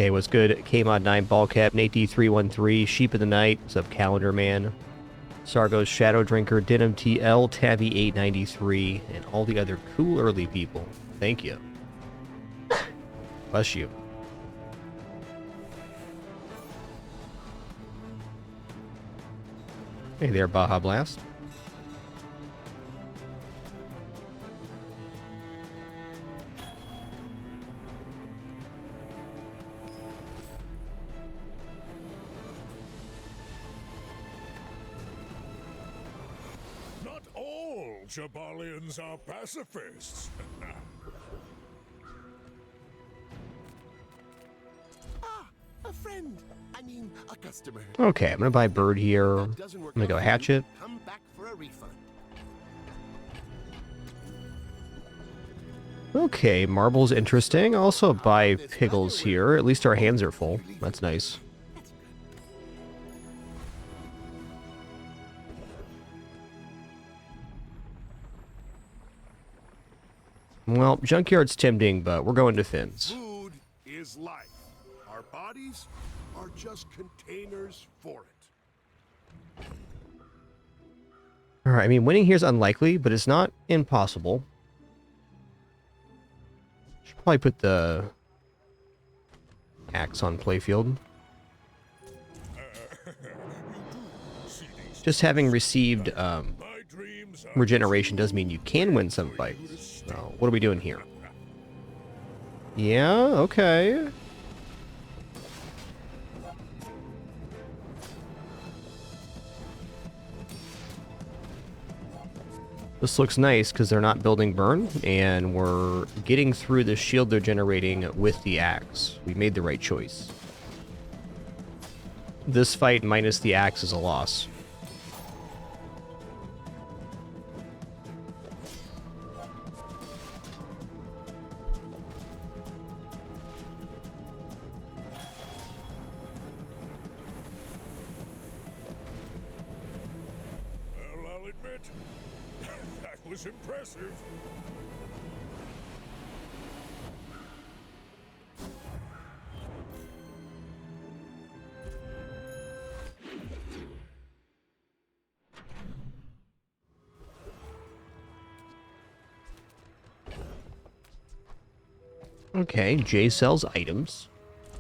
Hey, what's good? K-Mod 9 Ball Cap, Nate D313, Sheep of the Night, what's up, Calendar Man, Sargo's Shadow Drinker, Denim TL, Tabby 893, and all the other cool early people. Thank you. Bless you. Hey there, Baja Blast. Not all Jabalians are pacifists. A friend. I mean, a customer. Okay, I'm gonna buy Bird here. I'm gonna go Hatchet. Come back for a refund. Okay, Marble's interesting. I'll also buy Pickles here. At least our hands are full. That's nice. Well, Junkyard's tempting, but we're going to Fins. Food is life. Our bodies are just containers for it. Alright, I mean, winning here is unlikely, but it's not impossible. Should probably put the axe on playfield. Just having received regeneration does mean you can win some fights. So, what are we doing here? Yeah, okay. This looks nice because they're not building burn, and we're getting through the shield they're generating with the axe. We made the right choice. This fight minus the axe is a loss. Well, I'll admit, that was impressive. Okay, Jay sells items.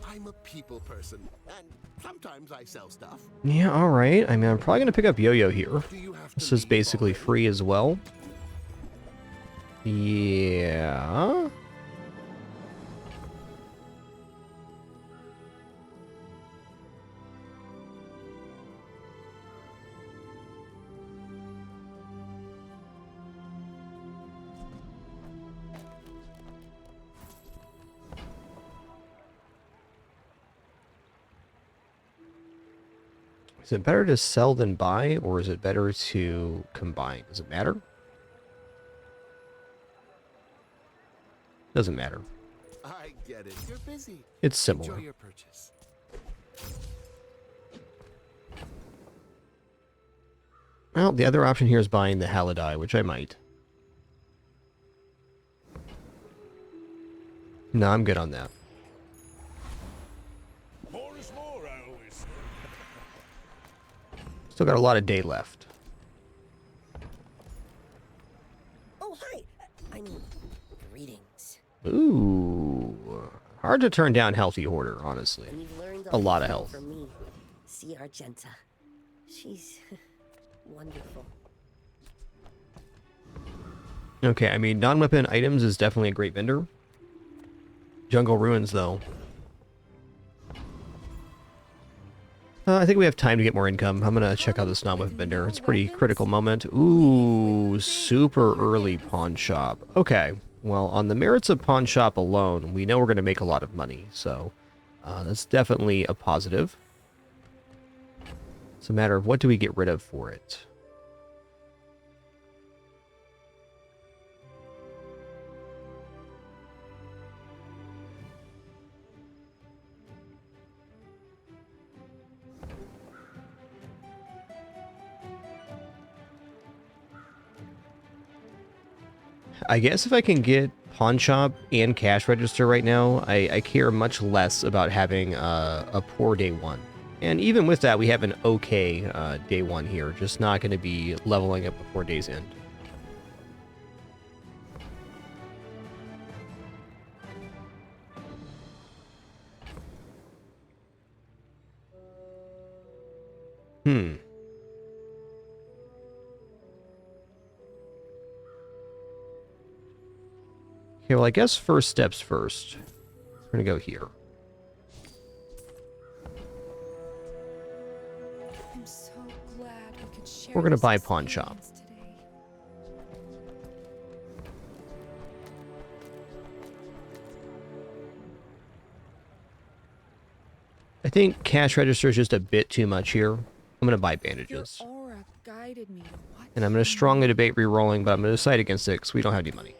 I'm a people person, and sometimes I sell stuff. Yeah, alright. I mean, I'm probably going to pick up Yo-Yo here. Do you have to This is leave basically already? free as well. Yeah. Is it better to sell than buy, or is it better to combine? Does it matter? Doesn't matter. I get it. You're busy. It's Enjoy similar. your purchase. Well, the other option here is buying the Halidai, which I might. No, I'm good on that. More is more, I always say. Still got a lot of day left. Oh, hi. I mean, greetings. Ooh. Hard to turn down Healthy Hoarder, honestly. And you've learned A lot of thing health. From me. See Argenta. She's wonderful. Okay, I mean, non-weapon items is definitely a great vendor. Jungle Ruins, though. I think we have time to get more income. I'm gonna check out this non-weapon vendor. It's a pretty critical moment. Ooh, super early pawn shop. Okay, well, on the merits of pawn shop alone, we know we're gonna make a lot of money, so that's definitely a positive. It's a matter of what do we get rid of for it. I guess if I can get pawn shop and cash register right now, I care much less about having a poor day one. And even with that, we have an okay day one here, just not going to be leveling up before day's end. Okay, well, I guess first steps first. We're going to go here. I'm so glad we could share. We're going to this buy pawn shop. experience today. I think cash register is just a bit too much here. I'm going to buy bandages. Your aura guided me to what And I'm going to strongly debate re-rolling, but I'm going to decide against it because we don't have any money.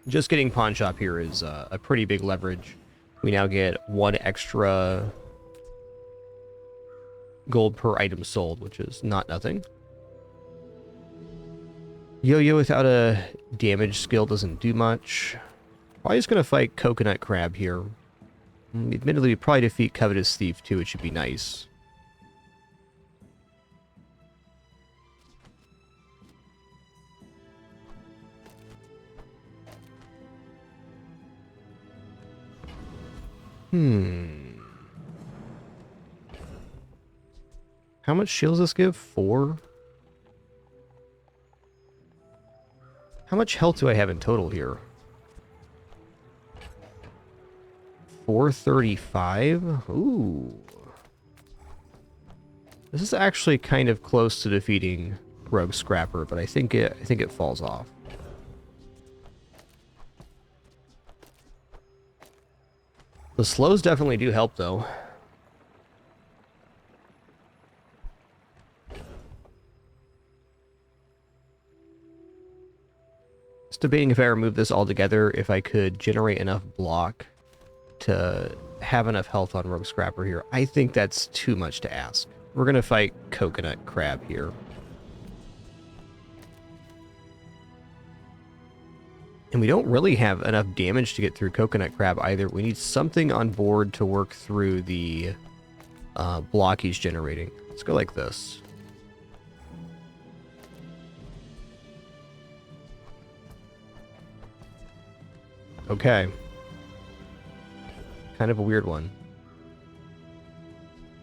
Just getting pawn shop here is a pretty big leverage. We now get 1 extra gold per item sold, which is not nothing. Yo-yo without a damage skill doesn't do much. Probably just going to fight Coconut Crab here. Admittedly, we probably defeat Covetous Thief too, it should be nice. How much shields does this give? 4? How much health do I have in total here? 435? Ooh. This is actually kind of close to defeating Rogue Scrapper, but I think it falls off. The slows definitely do help, though. Just debating if I remove this altogether, if I could generate enough block to have enough health on Rogue Scrapper here. I think that's too much to ask. We're going to fight Coconut Crab here. And we don't really have enough damage to get through Coconut Crab either. We need something on board to work through the block he's generating. Let's go like this. Okay. Kind of a weird one.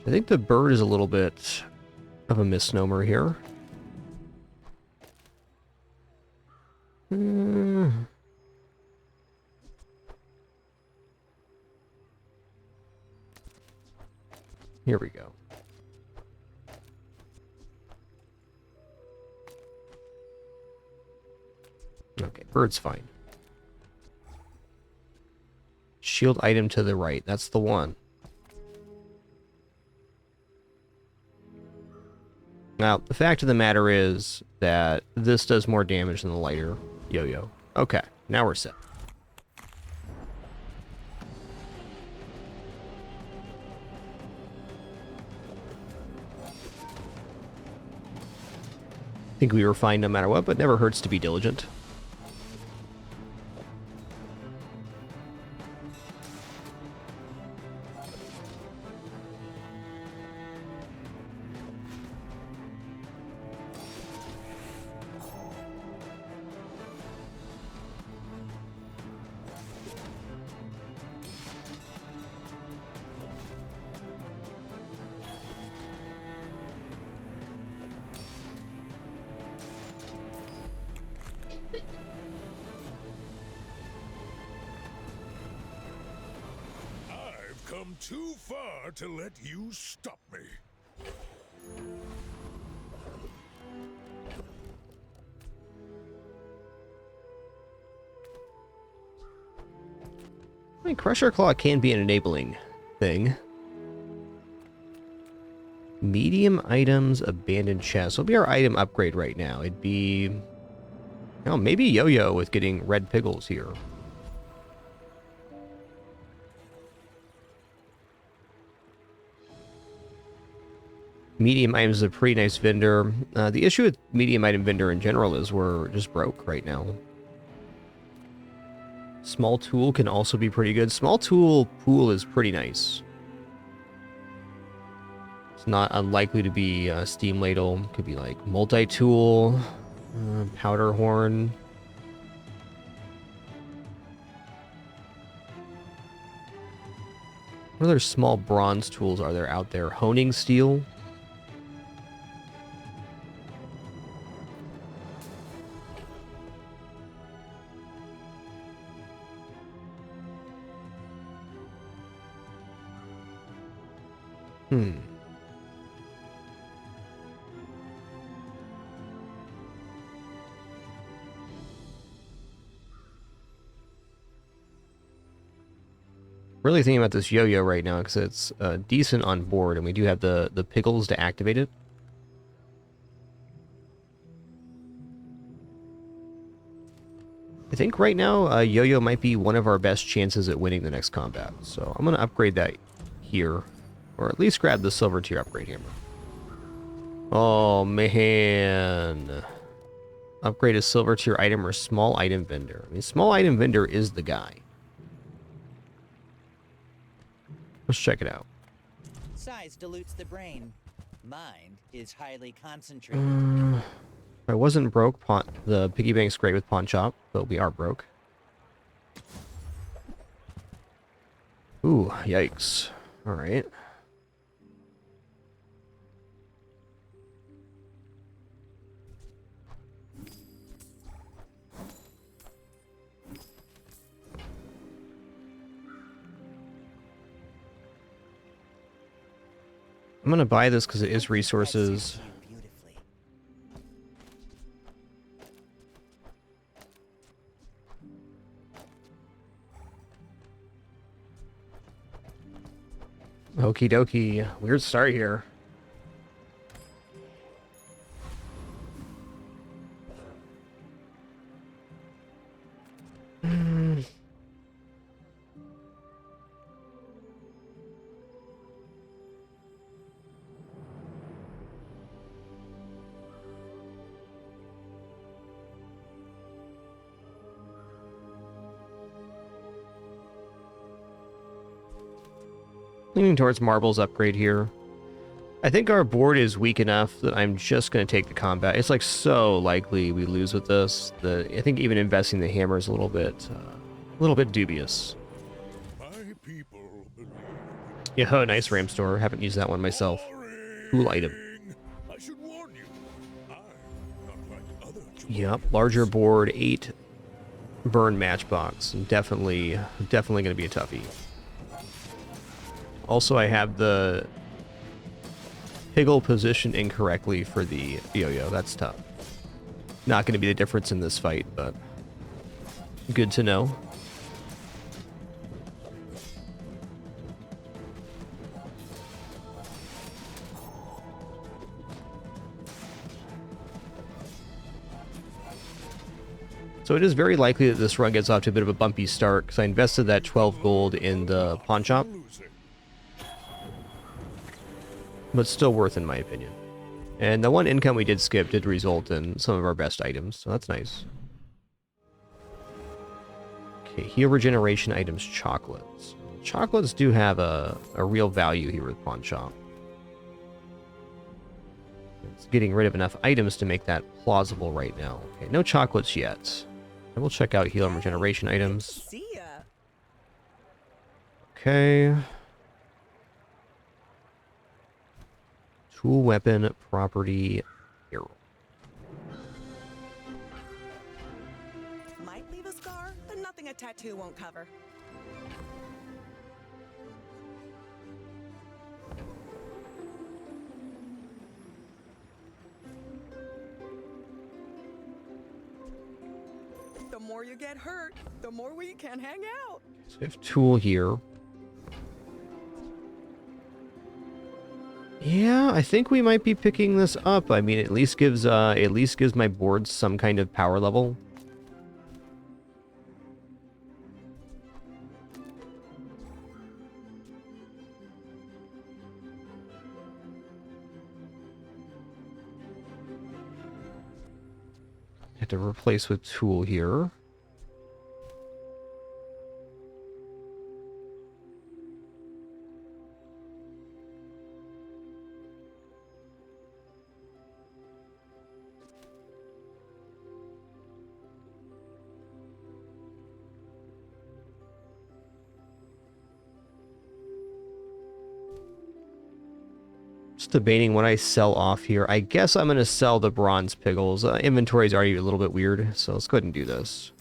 I think the bird is a little bit of a misnomer here. Here we go. Okay, bird's fine. Shield item to the right. That's the one. Now, the fact of the matter is that this does more damage than the lighter yo-yo. Okay, now we're set. Think we were fine no matter what, but never hurts to be diligent. I've come too far to let you stop me. I mean, Crusher Claw can be an enabling thing. Medium items, abandoned chest. Will be our item upgrade right now. It'd be, oh, maybe Yo-Yo with getting red piggles here. Medium items is a pretty nice vendor. The issue with medium item vendor in general is we're just broke right now. Small tool can also be pretty good. Small tool pool is pretty nice. It's not unlikely to be a steam ladle. Could be like multi-tool, powder horn. What other small bronze tools are there out there? Honing steel. Really thinking about this yo-yo right now because it's decent on board, and we do have the pickles to activate it. I think right now yo-yo might be one of our best chances at winning the next combat, so I'm going to upgrade that here, or at least grab the silver tier upgrade hammer. Oh man, upgrade a silver tier item or small item vendor. I mean, small item vendor is the guy. Let's check it out. Size dilutes the brain. Mind is highly concentrated. If I wasn't broke, the piggy bank's great with pawn shop, but we are broke. Ooh, yikes. All right. I'm gonna buy this because it is resources. Beautifully. Okie dokie. Weird start here. Leaning towards marbles upgrade here. I think our board is weak enough that I'm just going to take the combat. It's like so likely we lose with this that I think even investing the hammer is a little bit dubious. My people believe Yeah, oh, nice ram store. Haven't used that one myself. Cool item. I should warn you. I'm not like other Yep, larger board, 8 burn matchbox. Definitely going to be a toughie. Also, I have the piggle positioned incorrectly for the yo-yo. That's tough. Not going to be the difference in this fight, but good to know. So it is very likely that this run gets off to a bit of a bumpy start because I invested that 12 gold in the pawn shop. But still worth in my opinion. And the one income we did skip did result in some of our best items, so that's nice. Okay, heal regeneration items, chocolates. Chocolates do have a real value here with pawn shop. It's getting rid of enough items to make that plausible right now. Okay, no chocolates yet. I will check out heal and regeneration items. See ya. Okay. Tool, weapon, property, arrow. Might leave a scar, but nothing a tattoo won't cover. The more you get hurt, the more we can hang out. So we have tool here. Yeah, I think we might be picking this up. I mean, it at least gives my board some kind of power level. Have to replace with tool here. Just debating what I sell off here. I guess I'm going to sell the bronze piggles. Inventory is already a little bit weird, so let's go ahead and do this.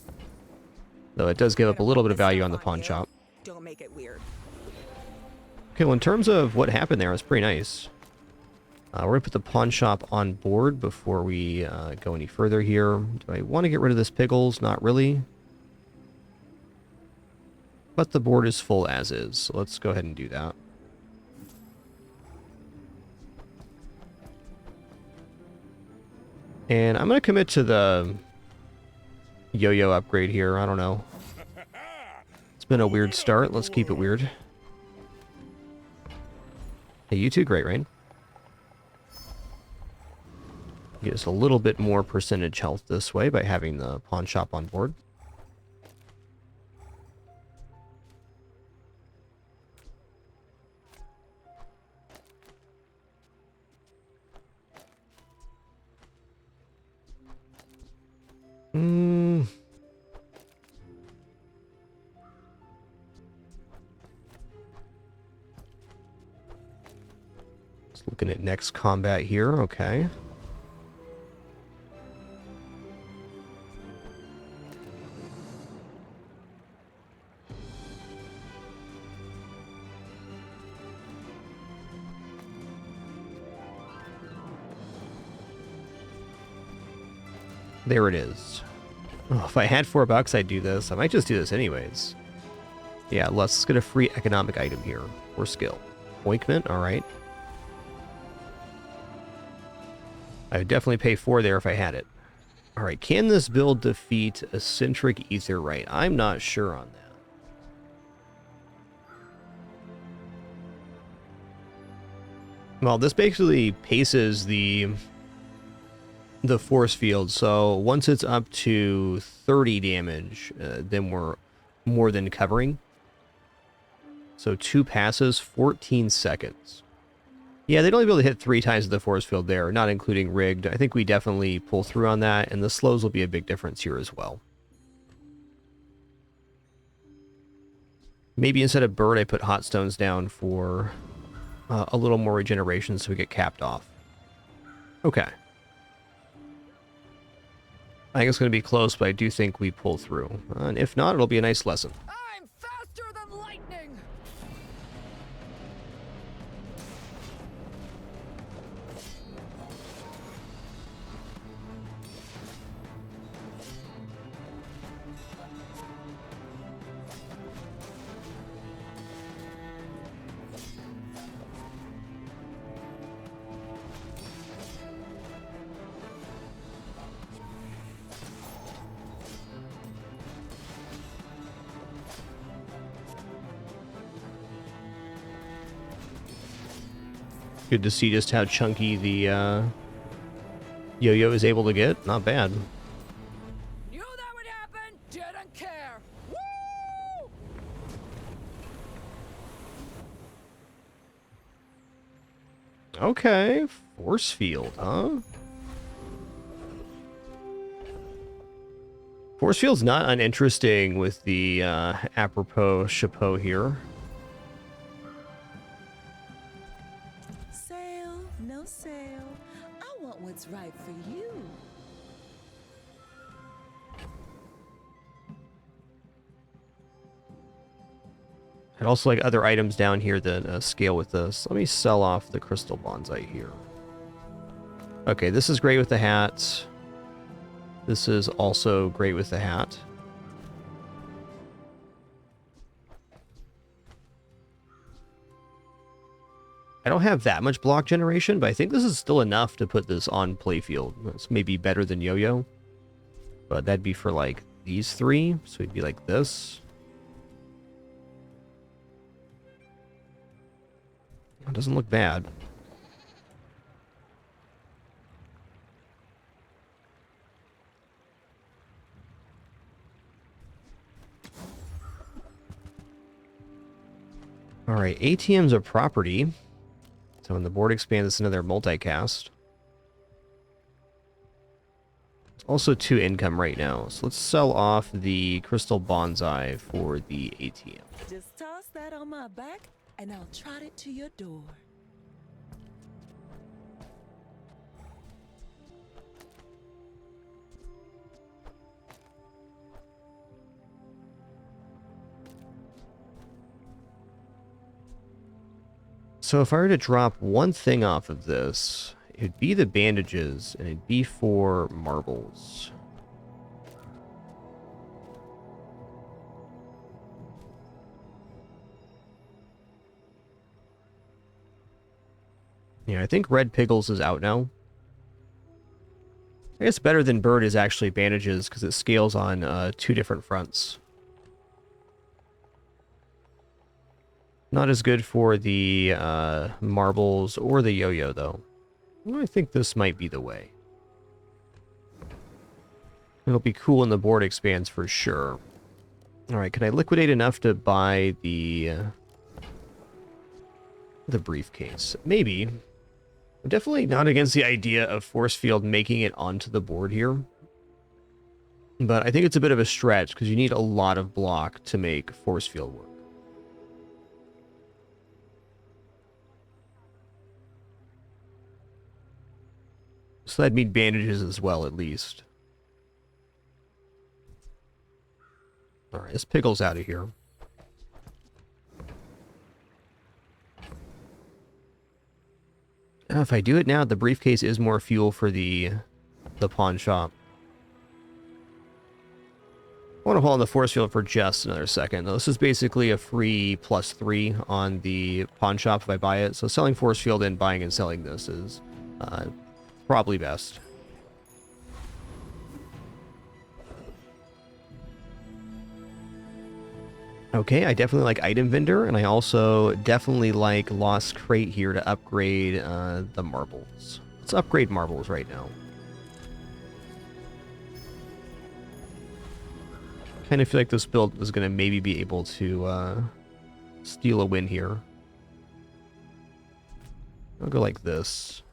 Though it does give up a little bit of value on the pawn shop. Don't make it weird. Okay, well, in terms of what happened there, it's pretty nice. We're going to put the pawn shop on board before we go any further here. Do I want to get rid of this piggles? Not really. But the board is full as is, so let's go ahead and do that. And I'm going to commit to the yo-yo upgrade here. I don't know. It's been a weird start. Let's keep it weird. Hey, you two, great, Rain. Get us a little bit more percentage health this way by having the pawn shop on board. Just looking at next combat here. Okay. There it is. Oh, if I had $4, I'd do this. I might just do this anyways. Yeah, let's get a free economic item here. Or skill. Ointment, alright. I would definitely pay 4 there if I had it. Alright, can this build defeat eccentric etherite? I'm not sure on that. Well, this basically paces the force field, so once it's up to 30 damage, then we're more than covering. So 2 passes, 14 seconds. Yeah, they'd only be able to hit 3 times the force field there, not including rigged. I think we definitely pull through on that, and the slows will be a big difference here as well. Maybe instead of bird, I put hot stones down for a little more regeneration so we get capped off. Okay. I think it's going to be close, but I do think we pull through. And if not, it'll be a nice lesson. I'm faster than lightning. Good to see just how chunky the yo-yo is able to get. Not bad. Knew that would happen. Didn't care. Woo! Okay, force field, huh? Force field's not uninteresting with the apropos chapeau here. Sale, no sale. I want what's right for you. I'd also like other items down here that scale with this. Let me sell off the crystal bonsai here. Okay, this is great with the hat. This is also great with the hat. I don't have that much block generation, but I think this is still enough to put this on playfield. It's maybe better than yo-yo. But that'd be for like these 3. So it'd be like this. It doesn't look bad. Alright, ATM's a property. So when the board expands, it's another multicast. It's also 2 income right now. So let's sell off the crystal bonsai for the ATM. Just toss that on my back and I'll trot it to your door. So if I were to drop one thing off of this, it'd be the bandages, and it'd be for marbles. Yeah, I think Red Pickles is out now. I guess better than Bird is actually bandages, because it scales on 2 different fronts. Not as good for the marbles or the yo-yo, though. I think this might be the way. It'll be cool when the board expands for sure. Alright, can I liquidate enough to buy the briefcase? Maybe. I'm definitely not against the idea of Force Field making it onto the board here. But I think it's a bit of a stretch, because you need a lot of block to make Force Field work. So that'd mean bandages as well, at least. Alright, this Pickle's out of here. If I do it now, the briefcase is more fuel for the pawn shop. I want to hold on the force field for just another second. Though. This is basically a free +3 on the pawn shop if I buy it. So selling force field and buying and selling this is probably best. Okay, I definitely like Item Vendor, and I also definitely like Lost Crate here to upgrade the marbles. Let's upgrade marbles right now. Kind of feel like this build is going to maybe be able to steal a win here. I'll go like this.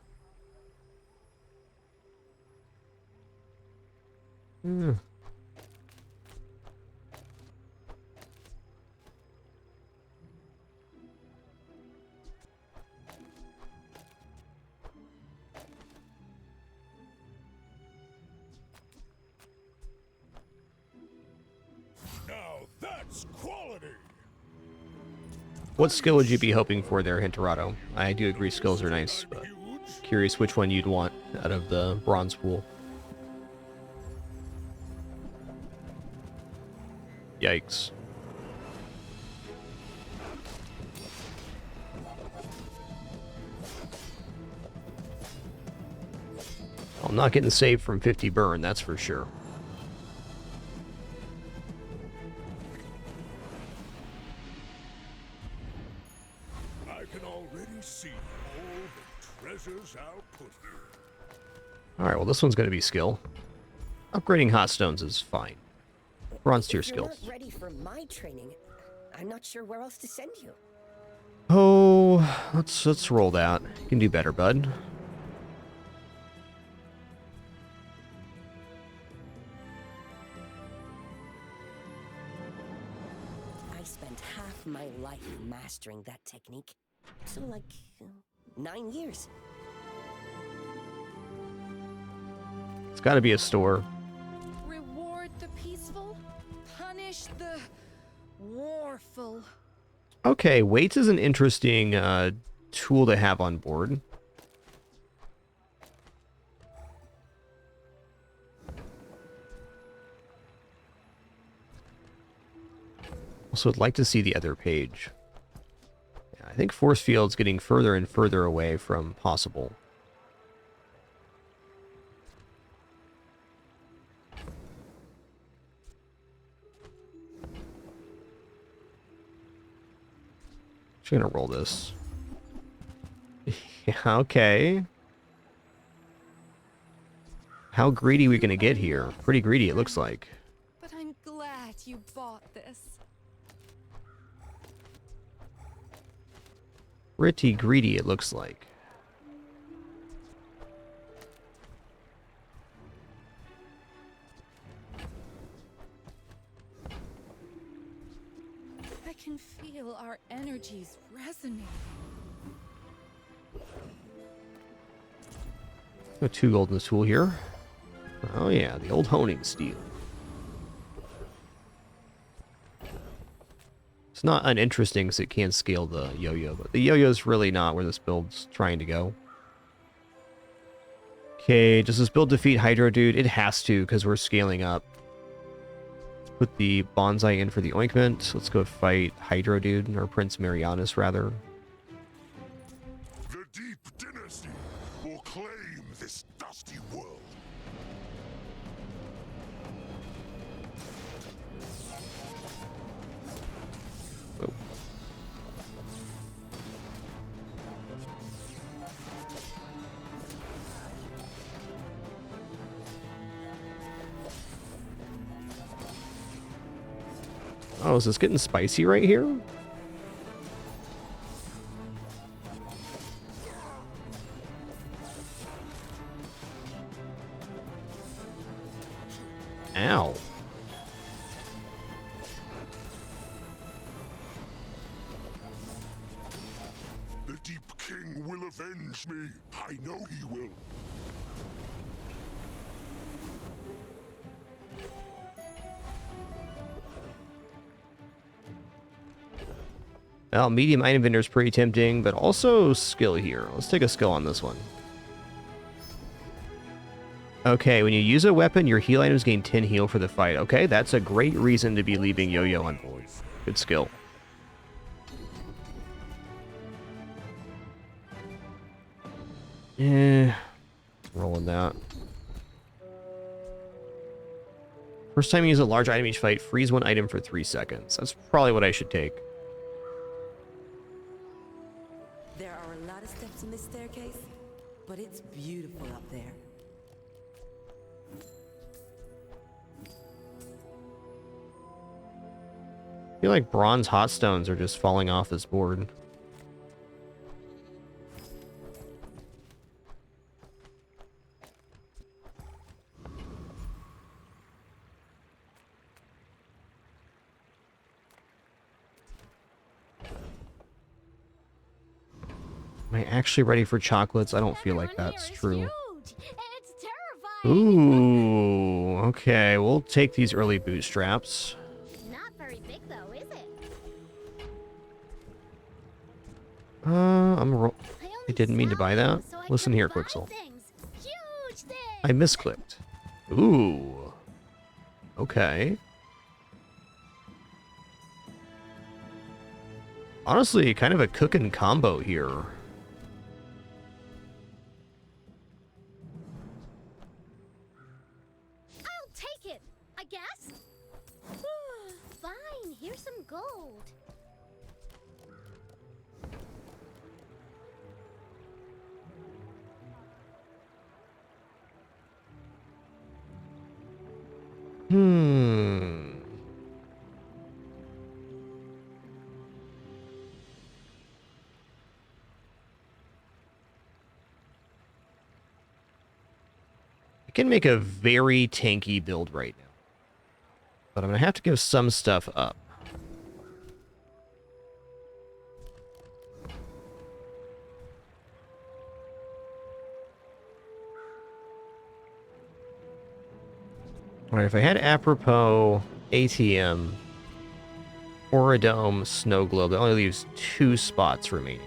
Quality. What skill would you be hoping for there, Hinterado? I do agree skills are nice, but curious which one you'd want out of the bronze pool. Yikes. I'm not getting saved from 50 burn, that's for sure. Alright, well this one's going to be skill. Upgrading hot stones is fine. Bronze tier If you're skills. not ready for my training, I'm not sure where else to send you. Oh, let's roll that. You can do better, bud. I spent half my life mastering that technique. So like 9 years. It's got to be a store. Reward the peaceful, punish the warful. Okay, weights is an interesting tool to have on board. Also, I'd like to see the other page. Yeah, I think force field's getting further and further away from possible. Just gonna roll this. Yeah, okay. How greedy are we gonna get here? Pretty greedy, it looks like. But I'm glad you bought this. Pretty greedy, it looks like. I can feel our energies resonating. Got 2 gold in this tool here. Oh yeah, the old honing steel. It's not uninteresting because it can scale the yo-yo, but the yo-yo is really not where this build's trying to go. Okay, does this build defeat Hydro Dude? It has to, because we're scaling up. Let's put the Bonsai in for the ointment. Let's go fight Hydro Dude, or Prince Marianus, rather. The Deep Dynasty will claim this dusty world. Oh. Oh, is this getting spicy right here? Ow. The Deep King will avenge me. I know he will. Well, medium item vendor is pretty tempting, but also skill here. Let's take a skill on this one. Okay, when you use a weapon, your heal items gain 10 heal for the fight. Okay, that's a great reason to be leaving Yo-Yo on board. Good skill. Yeah, rolling that. First time you use a large item each fight, freeze one item for 3 seconds. That's probably what I should take. There are a lot of steps in this staircase, but it's beautiful up there. I feel like bronze hot stones are just falling off this board. Am I actually ready for chocolates? I don't feel like that's true. Ooh, okay. We'll take these early bootstraps. Not very big though, is it? I didn't mean to buy that. Listen here, Quixel. I misclicked. Ooh. Okay. Honestly, kind of a cooking combo here. I'll take it, I guess. Fine, here's some gold. I can make a very tanky build right now. But I'm going to have to give some stuff up. Alright, if I had apropos, ATM, Oradome, Snow Globe, that only leaves 2 spots remaining.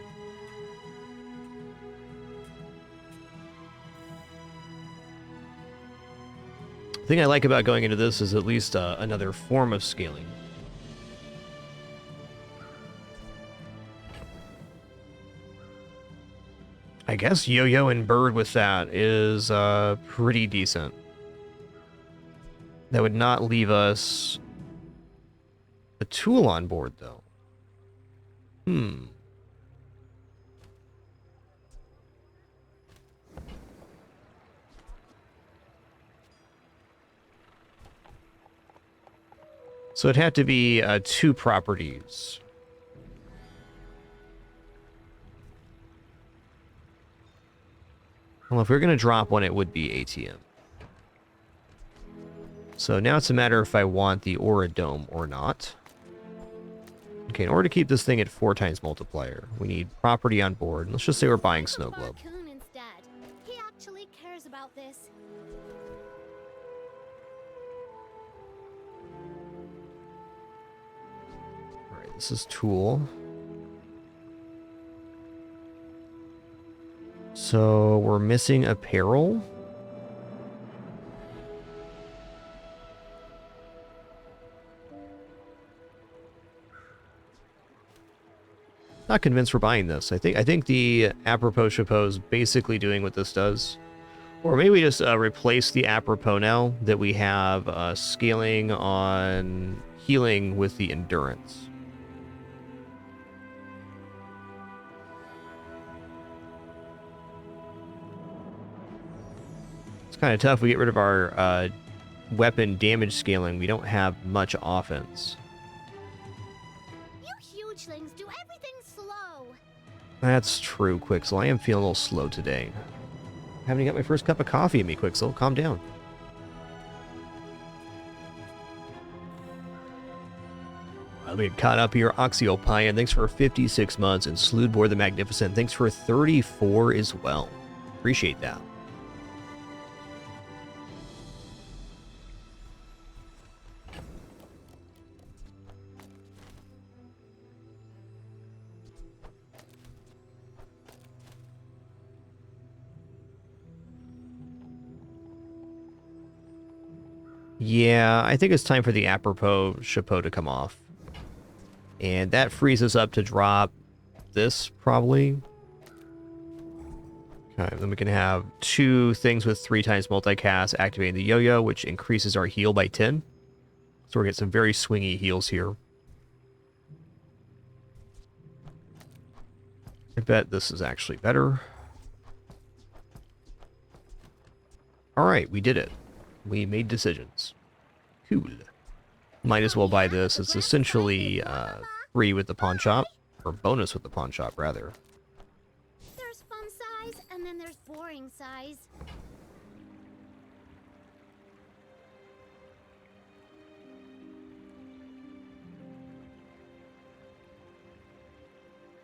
The thing I like about going into this is at least another form of scaling. I guess Yo-Yo and Bird with that is pretty decent. That would not leave us a tool on board, though. So it'd have to be 2 properties. Well, if we we're going to drop one, it would be ATM. So now it's a matter if I want the Oradome or not. Okay, in order to keep this thing at 4 times multiplier, we need property on board. Let's just say we're buying Snow Globe. Instead. He actually cares about this. This is tool. So we're missing apparel. Not convinced we're buying this. I think the apropos chapeau is basically doing what this does. Or maybe we just replace the apropos now that we have scaling on healing with the endurance. It's kind of tough. We get rid of our weapon damage scaling. We don't have much offense. You hugelings do everything slow. That's true, Quixel. I am feeling a little slow today. Haven't even got my first cup of coffee in me, Quixel. Calm down. Well, we get caught up here. Oxyopion, thanks for 56 months. And Sloodbor the Magnificent, thanks for 34 as well. Appreciate that. Yeah, I think it's time for the apropos chapeau to come off. And that frees us up to drop this, probably. Okay, then we can have 2 things with 3 times multicast, activating the yo-yo, which increases our heal by 10. So we're getting some very swingy heals here. I bet this is actually better. Alright, we did it. We made decisions. Cool. Might as well buy this. It's essentially free with the pawn shop. Or bonus with the pawn shop, rather. There's fun size, and then there's boring size.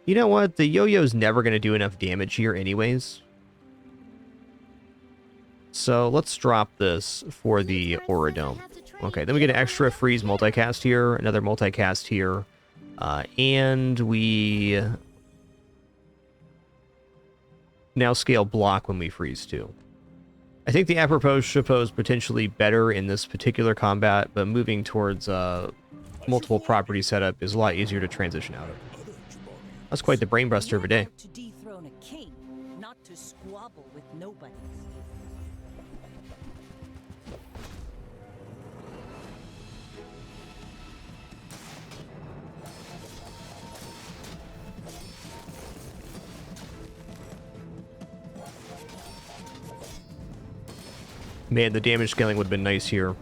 You know what? The yo-yo's never going to do enough damage here anyways. So let's drop this for the Auradome. Okay, then we get an extra freeze multicast here, another multicast here, and we now scale block when we freeze too. I think the apropos chapeau is potentially better in this particular combat, but moving towards multiple property setup is a lot easier to transition out of. That's quite the brainbuster of a day. To dethrone a king, not to squabble with nobody. Man, the damage scaling would have been nice here.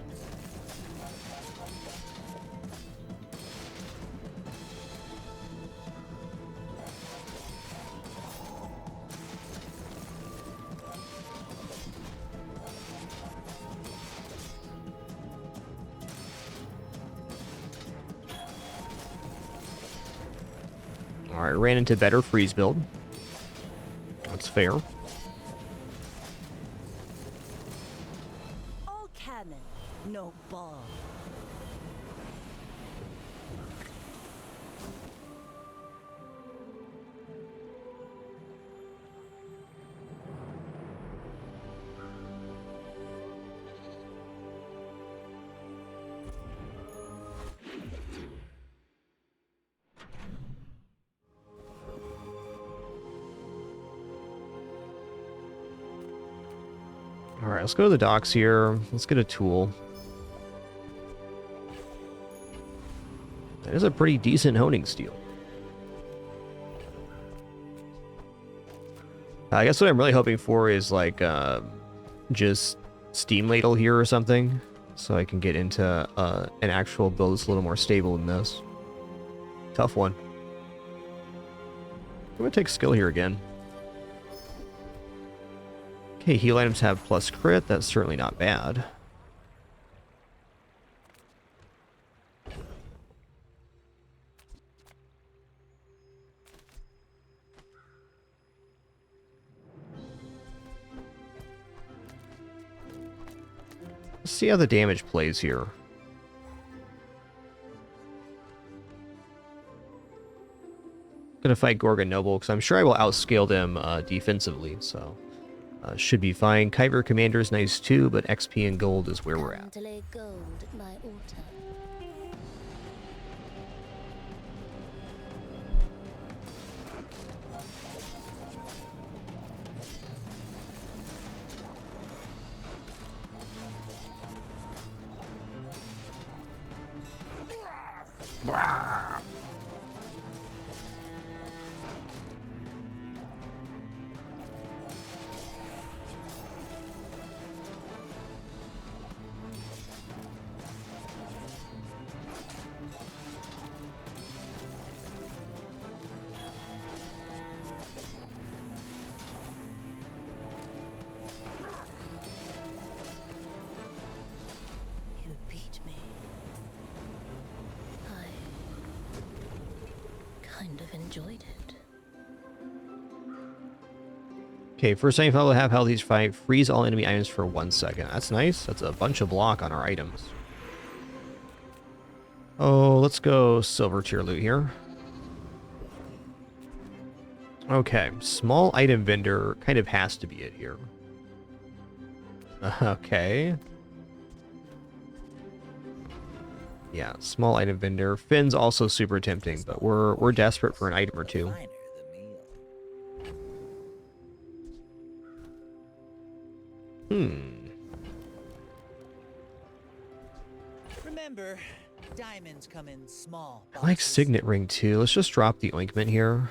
Alright, ran into better freeze build. That's fair. All cannon, no ball. Alright, let's go to the docks here. Let's get a tool. That is a pretty decent honing steel. I guess what I'm really hoping for is like just steam ladle here or something, so I can get into an actual build that's a little more stable than this. Tough one. I'm gonna take skill here again. Okay, heal items have plus crit. That's certainly not bad. Let's see how the damage plays here. Gonna fight Gorgon Noble, because I'm sure I will outscale them defensively, so should be fine. Kyber Commander is nice too, but XP and gold is where we're at. To lay gold at my altar. You beat me. I kind of enjoyed it. Okay, first time fellow have health, each fight. Freeze all enemy items for 1 second. That's nice. That's a bunch of block on our items. Oh, let's go silver tier loot here. Okay, small item vendor kind of has to be it here. Okay. Yeah, small item vendor. Finn's also super tempting, but we're desperate for an item or two. Finer the meal. Remember, diamonds come in small I like boxes. Signet Ring too. Let's just drop the ointment here.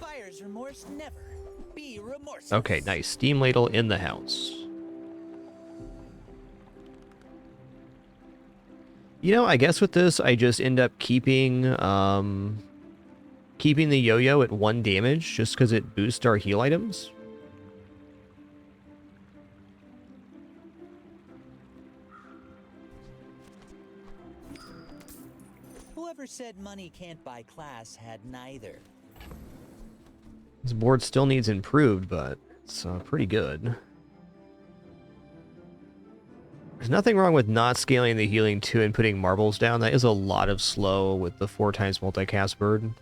Buyer's remorse never. Be remorseless. Okay, nice. Steam Ladle in the house. You know, I guess with this, I just end up keeping keeping the yo-yo at 1 damage just because it boosts our heal items. Whoever said money can't buy class had neither. This board still needs improved, but it's pretty good. There's nothing wrong with not scaling the healing 2 and putting marbles down. That is a lot of slow with the 4 times multicast bird.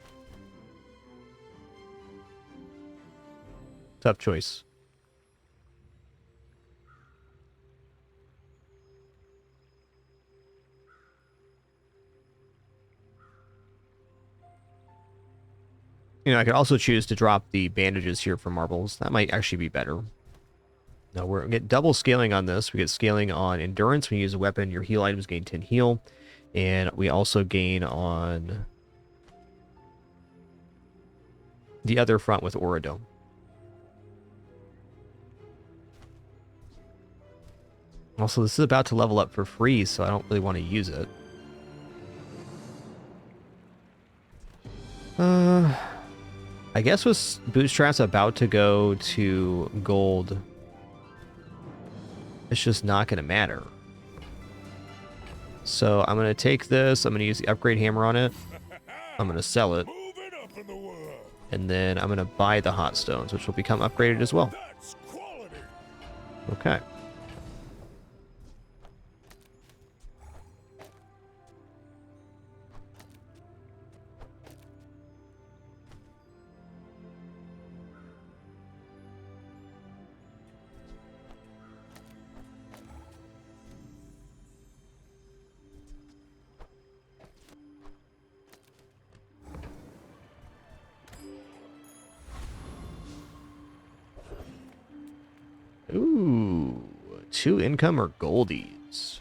Tough choice. You know, I could also choose to drop the bandages here for marbles. That might actually be better. No, we're get double scaling on this. We get scaling on endurance. When you use a weapon, your heal items gain 10 heal. And we also gain on the other front with Auradome. Also, this is about to level up for free, so I don't really want to use it. I guess with Bootstrap's about to go to gold, it's just not going to matter. So I'm going to take this. I'm going to use the upgrade hammer on it. I'm going to sell it. And then I'm going to buy the hot stones, which will become upgraded as well. Okay. Ooh, 2 income or goldies?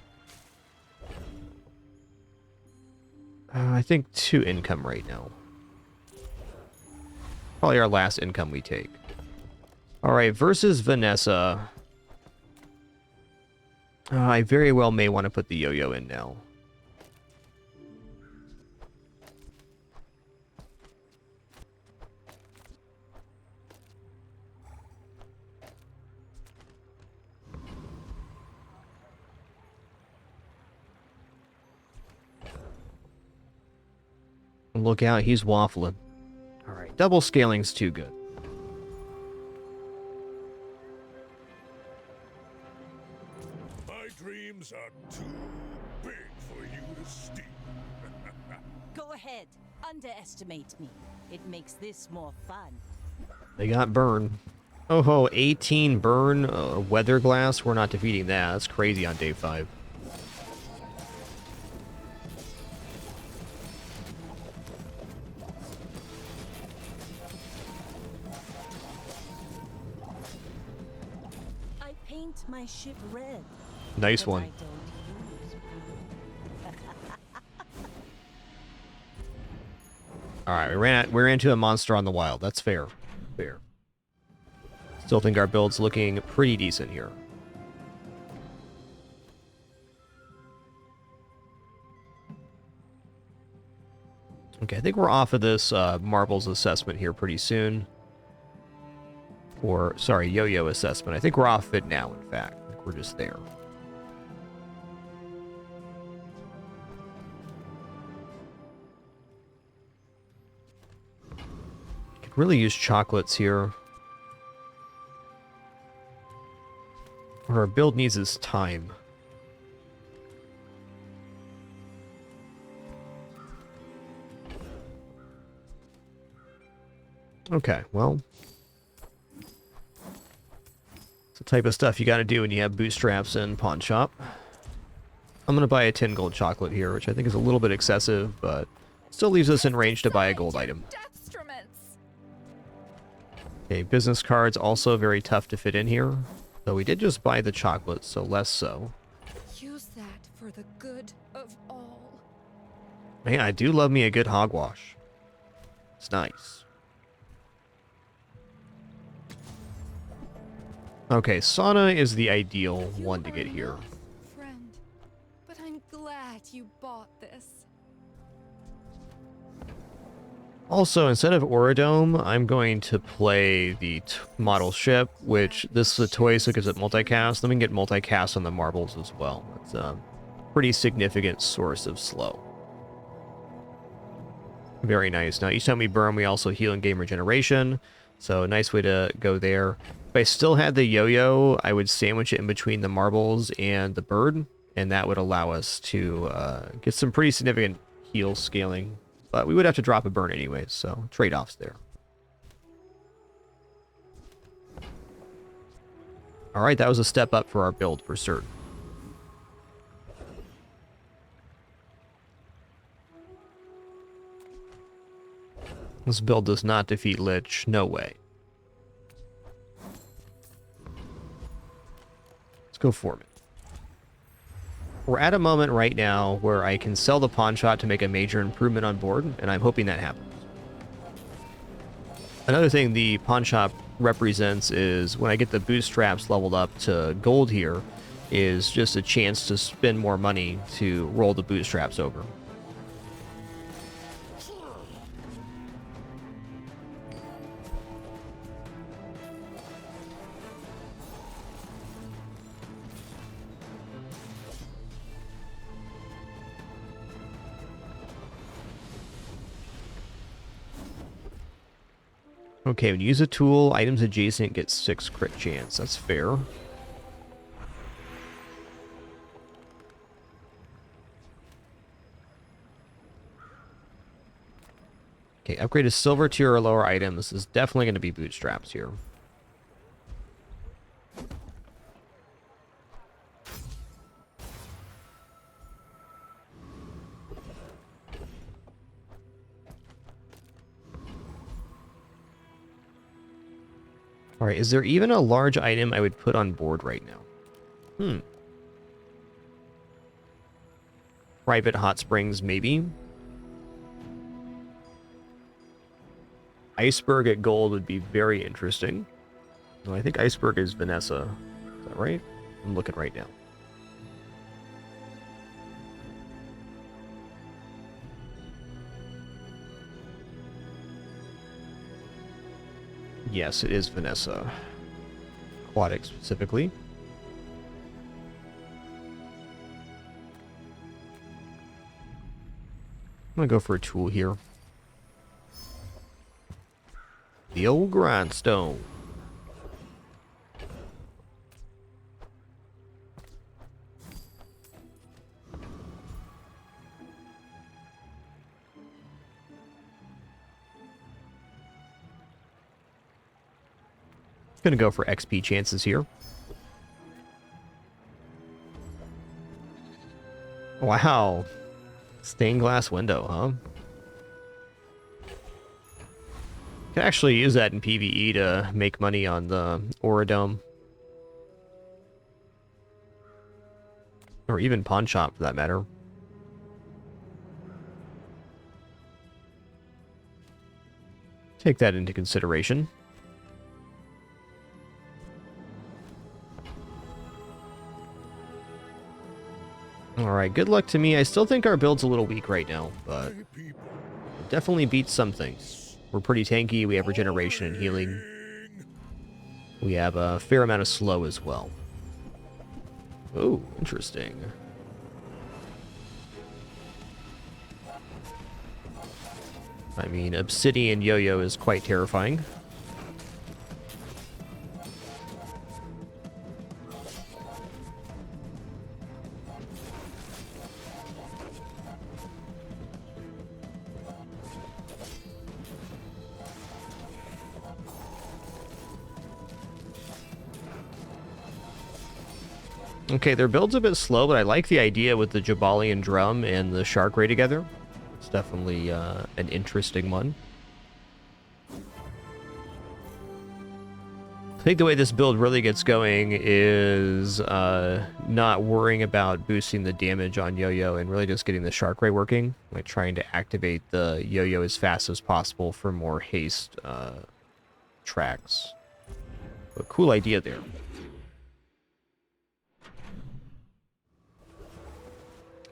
I think 2 income right now. Probably our last income we take. All right, versus Vanessa. I very well may want to put the yo-yo in now. Look out, he's waffling. All right, double scaling's too good. My dreams are too big for you to steal. Go ahead. underestimate me. It makes this more fun. They got burn. Oh ho, 18 burn, weather glass. We're not defeating that. That's crazy on day 5. I paint my ship red. Nice but one. I don't use blue. Alright, we ran into a monster on the wild. That's fair. Fair. Still think our build's looking pretty decent here. Okay, I think we're off of this marbles assessment here pretty soon. Or, sorry, yo-yo assessment. I think we're off it now, in fact. I think we're just there. Could really use chocolates here. What our build needs is time. Okay, well. It's the type of stuff you gotta do when you have bootstraps in pawn shop. I'm gonna buy a 10 gold chocolate here, which I think is a little bit excessive, but still leaves us in range to buy a gold item. Okay, business cards also very tough to fit in here. Though we did just buy the chocolate, so less so. Use that for the good of all. Man, I do love me a good hogwash. It's nice. Okay, sauna is the ideal one to get here. Friend, but I'm glad you bought this. Also, instead of Auradome, I'm going to play the model ship, which this is a toy, so it gives it multicast. Then we can get multicast on the marbles as well. It's a pretty significant source of slow. Very nice. Now, each time we burn, we also heal and gain regeneration. So, a nice way to go there. If I still had the yo-yo, I would sandwich it in between the marbles and the bird, and that would allow us to get some pretty significant heal scaling. But we would have to drop a burn anyways, so trade-offs there. Alright, that was a step up for our build for certain. This build does not defeat Lich, no way. Let's go form it. We're at a moment right now where I can sell the pawn shop to make a major improvement on board, and I'm hoping that happens. Another thing the pawn shop represents is when I get the bootstraps leveled up to gold here, is just a chance to spend more money to roll the bootstraps over. Okay, when you use a tool, items adjacent get 6 crit chance. That's fair. Okay, upgrade to silver tier or lower items is definitely going to be bootstraps here. Alright, is there even a large item I would put on board right now? Private hot springs, maybe? Iceberg at gold would be very interesting. No, I think Iceberg is Vanessa. Is that right? I'm looking right now. Yes, it is Vanessa. Aquatic specifically. I'm gonna go for a tool here. The old grindstone. Gonna go for XP chances here. Wow. Stained glass window, huh? Can actually use that in PvE to make money on the Auradome. Or even pawn shop, for that matter. Take that into consideration. Alright, good luck to me. I still think our build's a little weak right now, but it definitely beats some things. We're pretty tanky, we have regeneration and healing. We have a fair amount of slow as well. Ooh, interesting. I mean, Obsidian Yo-Yo is quite terrifying. Okay, their build's a bit slow, but I like the idea with the Jabalian Drum and the Shark Ray together. It's definitely an interesting one. I think the way this build really gets going is not worrying about boosting the damage on Yo-Yo and really just getting the Shark Ray working. Like trying to activate the Yo-Yo as fast as possible for more haste tracks. But cool idea there.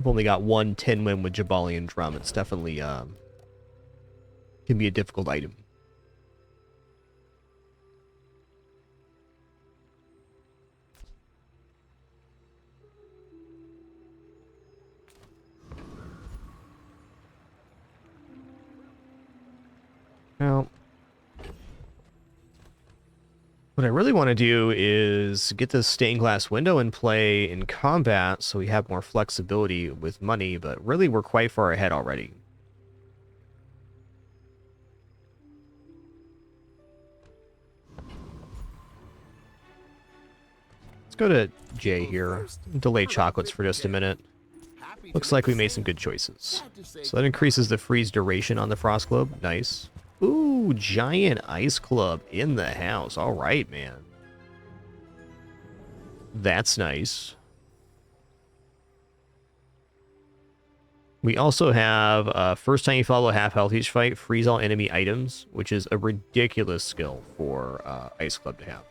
I've only got one 10 win with Jabalian Drum. It's definitely can be a difficult item. Now, what I really want to do is get this stained glass window in play in combat so we have more flexibility with money, but really we're quite far ahead already. Let's go to J here. Delay chocolates for just a minute. Looks like we made some good choices. So that increases the freeze duration on the Frost Globe. Nice. Ooh, giant ice club in the house. All right, man. That's nice. We also have first time you follow half health each fight, freeze all enemy items, which is a ridiculous skill for Ice Club to have.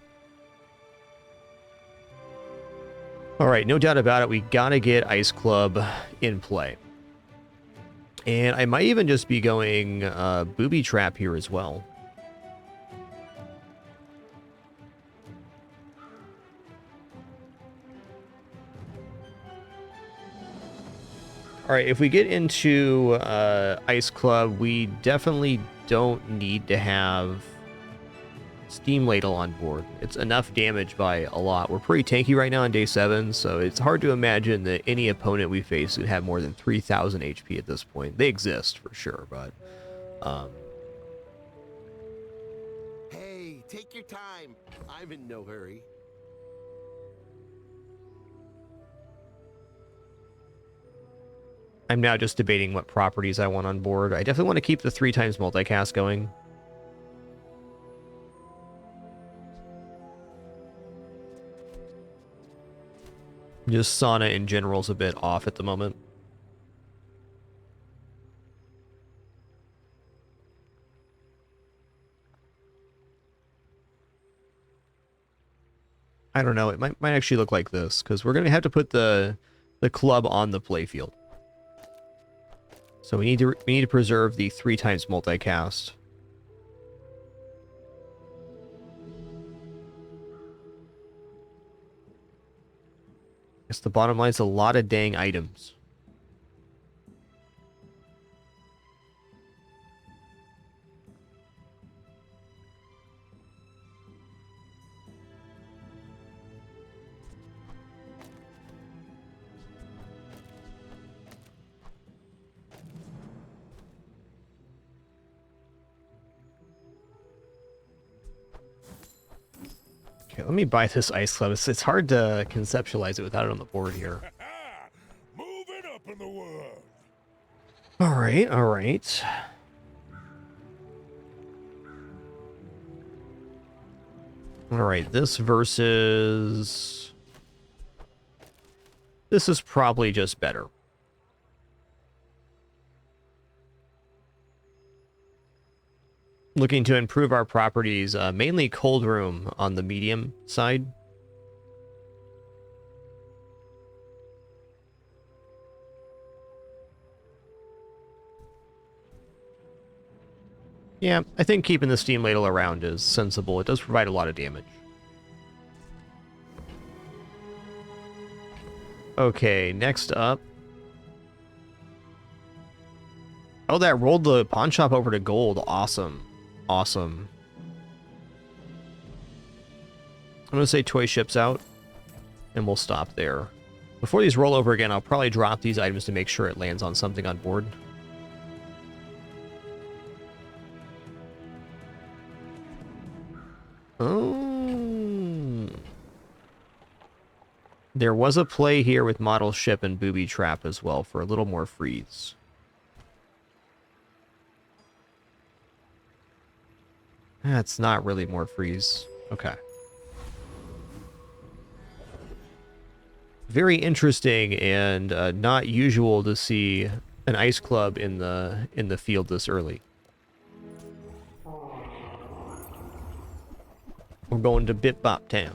All right, no doubt about it. We gotta get Ice Club in play. And I might even just be going Booby Trap here as well. All right, if we get into Ice Club, we definitely don't need to have Steam Ladle on board. It's enough damage by a lot. We're pretty tanky right now on day 7, so it's hard to imagine that any opponent we face would have more than 3,000 HP at this point. They exist for sure, but Hey, take your time. I'm in no hurry. I'm now just debating what properties I want on board. I definitely want to keep the 3x multicast going. Just Sauna in general is a bit off at the moment. I don't know. It might actually look like this because we're gonna have to put the club on the playfield. So we need to preserve the 3x multicast. Guess the bottom line is a lot of dang items. Okay, let me buy this ice club. It's hard to conceptualize it without it on the board here. Moving up in the world. All right, all right. All right, this versus... This is probably just better. Looking to improve our properties, mainly cold room on the medium side. Yeah, I think keeping the steam ladle around is sensible. It does provide a lot of damage. Okay, next up. Oh, that rolled the pawn shop over to gold. Awesome. Awesome. I'm going to say toy ships out, and we'll stop there. Before these roll over again, I'll probably drop these items to make sure it lands on something on board. Oh. There was a play here with model ship and booby trap as well for a little more freeze. That's not really more freeze. Okay. Very interesting and not usual to see an ice club in the field this early. We're going to Bip Bop Town.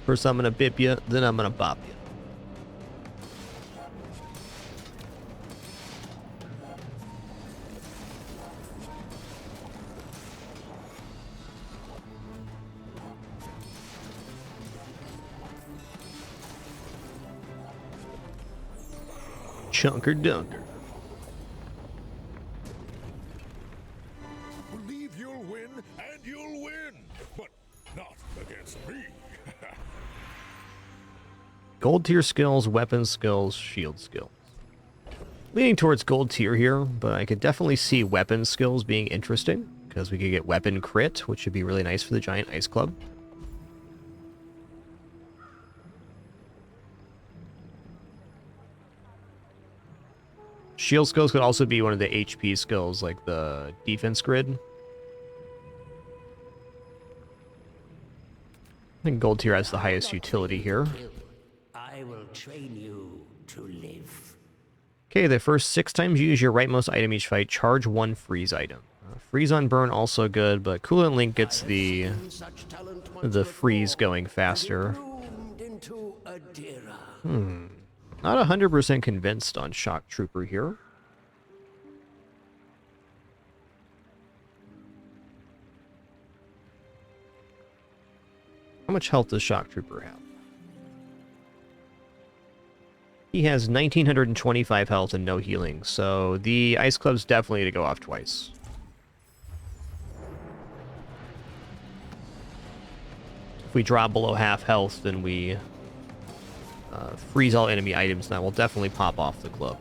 First I'm gonna bip you, then I'm gonna bop you. Chunker Dunker. Believe you'll win, and you'll win. But not against me. Gold tier skills, weapon skills, shield skills. Leaning towards gold tier here, but I could definitely see weapon skills being interesting, because we could get weapon crit, which would be really nice for the giant ice club. Shield skills could also be one of the HP skills, like the defense grid. I think gold tier has the highest utility here. I will train you to live. Okay, the first 6 times you use your rightmost item each fight, charge 1 freeze item. Freeze on burn also good, but Coolant Link gets the freeze going faster. Not 100% convinced on Shock Trooper here. How much health does Shock Trooper have? He has 1925 health and no healing, so the Ice Club's definitely to go off twice. If we drop below half health, then we freeze all enemy items, and that will definitely pop off the club.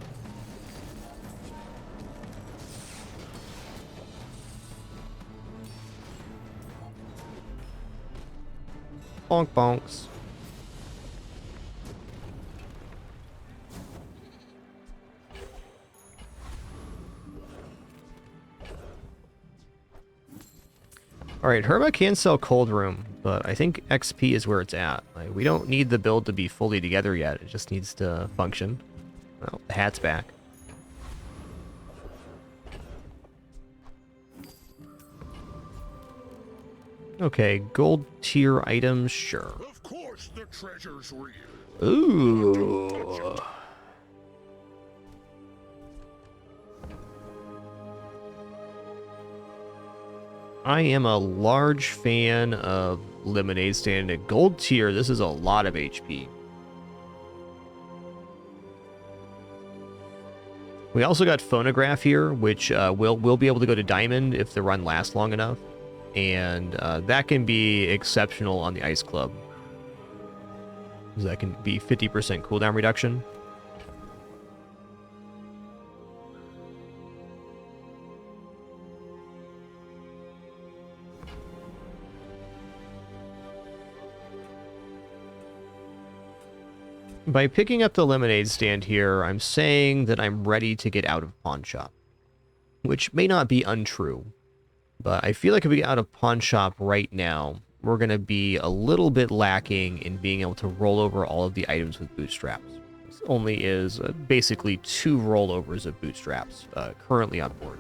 Bonk bonks. Alright, Herma can sell Cold Room, but I think XP is where it's at. Like, we don't need the build to be fully together yet, it just needs to function. Well, the hat's back. Okay, gold tier items, sure. Of course the treasure's real. Ooh. I am a large fan of Lemonade Stand at gold tier. This is a lot of HP. We also got Phonograph here, which we'll be able to go to Diamond if the run lasts long enough. And that can be exceptional on the Ice Club. That can be 50% cooldown reduction. By picking up the lemonade stand here, I'm saying that I'm ready to get out of pawn shop, which may not be untrue, but I feel like if we get out of pawn shop right now, we're going to be a little bit lacking in being able to roll over all of the items with bootstraps. This only is basically 2 rollovers of bootstraps currently on board.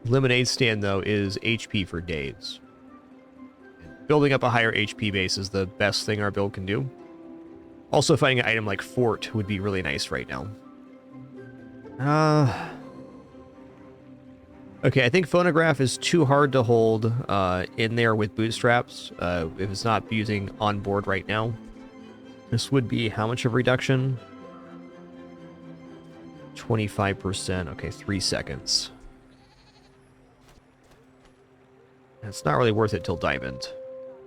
Lemonade stand, though, is HP for days. Building up a higher HP base is the best thing our build can do. Also, finding an item like Fort would be really nice right now. Okay, I think Phonograph is too hard to hold in there with bootstraps if it's not using on board right now. This would be how much of reduction? 25%. Okay, 3 seconds. It's not really worth it till Diamond.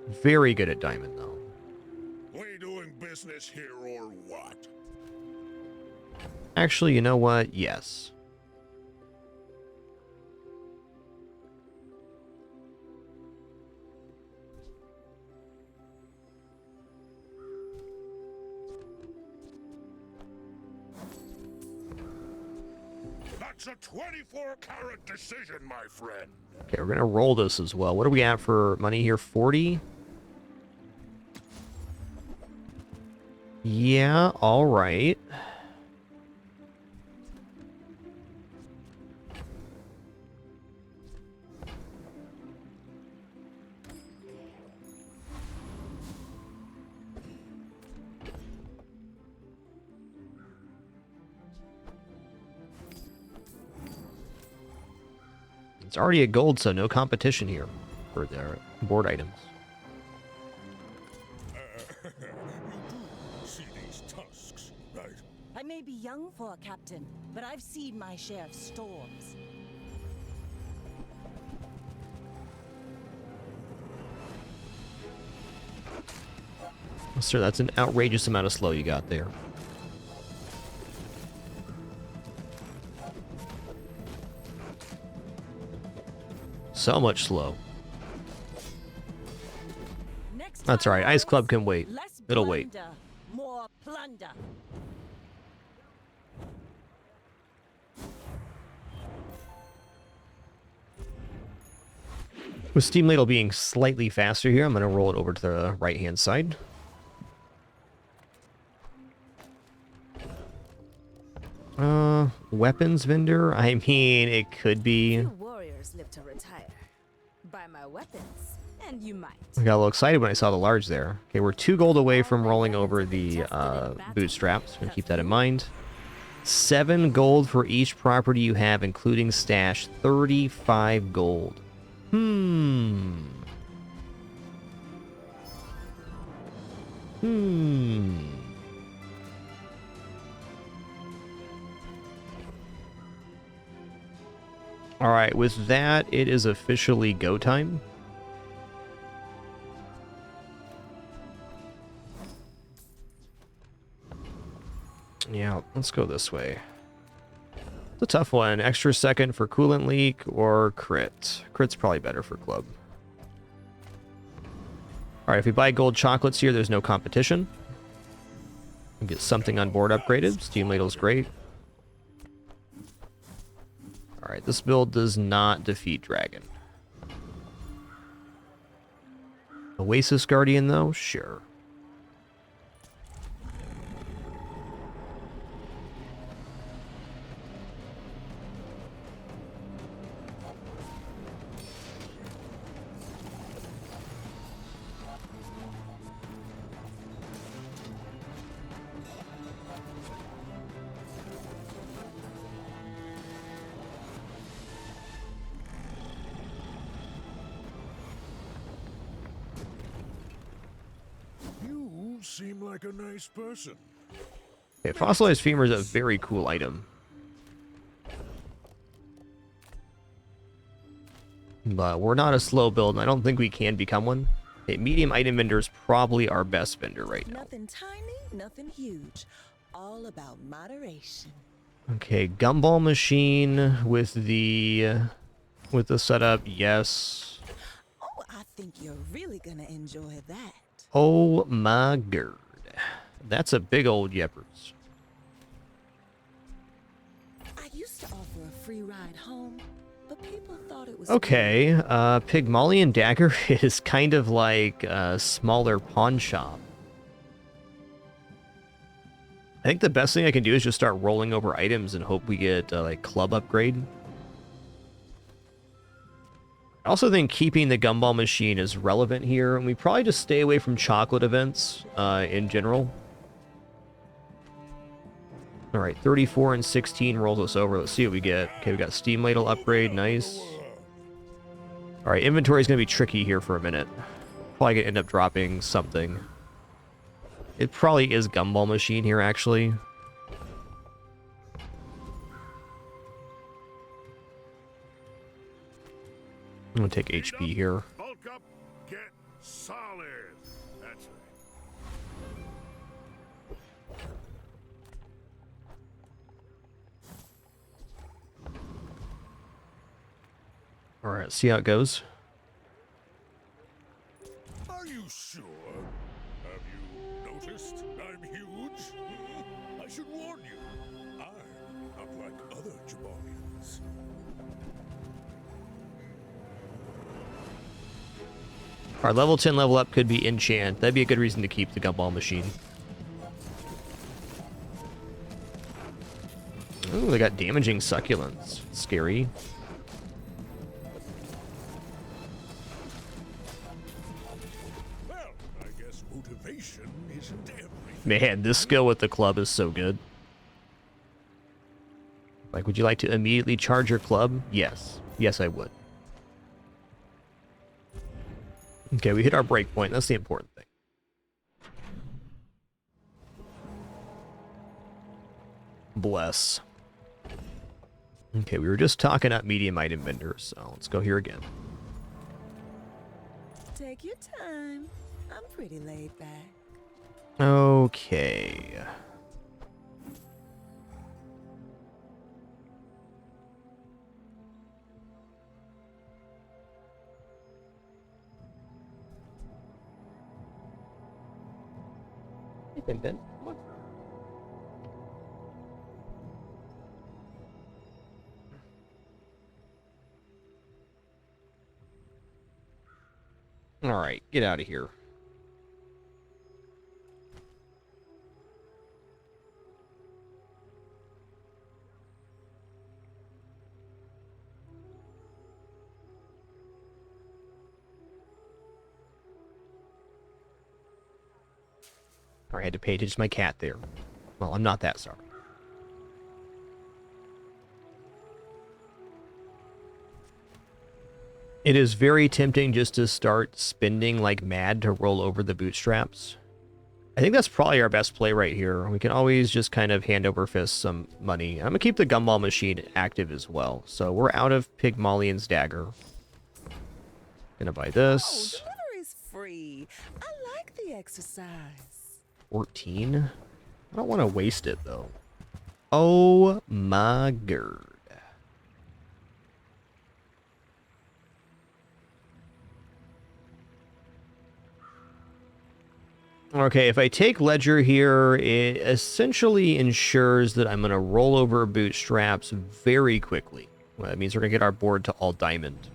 Very good at Diamond, though. We doing business here or what? Actually, you know what? Yes. That's a 24-carat decision, my friend. Okay, we're gonna roll this as well. What are we at for money here? 40? Yeah, all right. It's already a gold, so no competition here for their board items. You do see these tusks, right? I may be young for a captain, but I've seen my share of storms. Sir, that's an outrageous amount of slow you got there. So much slow. That's alright. Ice Club can wait. It'll wait. More plunder. With Steam Ladle being slightly faster here, I'm going to roll it over to the right-hand side. Weapons vendor? I mean, it could be. Few warriors live to retire. Buy my weapons, and you might. I got a little excited when I saw the large there. Okay, we're 2 gold away from rolling over the bootstraps. Gonna keep that in mind. 7 gold for each property you have, including stash. 35 gold. Alright, with that, it is officially go time. Yeah, let's go this way. It's a tough one. Extra second for coolant leak or crit. Crit's probably better for club. Alright, if we buy gold chocolates here, there's no competition. We get something on board upgraded. Steam Ladle's great. Alright, this build does not defeat Dragon. Oasis Guardian, though? Sure. You seem like a nice person. Okay, Fossilized Femur is a very cool item. But we're not a slow build, and I don't think we can become one. Okay, medium item vendor is probably our best vendor right now. Nothing tiny, nothing huge. All about moderation. Okay, Gumball Machine with the with the setup? Yes. Oh, I think you're really gonna enjoy that. Oh my god. That's a big old yeppers. I used to offer a free ride home, but people thought it was Okay, Pygmalion Dagger is kind of like a smaller pawn shop. I think the best thing I can do is just start rolling over items and hope we get, like, club upgrade. I also think keeping the gumball machine is relevant here, and we probably just stay away from chocolate events, in general. Alright, 34 and 16 rolls us over. Let's see what we get. Okay, we got Steam Ladle upgrade, nice. Alright, inventory is going to be tricky here for a minute. Probably going to end up dropping something. It probably is Gumball Machine here, actually. I'm going to take HP here. Bulk up, get solid. That's right. Alright, see how it goes. Are you sure? Have you noticed I'm huge? I should warn you, I'm not like other Jabarians. Our level 10 level up could be Enchant. That'd be a good reason to keep the Gumball Machine. Ooh, they got damaging succulents. Scary. Well, I guess motivation isn't everything. Man, this skill with the club is so good. Like, would you like to immediately charge your club? Yes. Yes, I would. Okay, we hit our breakpoint. That's the important thing. Bless. Okay, we were just talking up medium item vendors, so let's go here again. Take your time. I'm pretty laid back. Okay. Hey, Ben Ben, come on. All right, get out of here. I had to pay attention to my cat there. Well, I'm not that sorry. It is very tempting just to start spending like mad to roll over the bootstraps. I think that's probably our best play right here. We can always just kind of hand over fist some money. I'm going to keep the gumball machine active as well. So we're out of Pygmalion's Dagger. Gonna buy this. Oh, delivery's free. I like the exercise. 14? I don't want to waste it, though. Oh my god. Okay, if I take Ledger here, it essentially ensures that I'm going to roll over bootstraps very quickly. Well, that means we're going to get our board to all diamond.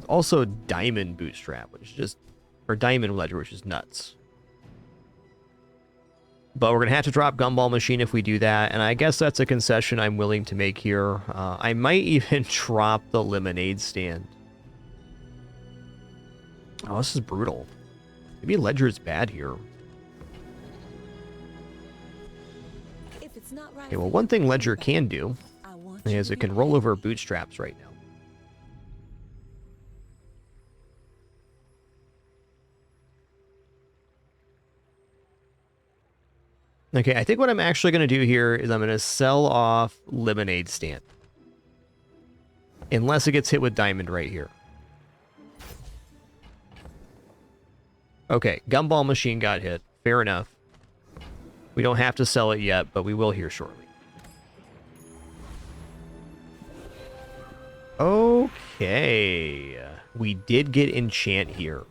Also diamond bootstrap, which is just... or diamond Ledger, which is nuts. But we're going to have to drop Gumball Machine if we do that, and I guess that's a concession I'm willing to make here. I might even drop the Lemonade Stand. Oh, this is brutal. Maybe Ledger is bad here. If it's not right Okay, well, one thing Ledger can do is it can roll over bootstraps right now. Okay, I think what I'm actually going to do here is I'm going to sell off Lemonade Stand. Unless it gets hit with Diamond right here. Okay, Gumball Machine got hit. Fair enough. We don't have to sell it yet, but we will here shortly. Okay. We did get enchant here.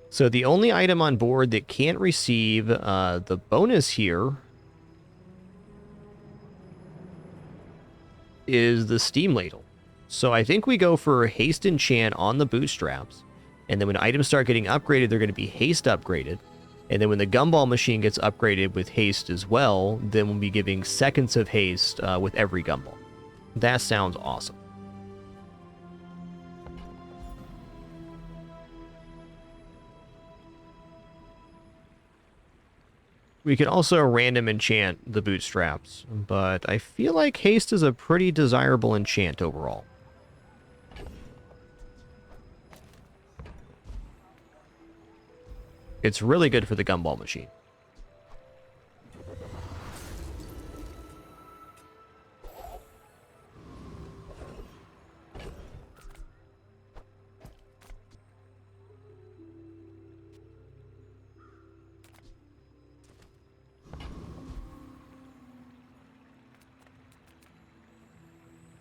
So the only item on board that can't receive the bonus here is the steam ladle. So I think we go for haste enchant on the bootstraps. And then when items start getting upgraded, they're going to be haste upgraded. And then when the gumball machine gets upgraded with haste as well, then we'll be giving seconds of haste with every gumball. That sounds awesome. We can also random enchant the bootstraps, but I feel like haste is a pretty desirable enchant overall. It's really good for the gumball machine.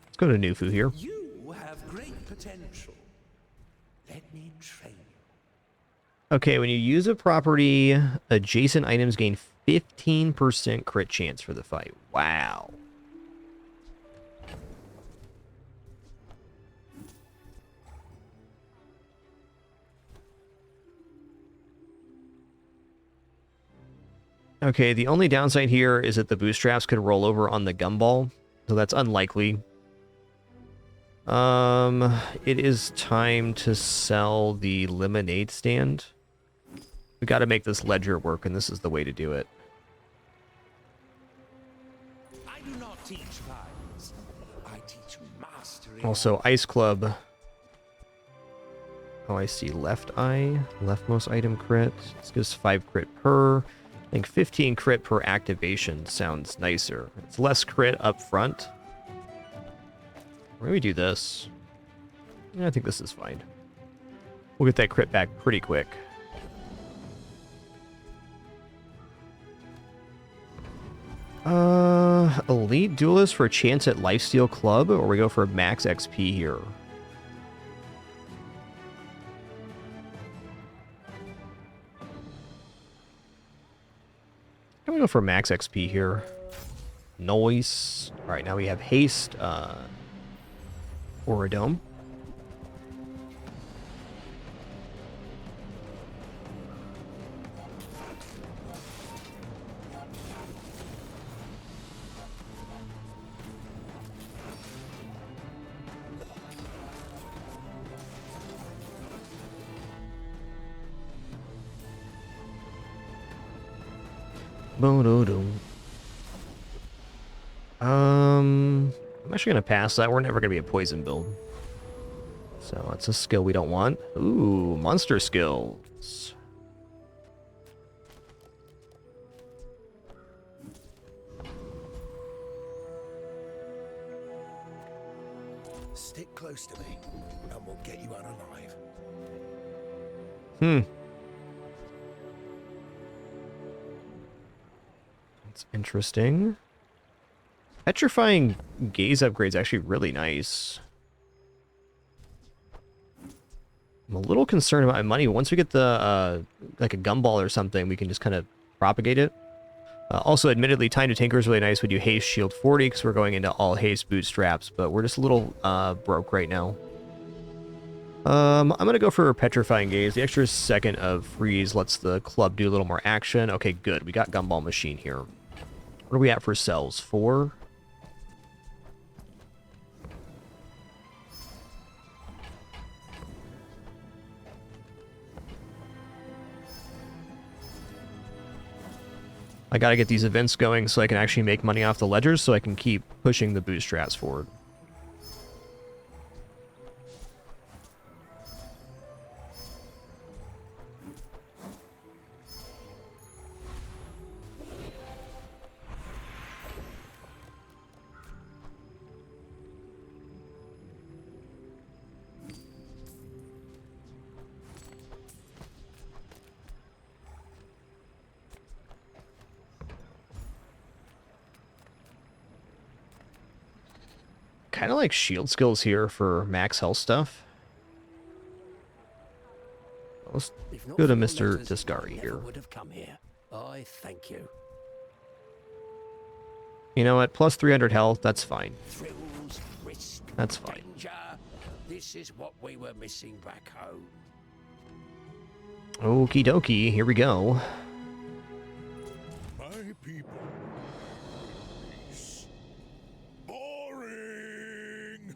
Let's go to Nufu here. You have great potential. Let me train you. Okay, when you use a property, adjacent items gain 15% crit chance for the fight. Wow. Okay, the only downside here is that the bootstraps could roll over on the gumball, so that's unlikely. It is time to sell the lemonade stand. We got to make this ledger work, and this is the way to do it. I do not teach violence. I teach mastery. Also, Ice Club. Oh, I see. Left eye. Leftmost item crit. This gives 5 crit per. I think 15 crit per activation sounds nicer. It's less crit up front. Maybe do this. Yeah, I think this is fine. We'll get that crit back pretty quick. Elite Duelist for a chance at Lifesteal Club, or we go for max XP here? I'm gonna go for max XP here. Noise. Alright, now we have haste, or a dome. I'm actually gonna pass that. We're never gonna be a poison build. So that's a skill we don't want. Ooh, monster skills. Stick close to me, and we'll get you out alive. That's interesting. Petrifying gaze upgrade is actually really nice. I'm a little concerned about my money. Once we get the, like a gumball or something, we can just kind of propagate it. Also, admittedly, Time to Tinker is really nice when you haste shield 40, because we're going into all haste bootstraps, but we're just a little broke right now. I'm going to go for Petrifying Gaze. The extra second of freeze lets the club do a little more action. Okay, good. We got Gumball Machine here. What are we at for cells? 4? I gotta get these events going so I can actually make money off the ledgers so I can keep pushing the bootstraps forward. kind of like shield skills here for max health stuff. Let's If not go to for your Mr. letters, I Tiscari never here. would have come here. I thank you. You know what? Plus 300 health, that's fine. Thrills, risk, That's fine. danger. This is what we were missing back home. Okie dokie, here we go. My people. Peace. Boring.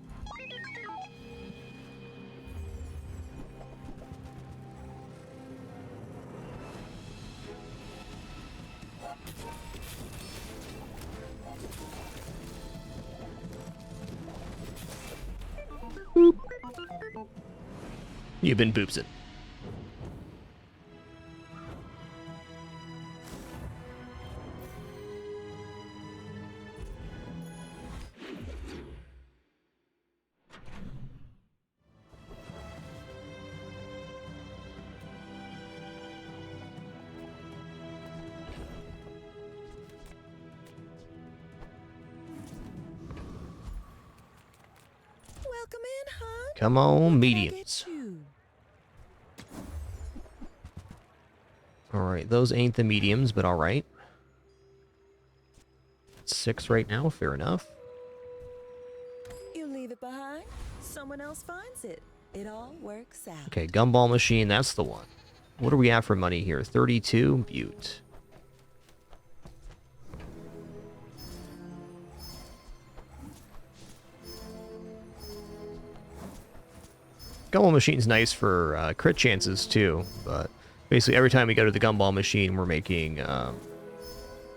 You've been boopsing. Welcome in, hon. Come on, mediums. Alright, those ain't the mediums, but alright. 6 right now, fair enough. You leave it behind, someone else finds it. It all works out. Okay, gumball machine, that's the one. What do we have for money here? 32? Butte. Gumball machine's nice for crit chances too, but basically every time we go to the gumball machine, we're making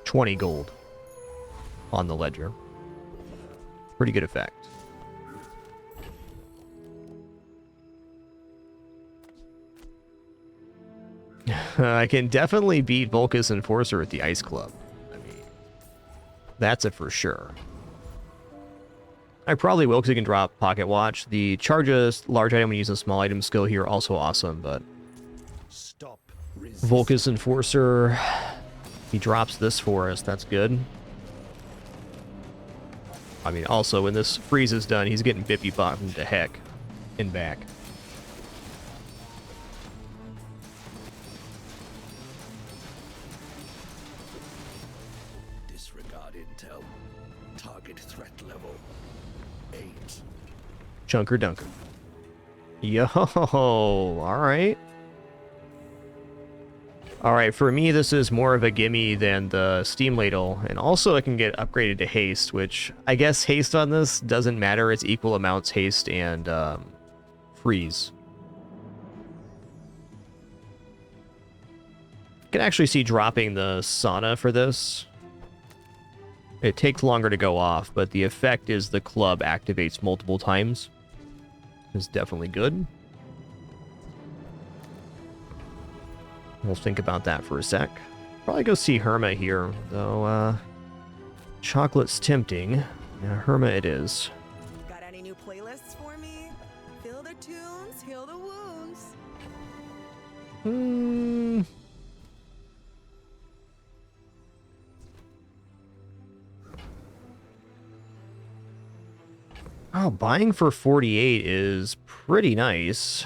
20 gold on the ledger. Pretty good effect. I can definitely beat Volkus Enforcer at the Ice Club. I mean, that's a for sure. I probably will because he can drop Pocket Watch. The charge a large item when using a small item skill here also awesome, but Stop. Volkus Enforcer, he drops this for us. That's good. I mean, also when this freeze is done, he's getting Bippy bombed to heck and back. Disregard intel. Target threat level 8. Chunker Dunker. Yo, alright. Alright, for me this is more of a gimme than the Steam Ladle, and also it can get upgraded to Haste, which I guess Haste on this doesn't matter, it's equal amounts Haste and Freeze. You can actually see dropping the Sauna for this. It takes longer to go off, but the effect is the club activates multiple times. Is definitely good. We'll think about that for a sec. Probably go see Herma here, though, chocolate's tempting. Yeah, Herma it is. Got any new playlists for me? Fill the tunes, heal the wounds. Oh, buying for 48 is pretty nice.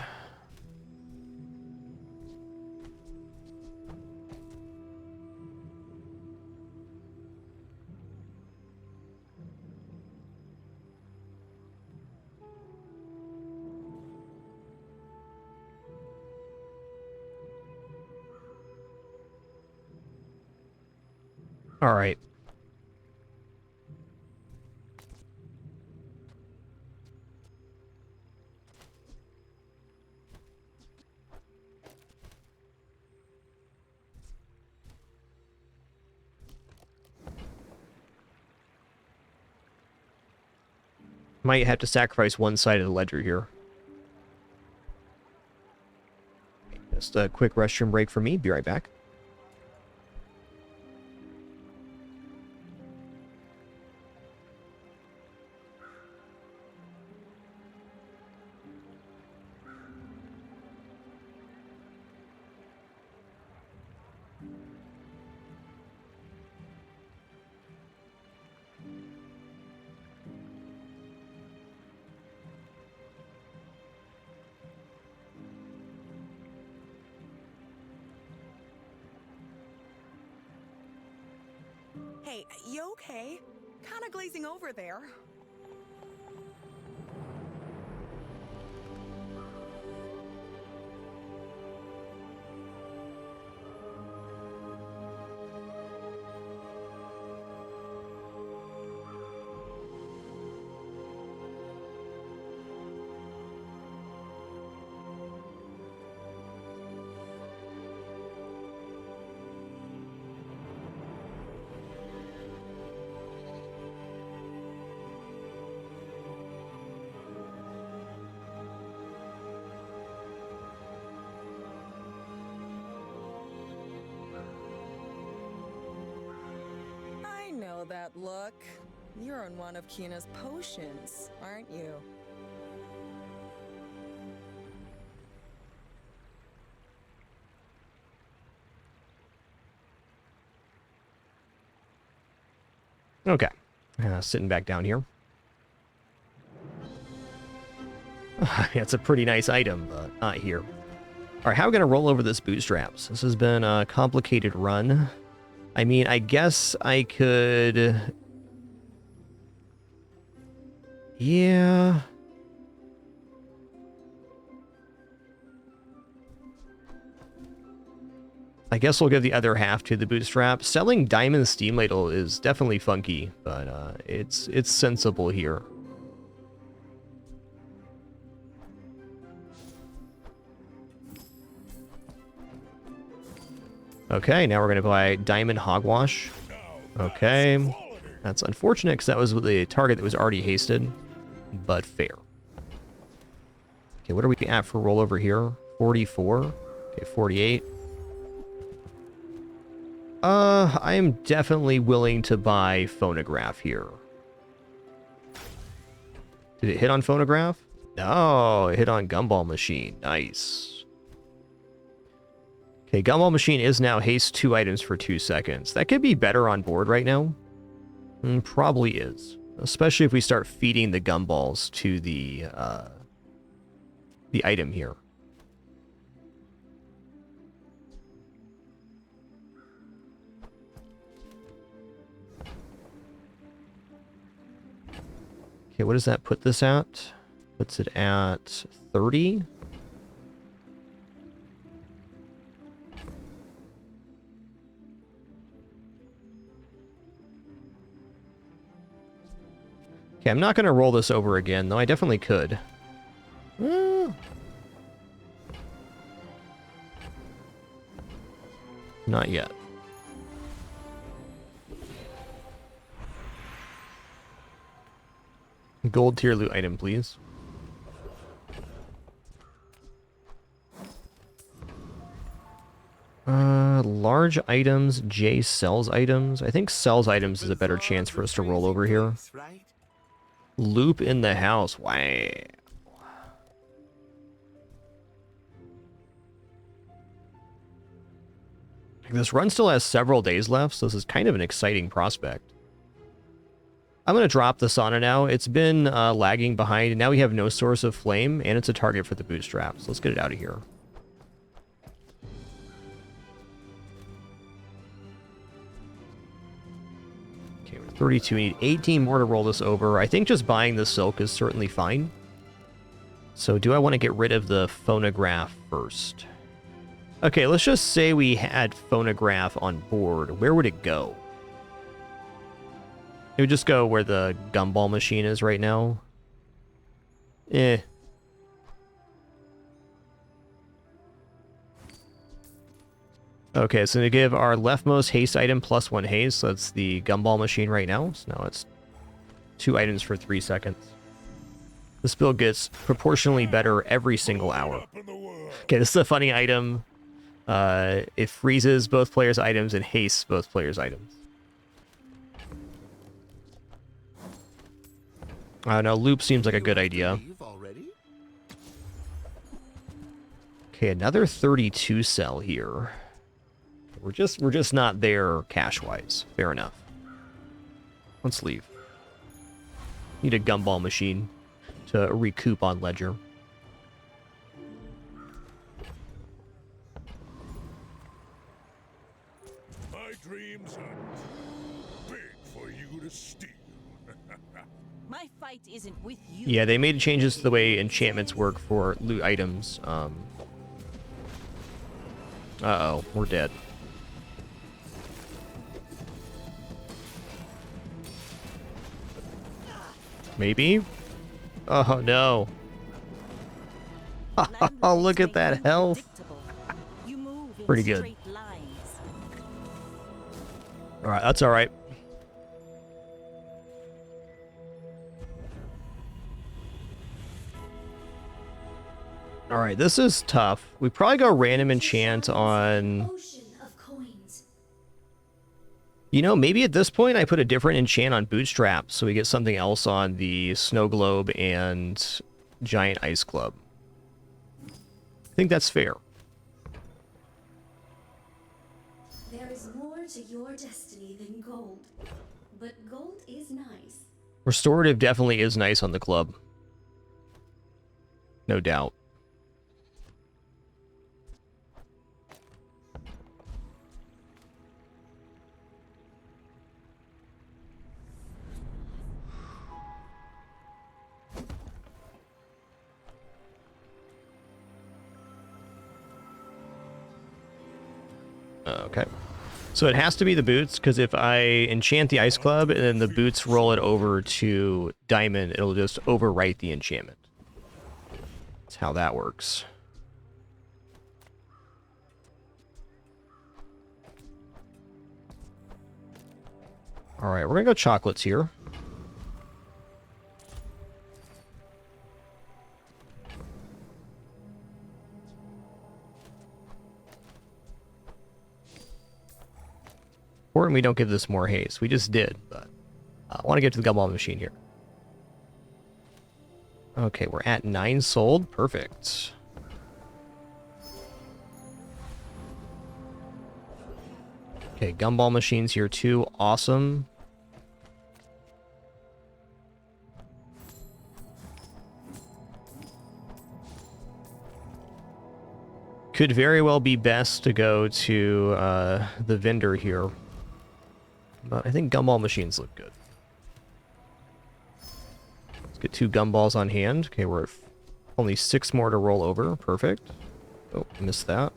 All right. Might have to sacrifice one side of the ledger here. Just a quick restroom break for me. Be right back. Hey, you okay? Kinda glazing over there. I know that look. You're on one of Kina's potions, aren't you? Okay. Sitting back down here. It's a pretty nice item, but not here. All right, how are we going to roll over this bootstraps? This has been a complicated run. I mean, I guess I could... Yeah... I guess we'll give the other half to the bootstrap. Selling Diamond Steam Ladle is definitely funky, but it's sensible here. Okay, now we're going to buy Diamond Hogwash. Okay. That's unfortunate because that was the target that was already hasted, but fair. Okay, what are we at for rollover here? 44. Okay, 48. I am definitely willing to buy Phonograph here. Did it hit on Phonograph? No, it hit on Gumball Machine. Nice. Okay, Gumball Machine is now haste 2 items for 2 seconds. That could be better on board right now. Probably is. Especially if we start feeding the gumballs to the item here. Okay, what does that put this at? Puts it at 30. Okay, I'm not going to roll this over again, though I definitely could. Not yet. Gold tier loot item, please. Large items, J sells items. I think sells items is a better chance for us to roll over here. Loop in the house. Wow. This run still has several days left, so this is kind of an exciting prospect. I'm going to drop the sauna now. It's been lagging behind, and now we have no source of flame, and it's a target for the bootstrap. So let's get it out of here. Okay, we're 32. We need 18 more to roll this over. I think just buying the silk is certainly fine. So do I want to get rid of the phonograph first? Okay, let's just say we had phonograph on board. Where would it go? It would just go where the gumball machine is right now. Eh. Okay, so to give our leftmost haste item +1 haste, so that's the gumball machine right now. So now it's 2 items for 3 seconds. This build gets proportionally better every single hour. Okay, this is a funny item. It freezes both players' items and hastes both players' items. No, loop seems like a good idea. Okay, another 32 cell here. We're just not there cash-wise. Fair enough. Let's leave. Need a gumball machine to recoup on ledger. My dreams are big. for you to steal. My fight isn't with you. Yeah, they made changes to the way enchantments work for loot items. Uh-oh, we're dead. Maybe? Oh, no. Oh, look at that health. You move in Pretty good. straight lines. Alright, that's alright. Alright, this is tough. We probably go random enchant on... You know, maybe at this point I put a different enchant on Bootstrap so we get something else on the Snow Globe and Giant Ice Club. I think that's fair. There is more to your destiny than gold, but gold is nice. Restorative definitely is nice on the club. No doubt. Okay. So it has to be the boots, because if I enchant the Ice Club and then the boots roll it over to Diamond, it'll just overwrite the enchantment. That's how that works. Alright, we're gonna go chocolates here. Important we don't give this more haste. We just did, but I want to get to the gumball machine here. Okay, we're at 9 sold. Perfect. Okay, gumball machines here too. Awesome. Could very well be best to go to the vendor here. But I think gumball machines look good. Let's get 2 gumballs on hand. Okay, we're at only 6 more to roll over. Perfect. Oh, missed that.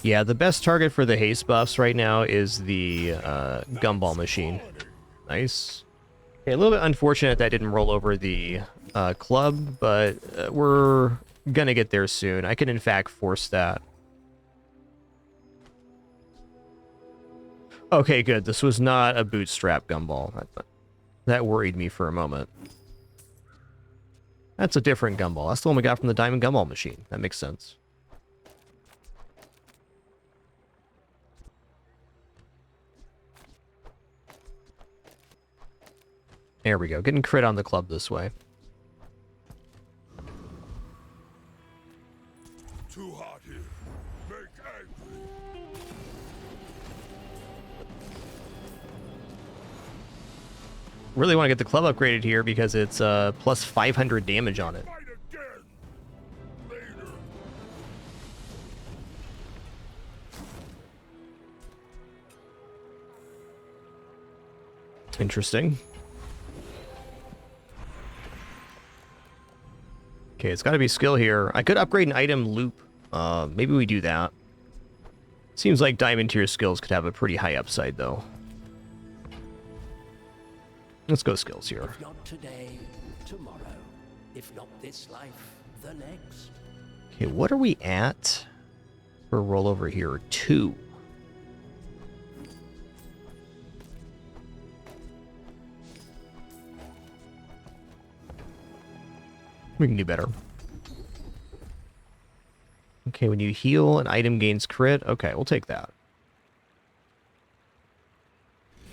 Yeah, the best target for the haste buffs right now is the gumball machine. Nice. Okay, a little bit unfortunate that didn't roll over the club, but we're gonna get there soon. I can in fact force that. Okay, good. This was not a bootstrap gumball. That worried me for a moment. That's a different gumball. That's the one we got from the diamond gumball machine. That makes sense. There we go. Getting crit on the club this way. Too hot here. Make angry. Really want to get the club upgraded here because it's plus 500 damage on it. Fight again. Later. Interesting. Okay, it's got to be skill here. I could upgrade an item loop. Maybe we do that. Seems like diamond tier skills could have a pretty high upside, though. Let's go skills here. If not today, tomorrow. If not this life, the next. Okay, what are we at for rollover here? 2. We can do better. Okay, when you heal, an item gains crit. Okay, we'll take that.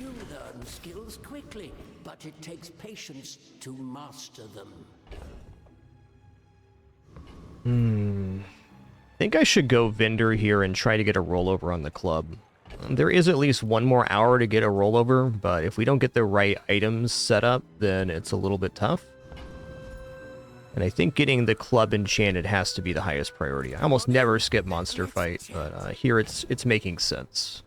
You learn skills quickly, but it takes patience to master them. I think I should go vendor here and try to get a rollover on the club. There is at least 1 more hour to get a rollover, but if we don't get the right items set up, then it's a little bit tough. And I think getting the club enchanted has to be the highest priority. I almost never skip monster fight, but here it's making sense.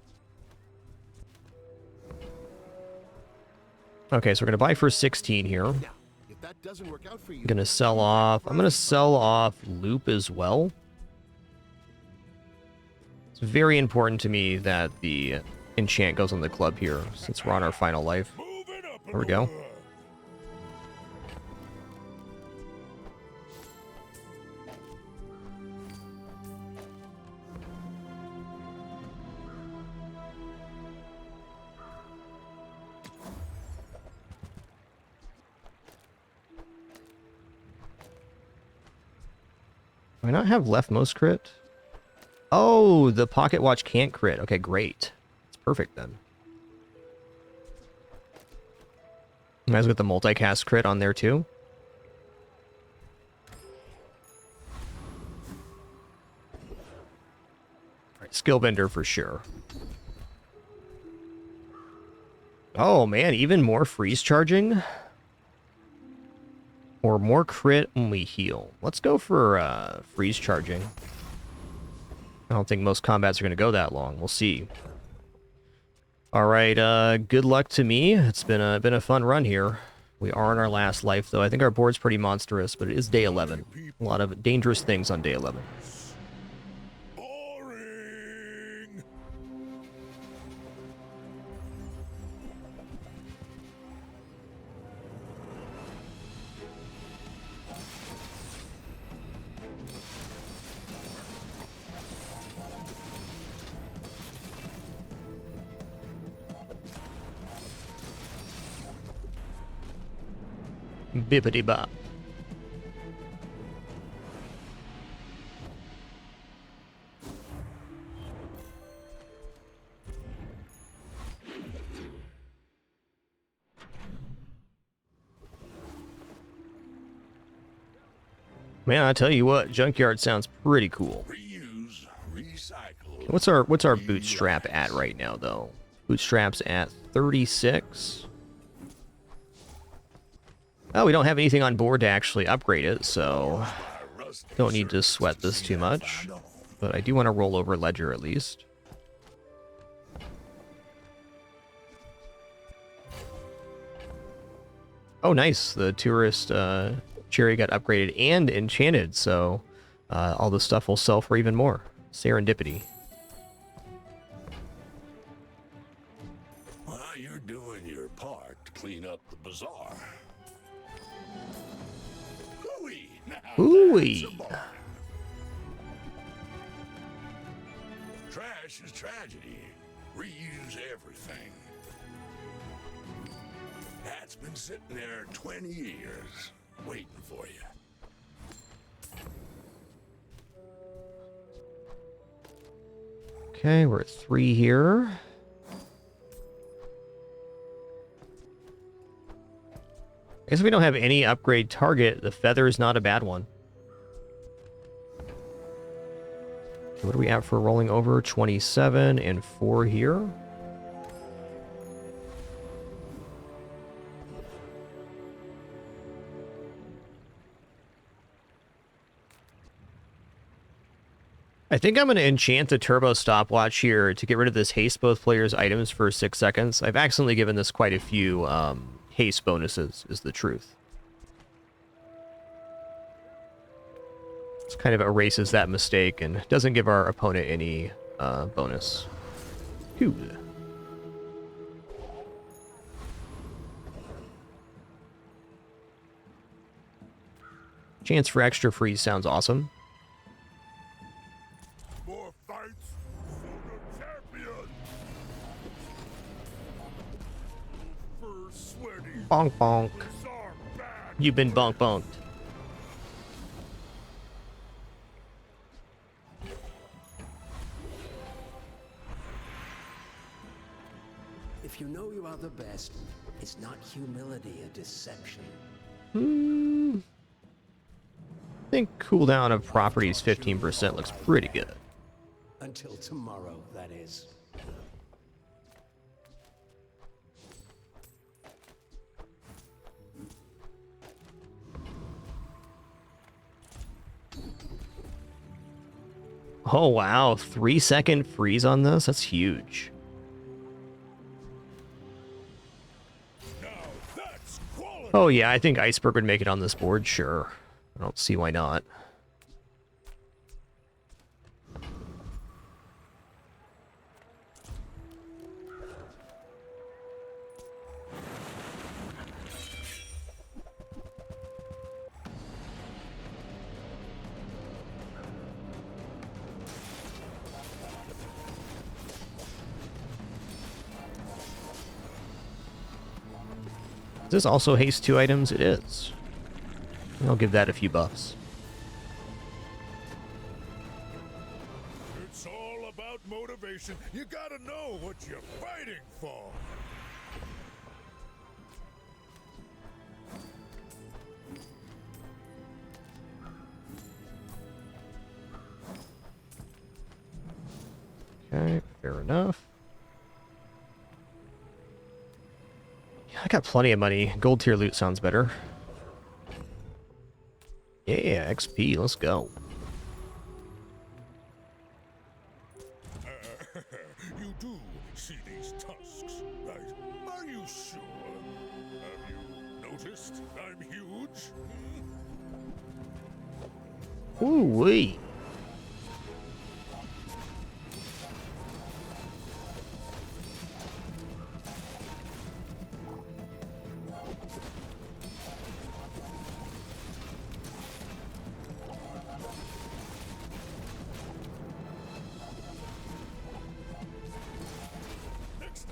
Okay, so we're gonna buy for 16 here. I'm If that doesn't work out for you, gonna sell off. I'm gonna sell off loop as well. It's very important to me that the enchant goes on the club here, since we're on our final life. There we go. Do I not have leftmost crit? Oh, the pocket watch can't crit. Okay, great. It's perfect then. Might as well get the multicast crit on there too. Alright, skill bender for sure. Oh man, even more freeze charging? Or more crit when we heal. Let's go for freeze charging. I don't think most combats are going to go that long. We'll see. All right, good luck to me. It's been a fun run here. We are on our last life, though. I think our board's pretty monstrous, but it is day 11. A lot of dangerous things on day 11. Bippity bop. Man, I tell you what, junkyard sounds pretty cool. Reuse, recycle. What's our bootstrap at right now, though? Bootstrap's at 36. Oh, we don't have anything on board to actually upgrade it, so don't need to sweat this too much. But I do want to roll over Ledger at least. Oh, nice. The tourist cherry got upgraded and enchanted, so all the stuff will sell for even more. Serendipity. Well, you're doing your part to clean up the bazaar. Ooh-wee. Trash is tragedy. Reuse everything. That's been sitting there 20 years, waiting for you. Okay, we're at 3 here. I guess we don't have any upgrade target. The feather is not a bad one. Okay, what are we at for rolling over? 27 and 4 here. I think I'm going to enchant the turbo stopwatch here to get rid of this haste both players' items for 6 seconds. I've accidentally given this quite a few haste bonuses, is the truth. This kind of erases that mistake and doesn't give our opponent any bonus. Cool. Chance for extra freeze sounds awesome. More fights for the champion. First sweaty. Bonk bonk. Bazaar back. You've been bonk bonked. If you know you are the best, is not humility a deception? I think cooldown of properties 15% looks pretty good. Until tomorrow, that is. Oh, wow. 3-second freeze on this? That's huge. Now that's quality. Oh, yeah, I think Iceberg would make it on this board, sure. I don't see why not. Does this also haste 2 items? It is. I'll give that a few buffs. It's all about motivation. You gotta know what you're fighting for. Okay, fair enough. Yeah, I got plenty of money. Gold tier loot sounds better. Yeah, XP, let's go. You do see these tusks, right? Are you sure? Have you noticed I'm huge? Ooh-wee.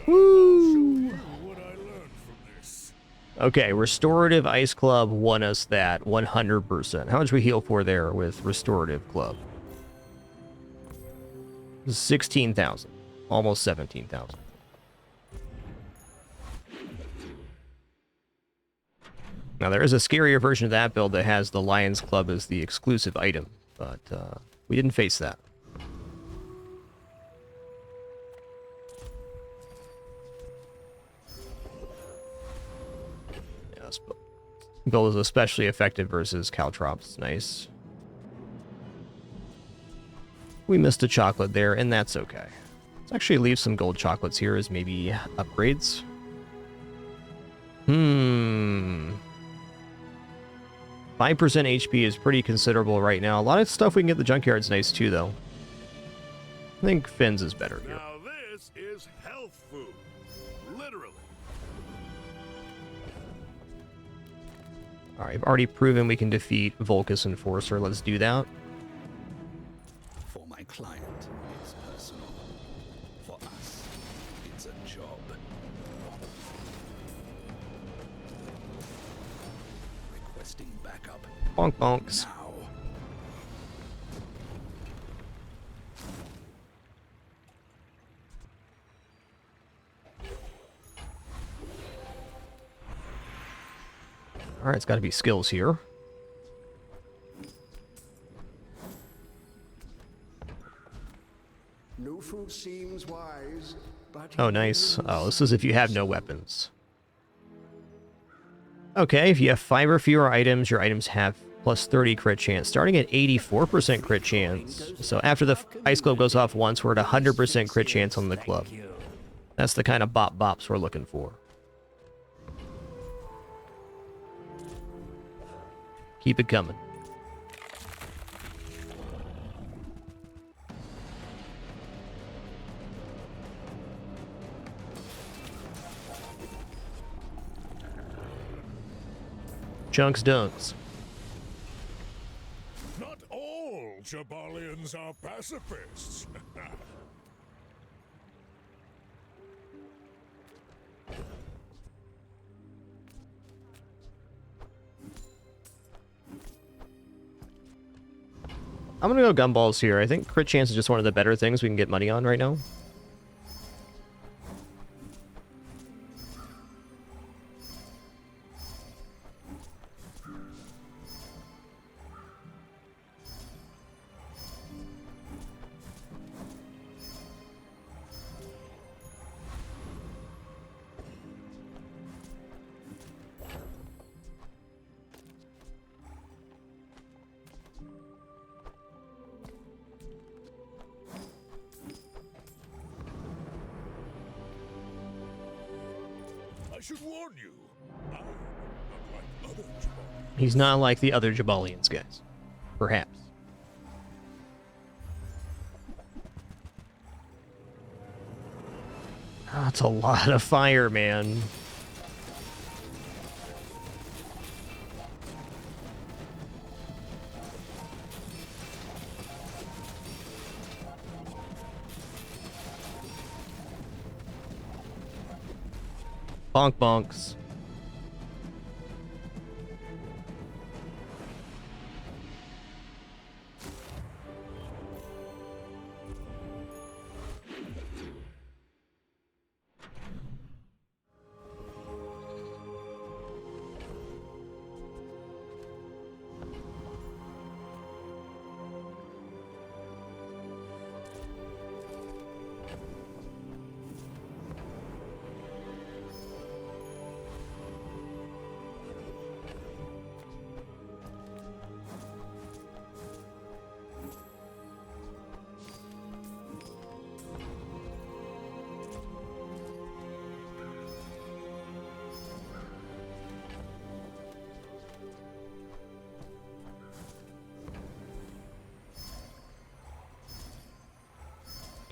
Woo! What I learned from this. Okay, Restorative Ice Club won us that 100%. How much we heal for there with Restorative Club? 16,000. Almost 17,000. Now, there is a scarier version of that build that has the Lions Club as the exclusive item, but we didn't face that. Yeah, this build is especially effective versus Caltrops. Nice. We missed a chocolate there, and that's okay. Let's actually leave some gold chocolates here as maybe upgrades. 5% HP is pretty considerable right now. A lot of stuff we can get at the junkyard's nice too, though. I think Finn's is better here. Now this is health food. Literally. Alright, I've already proven we can defeat Volcus Enforcer. Let's do that. For my client, it's personal. For us, it's a job. Requesting backup Bonk bonks. now. Alright, it's got to be skills here. No food seems wise, but Oh, nice. Oh, this is if you have no weapons. Okay, if you have 5 or fewer items, your items have plus 30 crit chance, starting at 84% crit chance. So after the ice globe goes off once, we're at 100% crit chance on the club. That's the kind of bops we're looking for. Keep it coming. Chunks dunks. Not all Jabalians are pacifists. I'm gonna go gumballs here. I think crit chance is just one of the better things we can get money on right now. I should warn you, I'm not like other Jabalians. He's not like the other Jabalians, guys. Perhaps. That's a lot of fire, man. Bonk bonks.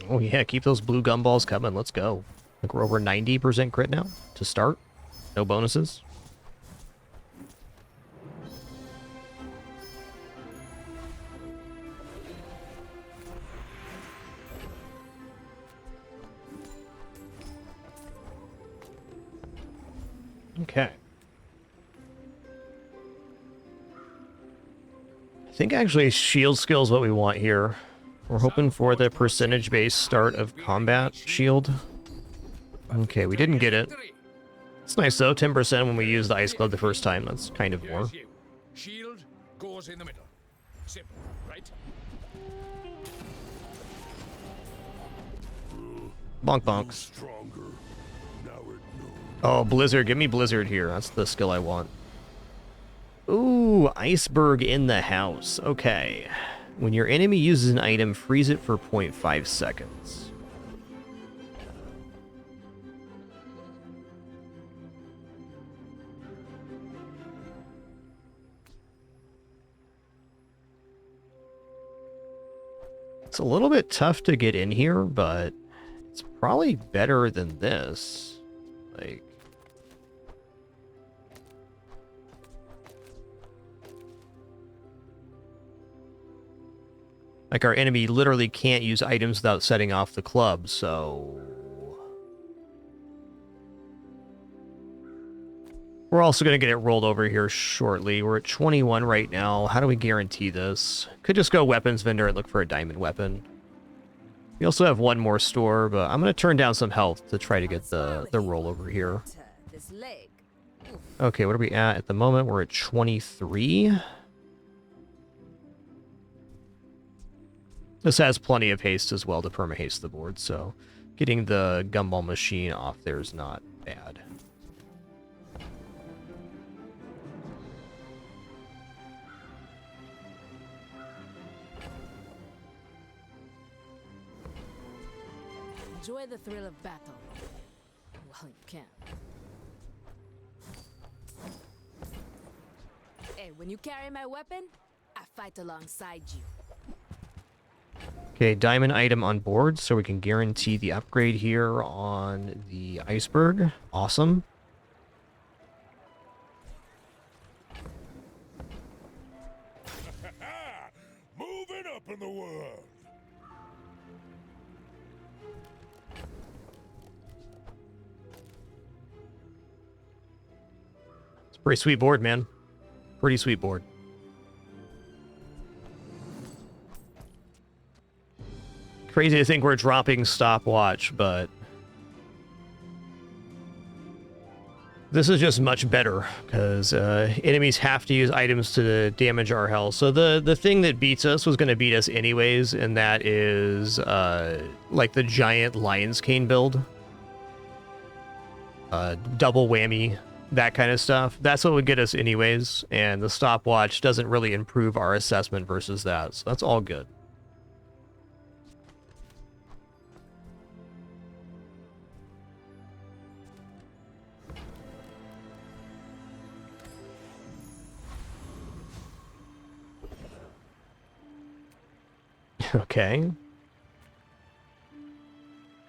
Oh yeah, keep those blue gumballs coming. Let's go. I think we're over 90% crit now to start. No bonuses. Okay. I think actually shield skill is what we want here. We're hoping for the percentage-based start of combat shield. Okay, we didn't get it. It's nice though, 10% when we use the Ice Club the first time. That's kind of more. Shield goes in the middle. Simple, right? Bonk bonks. Stronger. Now it knows. Oh, Blizzard. Give me Blizzard here. That's the skill I want. Ooh, Iceberg in the house. Okay. When your enemy uses an item, freeze it for 0.5 seconds. It's a little bit tough to get in here, but it's probably better than this. Like our enemy literally can't use items without setting off the club, so... We're also going to get it rolled over here shortly. We're at 21 right now. How do we guarantee this? Could just go weapons vendor and look for a diamond weapon. We also have one more store, but I'm going to turn down some health to try to get the rollover here. Okay, what are we at the moment? We're at 23. This has plenty of haste as well to perma-haste the board, so getting the gumball machine off there is not bad. Enjoy the thrill of battle. Well, you can. Hey, when you carry my weapon, I fight alongside you. Okay, diamond item on board, so we can guarantee the upgrade here on the Iceberg. Awesome. Moving up in the world. It's a pretty sweet board, man. Pretty sweet board. Crazy to think we're dropping stopwatch, but this is just much better because enemies have to use items to damage our health. So the thing that beats us was going to beat us anyways, and that is like the giant Lion's Cane build. Double whammy, that kind of stuff. That's what would get us anyways, and the stopwatch doesn't really improve our assessment versus that, so that's all good. Okay.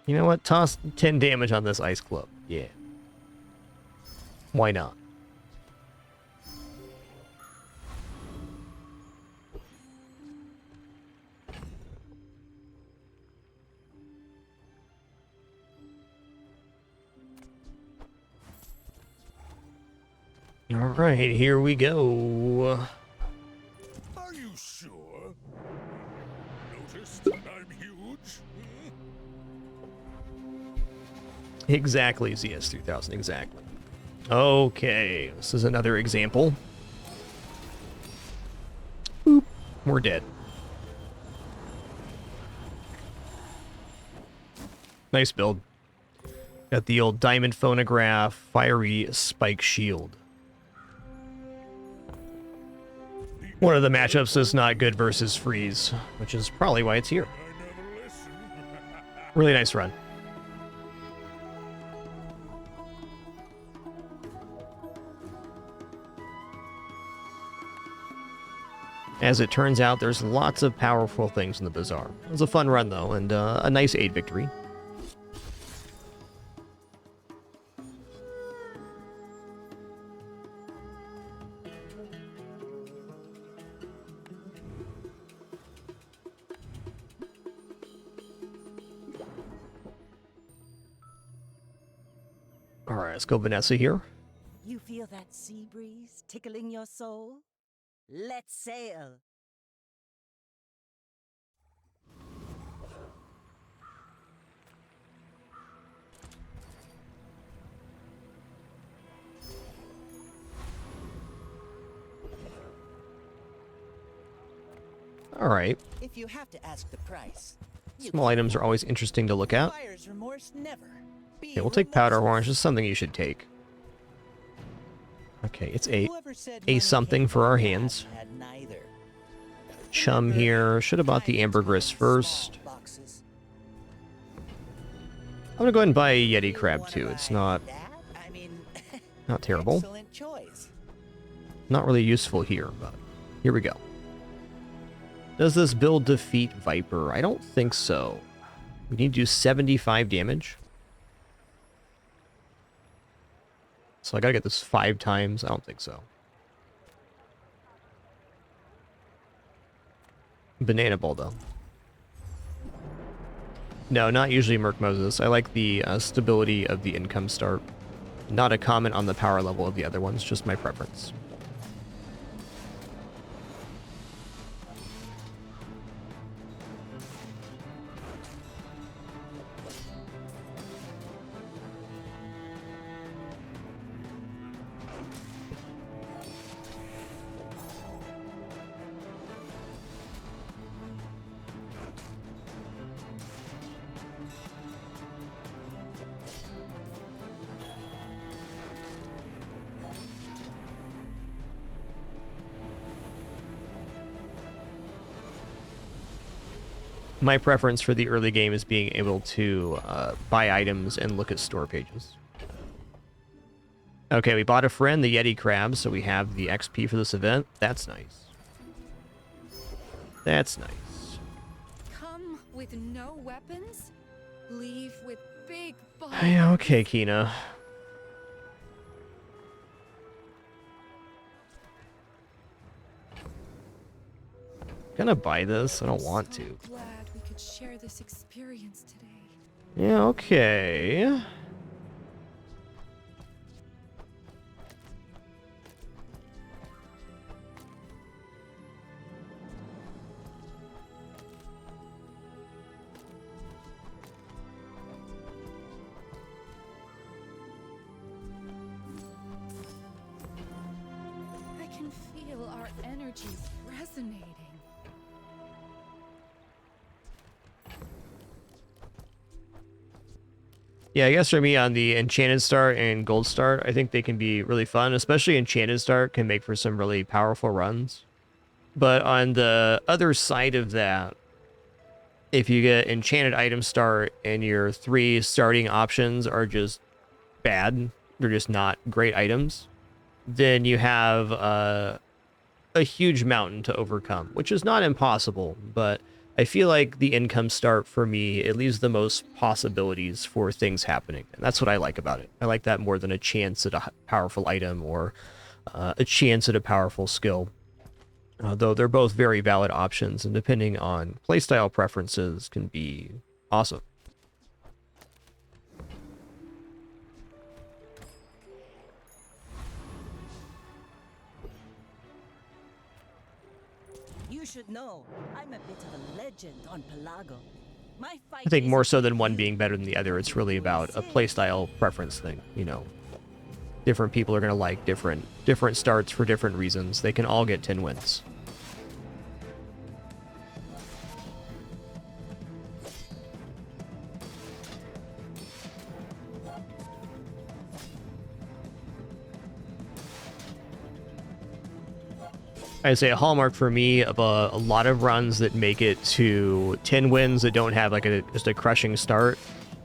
You know what? Toss 10 damage on this ice club. Yeah. Why not? All right, here we go. Are you sure? Noticed that I'm huge? Exactly, ZS3000, exactly. Okay, this is another example. Boop, we're dead. Nice build. Got the old diamond phonograph, fiery spike shield. One of the matchups is not good versus freeze, which is probably why it's here. Really nice run. As it turns out, there's lots of powerful things in the Bazaar. It was a fun run, though, and a nice 8 victory. Alright, let's go Vanessa here. You feel that sea breeze tickling your soul? Let's sail. Alright. If you have to ask the price, Small items are always interesting to look at. buyer's remorse never. Okay, we'll take powder horns, just something you should take. Okay, it's a something for our hands. Chum here. Should have bought the ambergris first. I'm gonna go ahead and buy a Yeti crab too. It's not terrible. Not really useful here, but here we go. Does this build defeat Viper? I don't think so. We need to do 75 damage. So I gotta get this 5 times. I don't think so. Banana ball, though. No, not usually Merc Moses. I like the stability of the income start. Not a comment on the power level of the other ones, just my preference. My preference for the early game is being able to buy items and look at store pages. Okay, we bought a friend, the Yeti crab, so we have the XP for this event. That's nice. That's nice. Come with no weapons, leave with big Yeah, okay, Kina. Gonna buy this. I don't want to. Glad we could share this experience today. Yeah, okay. I can feel our energies resonating. Yeah, I guess for me on the Enchanted Start and Gold Start, I think they can be really fun, especially Enchanted Start can make for some really powerful runs. But on the other side of that, if you get Enchanted Item Start and your 3 starting options are just bad, they're just not great items, then you have a huge mountain to overcome, which is not impossible, but I feel like the income start for me, it leaves the most possibilities for things happening. And that's what I like about it. I like that more than a chance at a powerful item or a chance at a powerful skill. Though they're both very valid options, and depending on playstyle preferences can be awesome. You should know, I'm a bit of a legend on Pelago. My fight I think is more so than one being better than the other, it's really about a playstyle preference thing, Different people are going to like different starts for different reasons. They can all get 10 wins. I'd say a hallmark for me of a lot of runs that make it to 10 wins that don't have like just a crushing start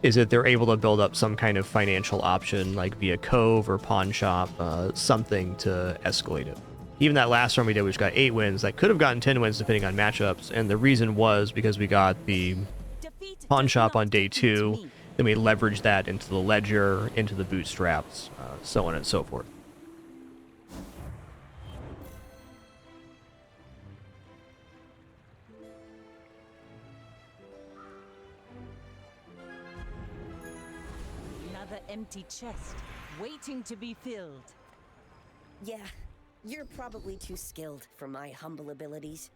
is that they're able to build up some kind of financial option, like via Cove or Pawn Shop, something to escalate it. Even that last run we did, which got 8 wins, that could have gotten 10 wins depending on matchups, and the reason was because we got the Pawn Shop on day 2, then we leveraged that into the Ledger, into the Bootstraps, so on and so forth. Empty chest, waiting to be filled. Yeah, you're probably too skilled for my humble abilities.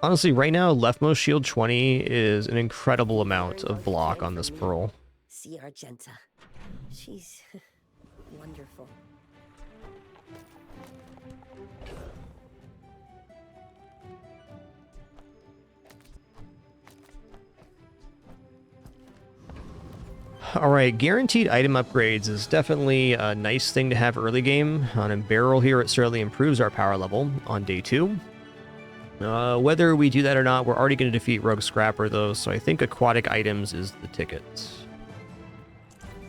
Honestly, right now, leftmost shield 20 is an incredible amount of block on this Pearl. See Argenta. She's wonderful. Alright, guaranteed item upgrades is definitely a nice thing to have early game. On a barrel here, it certainly improves our power level on day 2. Whether we do that or not, we're already going to defeat Rogue Scrapper though, so I think aquatic items is the ticket.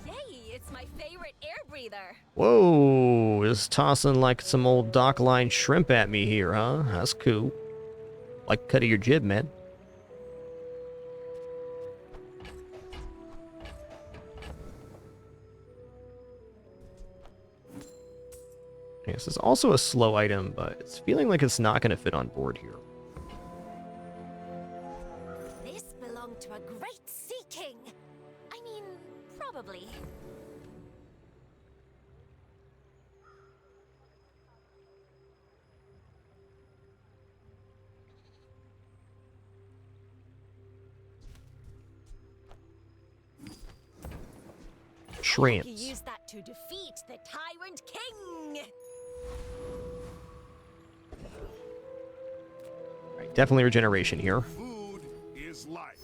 Yay, it's my favorite air breather. Whoa, just tossing like some old dock line shrimp at me here, huh? That's cool. Like cut of your jib, man. This is also a slow item, but it's feeling like it's not going to fit on board here. This belonged to a great sea king. I mean, probably. Shrimps. You use that to defeat the Tyrant King. Right, definitely regeneration here. Food is life.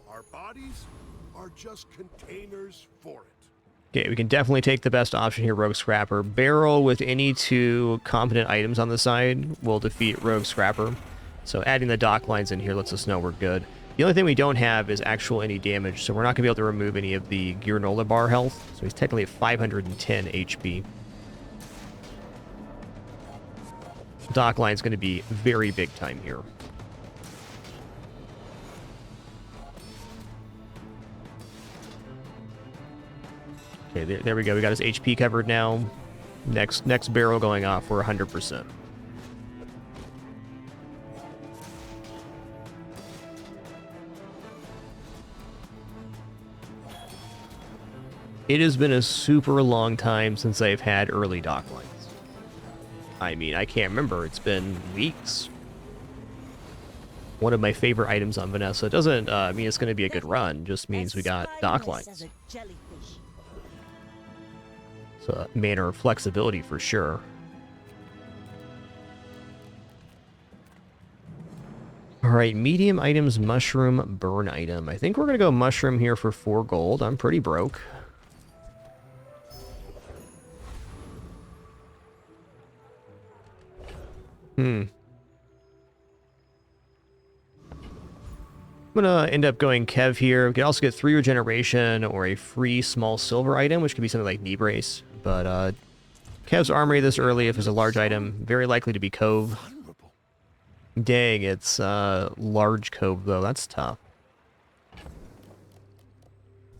Our bodies are just containers for it. Okay, we can definitely take the best option here, Rogue Scrapper. Barrel with any 2 competent items on the side will defeat Rogue Scrapper. So adding the dock lines in here lets us know we're good. The only thing we don't have is actual any damage, so we're not going to be able to remove any of the Granola bar health. So he's technically at 510 HP. Dock line's going to be very big time here. Okay, there we go. We got his HP covered now. Next barrel going off, we're 100%. It has been a super long time since I've had early dock lines. I mean, I can't remember. It's been weeks. One of my favorite items on Vanessa. Doesn't mean it's going to be a good run. Just means we got dock lines. So a manner of flexibility for sure. Alright, medium items, mushroom, burn item. I think we're going to go mushroom here for 4 gold. I'm pretty broke. I'm gonna end up going Kev here. We could also get 3 regeneration or a free small silver item, which could be something like knee brace. But Kev's armory this early, if it's a large item, very likely to be Cove. Dang, it's large cove though. That's tough.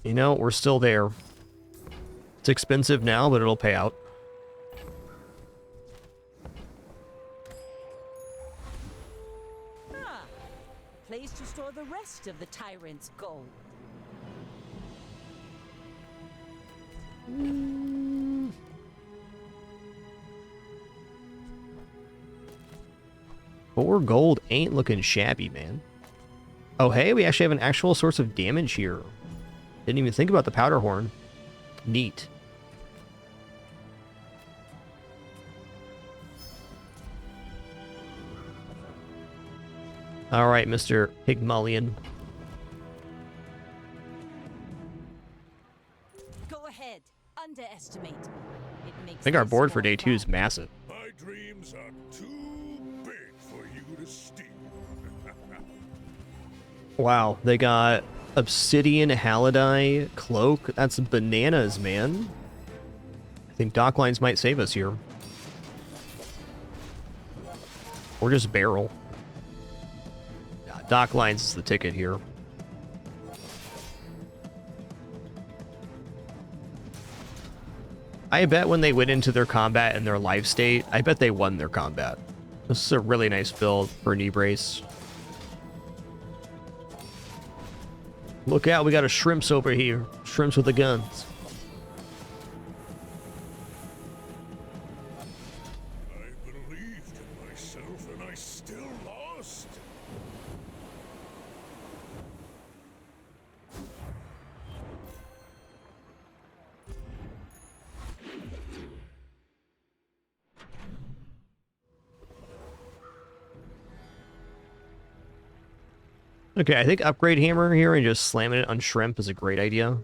You know, we're still there. It's expensive now, but it'll pay out. Ah, place to store the rest of the tyrant's gold. Four gold ain't looking shabby, man. Oh, hey, we actually have an actual source of damage here. Didn't even think about the powder horn. Neat. All right, Mr. Pygmalion. Go ahead, underestimate. It makes I think our this board for more day 2 is fun. massive. My dreams are too big for you to steal. Wow, they got obsidian halidai cloak. That's bananas, man. I think docklines might save us here. Or just barrel. Yeah, docklines is the ticket here. I bet when they went into their combat in their life state, I bet they won their combat. This is a really nice build for knee brace. Look out, we got a shrimps over here. Shrimps with the guns. I believed in myself and I still lost. Okay, I think upgrade hammer here and just slamming it on shrimp is a great idea.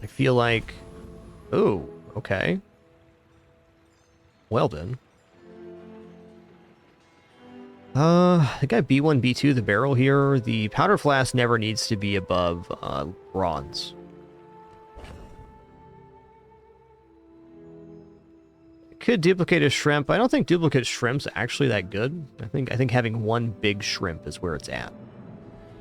I feel like... Oh, okay. Well then. I got B1, B2, the barrel here. The powder flask never needs to be above bronze. Could duplicate a shrimp. I don't think duplicate shrimp's actually that good. I think having one big shrimp is where it's at.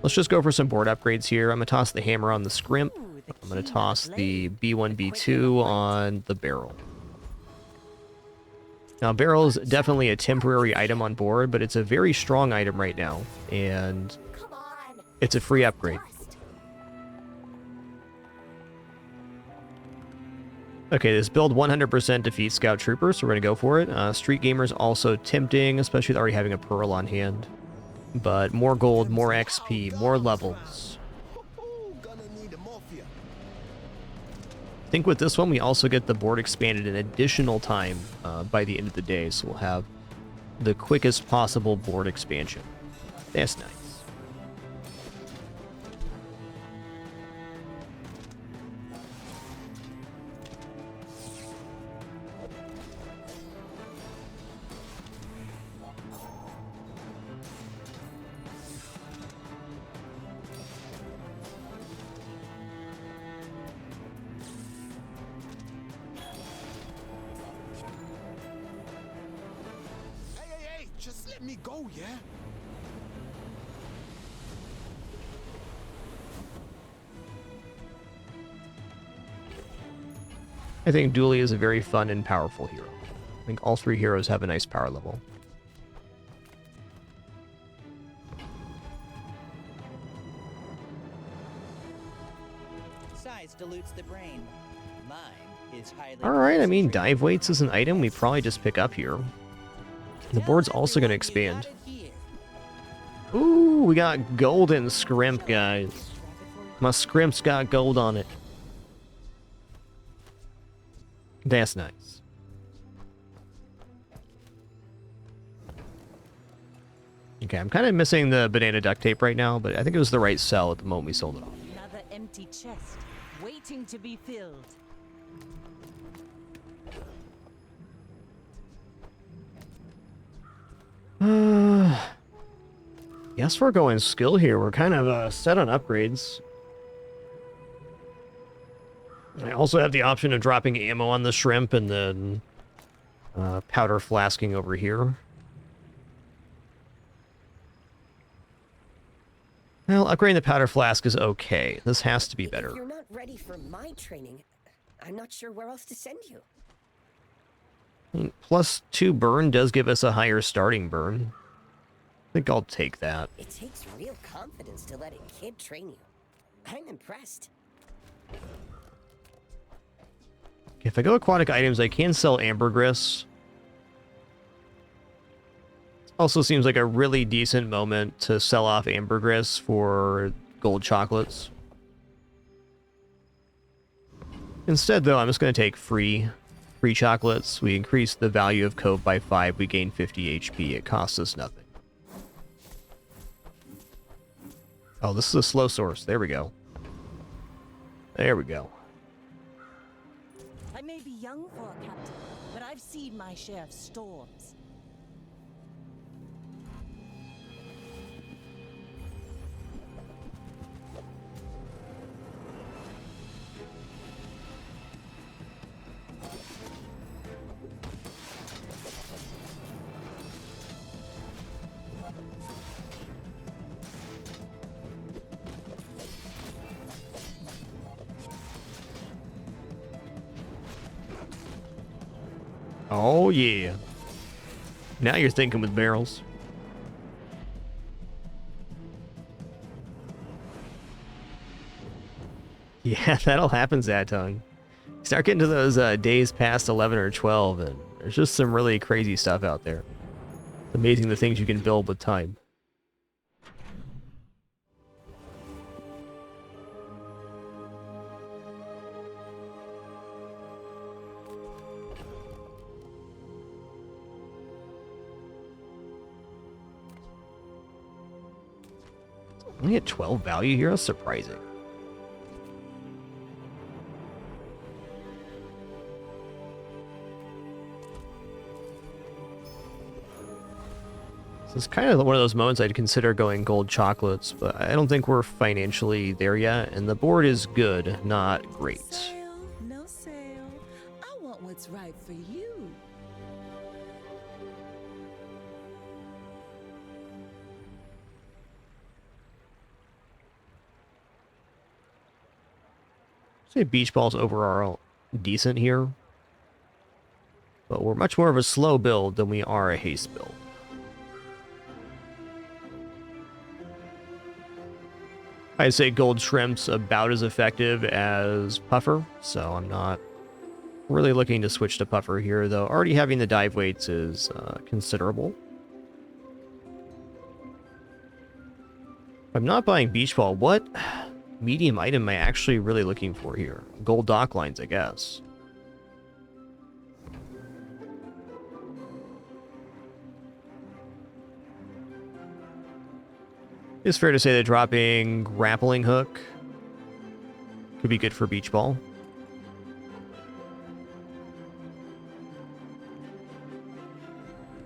Let's just go for some board upgrades here. I'm gonna toss the hammer on the scrimp. I'm gonna toss the B1, B2 on the barrel. Now, barrel is definitely a temporary item on board, but it's a very strong item right now, and it's a free upgrade. Okay, this build 100% defeats Scout Troopers, so we're going to go for it. Street Gamer's also tempting, especially with already having a Pearl on hand. But more gold, more XP, more levels. I think with this one, we also get the board expanded an additional time by the end of the day, so we'll have the quickest possible board expansion. That's nice. Just let me go, yeah? I think Dooley is a very fun and powerful hero. I think all three heroes have a nice power level. Size dilutes the brain. Mind is highly... Alright, I mean, dive weights is an item we probably just pick up here. The board's also going to expand. Ooh, we got golden scrimp, guys. My scrimp's got gold on it. That's nice. Okay, I'm kind of missing the banana duct tape right now, but I think it was the right sell at the moment we sold it off. Another empty chest, waiting to be filled. Guess we're going skill here. We're kind of set on upgrades. I also have the option of dropping ammo on the shrimp and then powder flasking over here. Well, upgrading the powder flask is okay. This has to be better. If you're not ready for my training, I'm not sure where else to send you. +2 burn does give us a higher starting burn. I think I'll take that. It takes real confidence to let a kid train you. I'm impressed. If I go aquatic items, I can sell ambergris. Also seems like a really decent moment to sell off ambergris for gold chocolates. Instead, though, I'm just going to take free chocolates. We increase the value of Cove by 5. We gain 50 HP. It costs us nothing. Oh, this is a slow source. There we go. There we go. I may be young for a captain, but I've seen my share of storms. Oh, yeah. Now you're thinking with barrels. Yeah, that'll happen, Zatung. Start getting to those days past 11 or 12, and there's just some really crazy stuff out there. It's amazing the things you can build with time. Only at 12 value here? That's surprising. So it's kind of one of those moments I'd consider going gold chocolates, but I don't think we're financially there yet, and the board is good, not great. Sale, no sale. I want what's right for you. Say beach balls overall decent here, but we're much more of a slow build than we are a haste build. I'd say gold shrimp's about as effective as puffer, so I'm not really looking to switch to puffer here, though already having the dive weights is considerable. I'm not buying beach ball. What medium item am I actually really looking for here? Gold dock lines, I guess. It's fair to say that dropping grappling hook could be good for beach ball.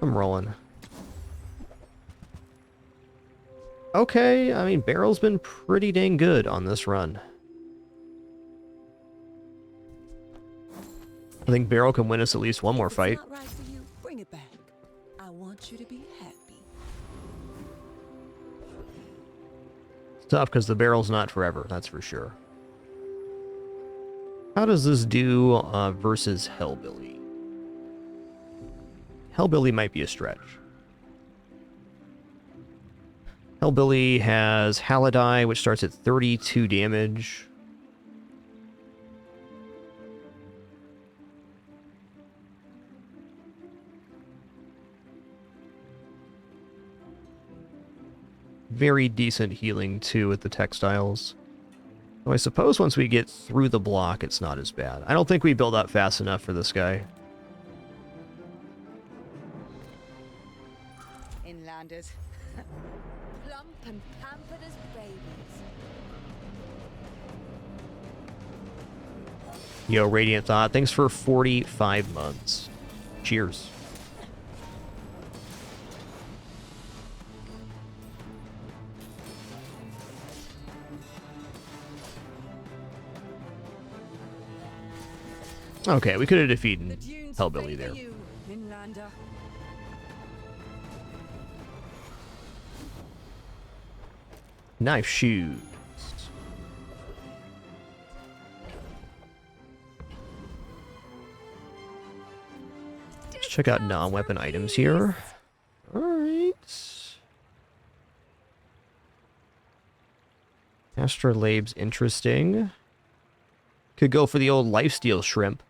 I'm rolling. Okay, I mean, barrel's been pretty dang good on this run. I think barrel can win us at least one more fight. Not right for you. Bring it back. I want you to be happy. It's tough because the barrel's not forever, that's for sure. How does this do versus Hellbilly? Hellbilly might be a stretch. Hellbilly has Halidai, which starts at 32 damage. Very decent healing, too, with the textiles. So I suppose once we get through the block, it's not as bad. I don't think we build up fast enough for this guy. Inlanders. Plump and pampered as babies. Yo, Radiant Thought, thanks for 45 months. Cheers. Okay, we could have defeated The dunes Hellbilly favor there. you, Inlander. Knife shoes. Let's check out non-weapon items here. Alright. Astrolabe's interesting. Could go for the old lifesteal shrimp.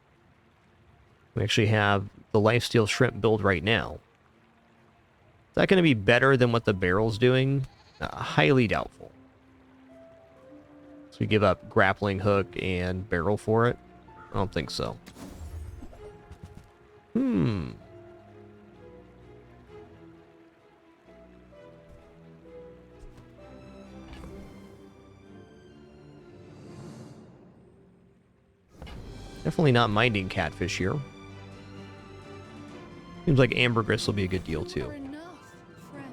We actually have the lifesteal shrimp build right now. Is that going to be better than what the barrel's doing? Highly doubtful. So we give up grappling hook and barrel for it? I don't think so. Definitely not minding catfish here. Seems like ambergris will be a good deal too. Enough, friend.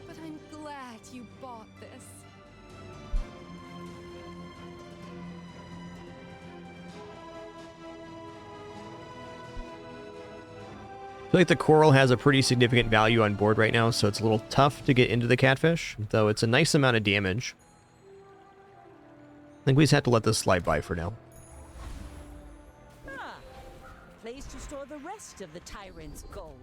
But I'm glad you bought this. I feel like the coral has a pretty significant value on board right now, so it's a little tough to get into the catfish, though it's a nice amount of damage. I think we just have to let this slide by for now. Ah, place to store the rest of the tyrant's gold.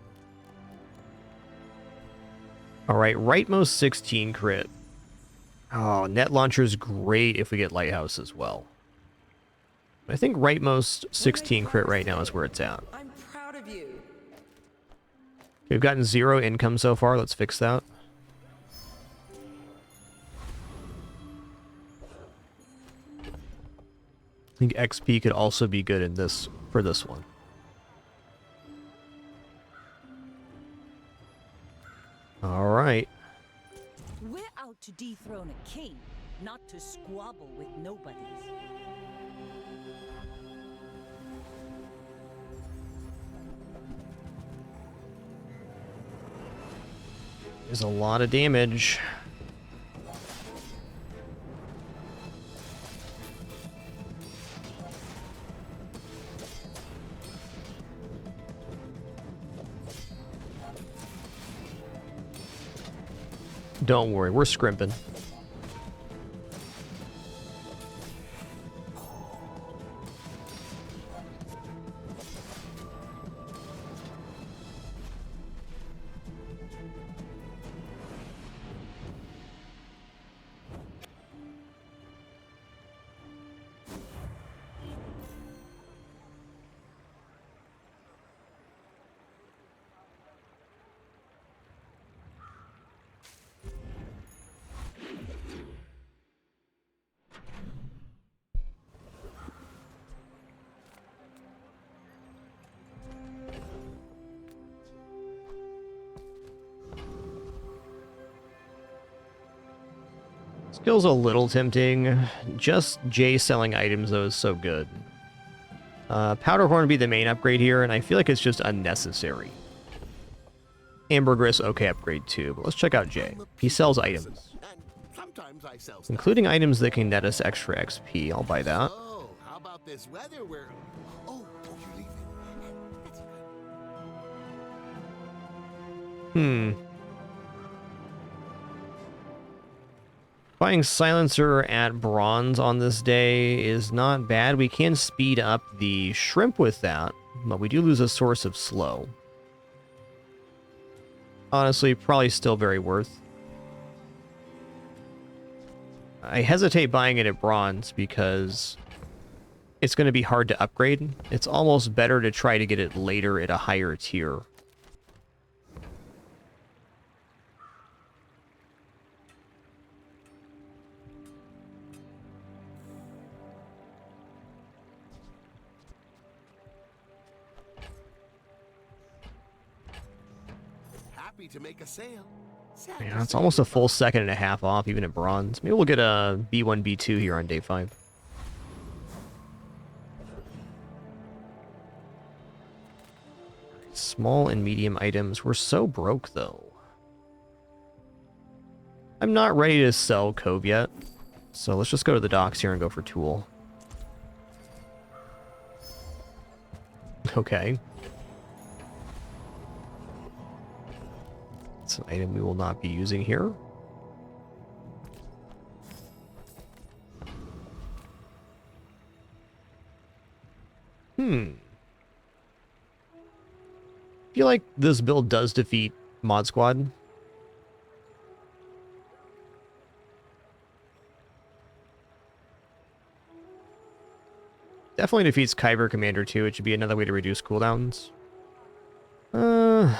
Alright, rightmost 16 crit. Oh, net launcher's great if we get lighthouse as well. I think rightmost 16 crit right now is where it's at. I'm proud of you. We've gotten 0 income so far. Let's fix that. I think XP could also be good in this for this one. All right. We're out to dethrone a king, not to squabble with nobodies. There's a lot of damage. Don't worry, we're scrimping. Feels a little tempting. Just Jay selling items, though, is so good. Powderhorn would be the main upgrade here, and I feel like it's just unnecessary. Ambergris, okay upgrade too, but let's check out Jay. He sells items. Sometimes I sell stuff. Including items that can net us extra XP. I'll buy that. Oh, how about this weather where... Oh, don't you leave it. That's good. Buying silencer at bronze on this day is not bad. We can speed up the shrimp with that, but we do lose a source of slow. Honestly, probably still very worth. I hesitate buying it at bronze because it's going to be hard to upgrade. It's almost better to try to get it later at a higher tier. Happy to make a sale. Yeah, it's almost a full second and a half off, even at bronze. Maybe we'll get a B1, B2 here on day 5. Small and medium items. We're so broke, though. I'm not ready to sell Cove yet, so let's just go to the docks here and go for Tool. Okay. It's an item we will not be using here. I feel like this build does defeat Mod Squad. Definitely defeats Kyber Commander too. It should be another way to reduce cooldowns. We're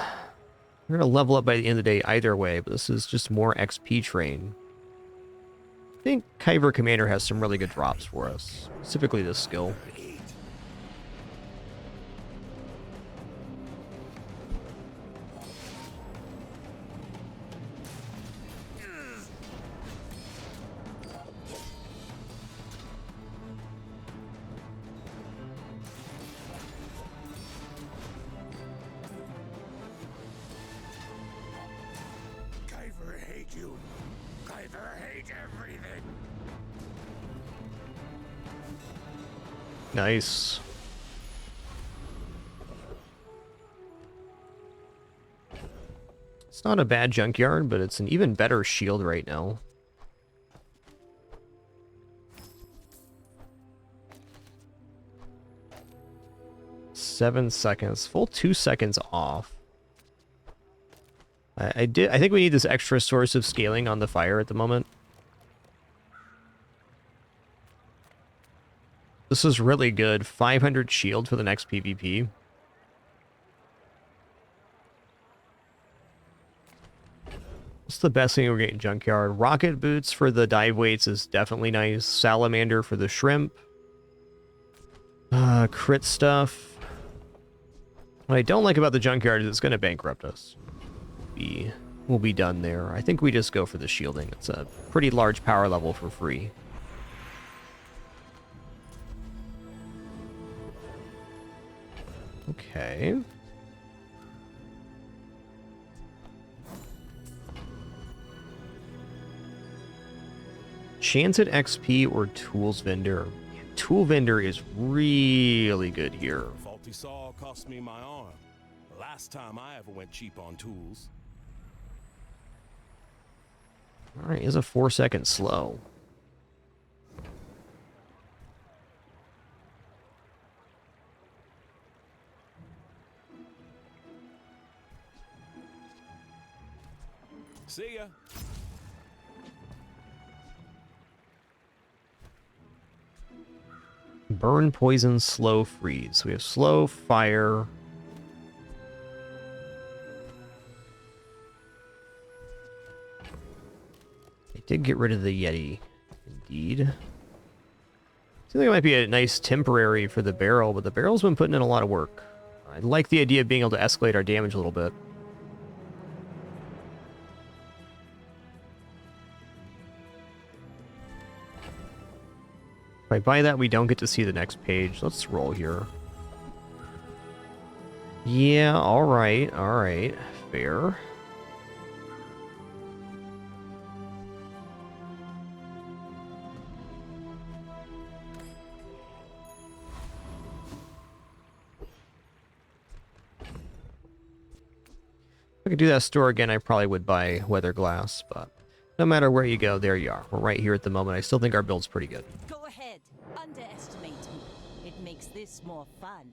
gonna level up by the end of the day either way, but this is just more XP train. I think Kyber Commander has some really good drops for us, specifically this skill. Kyver hate you. Kyver hate everything. Nice. It's not a bad junkyard, but it's an even better shield right now. Seven seconds. Full 2 seconds off. I think we need this extra source of scaling on the fire at the moment. This is really good. 500 shield for the next PvP. What's the best thing we're getting junkyard? Rocket boots for the dive weights is definitely nice. Salamander for the shrimp. Crit stuff. What I don't like about the junkyard is it's going to bankrupt us. We'll be done there. I think we just go for the shielding. It's a pretty large power level for free. Okay. Chance at XP or tools vendor. Tool vendor is really good here. Faulty saw cost me my arm. Last time I ever went cheap on tools. Alright, is a 4-second slow. See ya. Burn, poison, slow, freeze. We have slow, fire. I did get rid of the Yeti. Indeed. Seems like it might be a nice temporary for the barrel, but the barrel's been putting in a lot of work. I like the idea of being able to escalate our damage a little bit. If I buy that, we don't get to see the next page. Let's roll here. Yeah, alright, alright. Fair. If I could do that store again, I probably would buy weather glass, but no matter where you go, there you are. We're right here at the moment. I still think our build's pretty good. Go ahead, underestimate me. It makes this more fun.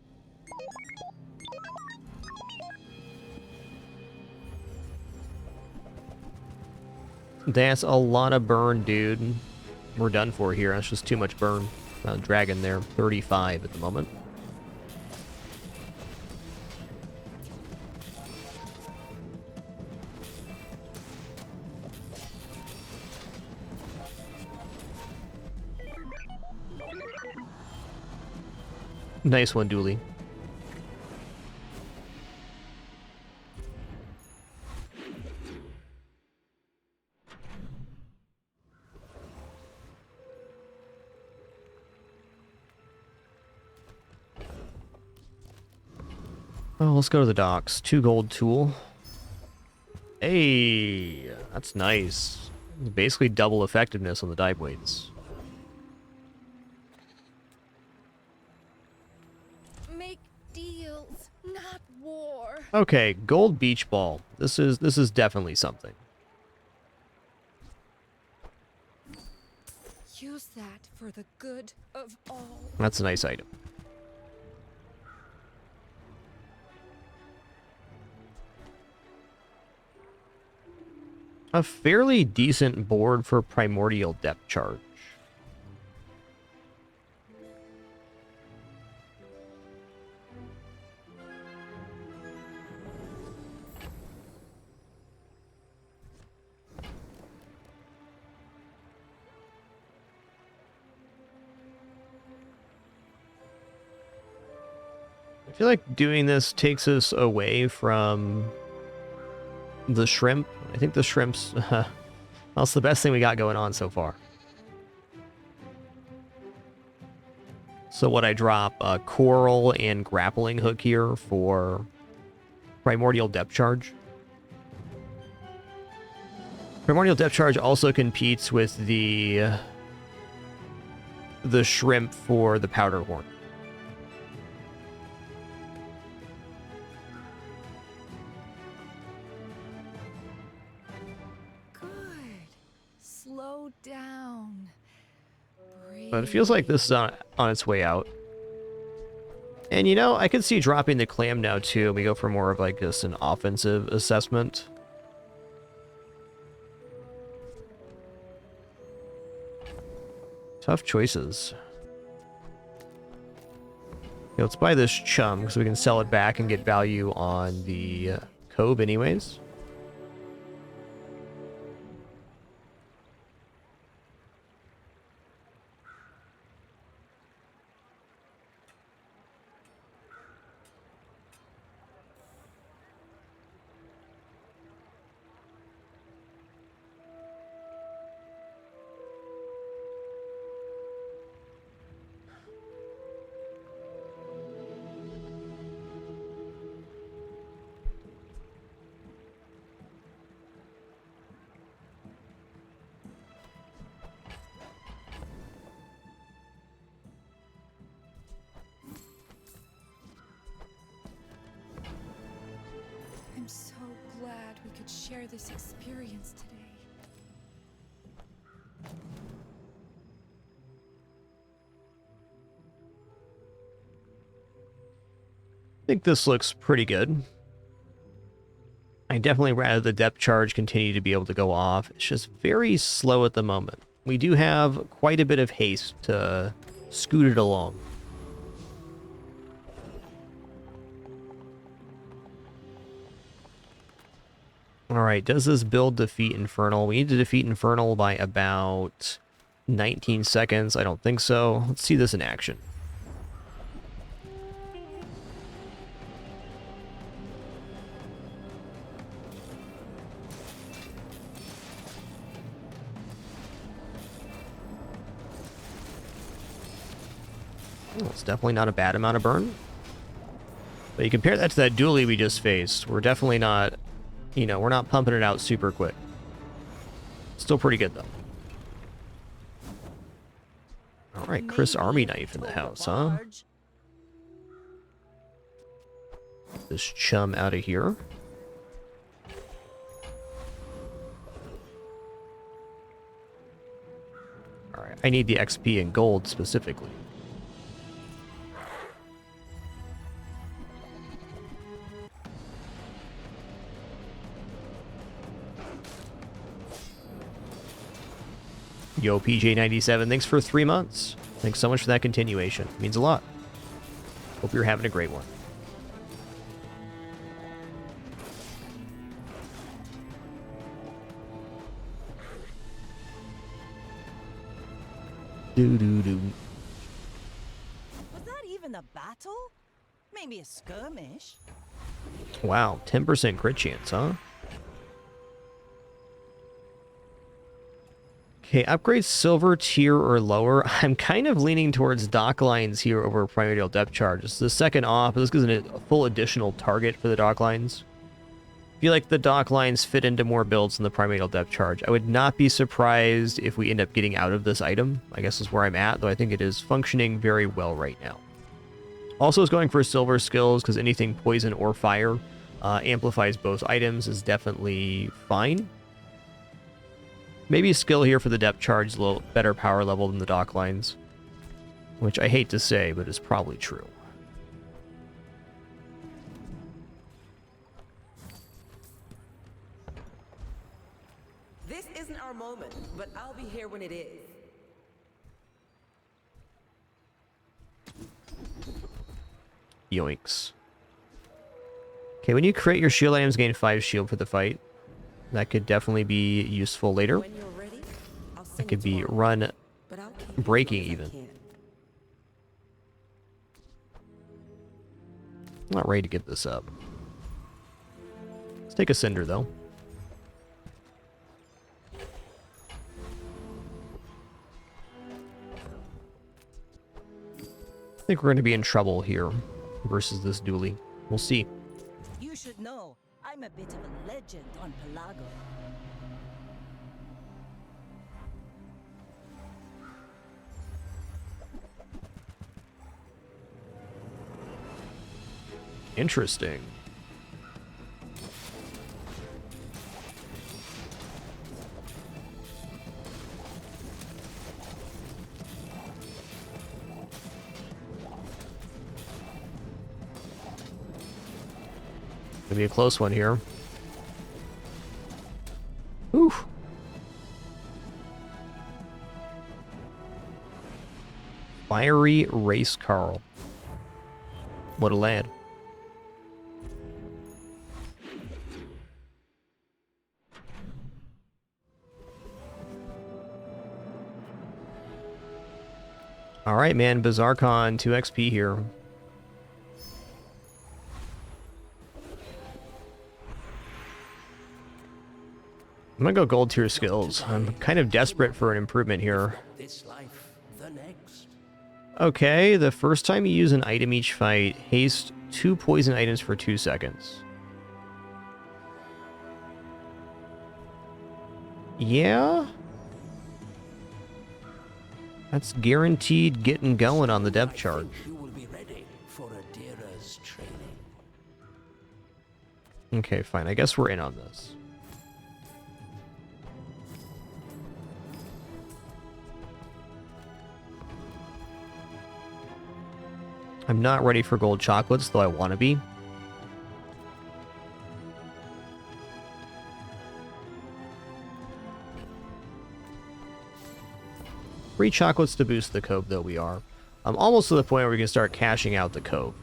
That's a lot of burn, dude. We're done for here. That's just too much burn. Dragon there, 35 at the moment. Nice one, Dooley. Well, let's go to the docks. 2 gold tool. Hey, that's nice. Basically double effectiveness on the dive weights. Make deal. Okay, gold beach ball. This is definitely something. Use that for the good of all. That's a nice item. A fairly decent board for primordial depth charge. I feel like doing this takes us away from the shrimp. I think the shrimps, that's the best thing we got going on so far. So what I drop, a coral and grappling hook here for primordial depth charge. Primordial depth charge also competes with the shrimp for the powder horn. Slow down. But it feels like this is on its way out. And you know, I could see dropping the clam now too. We go for more of like just an offensive assessment. Tough choices. Okay, let's buy this chum because we can sell it back and get value on the cove anyways. I'm so glad we could share this experience today. I think this looks pretty good. I definitely rather the depth charge continue to be able to go off. It's just very slow at the moment. We do have quite a bit of haste to scoot it along. Alright, does this build defeat Infernal? We need to defeat Infernal by about 19 seconds. I don't think so. Let's see this in action. Oh, it's definitely not a bad amount of burn. But you compare that to that dually we just faced. We're definitely not, you know, we're not pumping it out super quick. Still pretty good, though. Alright, Chris Army Knife in the house, huh? This chum out of here. Alright, I need the XP and gold specifically. Yo, PJ97, thanks for 3 months. Thanks so much for that continuation. It means a lot. Hope you're having a great one. Do-do-do. Was that even a battle? Maybe a skirmish. Wow, 10% crit chance, huh? Okay, upgrade silver tier or lower. I'm kind of leaning towards dock lines here over primordial depth charge. It's the second off, but this gives it a full additional target for the dock lines. I feel like the dock lines fit into more builds than the primordial depth charge. I would not be surprised if we end up getting out of this item, I guess is where I'm at, though I think it is functioning very well right now. Also is going for silver skills, because anything poison or fire Amplifies both items is definitely fine. Maybe a skill here for the depth charge, a little better power level than the dock lines. Which I hate to say, but is probably true. This isn't our moment, but I'll be here when it is. Yoinks. Okay, when you create your shield items, gain 5 shield for the fight. That could definitely be useful later. When you're ready, I'll It send could you be tomorrow, run but I'll keep you breaking as long as I even. can. I'm not ready to give this up. Let's take a Cinder, though. I think we're going to be in trouble here versus this dually. We'll see. You should know, I'm a bit of a legend on Pelago. Interesting. Gonna be a close one here. Oof. Fiery Race Carl. What a lad. Alright, man. Bazaar Con 2 XP here. I'm gonna go gold tier skills. I'm kind of desperate for an improvement here. This life, the next. Okay, the first time you use an item each fight, haste 2 poison items for 2 seconds. Yeah? That's guaranteed getting going on the depth charge. You will be ready for Adira's training. Okay, fine. I guess we're in on this. I'm not ready for gold chocolates, though I want to be. Free chocolates to boost the cove, though we are. I'm almost to the point where we can start cashing out the cove.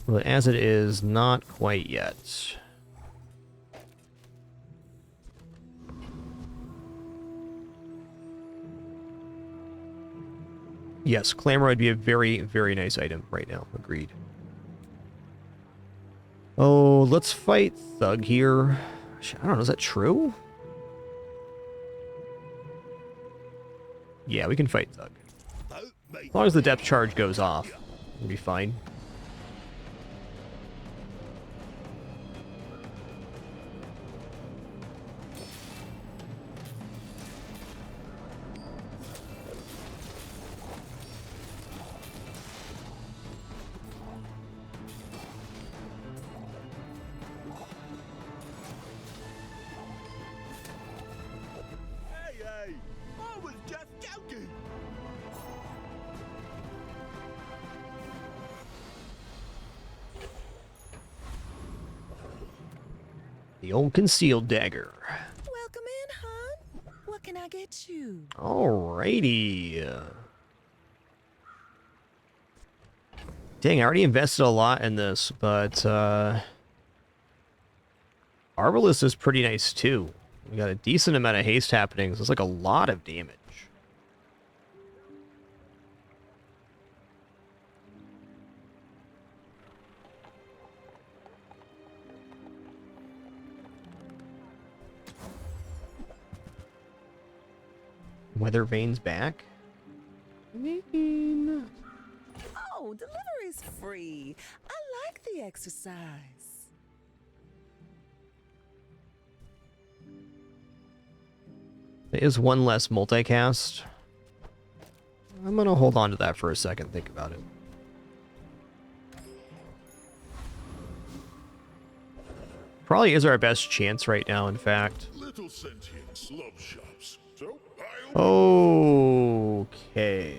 But as it is, not quite yet. Yes, Clamor would be a very, very nice item right now. Agreed. Oh, let's fight Thug here. I don't know, is that true? Yeah, we can fight Thug. As long as the depth charge goes off, we'll be fine. Hey, I was just joking. The old concealed dagger. Welcome in, hon. What can I get you? Alrighty. Dang, I already invested a lot in this, but Arbalest is pretty nice too. We got a decent amount of haste happening, so it's like a lot of damage. Weather Vane's back? Oh, delivery's free. I like the exercise. There is one less multicast. I'm gonna hold on to that for a second, think about it. probably is our best chance right now, in fact. Little sentience love shops. So I'll Okay.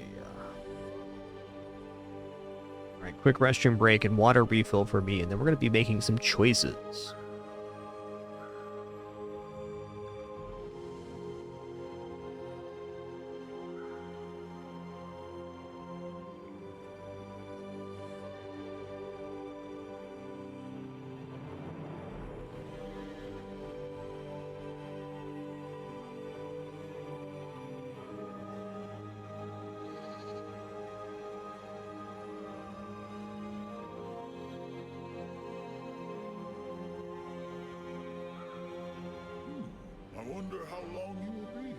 All right, quick restroom break and water refill for me, and then we're going to be making some choices. I wonder how long you will be here.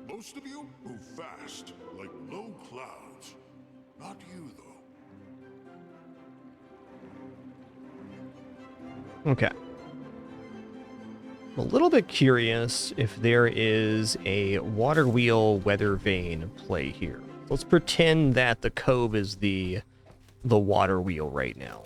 Most of you move fast, like low clouds. Not you, though. Okay. I'm a little bit curious if there is a water wheel weather vane play here. Let's pretend that the cove is the water wheel right now.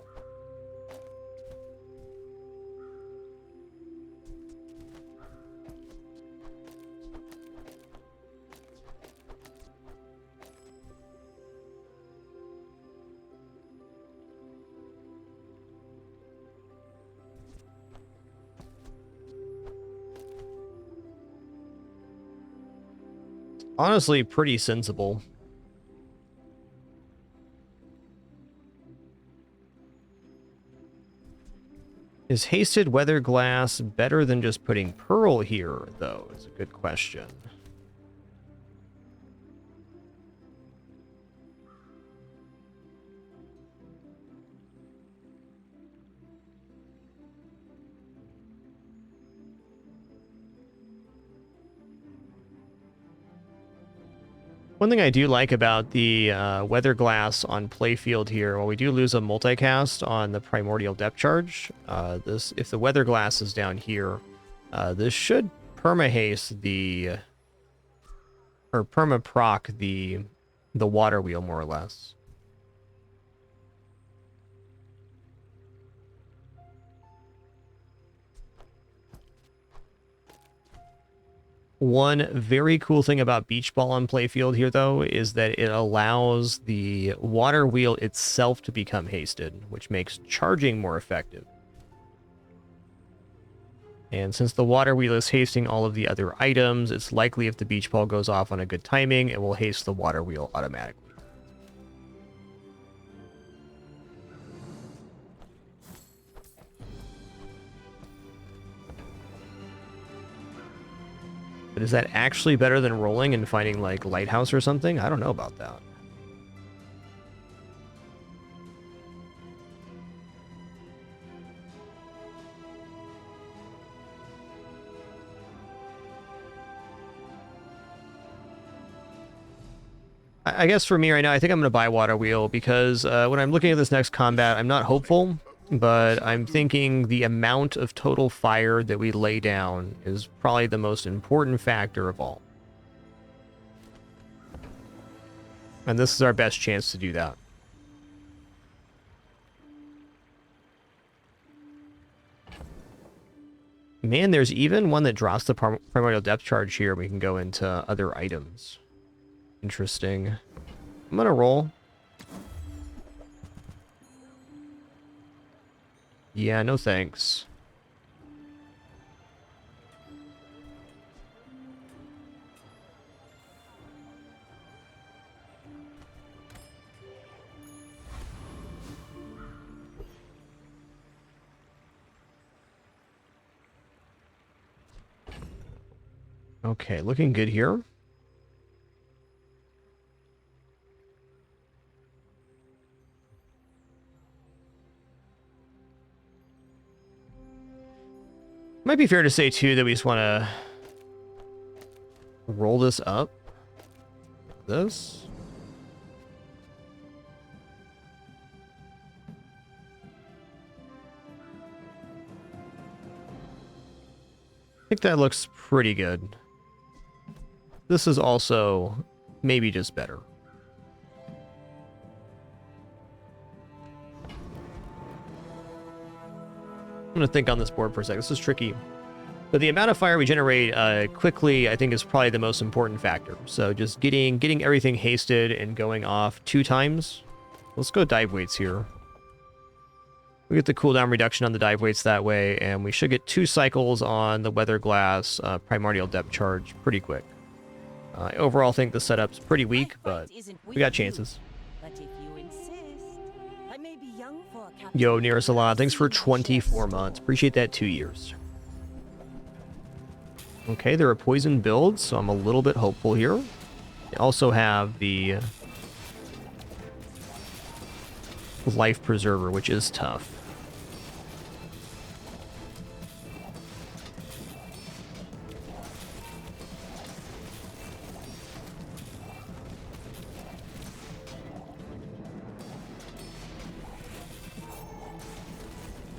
Honestly, pretty sensible. Is hasted weather glass better than just putting pearl here, though? Is a good question. One thing I do like about the weather glass on playfield here, while we do lose a multicast on the primordial depth charge, if the weather glass is down here, this should perma-haste or perma-proc the water wheel, more or less. One very cool thing about Beach Ball on playfield here, though, is that it allows the water wheel itself to become hasted, which makes charging more effective. And since the water wheel is hasting all of the other items, it's likely if the beach ball goes off on a good timing, it will haste the water wheel automatically. But is that actually better than rolling and finding, like, Lighthouse or something? I don't know about that. I guess for me right now, I think I'm going to buy Water Wheel because when I'm looking at this next combat, I'm not hopeful, but I'm thinking the amount of total fire that we lay down is probably the most important factor of all. And this is our best chance to do that. Man, there's even one that drops the primordial depth charge here. We can go into other items. Interesting. I'm gonna roll. Yeah, no thanks. Okay, looking good here. Might be fair to say, too, that we just want to roll this up. This. I think that looks pretty good. This is also maybe just better. I'm going to think on this board for a second. This is tricky. But the amount of fire we generate quickly, I think, is probably the most important factor. So just getting everything hasted and going off 2 times. Let's go dive weights here. We get the cooldown reduction on the dive weights that way, and we should get 2 cycles on the weather glass primordial depth charge pretty quick. I overall think the setup's pretty weak, but we got chances. But if you insist, I may be young for a Yo, Near Salon, thanks for 24 months. Appreciate that 2 years. Okay, they're a poison build, so I'm a little bit hopeful here. They also have the life preserver, which is tough.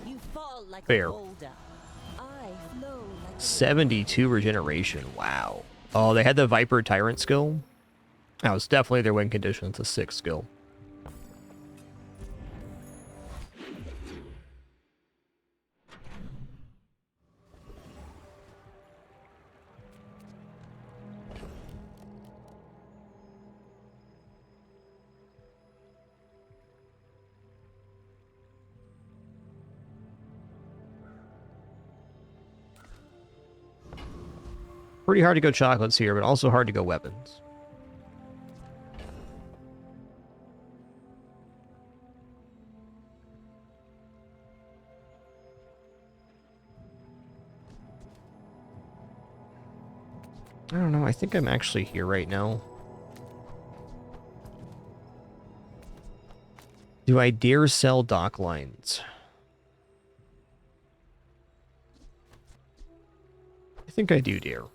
You fall like Fair. a boulder. I flow like 72 regeneration. Wow. Oh, they had the Viper Tyrant skill. That was definitely their win condition. It's a 6 skill. Pretty hard to go chocolates here, but also hard to go weapons. I don't know. I think I'm actually here right now. Do I dare sell dock lines? I think I do dare.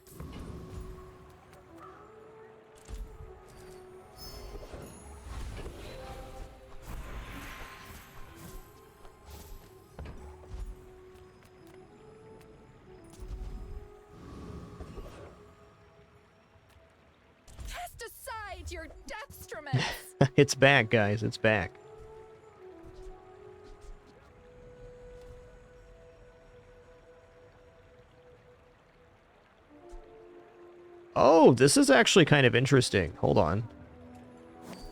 Cast aside your deathstroments! It's back, guys. It's back. Oh, this is actually kind of interesting. Hold on.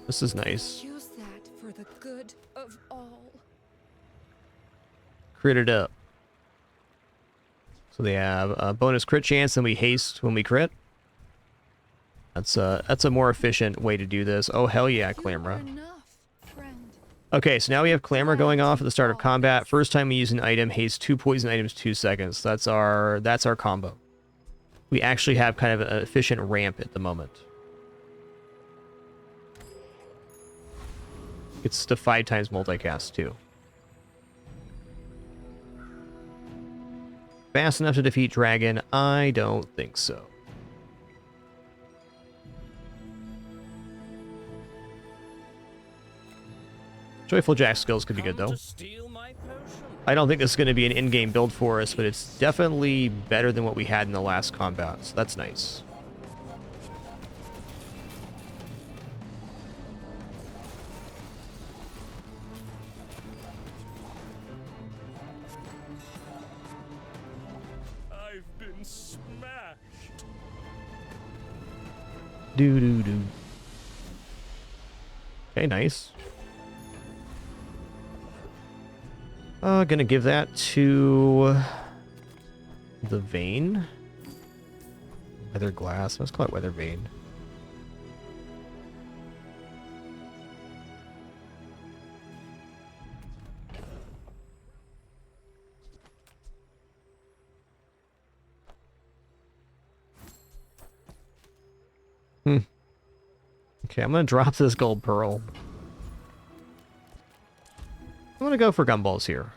This is nice. Use that for the good of all. Crit it up. So they have a bonus crit chance and we haste when we crit. That's a more efficient way to do this. Oh, hell yeah, Clamora. Okay, so now we have Clamor going off at the start of combat. First time we use an item, haste 2 poison items, 2 seconds. That's our combo. We actually have kind of an efficient ramp at the moment. It's the 5 times multicast too. Fast enough to defeat Dragon? I don't think so. Joyful Jack skills could be good though. I don't think this is going to be an in-game build for us, but it's definitely better than what we had in the last combat, so that's nice. I've been smashed. Do. Okay, nice. Gonna give that to the vein. Weather glass. Let's call it weather vein. Okay, I'm gonna drop this gold pearl. I'm gonna go for gumballs here.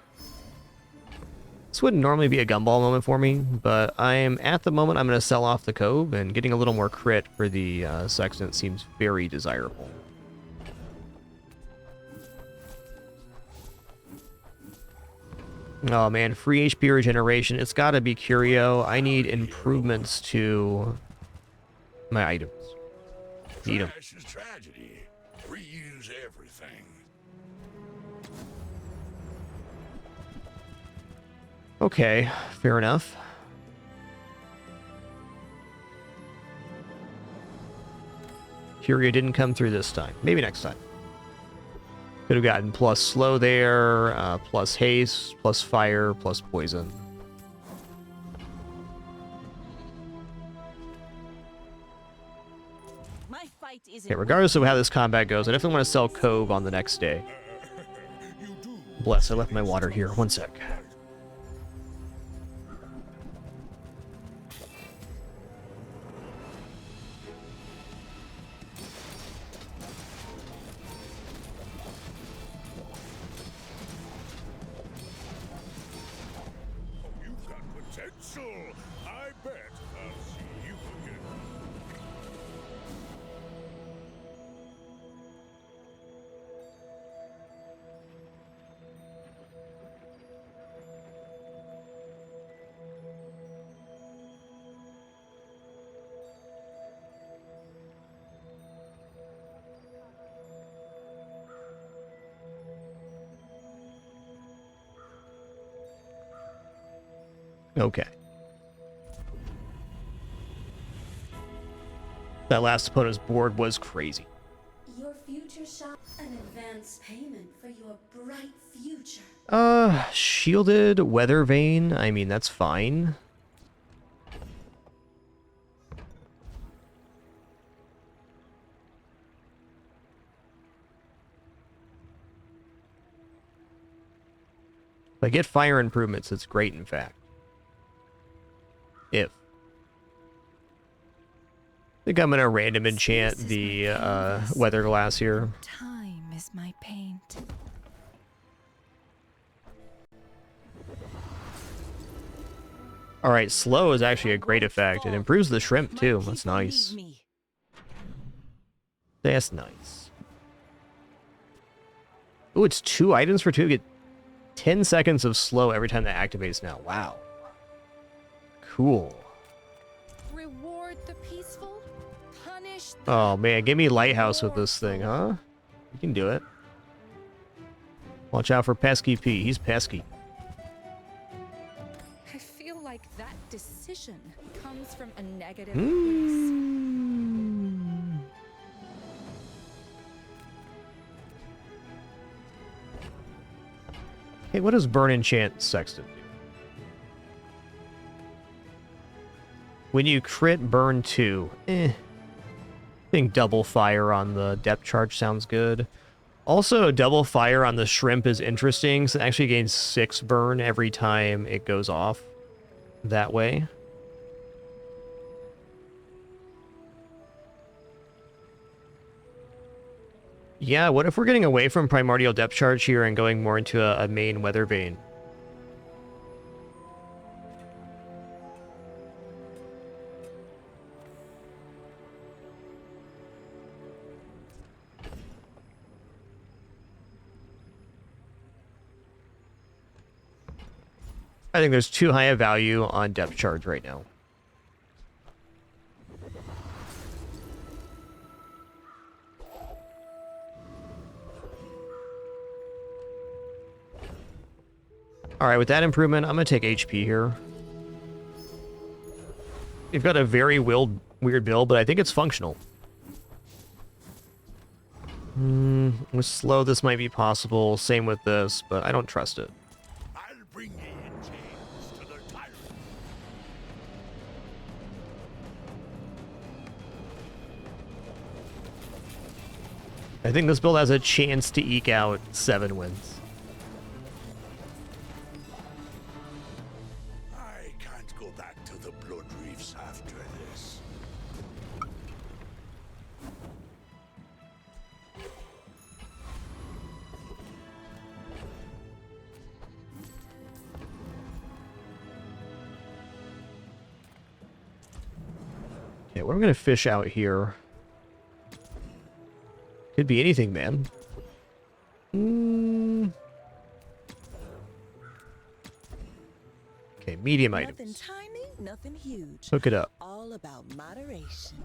This wouldn't normally be a gumball moment for me, but I'm at the moment I'm gonna sell off the cove, and getting a little more crit for the sextant seems very desirable. Oh man, free HP regeneration. It's gotta be Curio. I need improvements to my items. Need 'em. Trash is tragedy. Reuse everything. Okay, fair enough. Curio didn't come through this time. Maybe next time. Could have gotten plus slow there, plus haste, plus fire, plus poison. My fight isn't Okay, regardless of how this combat goes, I definitely want to sell Cove on the next day. Bless, I left my water here. One sec. You've got potential. I bet I'll see you again. Okay. That last opponent's board was crazy. Your future shop, an advance payment for your bright future. Shielded Weather Vane. I mean, that's fine. If I get fire improvements, it's great, in fact. If. I think I'm gonna random enchant the weather glass here. Time is my paint. Alright, slow is actually a great effect. It improves the shrimp too. That's nice. That's nice. Ooh, it's 2 items for 2. Get 10 seconds of slow every time that activates now. Wow. Cool. Reward the peaceful, punish the Oh man, give me Lighthouse with this thing, huh? You can do it. Watch out for Pesky P. He's pesky. I feel like that decision comes from a negative place. Hey, what does Burn Enchant Sextant do? When you crit, burn 2. I think double fire on the depth charge sounds good. Also, double fire on the shrimp is interesting, so it actually gains 6 burn every time it goes off that way. Yeah, what if we're getting away from Primordial Depth Charge here and going more into a main Weather Vane? I think there's too high a value on Depth Charge right now. Alright, with that improvement, I'm going to take HP here. You've got a very weird build, but I think it's functional. With slow, this might be possible. Same with this, but I don't trust it. I'll bring ye in chains to the tyrant. I think this build has a chance to eke out 7 wins. I can't go back to the Blood Reefs after this. what am I gonna fish out here? Could be anything, man. Okay, medium Nothing items. tiny, nothing huge. Hook it up. All about moderation.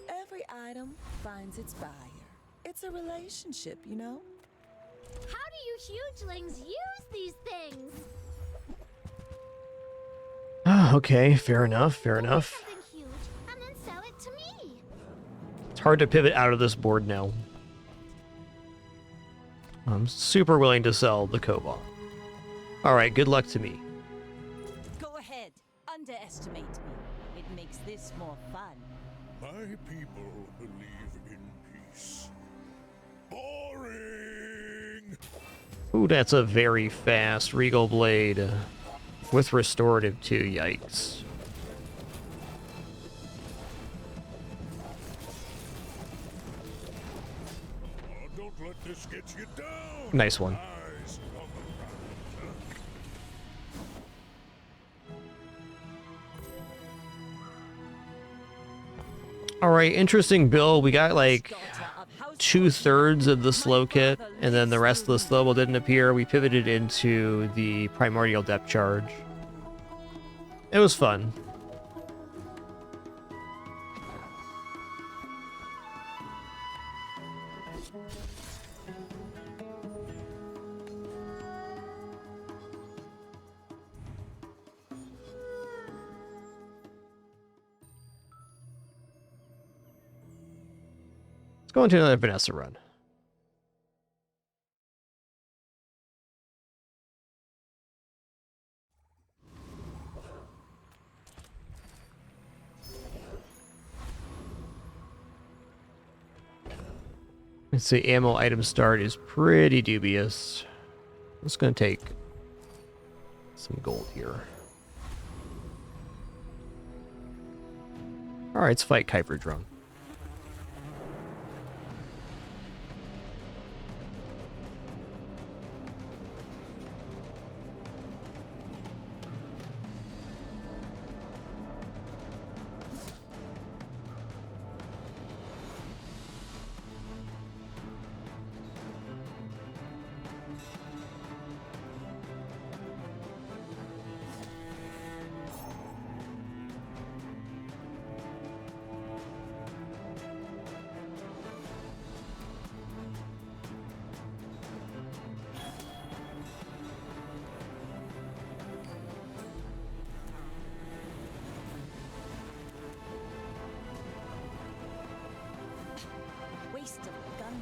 Every item finds its buyer. It's a relationship, you know? How do you hugelings use these things? Okay, fair enough, fair enough. Something huge, and then sell it to me. It's hard to pivot out of this board now. I'm super willing to sell the Cobalt. Alright, good luck to me. Go ahead. Underestimate me. It makes this more fun. My people believe in peace. Boring! Ooh, that's a very fast Regal Blade with restorative too, yikes. Don't let this get you down! Nice one. Eyes on the prize. Alright, interesting build. We got like 2/3 of the slow kit, and then the rest of the slowable didn't appear. We pivoted into the primordial depth charge. It was fun. Let's go into another Vanessa run. Let's see, ammo item start is pretty dubious. I'm just gonna take some gold here. Alright, let's fight Kuiper Drone. Waste of gunpowder.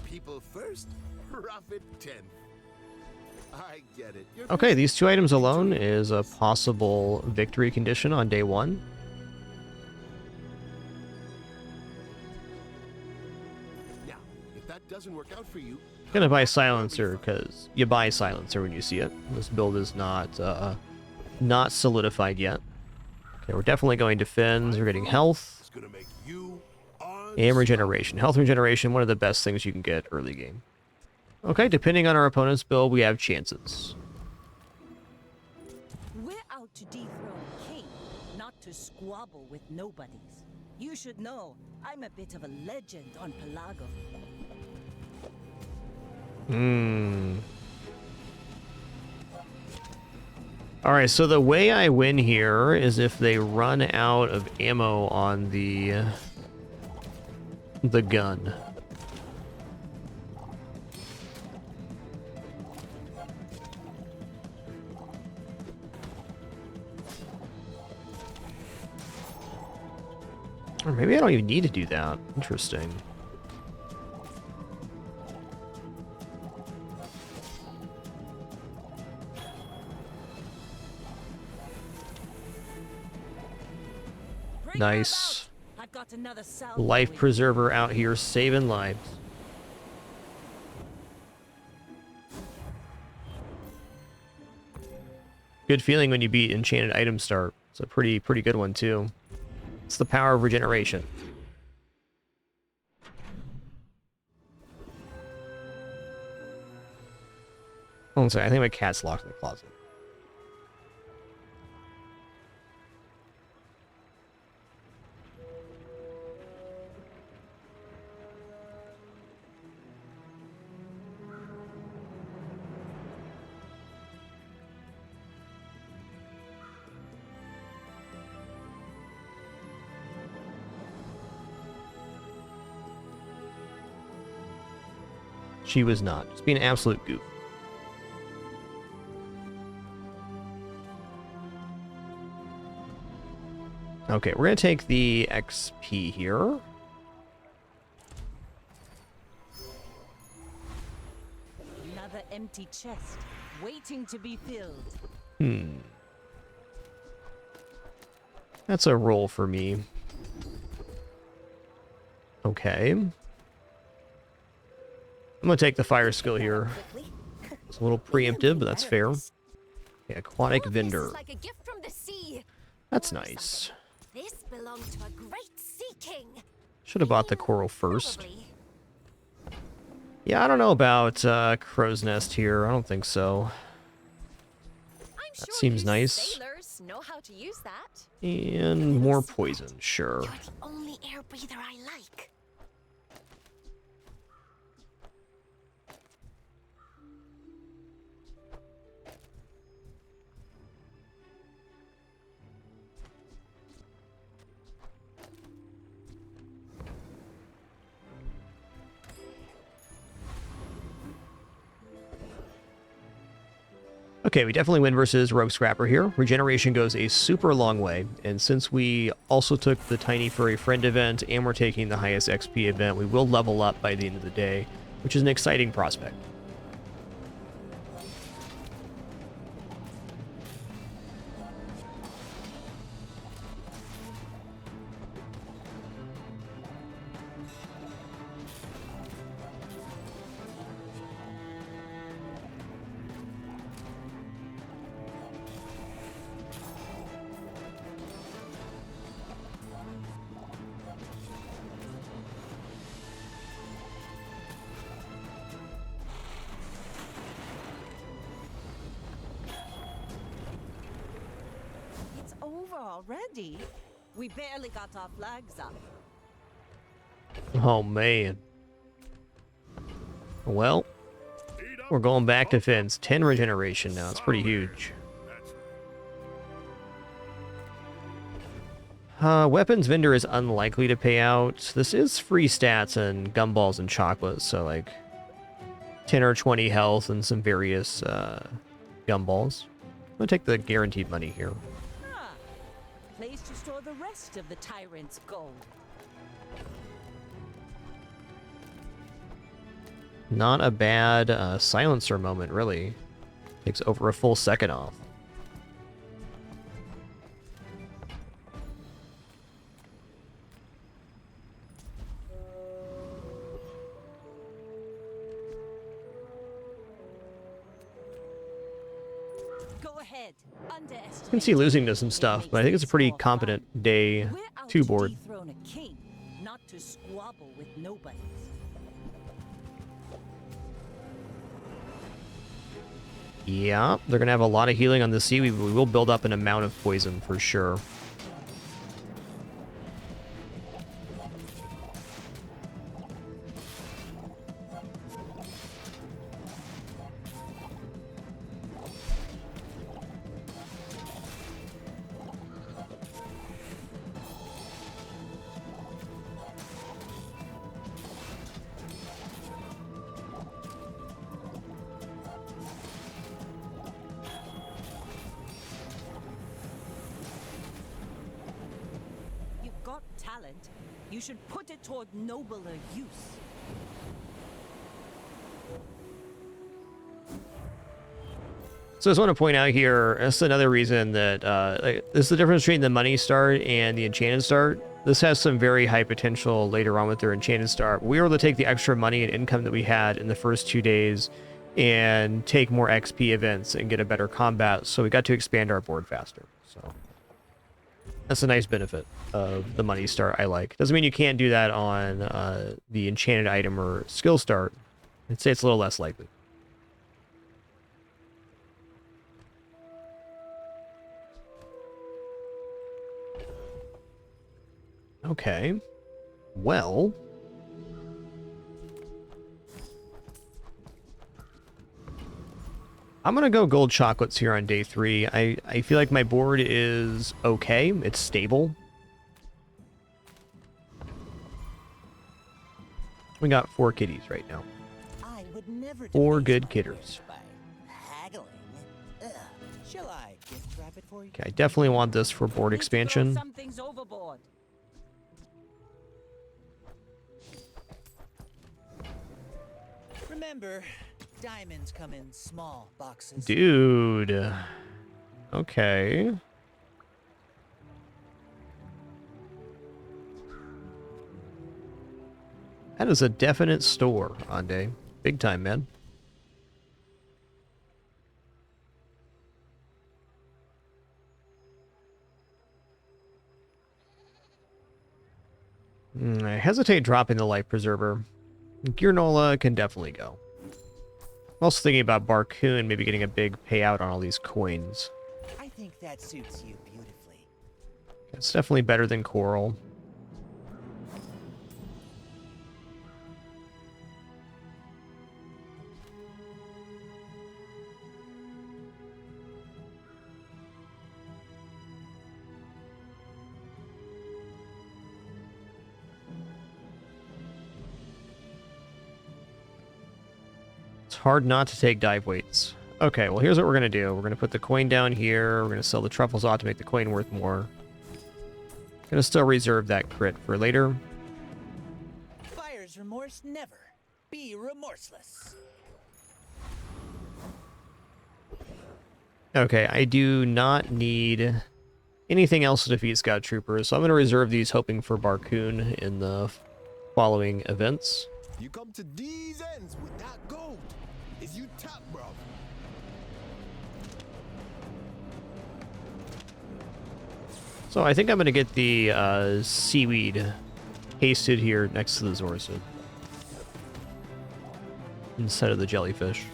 People first, profit 10th. I get it. Okay, these two items alone is a possible victory condition on day one. Now, if that doesn't work out for you, Gonna buy Silencer, because you buy Silencer when you see it. This build is not solidified yet. Okay, we're definitely going to Fins. We're getting health it's gonna make you and regeneration. Health regeneration, one of the best things you can get early game. Okay, depending on our opponent's build, we have chances. We're out to dethrone a king, not to squabble with nobodies. You should know, I'm a bit of a legend on Pelago. Alright, so the way I win here is if they run out of ammo on the gun. Or maybe I don't even need to do that. Interesting. Nice. I've got another Life preserver out here saving lives. Good feeling when you beat enchanted item start. It's a pretty good one too. It's the power of regeneration. Oh, I'm sorry, I think my cat's locked in the closet. She was not. Just being an absolute goof. Okay, we're going to take the XP here. Another empty chest, waiting to be filled. That's a roll for me. Okay. I'm going to take the fire skill here. It's a little preemptive, but that's fair. Okay, aquatic vendor. Like a gift from the sea. That's nice. This belonged to a great sea king. Should have bought the coral first. Probably. Yeah, I don't know about crow's nest here. I don't think so. I'm That sure seems you nice. Sailors know how to use that. And more poison, sure. You're the only air breather I like. Okay, we definitely win versus Rogue Scrapper here. Regeneration goes a super long way, and since we also took the Tiny Furry Friend event and we're taking the highest XP event, we will level up by the end of the day, which is an exciting prospect. It's over already. We barely got our flags up. Oh, man. Well, we're going back to Finn's. 10 regeneration now. It's pretty huge. Weapons vendor is unlikely to pay out. This is free stats and gumballs and chocolates, so like 10 or 20 health and some various gumballs. I'm gonna take the guaranteed money here. Ah, place to store the rest of the tyrant's gold. Not a bad silencer moment, really. Takes over a full second off. Go ahead. Underestimate. You can see losing to some stuff, but I think it's a pretty competent day We're out 2 to board. dethrone a king, not to squabble with nobodies. Yeah, they're going to have a lot of healing on the sea. We will build up an amount of poison for sure. You've got talent. You should put it toward nobler use. So I just want to point out here, that's another reason that, this is the difference between the money start and the enchanted start. This has some very high potential later on with their enchanted start. We were able to take the extra money and income that we had in the first 2 days and take more XP events and get a better combat, so we got to expand our board faster. So that's a nice benefit of the money start I like. Doesn't mean you can't do that on the enchanted item or skill start. I'd say it's a little less likely. Okay. Well, I'm going to go gold chocolates here on day 3. I feel like my board is okay. It's stable. We got 4 kitties right now. I would never 4 debase good my kitters. wish by haggling. Ugh. Shall I gift wrap it for you? Okay, I definitely want this for board expansion. Something's overboard. Remember, diamonds come in small boxes. Dude. Okay. That is a definite store, Ande. Big time, man. I hesitate dropping the life preserver. Gearnola can definitely go. I'm also thinking about Barcoon maybe getting a big payout on all these coins. I think that suits you beautifully. It's definitely better than Coral. It's hard not to take dive weights. Okay, well here's what we're going to do. We're going to put the coin down here. We're going to sell the truffles off to make the coin worth more. Going to still reserve that crit for later. Buyer's remorse never. Be remorseless. Okay, I do not need anything else to defeat Scout Troopers, so I'm going to reserve these hoping for Barcoon in the following events. You come to these ends with that gold. Is you tap, bro? So I think I'm going to get the seaweed pasted here next to the Zorsid instead of the jellyfish.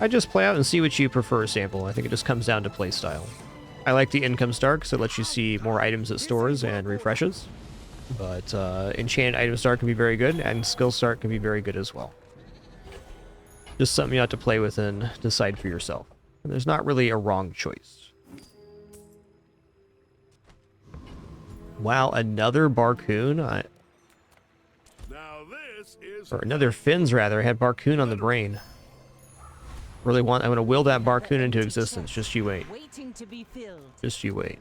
I just play out and see what you prefer, Sample. I think it just comes down to play style. I like the income star because it lets you see more items at stores and refreshes. But enchanted item start can be very good, and skill start can be very good as well. Just something you have to play with and decide for yourself. And there's not really a wrong choice. Wow, another Barcoon? Now this is Or another Fins, rather. I had Barcoon on the brain. I'm going to will that Barcoon into existence. Just you wait. Waiting to be filled. Just you wait.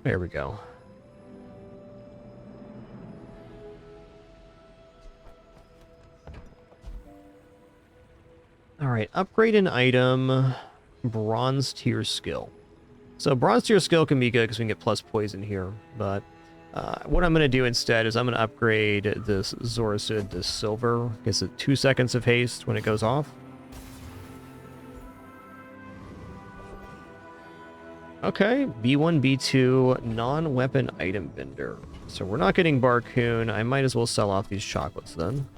There we go. All right, upgrade an item, bronze tier skill. So bronze tier skill can be good because we can get plus poison here, but what I'm going to do instead is I'm going to upgrade this Zorsid to silver. Gives it 2 seconds of haste when it goes off. Okay, B1, B2, non-weapon item vendor. So we're not getting Barcoon. I might as well sell off these chocolates then.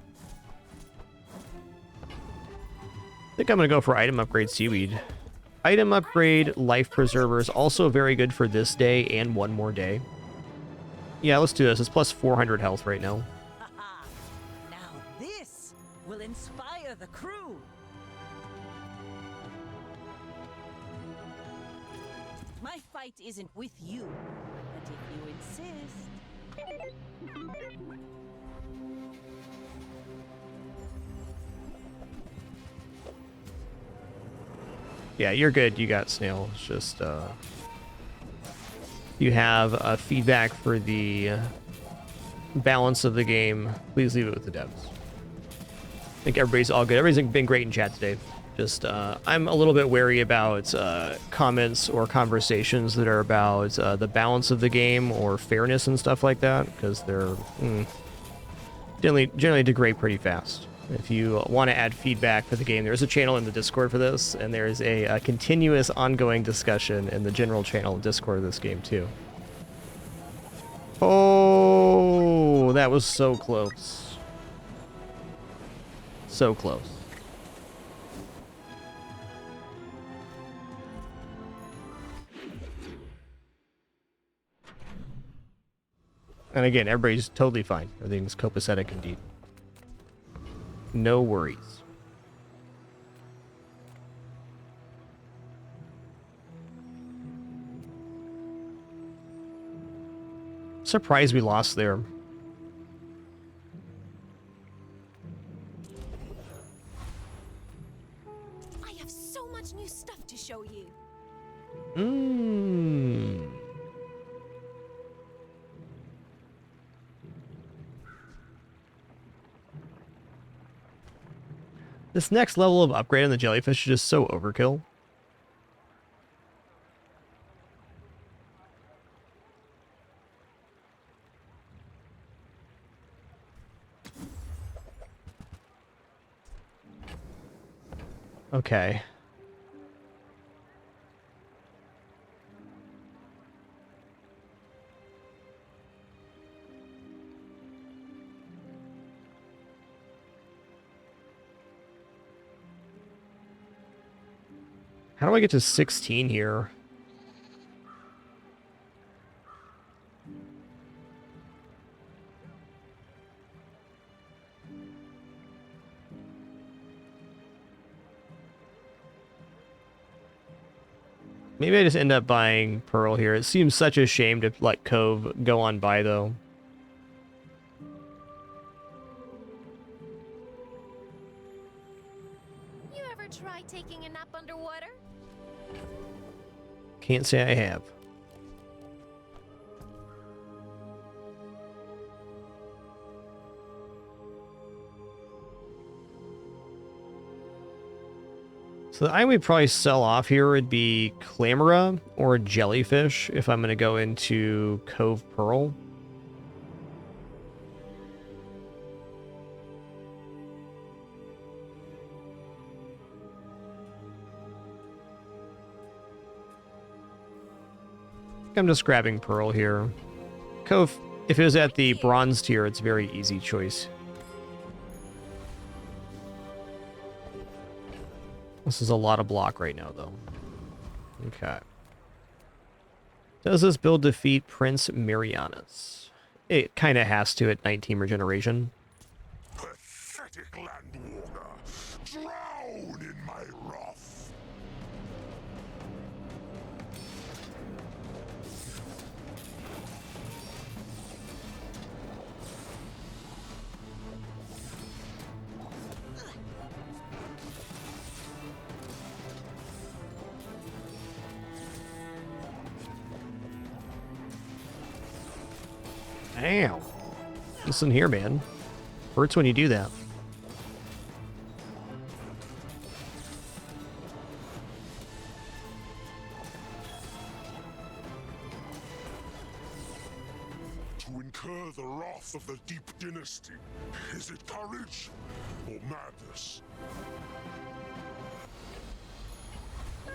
I think I'm going to go for item upgrade seaweed. Item upgrade life preservers, also very good for this day and one more day. Yeah, let's do this. It's plus 400 health right now. Now this will inspire the crew. My fight isn't with you, but if you insist. Yeah, you're good. You got Snail. It's just, If you have feedback for the balance of the game, please leave it with the devs. I think everybody's all good. Everybody's been great in chat today. Just, I'm a little bit wary about comments or conversations that are about the balance of the game or fairness and stuff like that, because they're generally degrade pretty fast. If you want to add feedback for the game, there's a channel in the Discord for this, and there's a continuous ongoing discussion in the general channel Discord of this game too. Oh, that was so close. So close. And again, everybody's totally fine. Everything's copacetic indeed. No worries. Surprised we lost there. I have so much new stuff to show you. This next level of upgrade on the jellyfish is just so overkill. Okay. How do I get to 16 here? Maybe I just end up buying Pearl here. It seems such a shame to let Cove go on by, though. You ever try taking a nap underwater? Can't say I have. So the item we'd probably sell off here would be Clamora or Jellyfish if I'm going to go into Cove Pearl. I'm just grabbing Pearl here. Cove, if it was at the bronze tier, it's a very easy choice. This is a lot of block right now, though. Okay. Does this build defeat Prince Marianus? It kind of has to at 19 regeneration. Pathetic landwalker! Drown in my wrath! Damn. Listen here, man. Hurts when you do that. To incur the wrath of the Deep Dynasty, is it courage or madness?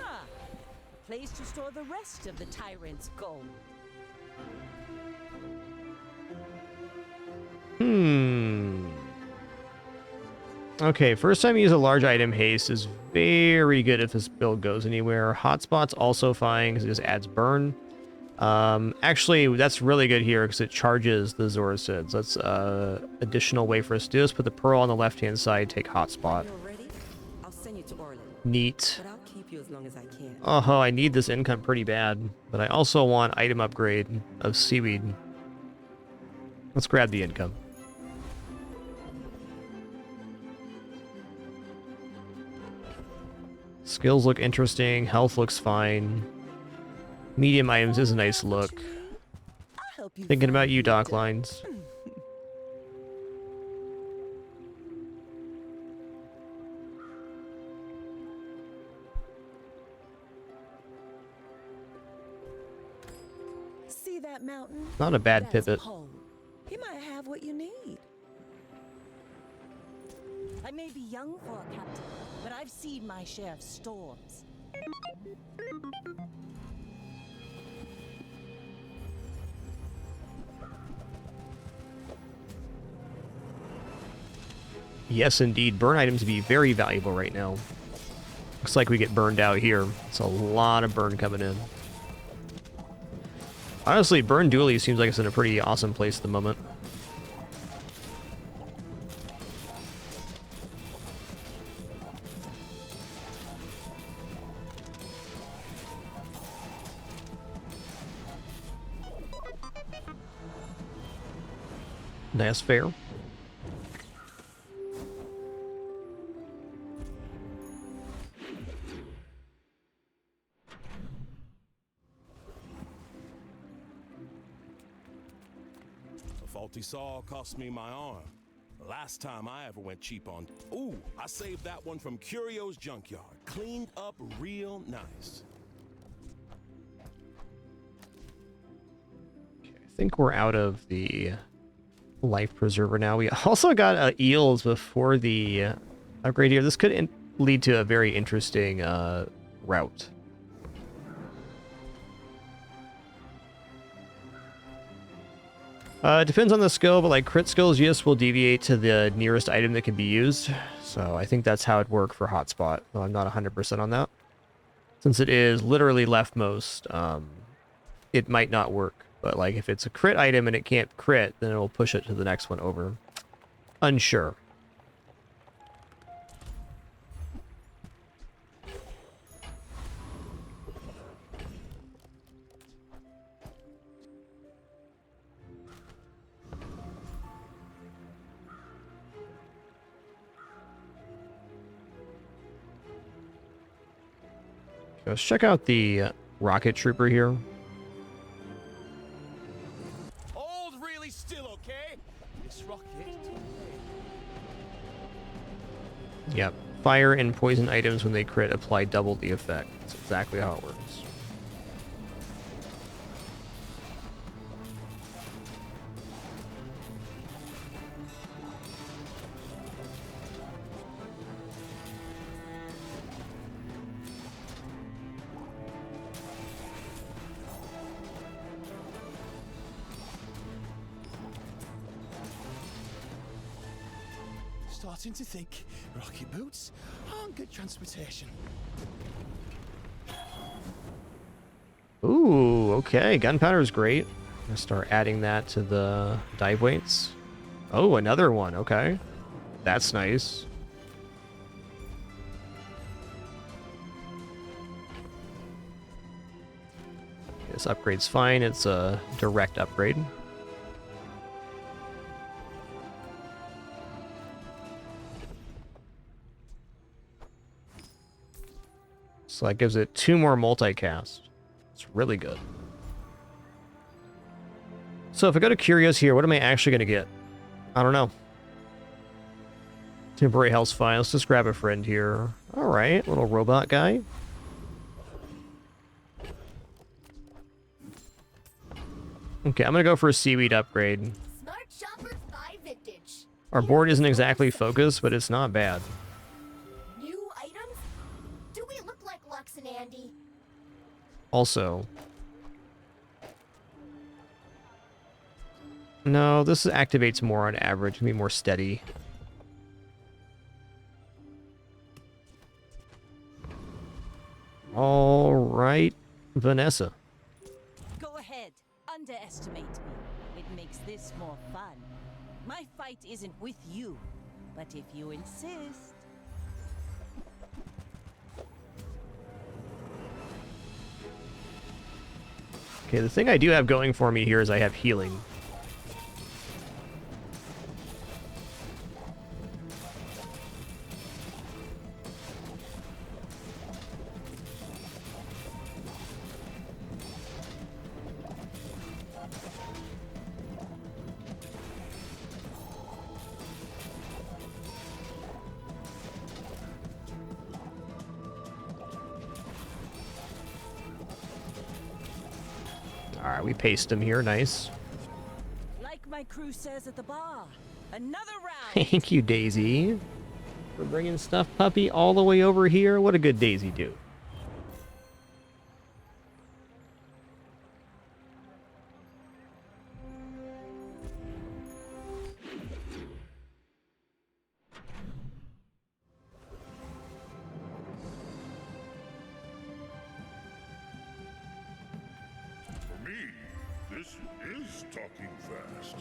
Ah, a place to store the rest of the tyrant's gold. Okay, first time you use a large item, haste is very good if this build goes anywhere. Hotspot's also fine because it just adds burn. Actually, that's really good here because it charges the Zoricids. That's additional way for us to do this. Put the Pearl on the left-hand side, take Hotspot. I'll send you to Orland. Neat. But I'll keep you as long as I can. Oh, I need this income pretty bad, but I also want item upgrade of Seaweed. Let's grab the income. Skills look interesting. Health looks fine. Medium items is a nice look. you Thinking about find you, your Doc de- Lines. See that mountain? Not a bad That's pivot. home. He might have what you need. I may be young for a captain, but I've seen my share of storms. Yes, indeed. Burn items would be very valuable right now. Looks like we get burned out here. It's a lot of burn coming in. Honestly, burn dually seems like it's in a pretty awesome place at the moment. That's fair. A faulty saw cost me my arm. Last time I ever went cheap on... Ooh, I saved that one from Curio's Junkyard. Cleaned up real nice. I think we're out of the life preserver now. We also got eels before the upgrade here. This could lead to a very interesting route. Depends on the skill, but like crit skills, yes, will deviate to the nearest item that can be used. So I think that's how it'd work for hotspot. Though I'm not 100% on that. Since it is literally leftmost, it might not work. But like if it's a crit item and it can't crit, then it'll push it to the next one over. Unsure. Let's check out the rocket trooper here. Hold really still, okay? This rocket... Yep. Fire and poison items when they crit apply double the effect. That's exactly how it works. Starting to think rocket boots aren't good transportation. Ooh, okay. Gunpowder is great. I'm gonna start adding that to the dive weights. Oh, another one. Okay. That's nice. This upgrade's fine. It's a direct upgrade. So that gives it 2 more multicast. It's really good. So if I go to Curios here, what am I actually going to get? I don't know. Temporary health's fine. Let's just grab a friend here. Alright, little robot guy. Okay, I'm going to go for a seaweed upgrade. Smart shoppers buy vintage. Our board isn't exactly focused, but it's not bad. New items? Do we look like Lux and Andy? Also... No, this activates more on average. Can be more steady. All right, Vanessa. Go ahead, underestimate me. It makes this more fun. My fight isn't with you, but if you insist. Okay, the thing I do have going for me here is I have healing. Alright, we paced him here. Nice. Like my crew says at the bar, another round. Thank you, Daisy, for bringing Stuff Puppy all the way over here. What a good Daisy do. For me, this is talking fast.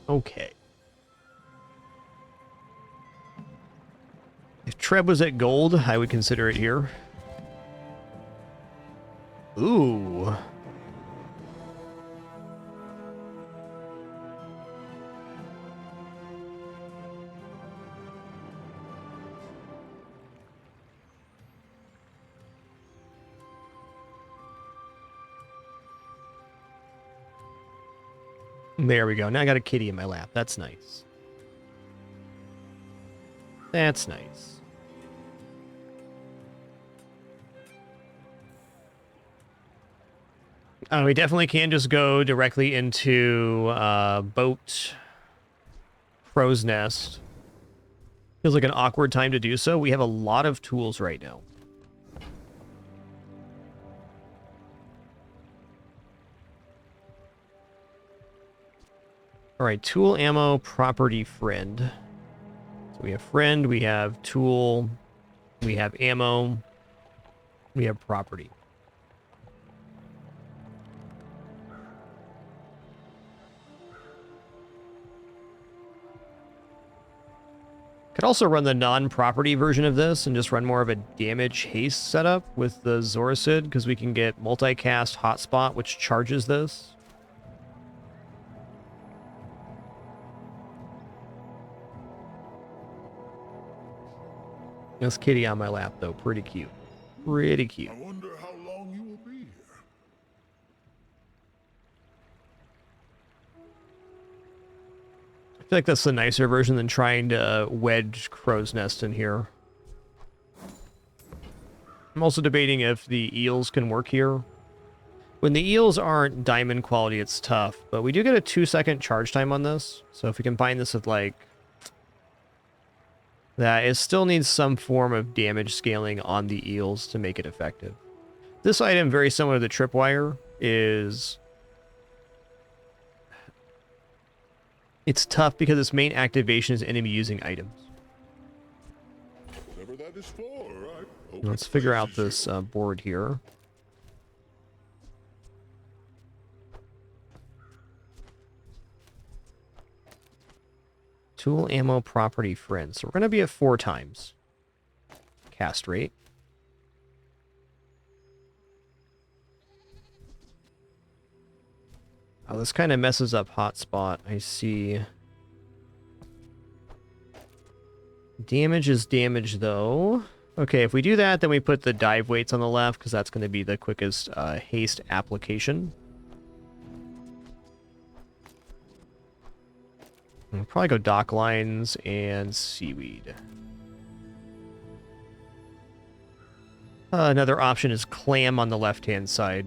Okay. If Treb was at gold, I would consider it here. Ooh. There we go. Now I got a kitty in my lap. That's nice. That's nice. We definitely can just go directly into boat crow's nest. Feels like an awkward time to do so. We have a lot of tools right now. All right, tool, ammo, property, friend. So we have friend, we have tool, we have ammo, we have property. Could also run the non-property version of this and just run more of a damage haste setup with the Zoracid, because we can get multicast hotspot, which charges this. This kitty on my lap, though, pretty cute. Pretty cute. I wonder how long you will be here. I feel like that's the nicer version than trying to wedge crow's nest in here. I'm also debating if the eels can work here. When the eels aren't diamond quality, it's tough, but we do get a 2-second charge time on this. So if we combine this with, like, that, it still needs some form of damage scaling on the eels to make it effective. This item, very similar to the tripwire, is... It's tough because its main activation is enemy using items. Whatever that is for, right? Let's figure out this board here. Tool, ammo, property, friend. So we're going to be at 4 times. Cast rate. Oh, this kind of messes up hotspot. I see. Damage is damage, though. Okay, if we do that, then we put the dive weights on the left, because that's going to be the quickest haste application. We'll probably go dock lines and seaweed. Another option is clam on the left-hand side.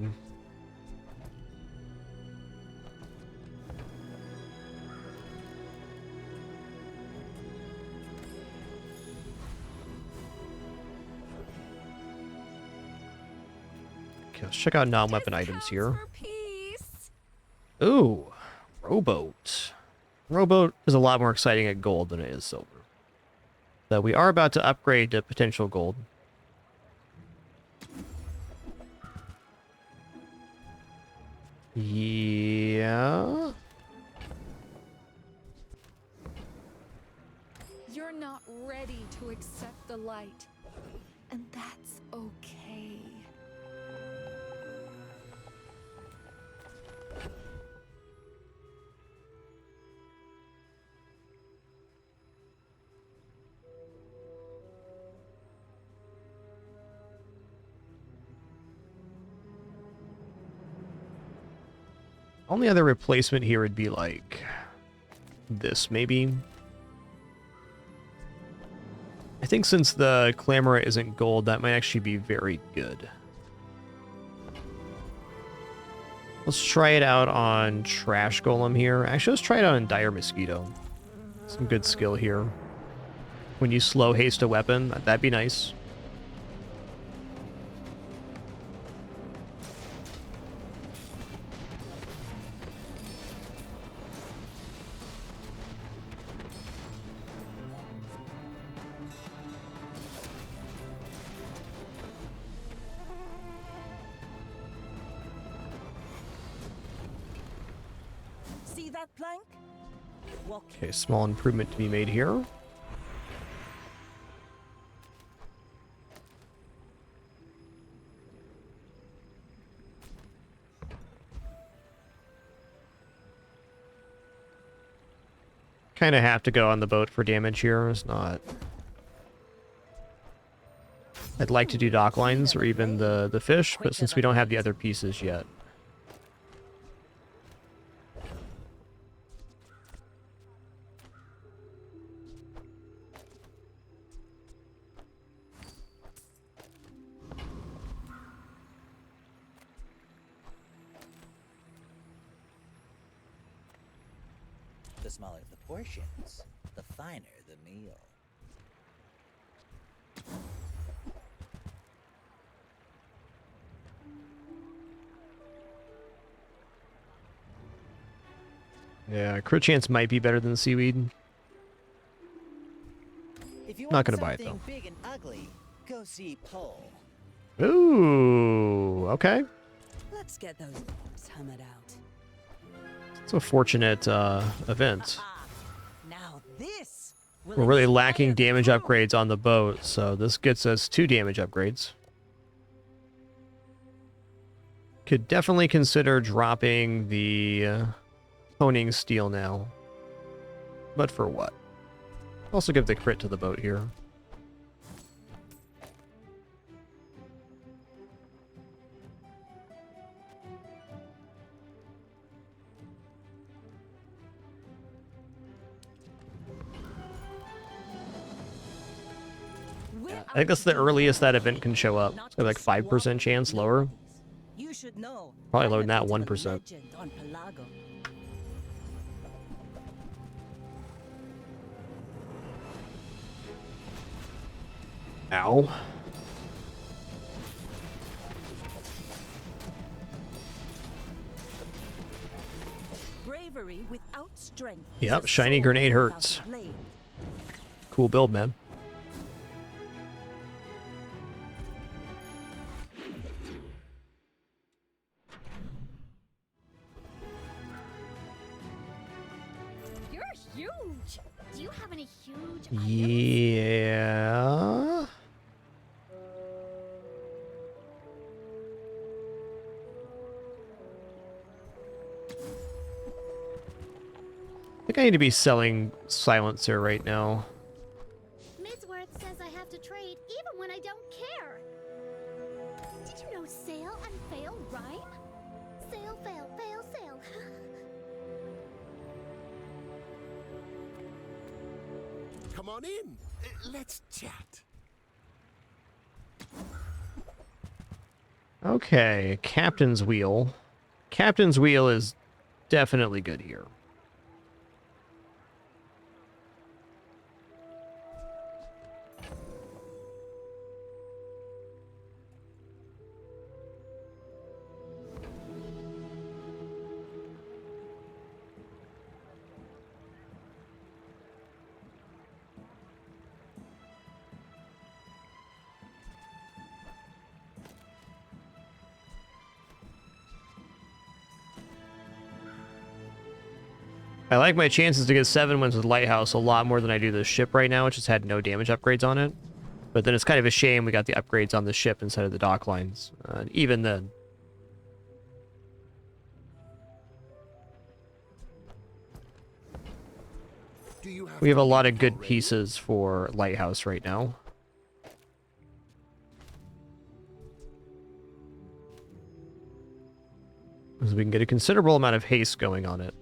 Okay, let's check out non-weapon items here. Ooh, rowboat. Rowboat is a lot more exciting at gold than it is silver. So we are about to upgrade to potential gold. Yeah. You're not ready to accept the light, and that's okay. Only other replacement here would be like this, maybe. I think since the Clamora isn't gold, that might actually be very good. Let's try it out on Trash Golem here. Actually, let's try it out on Dire Mosquito. Some good skill here. When you slow haste a weapon, that'd be nice. See that plank? Walk. Okay, small improvement to be made here. Kind of have to go on the boat for damage here. It's not... I'd like to do dock lines or even the fish, but since we don't have the other pieces yet. The smaller the portions, the finer the meal. Yeah, crit chance might be better than the seaweed. If you Not want gonna buy it, something though. big and ugly, go see Pole. Ooh, okay. Let's get those bones hammered out. It's a fortunate event. Now this will We're really inspire lacking the damage crew. upgrades on the boat, so this gets us 2 damage upgrades. Could definitely consider dropping the honing steel now. But for what? Also give the crit to the boat here. I think that's the earliest that event can show up. It's got like 5% chance lower. You should know. Probably I'm loading a that bit of a 1%. legend on Pelago. Ow. Bravery without strength. Yep, is a shiny sword grenade without hurts. a blade. Cool build, man. You're huge. Do you have any huge Yeah. I think I need to be selling silencer right now. Midsworth says I have to trade even when I don't care. Did you know sail and fail rhyme? Sail, fail, fail, sail. Come on in. Let's chat. Okay, Captain's Wheel. Captain's Wheel is definitely good here. I like my chances to get 7 wins with Lighthouse a lot more than I do the ship right now, which has had no damage upgrades on it. But then it's kind of a shame we got the upgrades on the ship instead of the dock lines. Even then. We have a lot of good pieces for Lighthouse right now. Because we can get a considerable amount of haste going on it.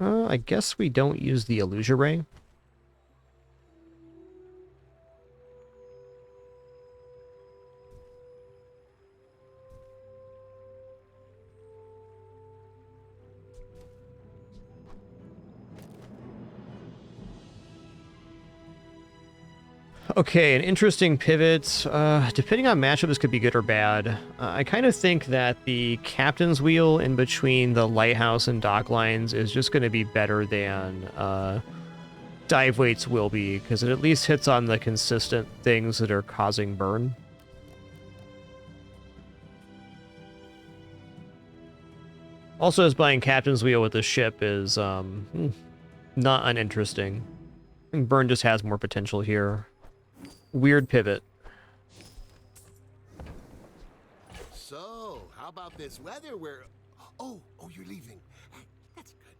I guess we don't use the Illusion Ray. Okay, an interesting pivot. Depending on matchup, this could be good or bad. I kind of think that the captain's wheel in between the lighthouse and dock lines is just going to be better than dive weights will be, because it at least hits on the consistent things that are causing burn. Also, as buying captain's wheel with the ship is not uninteresting. I think burn just has more potential here. Weird pivot. So, how about this weather where... Oh, you're leaving. That's good.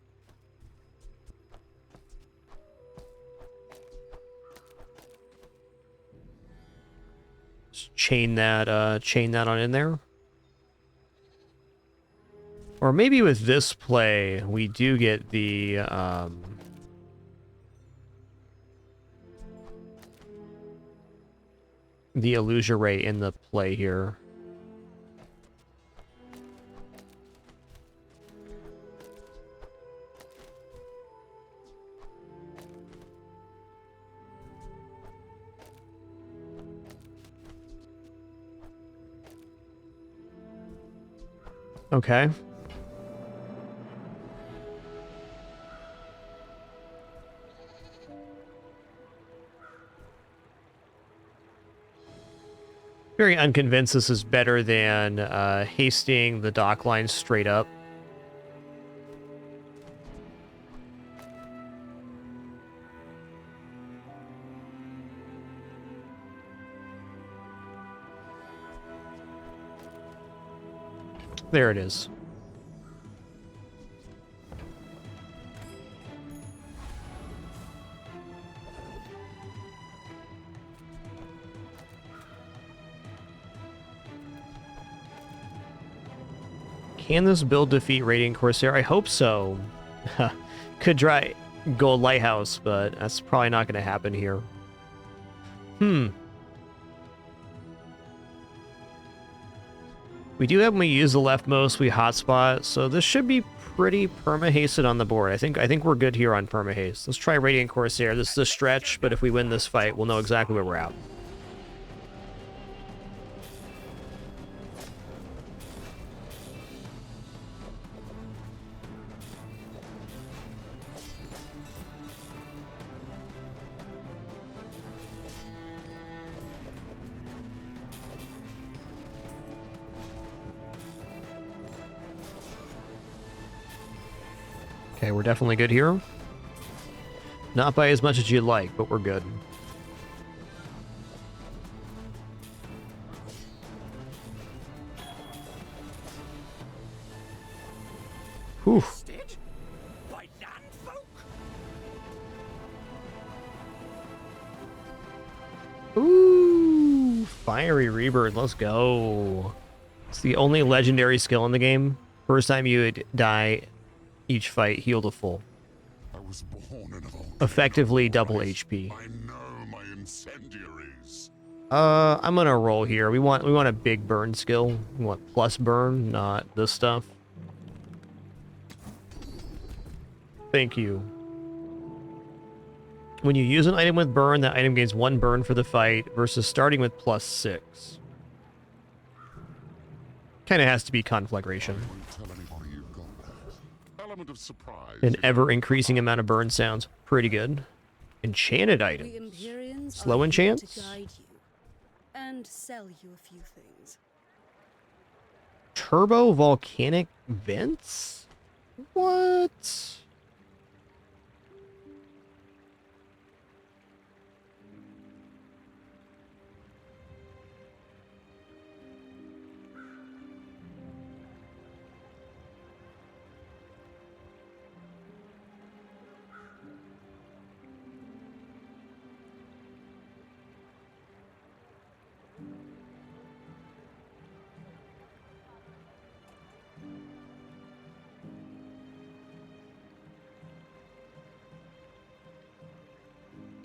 Just chain that on in there. Or maybe with this play, we do get the illusory in the play here. Okay. Very unconvinced this is better than hasting the dock line straight up. There it is. Can this build defeat Radiant Corsair? I hope so. Could try Gold Lighthouse, but that's probably not going to happen here. We do have, when we use the leftmost, we hotspot, so this should be pretty perma-hasted on the board. I think we're good here on perma-haste. Let's try Radiant Corsair. This is a stretch, but if we win this fight, we'll know exactly where we're at. Okay, we're definitely good here. Not by as much as you'd like, but we're good. Whew. Ooh, Fiery Rebirth, let's go. It's the only legendary skill in the game. First time you would die each fight, heal to full. I was born in Effectively double HP. I know my incendiaries. I'm gonna roll here. We want a big burn skill. We want plus burn, not this stuff. Thank you. When you use an item with burn, that item gains 1 burn for the fight versus starting with +6. Kind of has to be Conflagration. Of surprise. An ever-increasing amount of burn sounds pretty good. Enchanted items. Slow enchants? And sell you a few things. Turbo volcanic vents? What?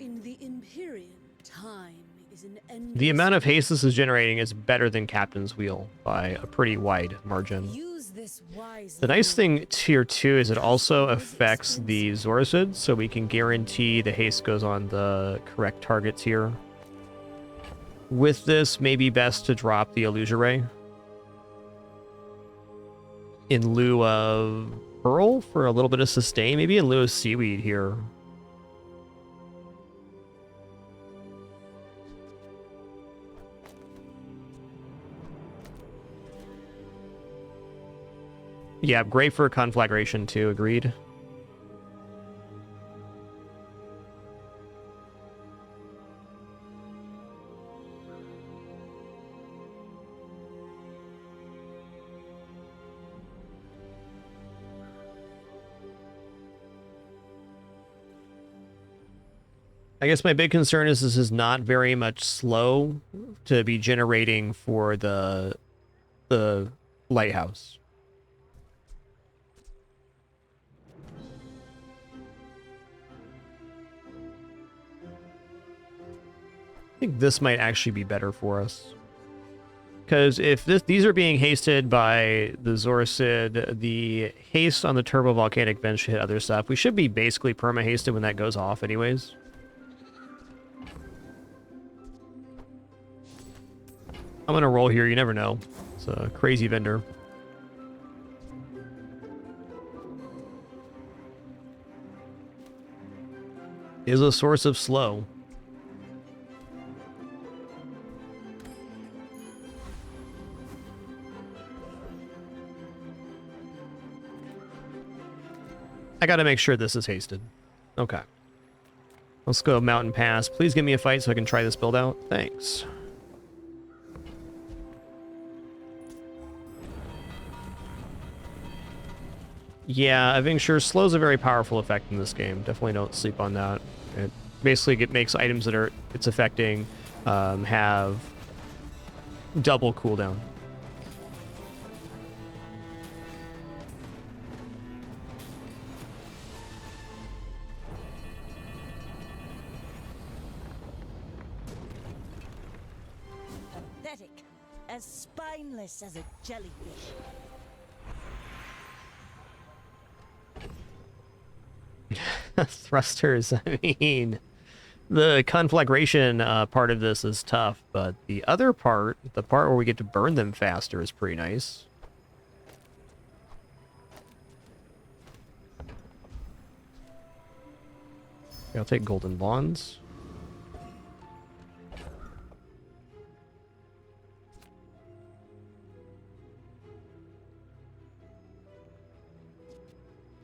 In the Empyrean, time is an endless... The amount of haste this is generating is better than Captain's Wheel by a pretty wide margin. Use this wisely. The nice thing tier 2 is it also affects the Zorasid, so we can guarantee the haste goes on the correct targets here. with this, maybe best to drop the Illusion Ray in lieu of Pearl for a little bit of sustain, maybe in lieu of Seaweed here. Yeah, great for conflagration too, agreed. I guess my big concern is this is not very much slow to be generating for the lighthouse. I think this might actually be better for us. Because if these are being hasted by the Zorcid, the haste on the Turbo Volcanic Vent should hit other stuff. We should be basically perma-hasted when that goes off anyways. I'm gonna roll here, you never know. It's a crazy vendor. Is a source of slow. I gotta make sure this is hasted. Okay. Let's go Mountain Pass. Please give me a fight so I can try this build out. Thanks. Yeah, I think sure slow's a very powerful effect in this game. Definitely don't sleep on that. It basically makes items that are it's affecting have double cooldown. Pathetic. As spineless as a jellyfish. Thrusters, I mean, the conflagration part of this is tough, but the other part, the part where we get to burn them faster, is pretty nice. I'll take golden bonds.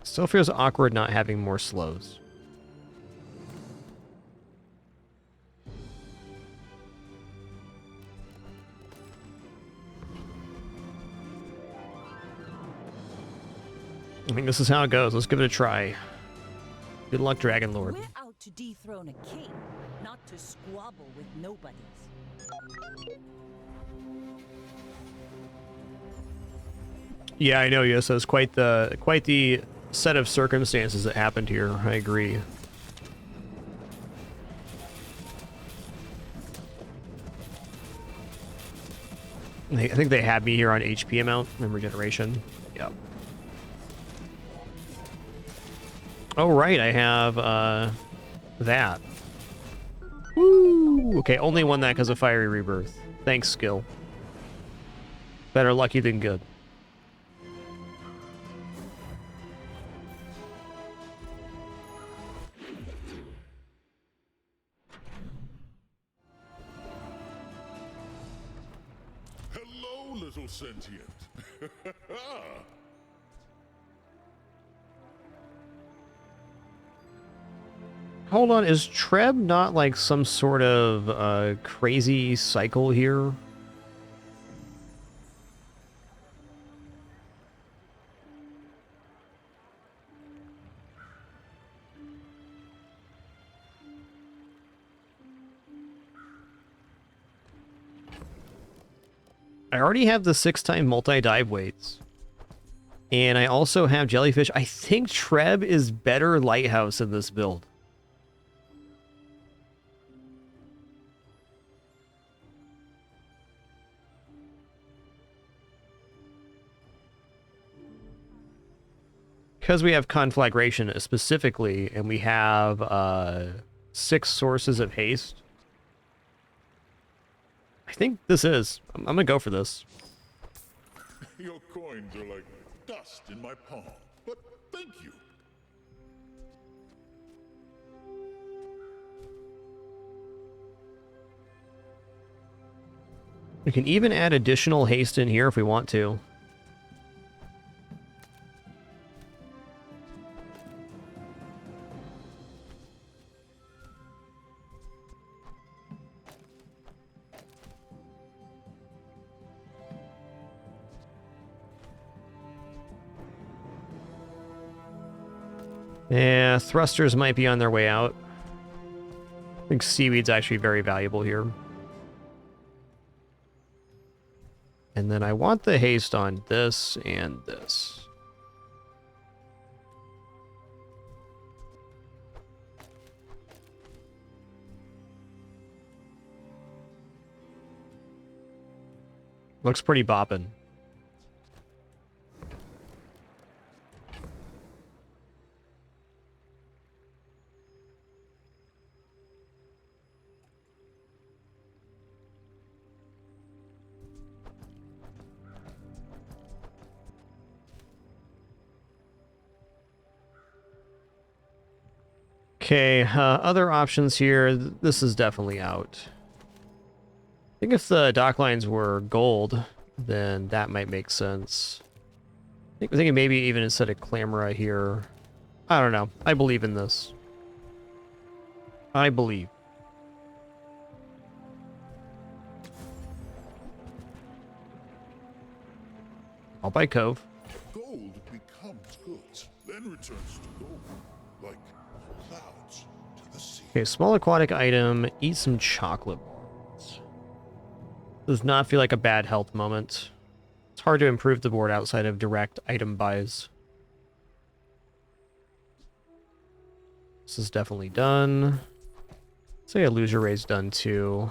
Still feels awkward not having more slows. I think this is how it goes. Let's give it a try. Good luck, Dragon Lord. We're out to dethrone a king, not to squabble with nobodies. Yeah, I know, yes, that's quite the set of circumstances that happened here. I agree. I think they had me here on HP amount and regeneration. Yep. Oh, right, I have that. Woo! Okay, only won that because of Fiery Rebirth. Thanks, skill. Better lucky than good. Hello, little sentient. Hold on, is Treb not like some sort of crazy cycle here? I already have the 6-time multi-dive weights. And I also have Jellyfish. I think Treb is better Lighthouse in this build. Because we have Conflagration specifically, and we have 6 sources of haste. I think this is. I'm gonna go for this. Your coins are like dust in my palm, but thank you. We can even add additional haste in here if we want to. Yeah, thrusters might be on their way out. I think seaweed's actually very valuable here. And then I want the haste on this and this. Looks pretty boppin'. Okay, other options here. This is definitely out. I think if the dock lines were gold, then that might make sense. I'm thinking maybe even instead of Clamora here. I don't know. I believe in this. I believe. I'll buy Cove. Gold becomes goods, then returns to gold, like clouds to the sea. Okay, small aquatic item. Eat some chocolate bars. Does not feel like a bad health moment. It's hard to improve the board outside of direct item buys. This is definitely done. Say a loser raise done too.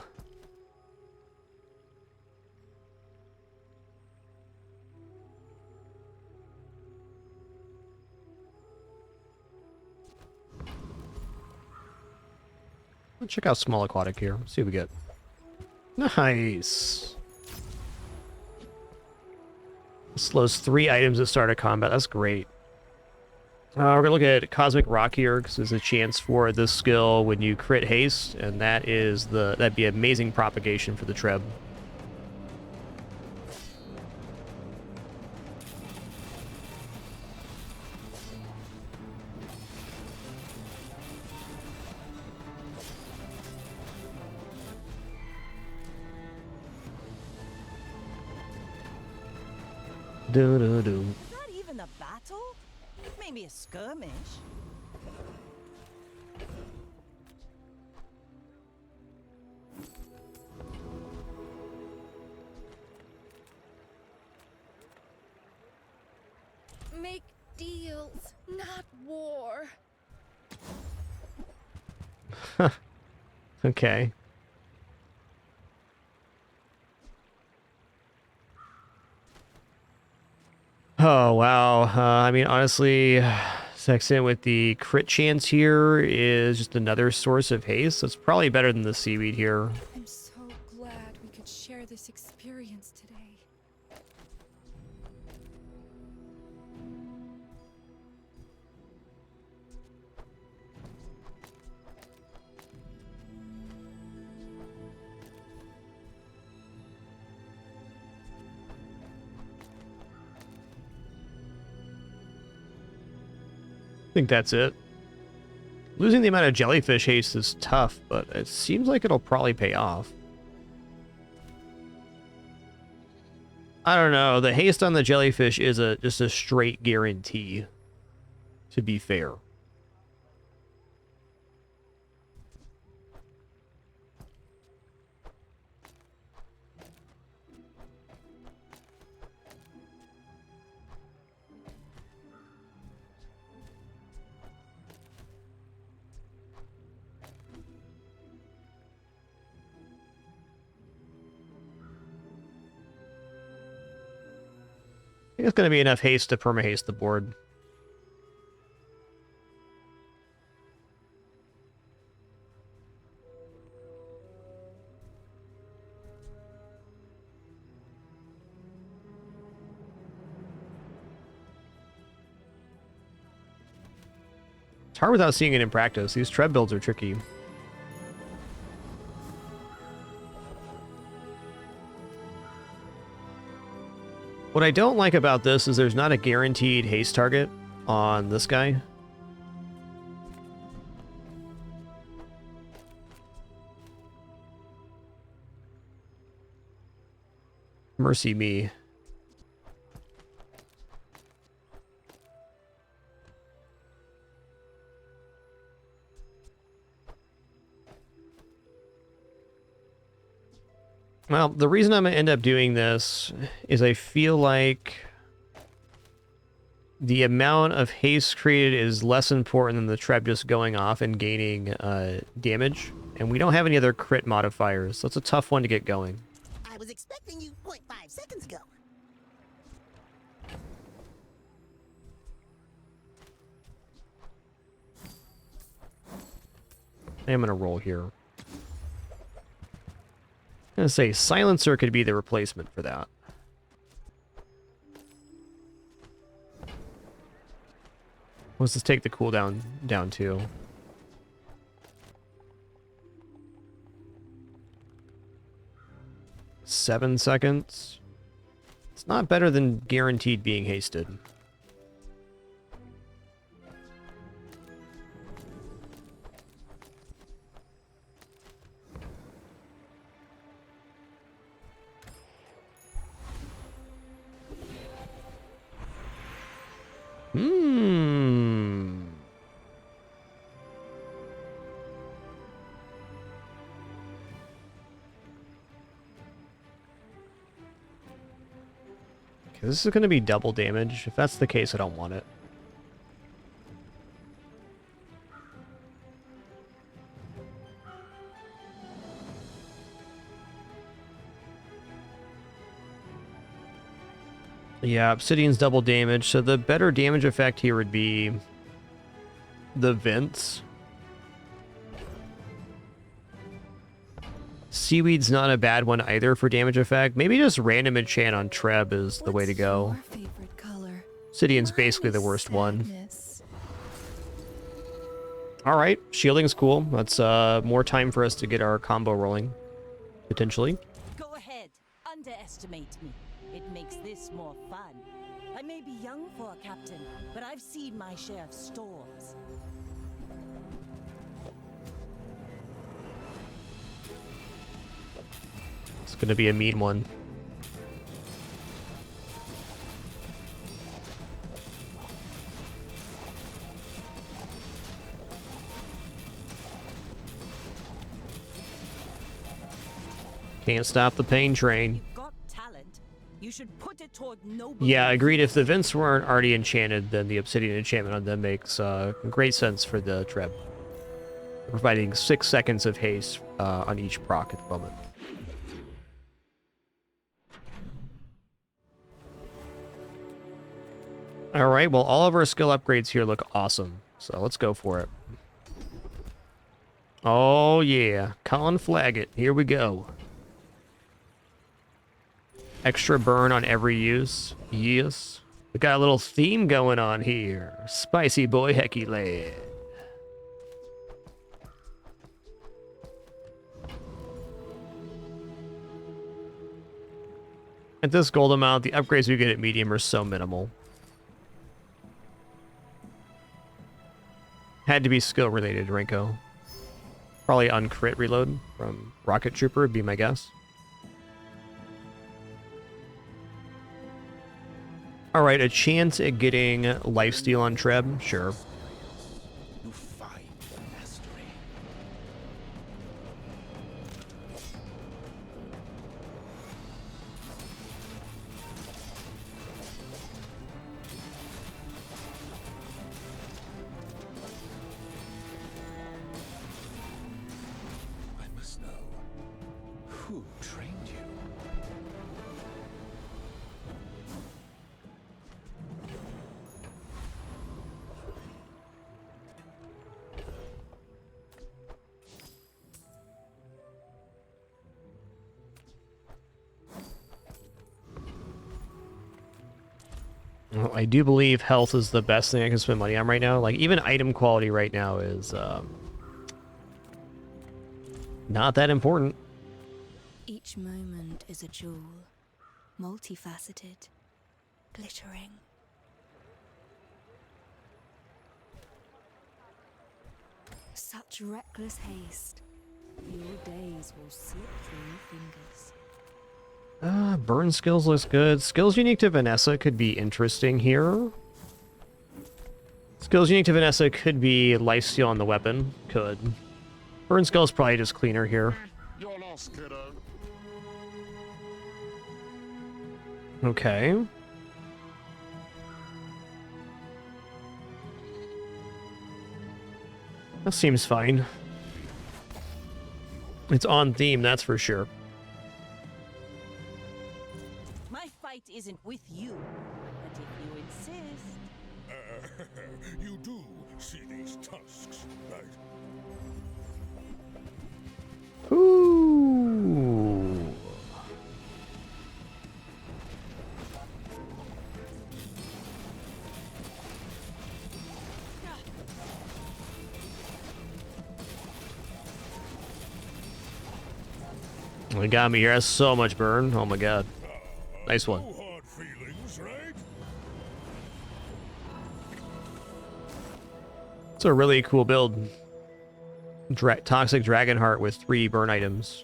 Let's check out small aquatic here. See what we get. Nice. Slows 3 items at start of combat. That's great. We're gonna look at Cosmic Rock here because there's a chance for this skill when you crit haste, and that'd be amazing propagation for the Treb. Do. Is that even a battle? Maybe a skirmish. Make deals, not war. Okay. Oh, wow. I mean, honestly, Sexton with the crit chance here is just another source of haste. So it's probably better than the seaweed here. I'm so glad we could share this experience today. I think that's it. Losing the amount of jellyfish haste is tough, but it seems like it'll probably pay off. I don't know. The haste on the jellyfish is just a straight guarantee, to be fair. I think it's going to be enough haste to perma-haste the board. hard without seeing it in practice. These Treb builds are tricky. What I don't like about this is there's not a guaranteed haste target on this guy. Mercy me. Well, the reason I'm going to end up doing this is I feel like the amount of haste created is less important than the Treb just going off and gaining damage. And we don't have any other crit modifiers, so it's a tough one to get going. I was expecting you 0.5 seconds ago. I am going to roll here. I'm going to say Silencer could be the replacement for that. Let's just take the cooldown down too. Seven seconds. It's not better than guaranteed being hasted. This is going to be double damage. If that's the case, I don't want it. Yeah, Obsidian's double damage, so the better damage effect here would be the vents. Seaweed's not a bad one either for damage effect. Maybe just random enchant on Treb is the way to go. Obsidian's basically the worst one. Alright, shielding's cool. That's more time for us to get our combo rolling, potentially. Go ahead, underestimate me. It makes this more fun. I may be young for a captain, but I've seen my share of storms. It's gonna be a mean one. Can't stop the pain train. You've got talent. You should put it toward noble. Yeah, agreed. If the vents weren't already enchanted, then the Obsidian enchantment on them makes great sense for the Treb. Providing 6 seconds of haste on each proc at the moment. Alright, well, all of our skill upgrades here look awesome. So let's go for it. Oh, yeah. Conflag it. Here we go. Extra burn on every use. Yes. We got a little theme going on here. Spicy boy Hecky lad. At this gold amount, the upgrades we get at medium are so minimal. Had to be skill related, Renko. Probably uncrit reload from Rocket Trooper would be my guess. Alright, a chance at getting lifesteal on Treb? Sure. Well, I do believe health is the best thing I can spend money on right now. Like, even item quality right now is not that important. Each moment is a jewel, multifaceted, glittering. Such reckless haste. Your days will slip through your fingers. Burn skills looks good. Skills unique to Vanessa could be interesting here. Skills unique to Vanessa could be lifesteal on the weapon. Could. Burn skills probably just cleaner here. You're lost, kiddo. Okay. That seems fine. It's on theme, that's for sure. My fight isn't with you, but if you insist... You do see these tusks, right? Ooh. It got me here. That's so much burn. Oh my god. Nice one. No hard feelings, right? It's a really cool build. Toxic Dragon Heart with 3 burn items.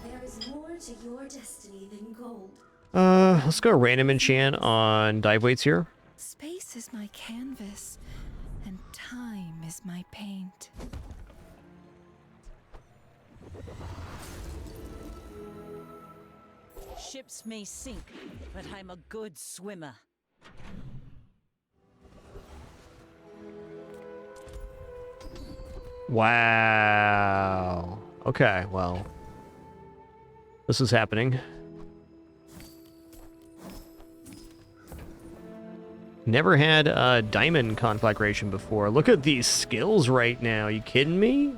There is more to your destiny than gold. Let's go random enchant on dive weights here. Space is my canvas, and time is my paint. Ships may sink, but I'm a good swimmer. Wow. Okay, well. This is happening. Never had a diamond conflagration before. Look at these skills right now. You kidding me?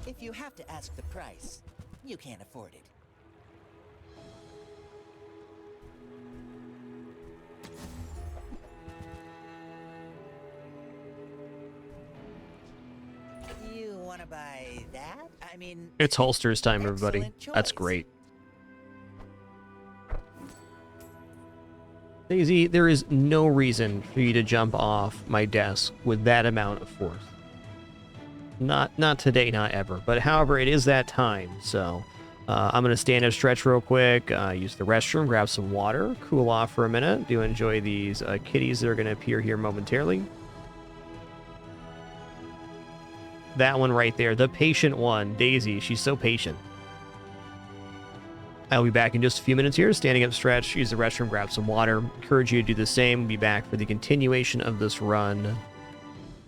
If you have to ask the price, you can't afford it. You want to buy that? I mean... It's holsters time, everybody. Excellent That's choice. great. Daisy, there is no reason for you to jump off my desk with that amount of force. Not today, not ever. But however, it is that time, so I'm going to stand up, stretch real quick, use the restroom, grab some water, cool off for a minute. Do enjoy these kitties that are going to appear here momentarily. That one right there, the patient one, Daisy. She's so patient. I'll be back in just a few minutes here. Standing up, stretch, use the restroom, grab some water. Encourage you to do the same. We'll be back for the continuation of this run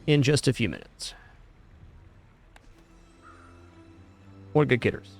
in just a few minutes. What good kidders.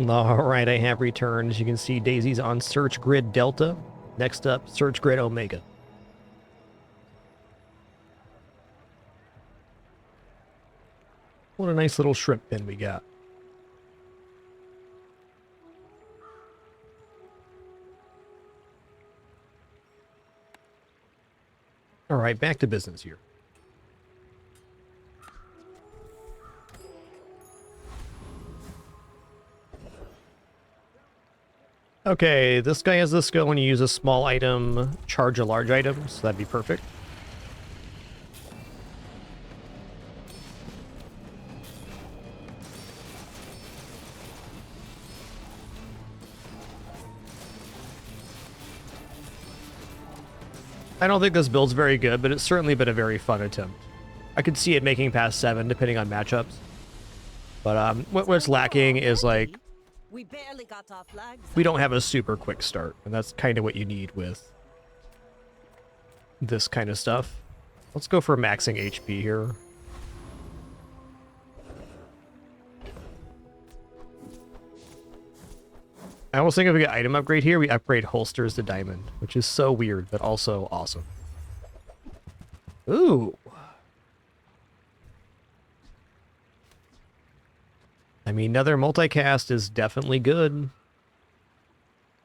Alright, I have returned. As you can see, Daisy's on Search Grid Delta. Next up, Search Grid Omega. What a nice little shrimp pin we got. Alright, back to business here. Okay, this guy has the skill when you use a small item, charge a large item, so that'd be perfect. I don't think this build's very good, but it's certainly been a very fun attempt. I could see it making past 7, depending on matchups. But what's lacking is, like, We barely got off flags. we don't have a super quick start, and that's kind of what you need with this kind of stuff. Let's go for maxing HP here. I almost think if we get item upgrade here, we upgrade holsters to diamond, which is so weird, but also awesome. Ooh. I mean, another multicast is definitely good.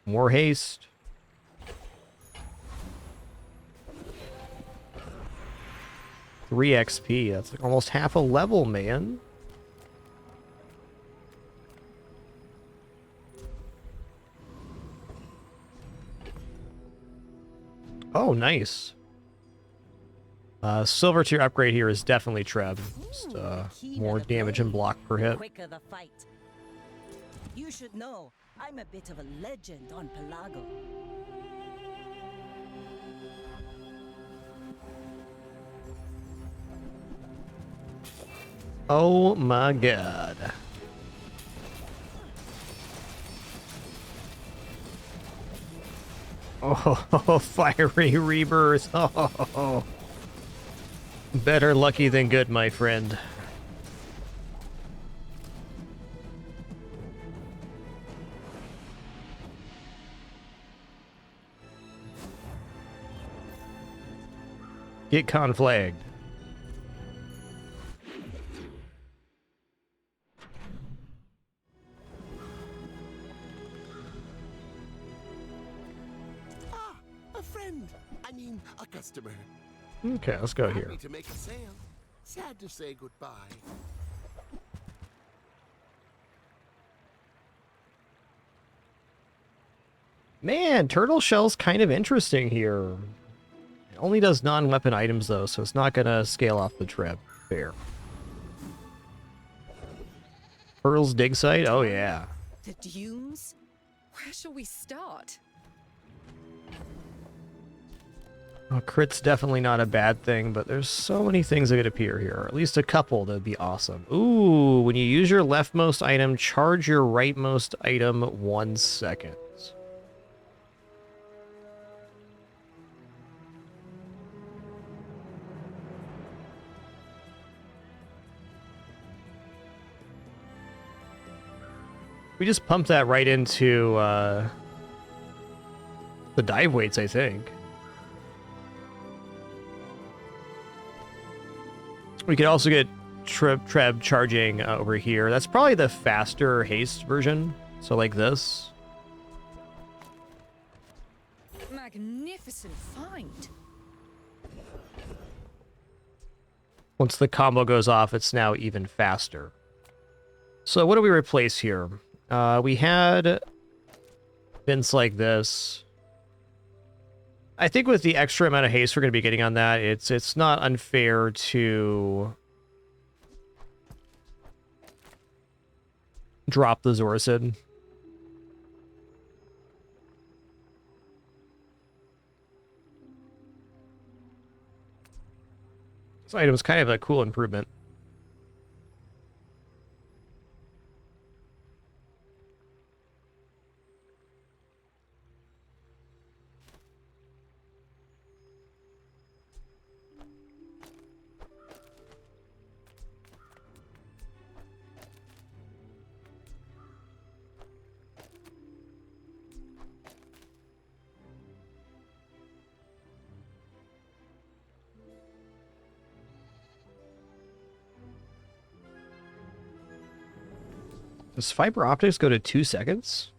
More haste. Three XP. That's like almost half a level, man. Oh, nice. Silver tier upgrade here is definitely Treb. Just, more damage and block per hit. Quicker the fight. You should know, I'm a bit of a legend on Pelago. Oh my god. Oh, fiery rebirth. Oh, better lucky than good, my friend. Get conflagged. A friend. I mean, a customer. Okay, let's go here. Happy to make a sale. Sad to say goodbye. Man, turtle shell's kind of interesting here. It only does non-weapon items though, so it's not gonna scale off the trip. Fair. Pearl's dig site? Oh yeah. The dunes? Where shall we start? Well, crit's definitely not a bad thing, but there's so many things that could appear here. At least a couple that'd be awesome. Ooh, when you use your leftmost item, charge your rightmost item 1 second. We just pumped that right into the dive weights, I think. We could also get Treb charging over here. That's probably the faster haste version. So like this. Magnificent find. Once the combo goes off, it's now even faster. So what do we replace here? We had vents like this. I think with the extra amount of haste we're going to be getting on that, it's not unfair to drop the Zoracid. This item is kind of a cool improvement. Does fiber optics go to 2 seconds?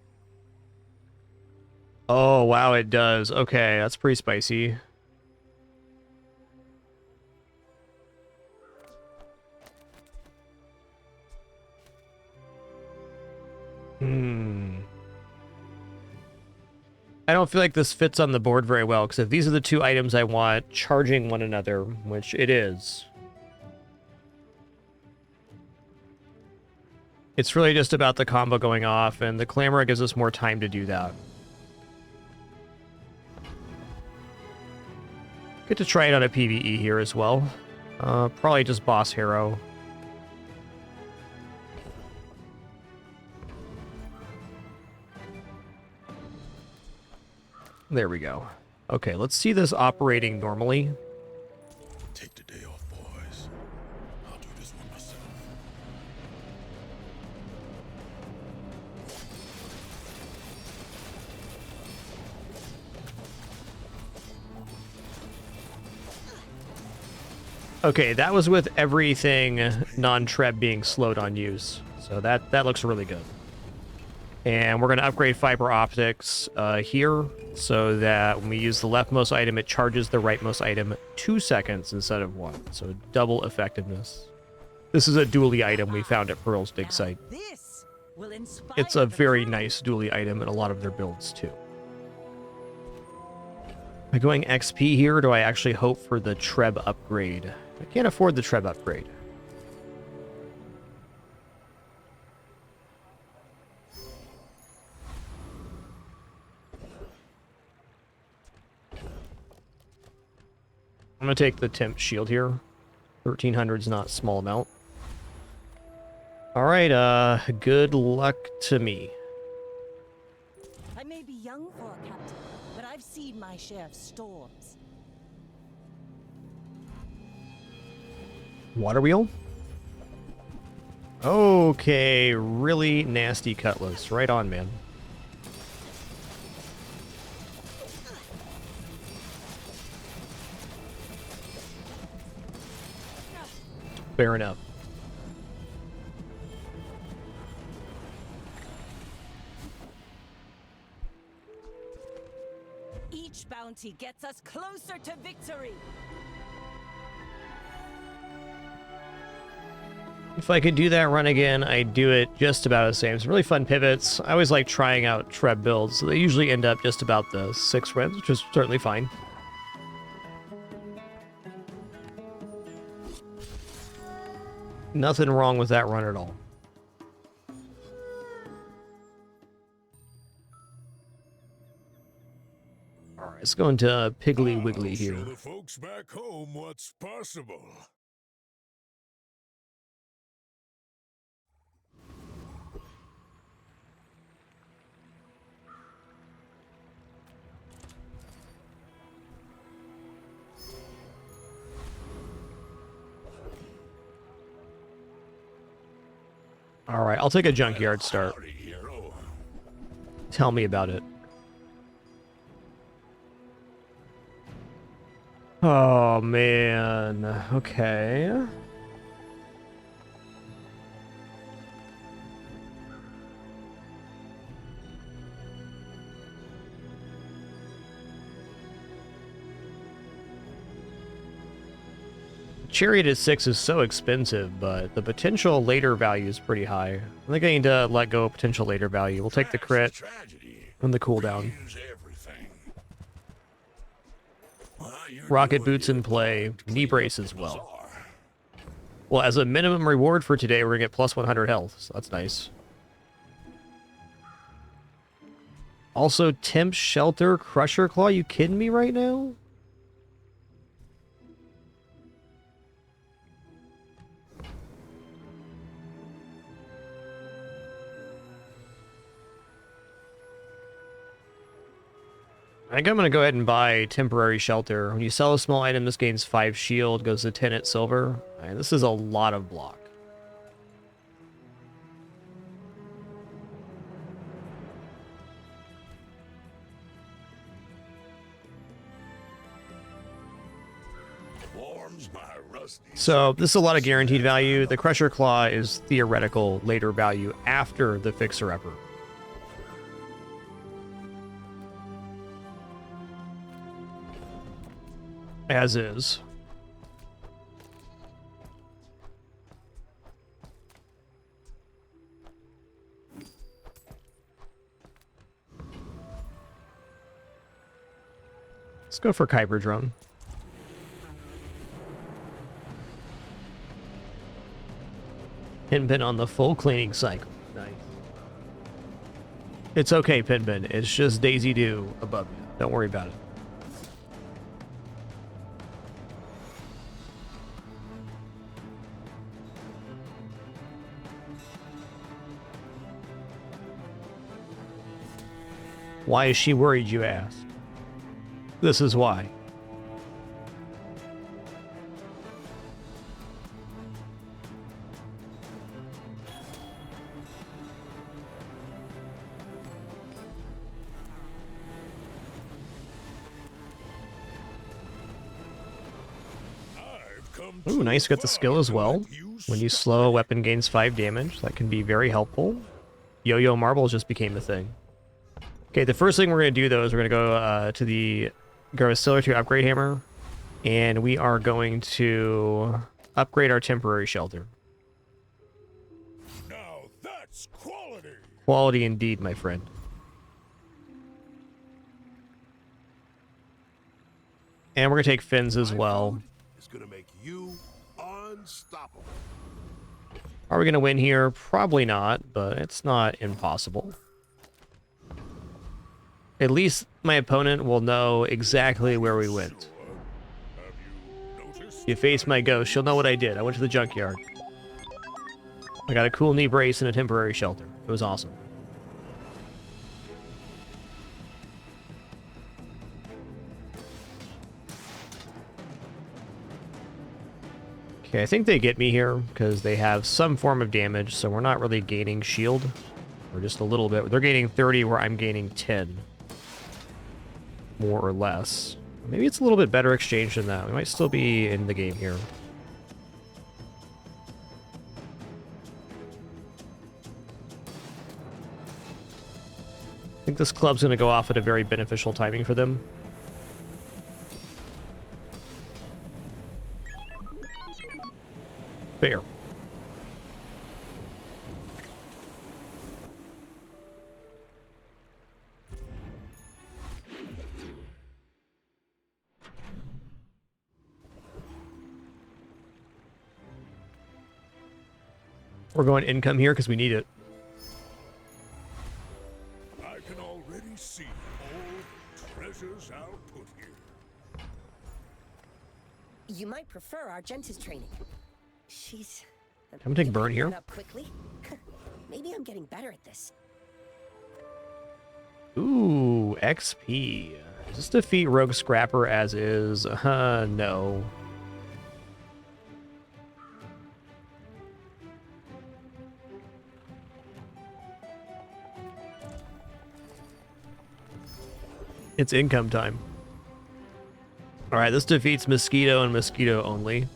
Oh, wow, it does. Okay, that's pretty spicy. I don't feel like this fits on the board very well, because if these are the two items I want charging one another, which it is, it's really just about the combo going off, and the Clamor gives us more time to do that. Get to try it on a PvE here as well. Probably just boss hero. There we go. Okay, let's see this operating normally. Take the day off, boys. I'll do this one myself. Okay, that was with everything non-Treb being slowed on use. So that looks really good. And we're going to upgrade fiber optics here so that when we use the leftmost item, it charges the rightmost item 2 seconds instead of 1. So double effectiveness. This is a dually item we found at Pearl's dig site. It's a very nice dually item in a lot of their builds too. Am I going XP here, or do I actually hope for the Treb upgrade? I can't afford the Treb upgrade. I'm going to take the temp shield here. 1,300 is not a small amount. Alright, good luck to me. I may be young for a captain, but I've seen my share of storms. Water wheel? Okay, really nasty cutlass. Right on, man. Fair enough. Each bounty gets us closer to victory. If I could do that run again, I'd do it just about the same. It's really fun pivots. I always like trying out Treb builds. So they usually end up just about the 6 wins, which is certainly fine. Nothing wrong with that run at all. All right, let's go into Piggly Wiggly here. Show the folks back home what's possible. All right, I'll take a junkyard start. Tell me about it. Oh, man. Okay. Chariot at 6 is so expensive, but the potential later value is pretty high. I think I need to let go of potential later value. We'll take the crit and the cooldown. Rocket boots in play, knee brace as well. Well, as a minimum reward for today, we're gonna get plus 100 health, so that's nice. Also, Temp Shelter, Crusher Claw, you kidding me right now? I think I'm going to go ahead and buy Temporary Shelter. When you sell a small item, this gains 5 shield, goes to 10 at silver. Right, this is a lot of block. warms my rusty. So this is a lot of guaranteed value. The Crusher Claw is theoretical later value after the Fixer Upper. As is. Let's go for Kuiper Drone. Pinbin on the full cleaning cycle. Nice. It's okay, Pinbin. It's just Daisy Doo above you. Don't worry about it. Why is she worried, you ask? This is why. Ooh, nice. Got the skill as well. When you slow, a weapon gains 5 damage. That can be very helpful. Yo-Yo Marbles just became a thing. Okay, the first thing we're going to do, though, is we're going to go to the Garvastiller to upgrade hammer. And we are going to upgrade our temporary shelter. Now that's quality. Quality indeed, my friend. And we're going to take fins as well. It's going to make you unstoppable. Are we going to win here? Probably not, but it's not impossible. At least my opponent will know exactly where we went. If you face my ghost, she'll know what I did. I went to the junkyard. I got a cool knee brace and a temporary shelter. It was awesome. Okay, I think they get me here because they have some form of damage, so we're not really gaining shield. Or just a little bit. They're gaining 30 where I'm gaining 10. More or less. Maybe it's a little bit better exchange than that. We might still be in the game here. I think this club's going to go off at a very beneficial timing for them. Fair. We're going income here because we need it. I can already see all the treasures I'll put here. You might prefer Argenta's training. She's... I'm gonna take burn here. Up quickly. Maybe I'm getting better at this. Ooh, XP. Does this defeat Rogue Scrapper as is? No. It's income time. Alright, this defeats Mosquito and Mosquito only.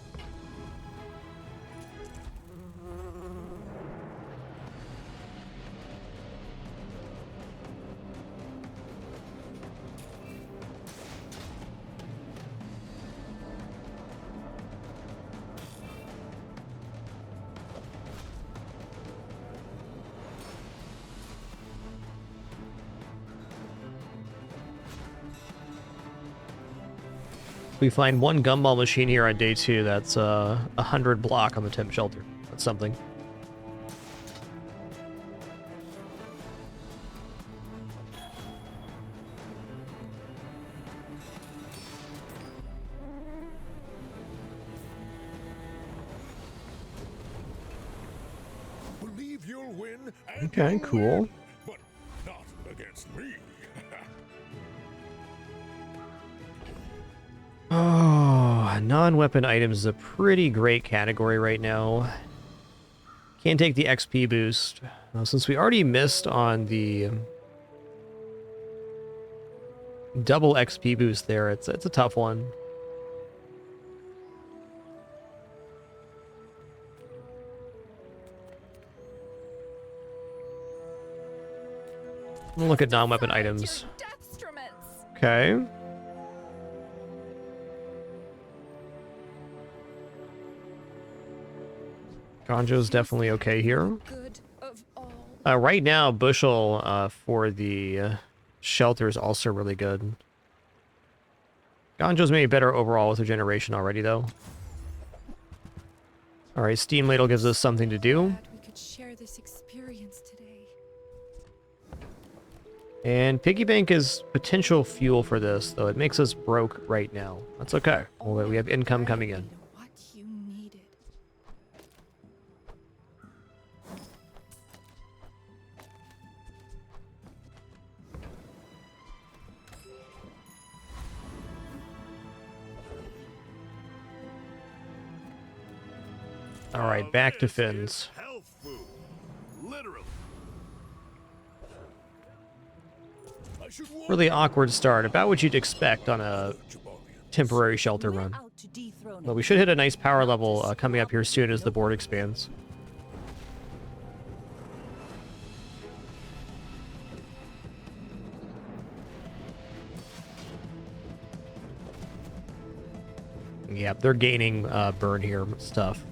We find one gumball machine here on day 2 that's 100 block on the temp shelter. That's something. Believe you'll win. Okay, cool. But not against me. Oh, non-weapon items is a pretty great category right now. Can't take the XP boost. Since we already missed on the double XP boost there, it's a tough one. We'll look at non-weapon items. Okay. Ganjo's definitely okay here. Right now, Bushel for the shelter is also really good. Ganjo's maybe better overall with regeneration already, though. Alright, Steam Ladle gives us something to do. We could share this experience today. And Piggy Bank is potential fuel for this, though it makes us broke right now. That's okay. Well, we have income coming in. What you needed. Alright, back to Finn's. Health food. Literally. Really awkward start, about what you'd expect on a temporary shelter run. But we should hit a nice power level coming up here soon as the board expands. Yeah, they're gaining burn here stuff.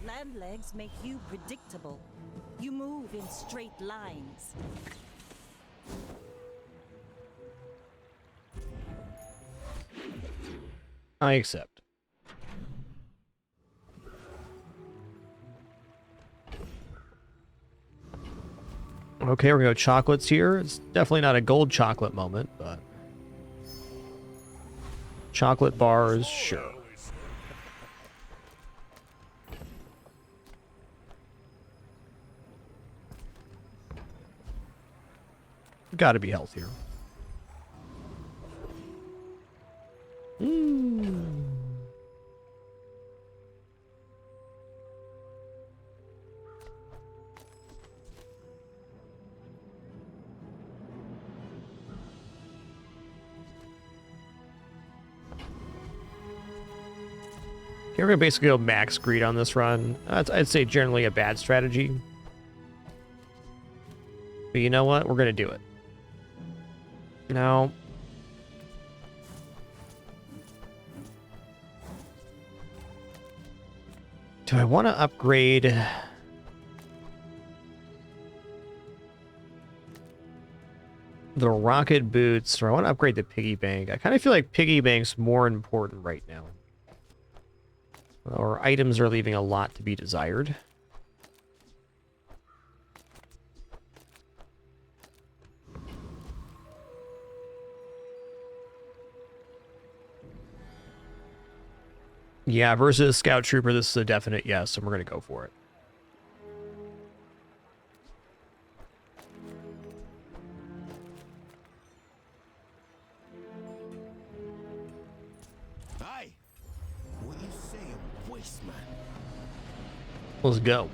Land legs make you predictable. You move in straight lines. I accept. Okay, we're gonna go chocolates here. It's definitely not a gold chocolate moment, but chocolate bars, sure. Gotta be healthier. Okay, we're gonna basically go max greed on this run. I'd say generally a bad strategy. But you know what? We're gonna do it. Now, do I want to upgrade the rocket boots, or I want to upgrade the piggy bank? I kind of feel like piggy bank's more important right now. Our items are leaving a lot to be desired. Yeah, versus Scout Trooper, this is a definite yes, and we're going to go for it. Hi. What you saying, voice man? Let's go.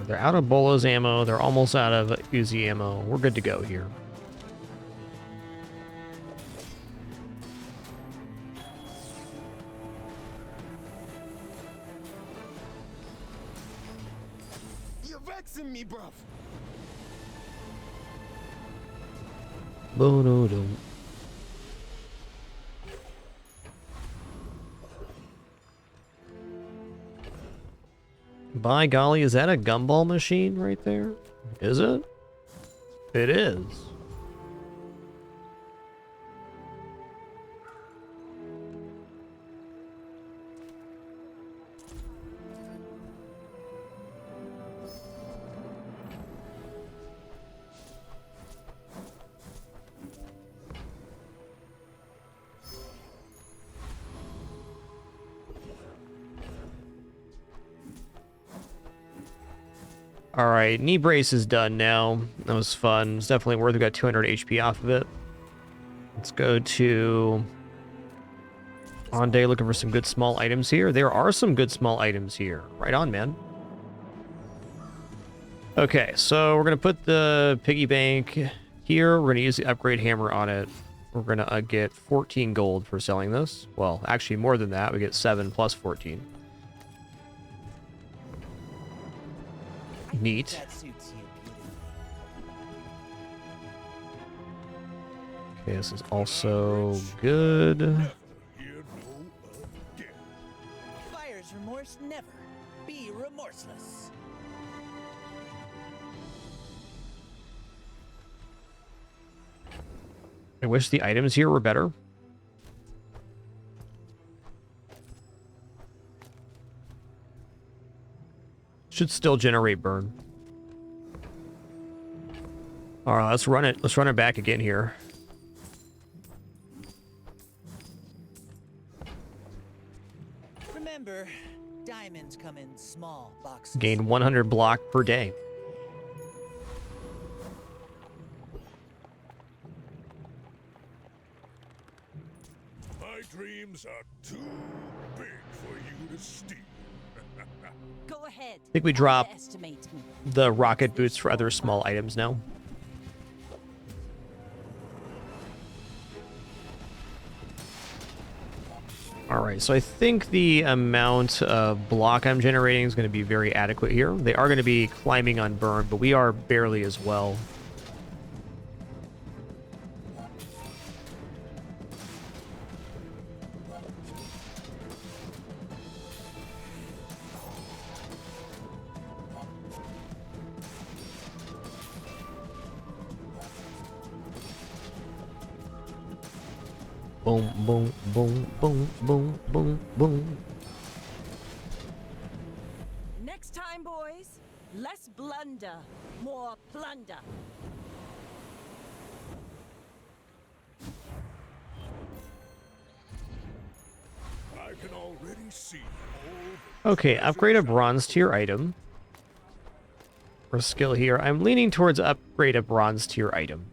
They're out of Bolo's ammo. They're almost out of Uzi ammo. We're good to go here. You're vexing me, bruv. Bo-do-do. By golly, is that a gumball machine right there? Is it? It is. Alright, knee brace is done now. That was fun. It's definitely worth it. We got 200 HP off of it. Let's go to On Day, looking for some good small items here. There are some good small items here. Right on, man. Okay, so we're going to put the piggy bank here. We're going to use the upgrade hammer on it. We're going to get 14 gold for selling this. Well, actually more than that. We get 7 plus 14. Neat. Okay, this is also good. Buyer's remorse never. Be remorseless. I wish the items here were better. Should still generate burn. All right, let's run it. Let's run it back again here. Remember, diamonds come in small boxes. Gain 100 block per day. My dreams are too big for you to steal. Go ahead. I think we drop Underestimate me. the rocket boots for other small items now. Alright, so I think the amount of block I'm generating is going to be very adequate here. They are going to be climbing on burn, but we are barely as well. Boom, boom, boom, boom, boom, boom, boom. Next time, boys, less blunder, more plunder. I can already see all Okay, upgrade a bronze tier item. Or skill here. I'm leaning towards upgrade a bronze tier item.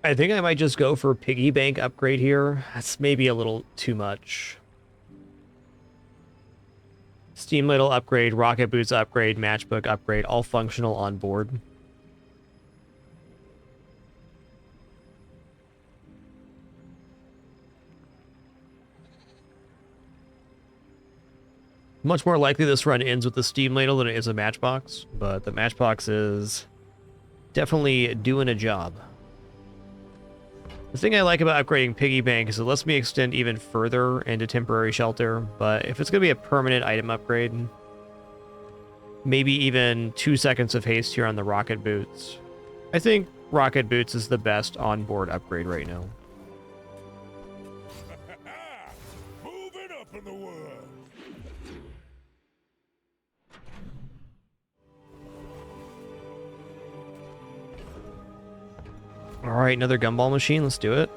I think I might just go for piggy bank upgrade here. That's maybe a little too much. Steam ladle upgrade, rocket boots upgrade, matchbook upgrade, all functional on board. Much more likely this run ends with the steam ladle than it is a matchbox, but the matchbox is definitely doing a job. The thing I like about upgrading Piggy Bank is it lets me extend even further into temporary shelter, but if it's going to be a permanent item upgrade, maybe even 2 seconds of haste here on the rocket boots. I think rocket boots is the best onboard upgrade right now. moving up in the world. All right, another gumball machine. Let's do it.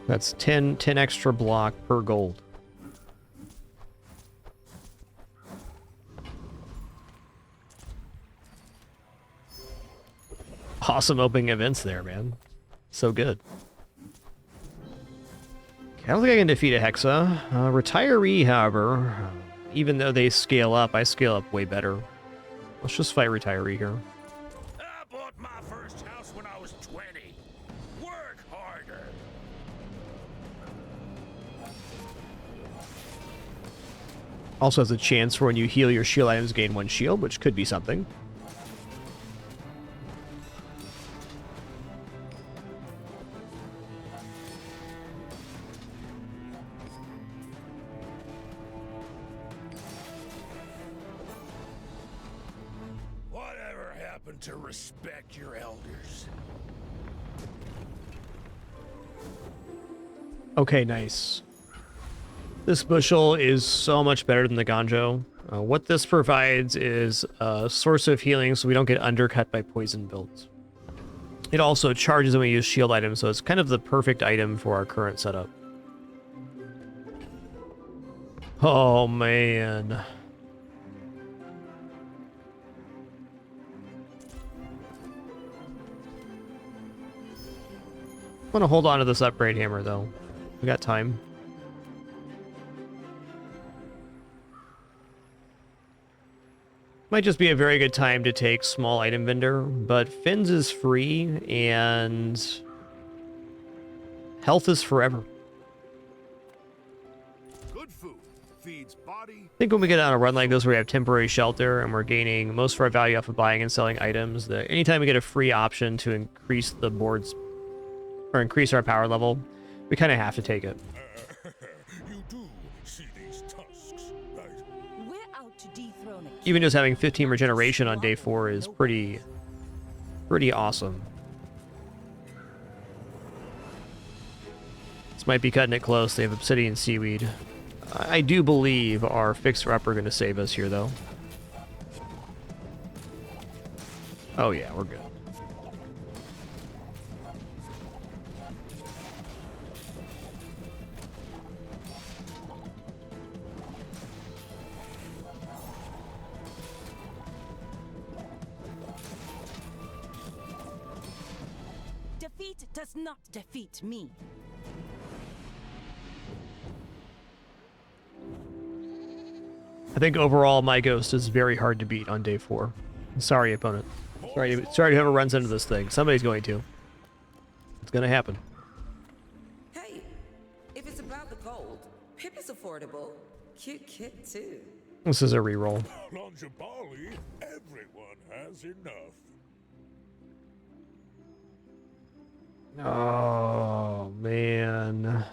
That's 10 extra block per gold. Awesome opening events there, man. So good. I don't think I can defeat a Hexa. Retiree, however, even though they scale up, I scale up way better. Let's just fight Retiree here. I bought my first house when I was 20. Work harder. Also has a chance for when you heal your shield items, gain 1 shield, which could be something. Whatever happened to respect your elders? Okay, nice. This bushel is so much better than the Ganjo. What this provides is a source of healing so we don't get undercut by poison builds. It also charges when we use shield items, so it's kind of the perfect item for our current setup. Oh, man. I'm going to hold on to this upgrade hammer, though. We got time. Might just be a very good time to take small item vendor, but Fins is free and health is forever. Good food feeds body. I think when we get on a run like this where we have temporary shelter and we're gaining most of our value off of buying and selling items, that anytime we get a free option to increase the boards or increase our power level, we kind of have to take it. You do see these tusks, right? We're out to dethrone a Even just having 15 regeneration on day 4 is pretty awesome. This might be cutting it close. They have obsidian seaweed. I do believe our fixer-upper are going to save us here, though. Oh yeah, we're good. defeat does not defeat me. I think overall my ghost is very hard to beat on day 4. Sorry, opponent. Sorry, whoever runs into this thing. Somebody's going to. It's gonna happen. Hey, if it's about the gold, Pip is affordable. Cute kid too. This is a reroll. Lonjabali, everyone has enough. Oh man.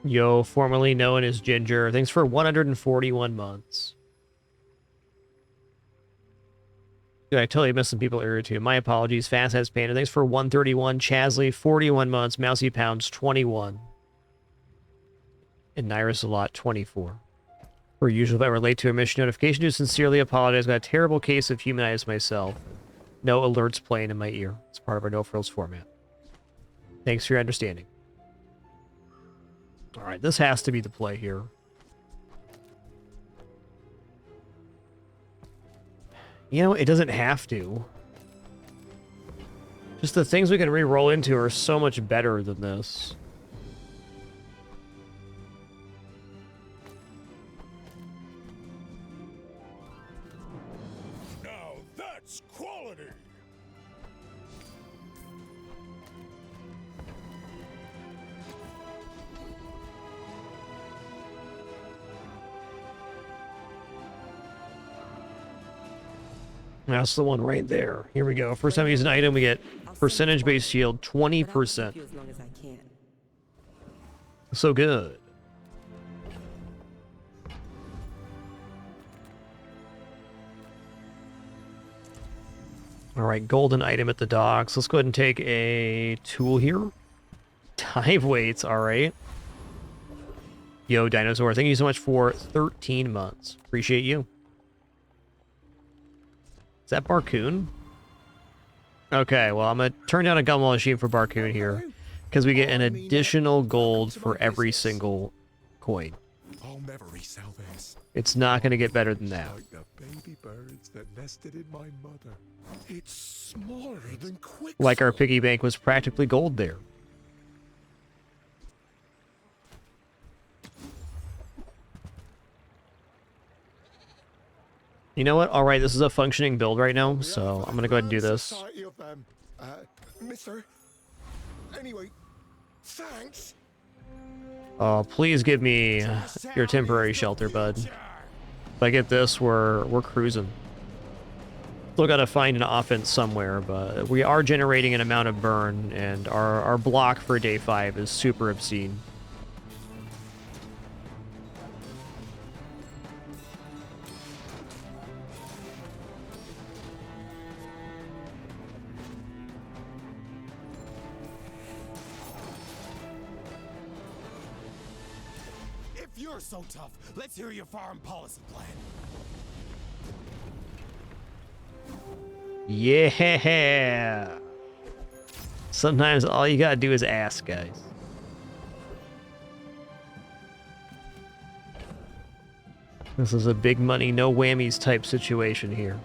Yo, formerly known as Ginger. Thanks for 141 months. Dude, I totally missed some people earlier too. My apologies. Fast has Panda. Thanks for 131. Chasley, 41 months. Mousy Pounds, 21. And Nyrus a lot, 24. Per usual, if I relate to a mission notification, do sincerely apologize. Got a terrible case of humanitis myself. No alerts playing in my ear. It's part of our no frills format. Thanks for your understanding. Alright, this has to be the play here. You know, it doesn't have to. Just the things we can re-roll into are so much better than this. Now that's quality. That's the one right there. Here we go. First time we use an item, we get percentage-based shield, 20%. As long as I can. So good. All right, golden item at the docks. Let's go ahead and take a tool here. Dive weights, all right. Yo, Dinosaur, thank you so much for 13 months. Appreciate you. Is that Barcoon? Okay, well, I'm going to turn down a gumball machine for Barcoon here, because we get an additional gold for every single coin. I'll never resell this. It's not going to get better than that. Like the baby birds that nested in my mother. It's smaller than quick. Like our piggy bank was practically gold there. You know what? All right, this is a functioning build right now, so I'm going to go ahead and do this. Mister. Anyway, thanks. Oh, please give me your temporary shelter, bud. If I get this, we're cruising. Still got to find an offense somewhere, but we are generating an amount of burn, and our block for day 5 is super obscene. You're so tough. Let's hear your foreign policy plan. Yeah. Sometimes all you gotta do is ask, guys. This is a big money, no whammies type situation here.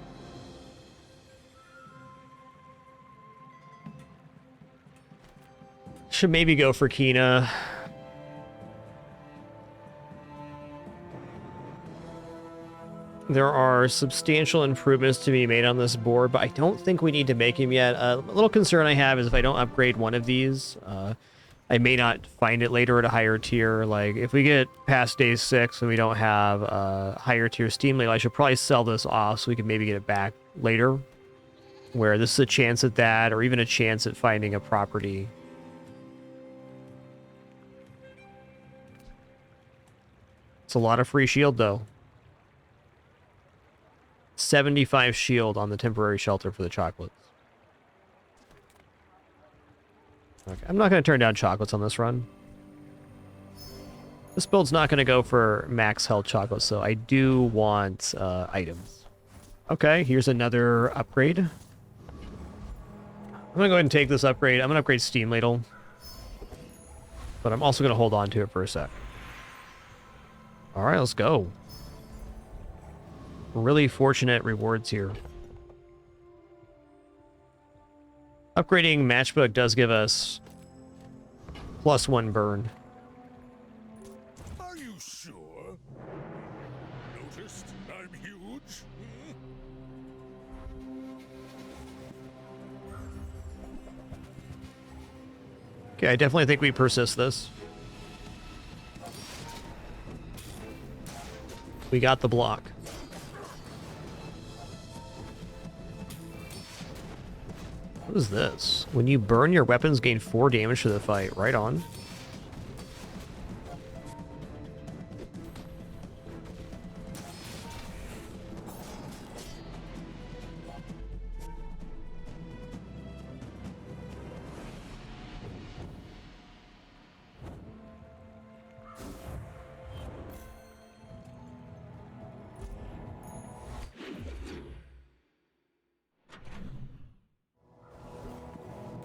Should maybe go for Kina. There are substantial improvements to be made on this board, but I don't think we need to make him yet. A little concern I have is if I don't upgrade one of these, I may not find it later at a higher tier. Like, if we get past day 6 and we don't have a higher tier Steam Ladle, I should probably sell this off so we can maybe get it back later, where this is a chance at that, or even a chance at finding a property. It's a lot of free shield, though. 75 shield on the temporary shelter for the chocolates. Okay, I'm not going to turn down chocolates on this run. This build's not going to go for max health chocolates, so I do want items. Okay, here's another upgrade. I'm going to go ahead and take this upgrade. I'm going to upgrade Steam Ladle. But I'm also going to hold on to it for a sec. Alright, let's go. Really fortunate rewards here. Upgrading Matchbook does give us +1 burn. Are you sure? Noticed I'm huge? Okay, I definitely think we persist this. We got the block. What is this? When you burn, your weapons gain 4 damage to the fight. Right on.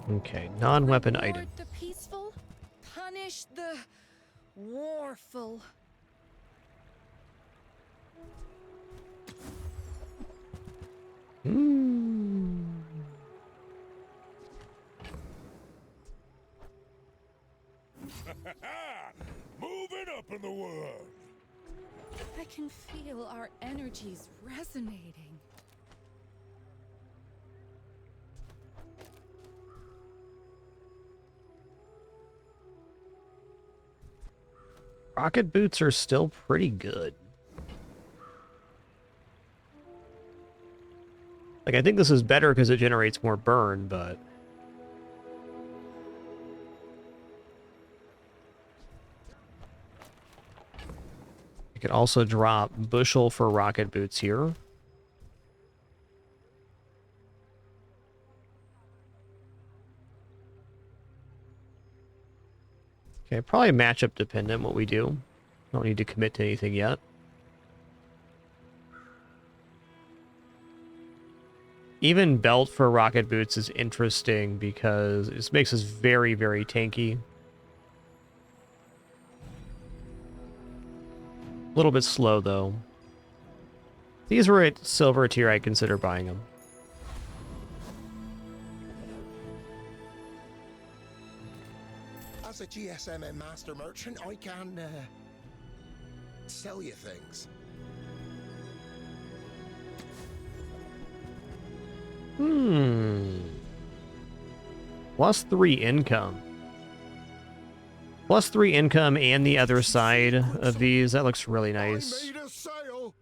Okay, non-weapon item. Reward the peaceful, punish the warful. Moving up in the world. I can feel our energies resonating. Rocket boots are still pretty good. Like, I think this is better because it generates more burn, but... I could also drop bushel for rocket boots here. Okay, probably matchup dependent what we do. Don't need to commit to anything yet. Even belt for rocket boots is interesting because this makes us very, very tanky. A little bit slow though. If these were at silver tier, I'd consider buying them. As a GSM and master merchant, I can sell you things. +3 income. +3 income and the other side of these. That looks really nice. I made a sale.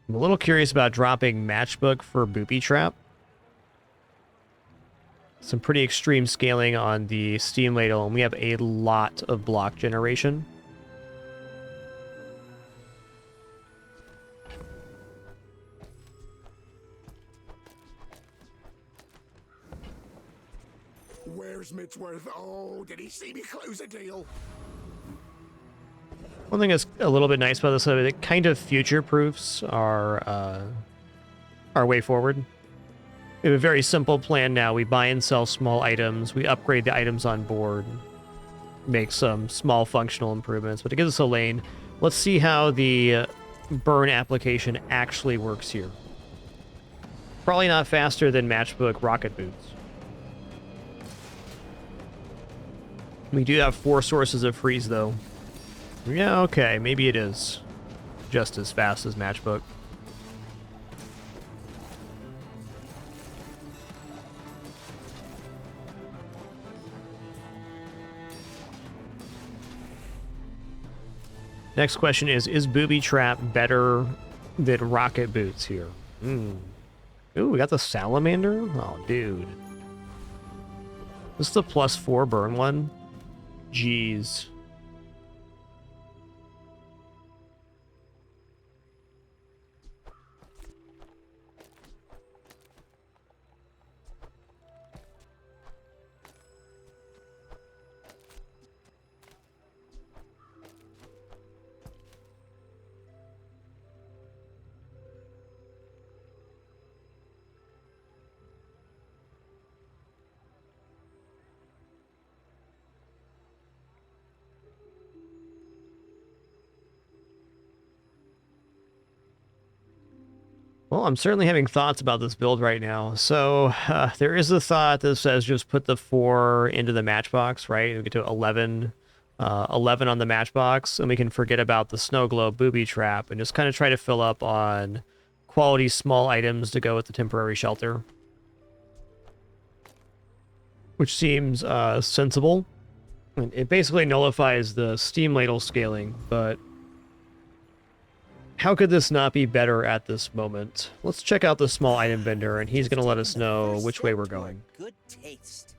I'm a little curious about dropping Matchbook for Booby Trap. Some pretty extreme scaling on the Steam Ladle, and we have a lot of block generation. where's Midsworth? Oh, did he see me close a deal? One thing that's a little bit nice about this, it kind of future-proofs our way forward. We have a very simple plan now. We buy and sell small items. We upgrade the items on board. Make some small functional improvements. But it gives us a lane. Let's see how the burn application actually works here. Probably not faster than Matchbook Rocket Boots. We do have 4 sources of freeze, though. Yeah, okay, maybe it is just as fast as Matchbook. Next question is Booby Trap better than Rocket Boots here? Ooh, we got the Salamander? Oh, dude. This is the +4 burn one? Jeez. Well, I'm certainly having thoughts about this build right now. So there is a thought that says just put the 4 into the matchbox, right? We get to 11, 11 on the matchbox, and we can forget about the snow globe booby trap and just kind of try to fill up on quality small items to go with the temporary shelter. Which seems sensible. And it basically nullifies the steam ladle scaling, but how could this not be better at this moment? Let's check out the small item vendor, and he's going to let us know which way we're going. Good taste.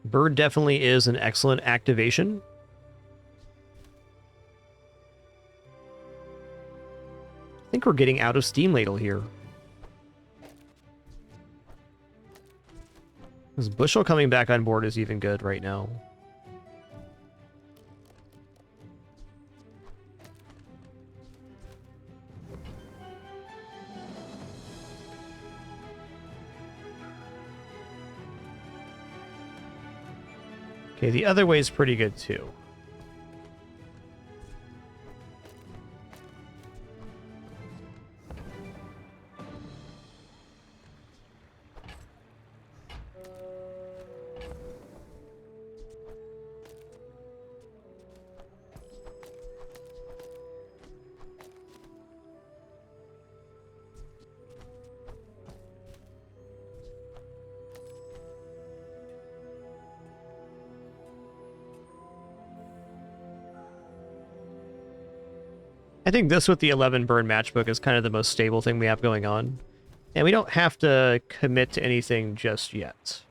Bird definitely is an excellent activation. I think we're getting out of steam ladle here. This bushel coming back on board is even good right now. Okay, the other way is pretty good too. I think this with the 11 burn matchbook is kind of the most stable thing we have going on. And we don't have to commit to anything just yet.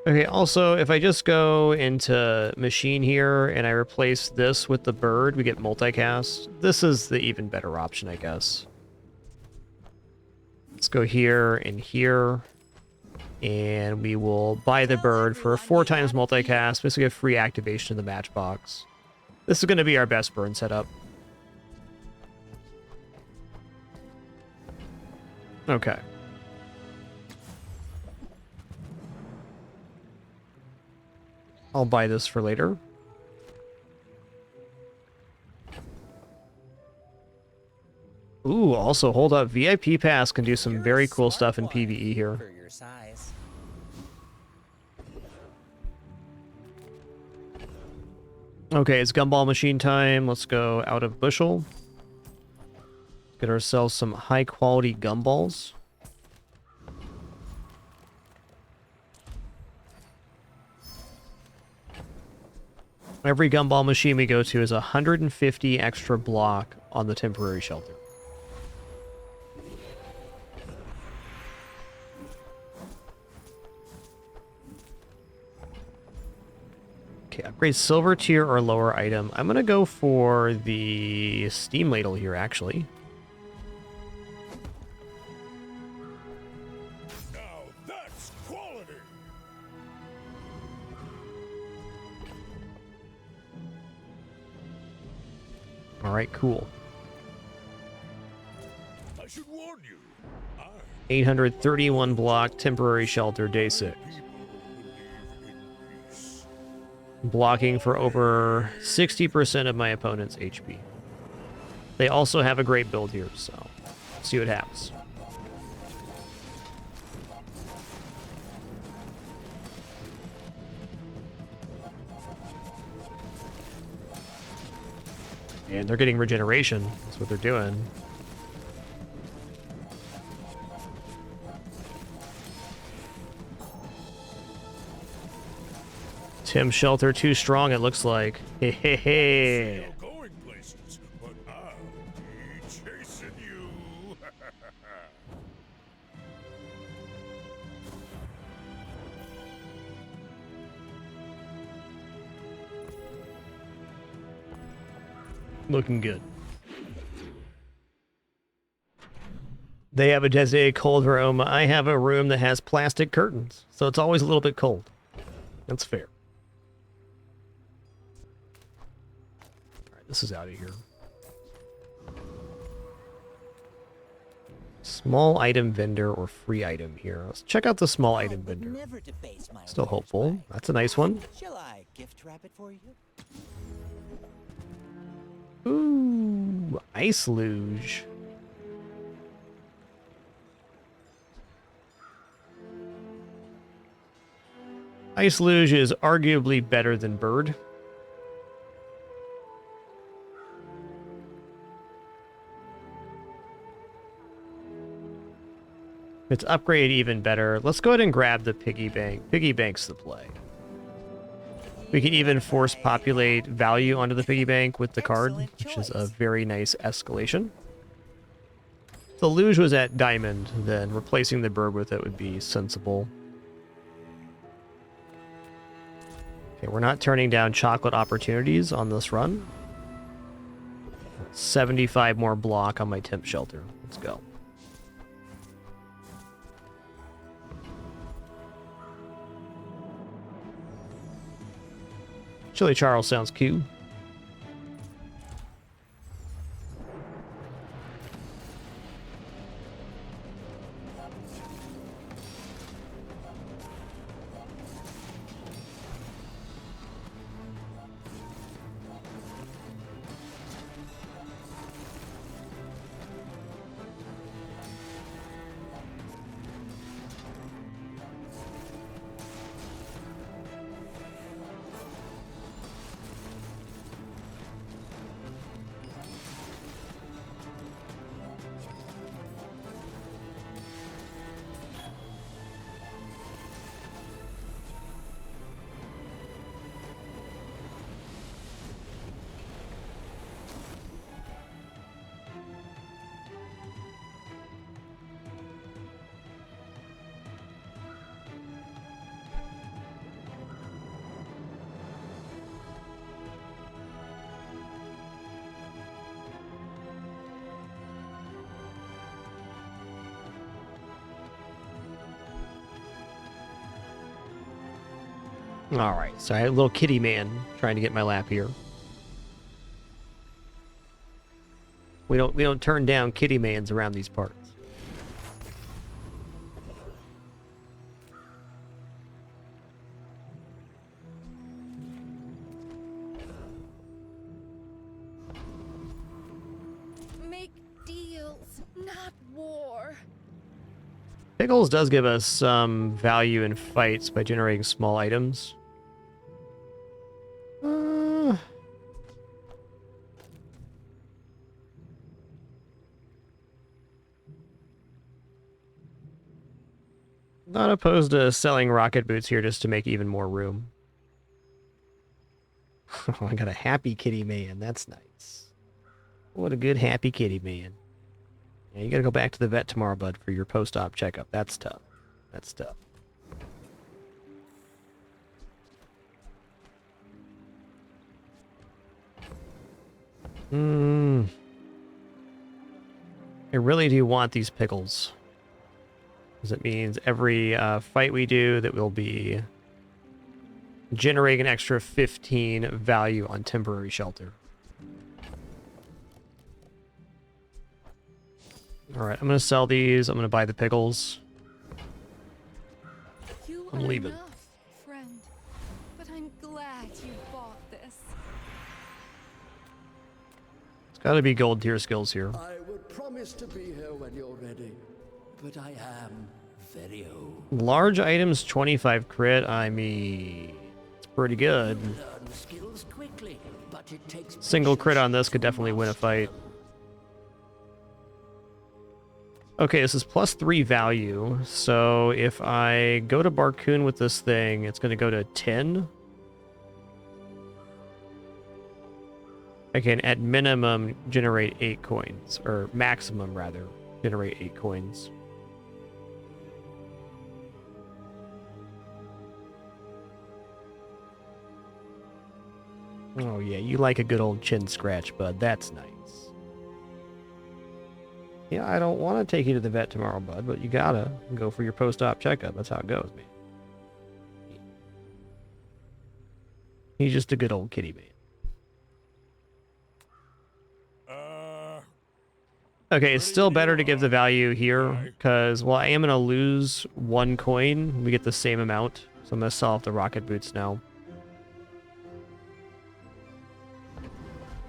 Okay, also, if I just go into machine here and I replace this with the bird, we get multicast. This is the even better option, I guess. Let's go here and here, and we will buy the bird for 4 times multicast, basically a free activation in the matchbox. This is going to be our best burn setup. Okay. I'll buy this for later. Ooh, also, hold up. VIP Pass can do some very cool stuff in PvE here. For your size. Okay, it's gumball machine time. Let's go out of bushel. Get ourselves some high-quality gumballs. Every gumball machine we go to is 150 extra block on the temporary shelter. Okay, upgrade silver tier or lower item. I'm going to go for the steam ladle here, actually. Now that's quality. All right, cool. I should warn you. 831 block, temporary shelter, day 6. Blocking for over 60% of my opponent's HP. They also have a great build here, so see what happens. And they're getting regeneration. That's what they're doing. Tim Shelter too strong, it looks like. Hey, hey, hey. Going places, but I'll be chasing you. Looking good. They have a designated cold room. I have a room that has plastic curtains, so it's always a little bit cold. That's fair. Alright, this is out of here. Small item vendor or free item here. Let's check out the small item vendor. Never debase my Still hopeful. That's a nice one. Shall I gift wrap it for you? Ooh, ice luge. Ice luge is arguably better than bird. If it's upgraded even better, let's go ahead and grab the piggy bank. Piggy bank's the play. We can even force populate value onto the piggy bank with the card, which is a very nice escalation. If the luge was at diamond, then replacing the bird with it would be sensible. Okay, we're not turning down chocolate opportunities on this run. 75 more block on my temp shelter. Let's go. Chili Charles sounds cute. All right, so I had a little kitty man trying to get my lap here. We don't turn down kitty mans around these parts. Make deals, not war. Pickles does give us some value in fights by generating small items. Not opposed to selling rocket boots here just to make even more room. Oh, I got a happy kitty man. That's nice. What a good happy kitty man. Yeah, you gotta go back to the vet tomorrow, bud, for your post-op checkup. That's tough. That's tough. I really do want these pickles. Because it means every fight we do that we'll be generating an extra 15 value on temporary shelter. Alright, I'm going to sell these. I'm going to buy the pickles. I'm leaving. Enough, friend. But I'm glad you bought this. It's got to be gold tier skills here. I would promise to be here when you're ready, but I am very old. Large items, 25 crit. I mean, it's pretty good. Learn skills quickly, but it takes Single crit on this could definitely win a fight. Okay, this is +3 value. So if I go to Barcoon with this thing, it's going to go to 10. I can, at minimum, generate 8 coins. Or maximum, rather, generate 8 coins. Oh yeah, you like a good old chin scratch, bud. That's nice. Yeah, I don't want to take you to the vet tomorrow, bud, but you gotta go for your post-op checkup. That's how it goes, man. He's just a good old kitty man. Okay, it's still better to give the value here, because, well, I am going to lose 1 coin. We get the same amount, so I'm going to sell off the rocket boots now.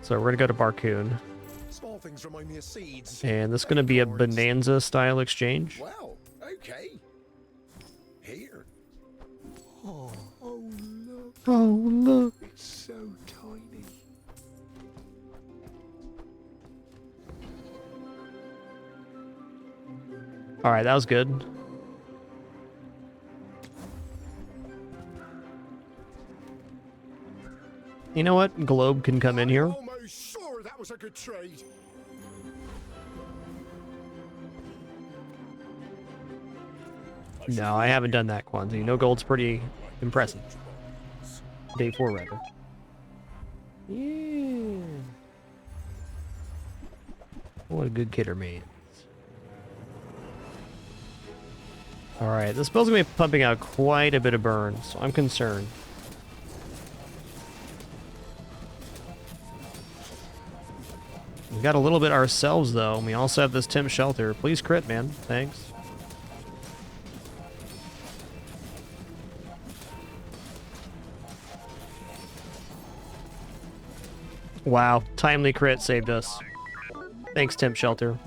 So we're going to go to Barcoon. Small things remind me of seeds. And this is going to be a Bonanza-style exchange. Well, okay. Here. Oh, look. Oh, look. It's so tiny. All right, that was good. You know what? Globe can come in here. Almost sure that was a good trade. No, I haven't done that, Kwanzi. No gold's pretty impressive. Day 4, rather. Yeah. What a good kidder, man. Alright, this spell's gonna be pumping out quite a bit of burn, so I'm concerned. We got a little bit ourselves, though. We also have this temp shelter. Please crit, man. Thanks. Wow, timely crit saved us. Thanks, temp shelter.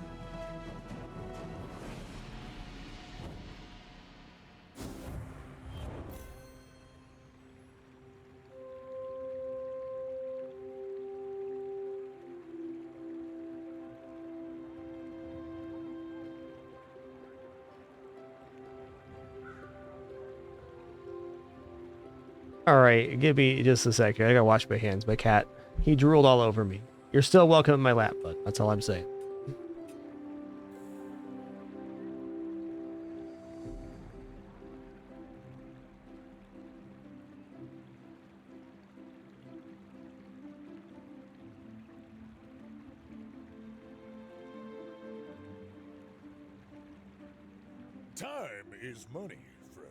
Alright, give me just a second. I gotta wash my hands. My cat, he drooled all over me. You're still welcome in my lap, bud. That's all I'm saying. Time is money, friend.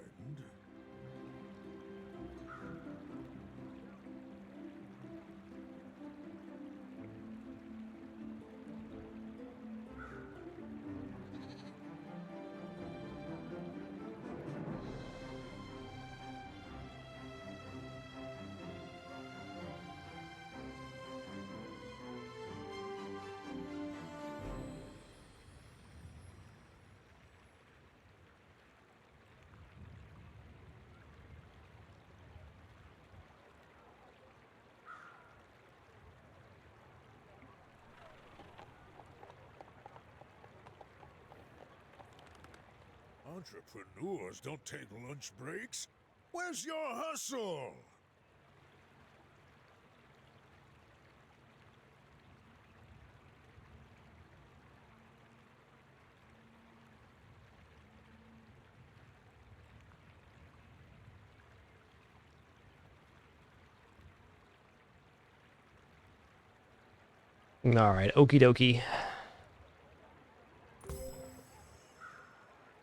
Entrepreneurs don't take lunch breaks. Where's your hustle? Alright, okie dokie.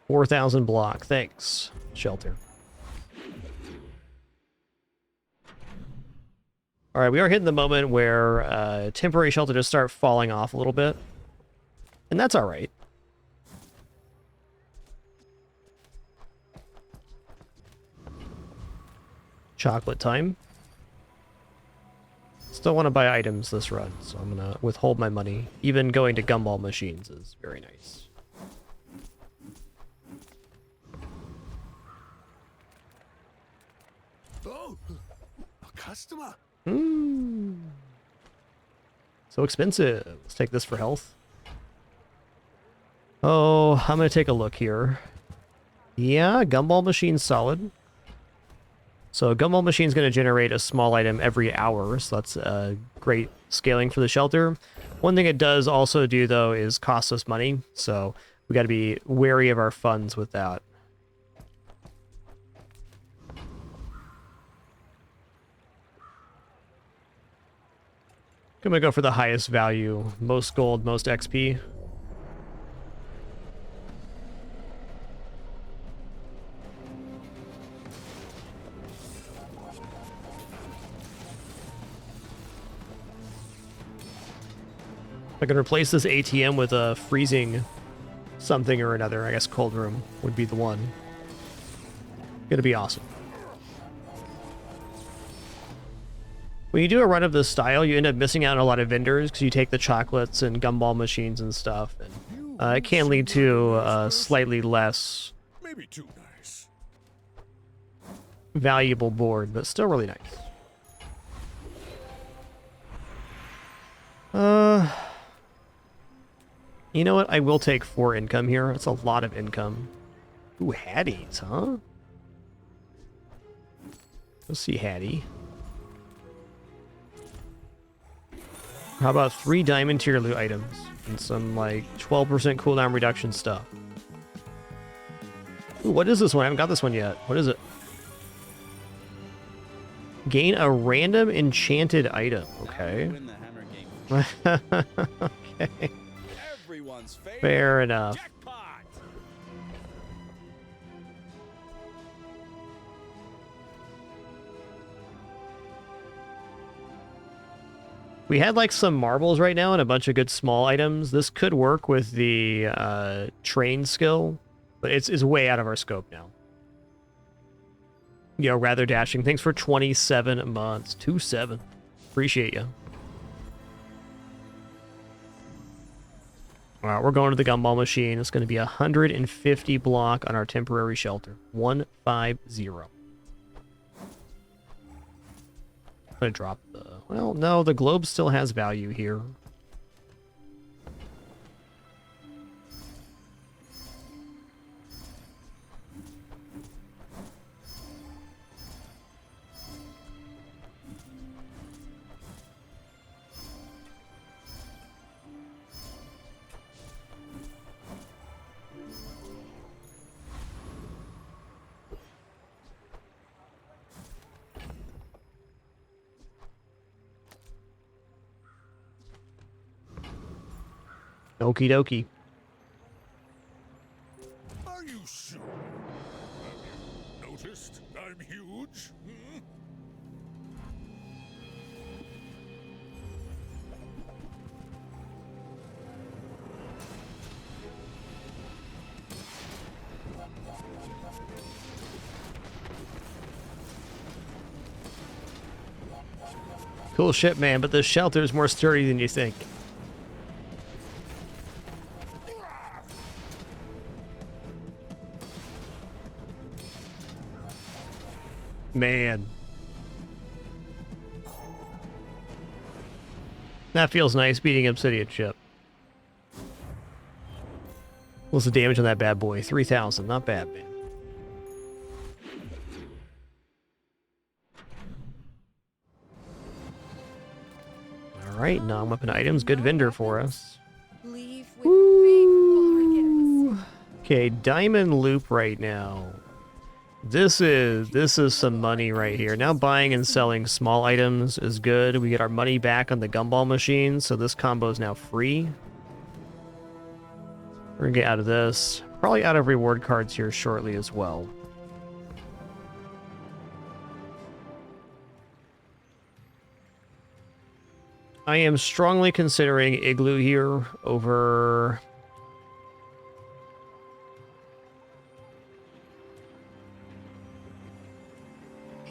4,000 block, thanks. Shelter. Alright, we are hitting the moment where temporary shelter just start falling off a little bit. And that's alright. Chocolate time. Still want to buy items this run, so I'm going to withhold my money. Even going to gumball machines is very nice. Oh, a customer. So expensive. Let's take this for health. Oh, I'm going to take a look here. Yeah, gumball machine's solid. So a gumball machine's going to generate a small item every hour, so that's great scaling for the shelter. One thing it does also do, though, is cost us money, so we got to be wary of our funds with that. I'm going to go for the highest value, most gold, most XP. I can replace this ATM with a freezing something or another. I guess cold room would be the one. Gonna be awesome. When you do a run of this style, you end up missing out on a lot of vendors because you take the chocolates and gumball machines and stuff. And, it can lead to a slightly less Maybe too nice. valuable board, but still really nice. You know what? I will take 4 income here. That's a lot of income. Ooh, Hatties, huh? Let's see Hattie. How about 3 diamond tier loot items and some like 12% cooldown reduction stuff? Ooh, what is this one? I haven't got this one yet. What is it? Gain a random enchanted item. Okay. Okay. Fair enough. We had like some marbles right now and a bunch of good small items. This could work with the train skill, but it's way out of our scope now. Yo, rather dashing. Thanks for 27 months. 27. Appreciate you. Alright, we're going to the gumball machine. It's going to be 150 block on our temporary shelter. 150. I'm going to drop the... Well, no, the globe still has value here. Okie dokie. Are you sure? Have you noticed I'm huge? Hmm? Cool ship, man, but this shelter is more sturdy than you think. Man. That feels nice, beating Obsidian ship. What's the damage on that bad boy? 3,000. Not bad, man. Alright, non-weapon items. Good vendor for us. Leave with big bargains. Okay, diamond loop right now. This is some money right here. Now buying and selling small items is good. We get our money back on the gumball machine, so this combo is now free. We're gonna get out of this. Probably out of reward cards here shortly as well. I am strongly considering Igloo here over...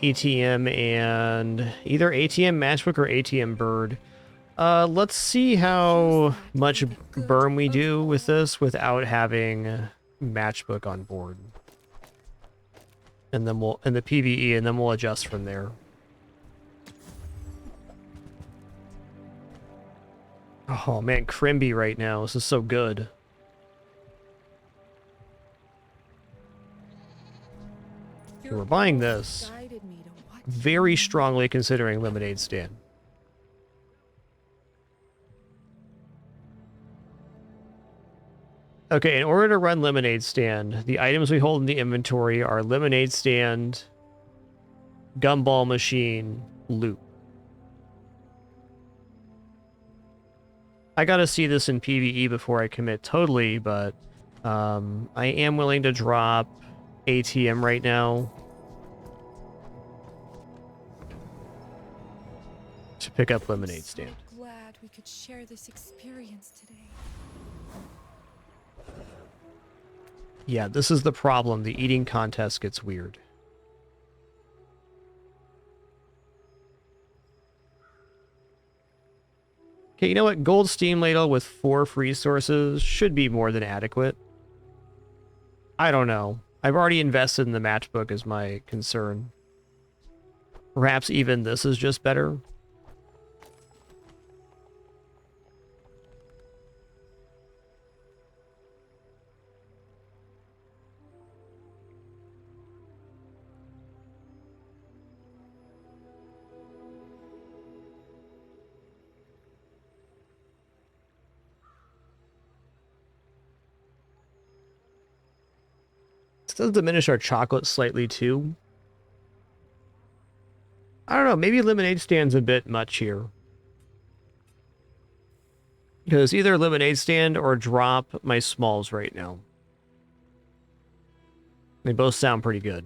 ATM and either ATM Matchbook or ATM Bird. Let's see how much burn we do with this without having Matchbook on board. And then we'll, and the PvE, and then we'll adjust from there. Oh man, Crimby right now. This is so good. Okay, we're buying this. Very strongly considering Lemonade Stand. Okay, in order to run Lemonade Stand, the items we hold in the inventory are Lemonade Stand, Gumball Machine, Loop. I gotta see this in PvE before I commit totally, but I am willing to drop ATM right now to pick up Lemonade Stand. I'm glad we could share this experience today. Yeah, this is the problem. The eating contest gets weird. Okay, you know what? Gold Steam Ladle with 4 free sources should be more than adequate. I don't know. I've already invested in the matchbook is my concern. Perhaps even this is just better. This does diminish our chocolate slightly too. I don't know, maybe Lemonade Stand's a bit much here. Because either Lemonade Stand or drop my smalls right now. They both sound pretty good.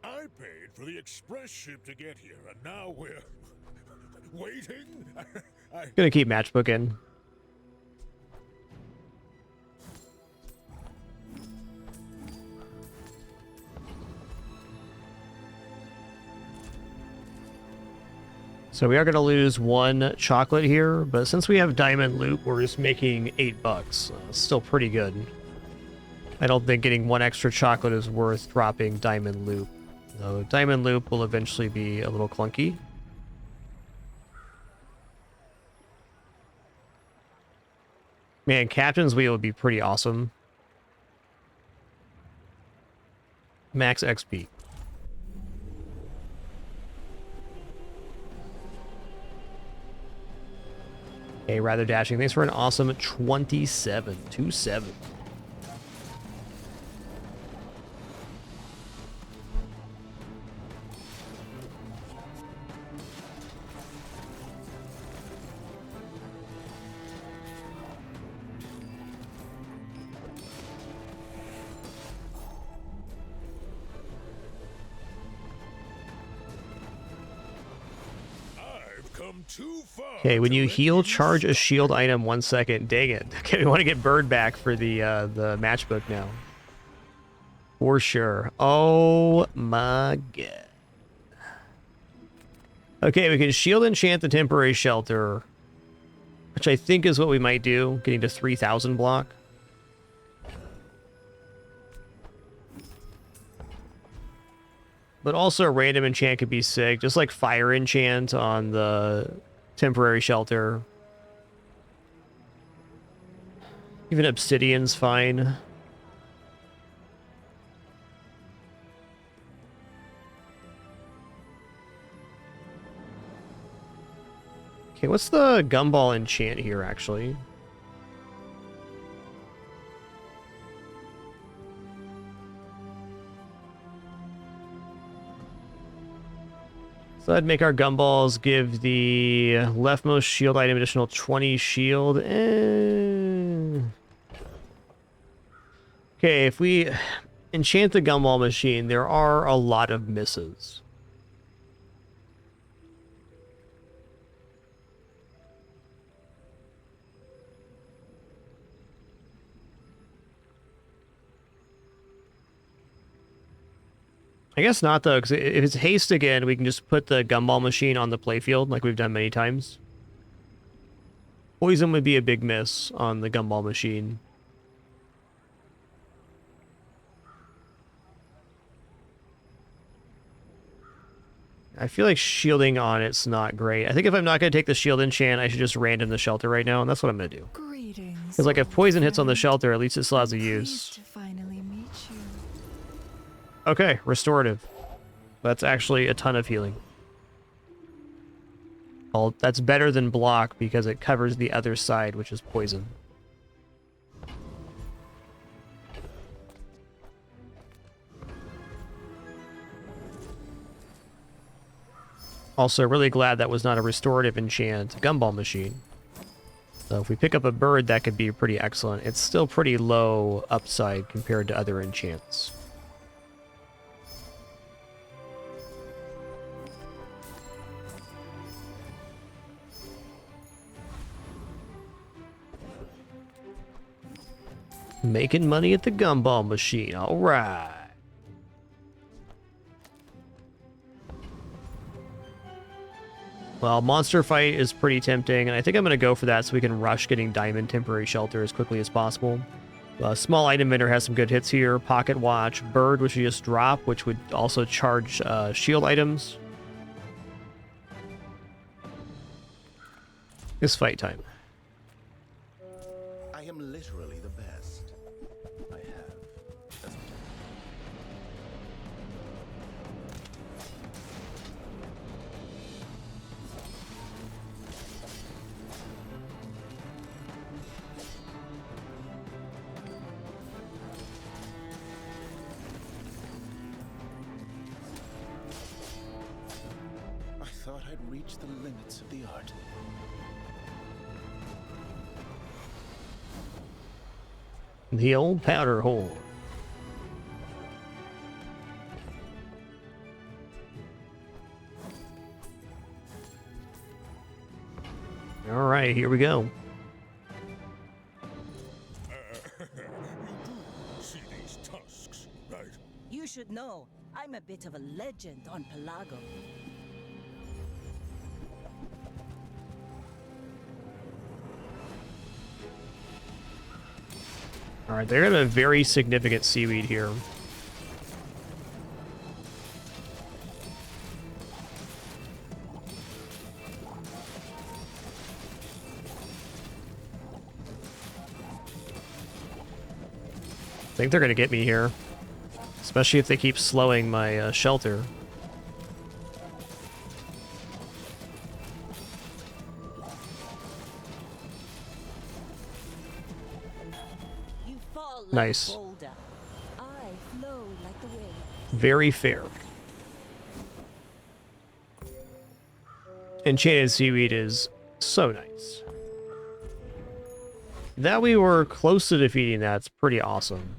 I paid for the express ship to get here, and now we're waiting. Gonna keep matchbook in. So we are going to lose 1 chocolate here, but since we have Diamond Loop, we're just making $8. Still pretty good. I don't think getting 1 extra chocolate is worth dropping Diamond Loop. Though Diamond Loop will eventually be a little clunky. Man, Captain's Wheel would be pretty awesome. Max XP. Okay, rather dashing. Thanks for an awesome 27. 27. Okay, when you heal, charge a shield item 1 second. Dang it. Okay, we want to get Bird back for the matchbook now. For sure. Oh my god. Okay, we can shield enchant the temporary shelter, which I think is what we might do, getting to 3,000 block. But also a random enchant could be sick, just like fire enchant on the temporary shelter. Even obsidian's fine. Okay, what's the gumball enchant here, actually? So that'd make our gumballs give the leftmost shield item additional 20 shield. Okay, if we enchant the gumball machine, there are a lot of misses. I guess not, though, because if it's haste again, we can just put the gumball machine on the playfield, like we've done many times. Poison would be a big miss on the gumball machine. I feel like shielding on it's not great. I think if I'm not going to take the shield enchant, I should just random the shelter right now, and that's what I'm going to do. Because, like, if poison hits on the shelter, at least it still has a use. To finally meet you. Okay, restorative. That's actually a ton of healing. Well, that's better than block because it covers the other side, which is poison. Also, really glad that was not a restorative enchant gumball machine. So if we pick up a bird, that could be pretty excellent. It's still pretty low upside compared to other enchants. Making money at the gumball machine. All right. Well, monster fight is pretty tempting, and I think I'm going to go for that so we can rush getting diamond temporary shelter as quickly as possible. Small item vendor has some good hits here. Pocket watch, bird, which you just drop, which would also charge shield items. It's fight time. I am literally the best. I have. I thought I'd reached the limits of the art. The old powder horn. All right, here we go. See these tusks, right? You should know, I'm a bit of a legend on Pelago. All right, they're gonna have a very significant seaweed here. I think they're gonna get me here, especially if they keep slowing my shelter. Nice. Very fair. Enchanted seaweed is so nice. That we were close to defeating that's pretty awesome.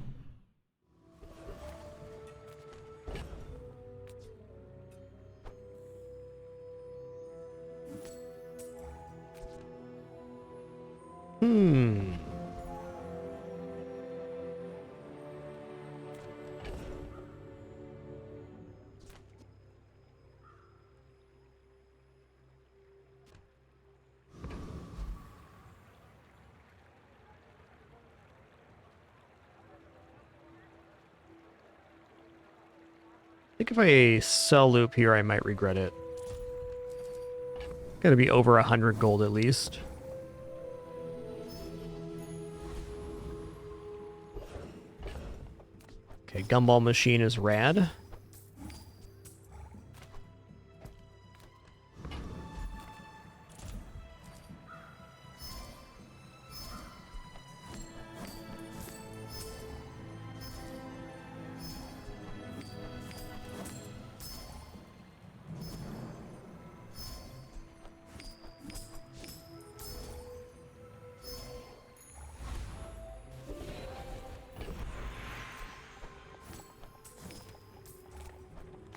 I think if I sell loop here, I might regret it. Gotta be over 100 gold at least. Okay, gumball machine is rad.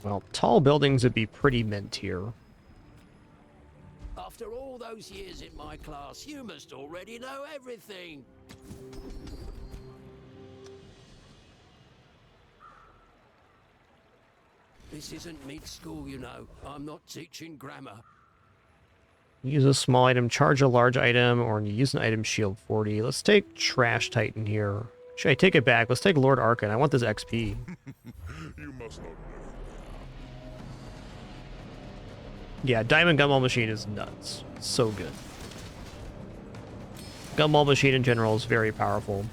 Well, tall buildings would be pretty mint here. After all those years in my class, you must already know everything. This isn't mid-school, you know. I'm not teaching grammar. Use a small item, charge a large item, or use an item shield 40. Let's take Trash Titan here. Should I take it back? Let's take Lord Arkan. I want this XP. You must not know. Yeah, Diamond Gumball Machine is nuts. So good. Gumball Machine in general is very powerful.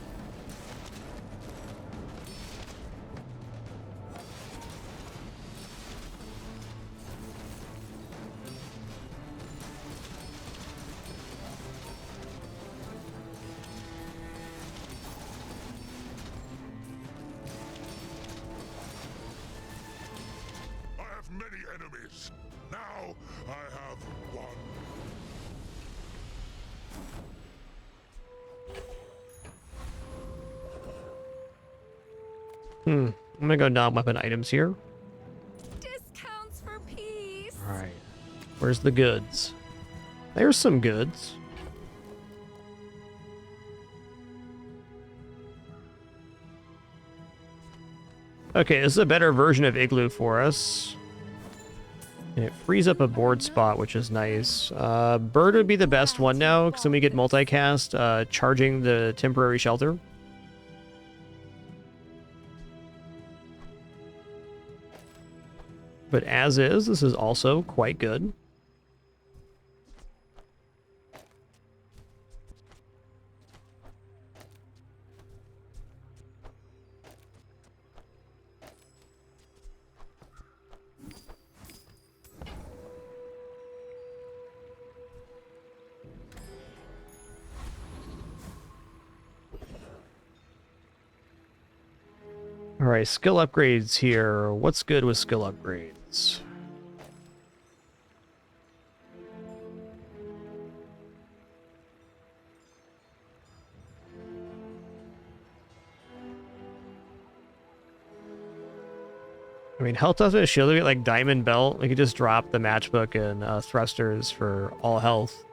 I have many enemies. Now I have one. I'm gonna go non-weapon items here. Discounts for peace. Alright. Where's the goods? There's some goods. Okay, this is a better version of Igloo for us. And it frees up a board spot, which is nice. Bird would be the best one now, because then we get multicast, charging the temporary shelter. But as is, this is also quite good. Alright, skill upgrades here. What's good with skill upgrades? I mean, health doesn't shield, we get like Diamond Belt. We could just drop the matchbook and thrusters for all health.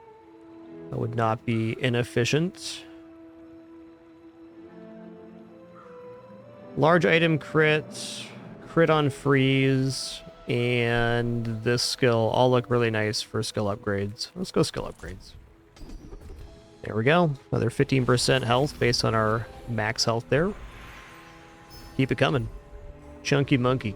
That would not be inefficient. Large item crit, crit on freeze, and this skill all look really nice for skill upgrades. Let's go skill upgrades. There we go. Another 15% health based on our max health there. Keep it coming. Chunky monkey.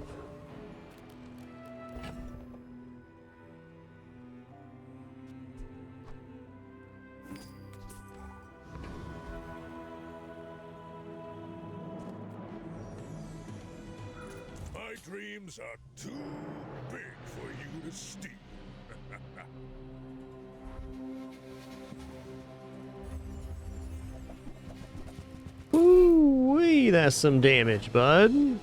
My dreams are too big for you to steal. Ooh-wee, that's some damage, bud.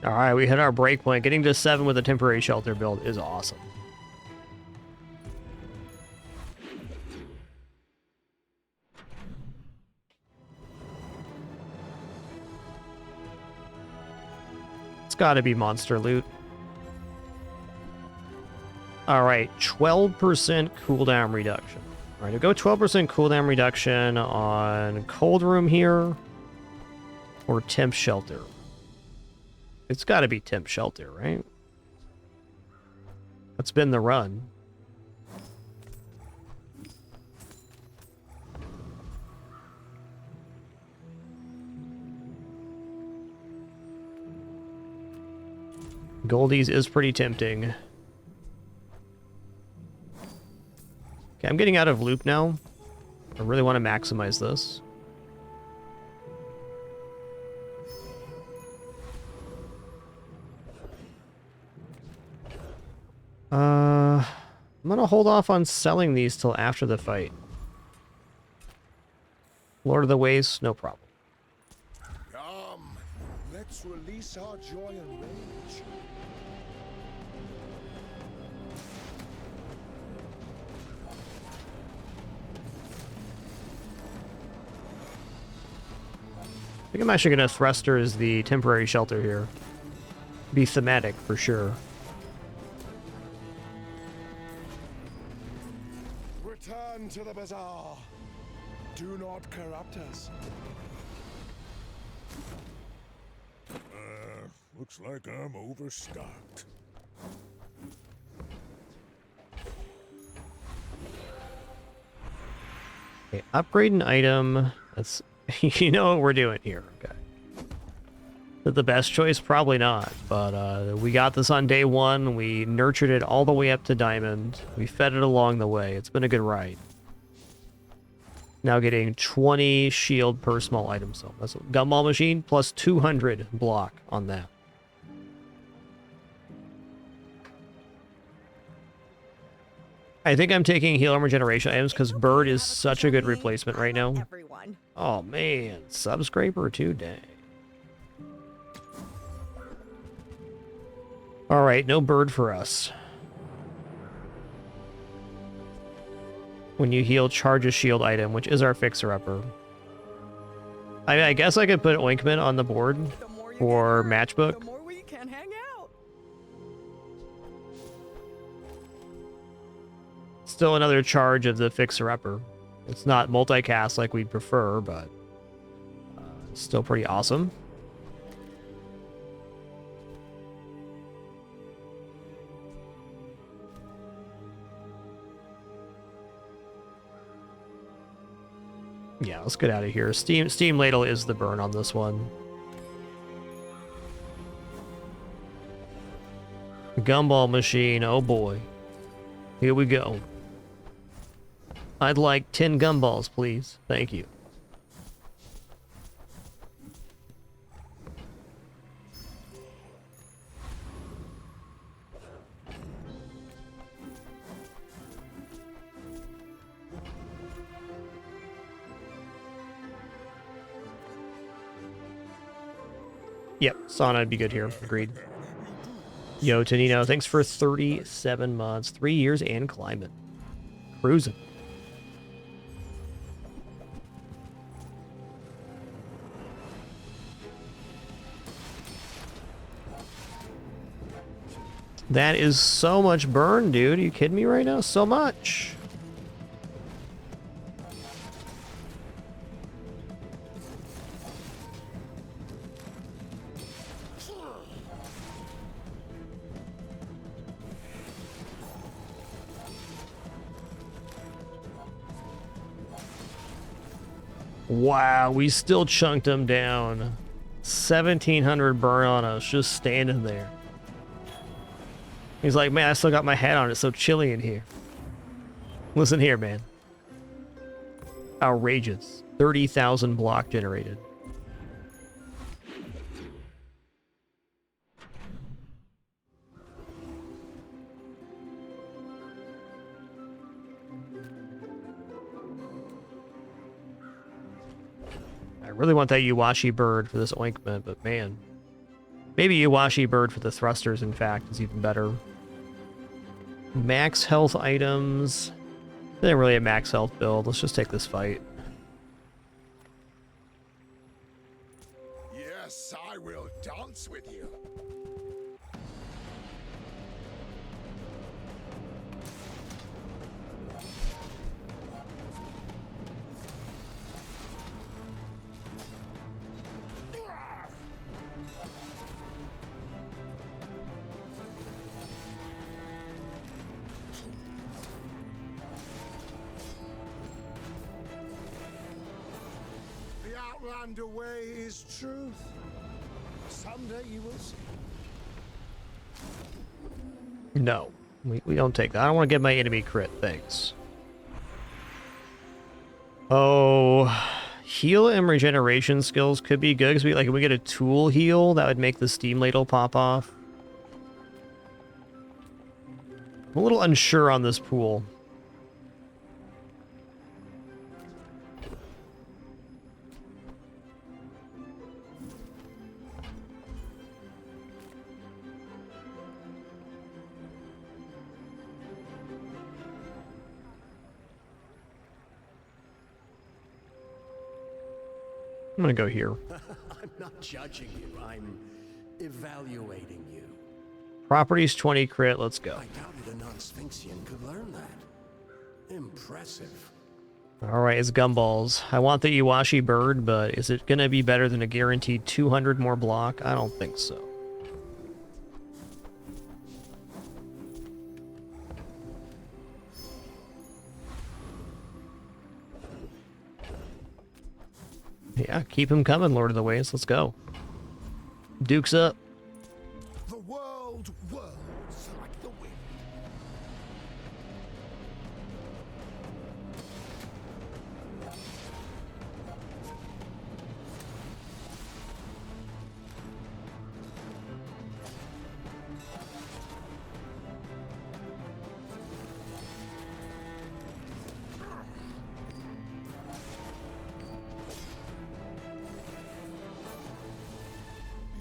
Alright, we hit our breakpoint. Getting to 7 with a temporary shelter build is awesome. It's gotta be monster loot. Alright, 12% cooldown reduction. Alright, we'll go 12% cooldown reduction on Cold Room here. Or Temp Shelter. It's got to be Temp Shelter, right? That's been the run. Goldie's is pretty tempting. Okay, I'm getting out of loop now. I really want to maximize this. I'm gonna hold off on selling these till after the fight. Lord of the Waste, no problem. Come, let's release our joy and rage. I think I'm actually gonna thruster as the temporary shelter here. Be thematic for sure. Return to the Bazaar. Do not corrupt us. Looks like I'm overstocked. Okay, upgrade an item. That's you know what we're doing here. Okay. Is it the best choice? Probably not. But we got this on day one. We nurtured it all the way up to diamond. We fed it along the way. It's been a good ride. Now getting 20 shield per small item. So that's a gumball machine plus 200 block on that. I think I'm taking heal and regeneration items because Bird is such a good replacement right now. Oh man, Subscraper too, dang. Alright, no Bird for us. When you heal, charge a shield item, which is our fixer-upper. I mean, I guess I could put Ointment on the board for Matchbook. Still another charge of the fixer-upper. It's not multicast like we'd prefer, but still pretty awesome. Yeah, let's get out of here. Steam Ladle is the burn on this one. Gumball machine, oh boy. Here we go. I'd like 10 gumballs, please. Thank you. Yep, Sauna would be good here. Agreed. Yo, Tonino, thanks for 37 months, 3 years, and climbing. Cruising. That is so much burn, dude. Are you kidding me right now? So much. Wow, we still chunked him down. 1,700 burn on us, just standing there. He's like, man, I still got my hat on. It's so chilly in here. Listen here, man. Outrageous. 30,000 block generated. I really want that Yuwashi bird for this ointment, but man. Maybe Yuwashi bird for the thrusters, in fact, is even better. Max health items. They're really a max health build. Let's just take this fight. Yes, I will dance with you. The way is truth. Someday you will see. No, we don't take that. I don't want to get my enemy crit. Thanks. Oh, heal and regeneration skills could be good because if we get a tool heal, that would make the steam ladle pop off. I'm a little unsure on this pool. I'm gonna go here. I'm not judging you. I'm evaluating you. Properties 20 crit. Let's go. I doubted a non-Sphinxian could learn that. Impressive. All right, it's gumballs. I want the Iwashi bird, but is it gonna be better than a guaranteed 200 more block? I don't think so. Yeah, keep him coming, Lord of the Waves. Let's go. Duke's up. The world whirls like the wind.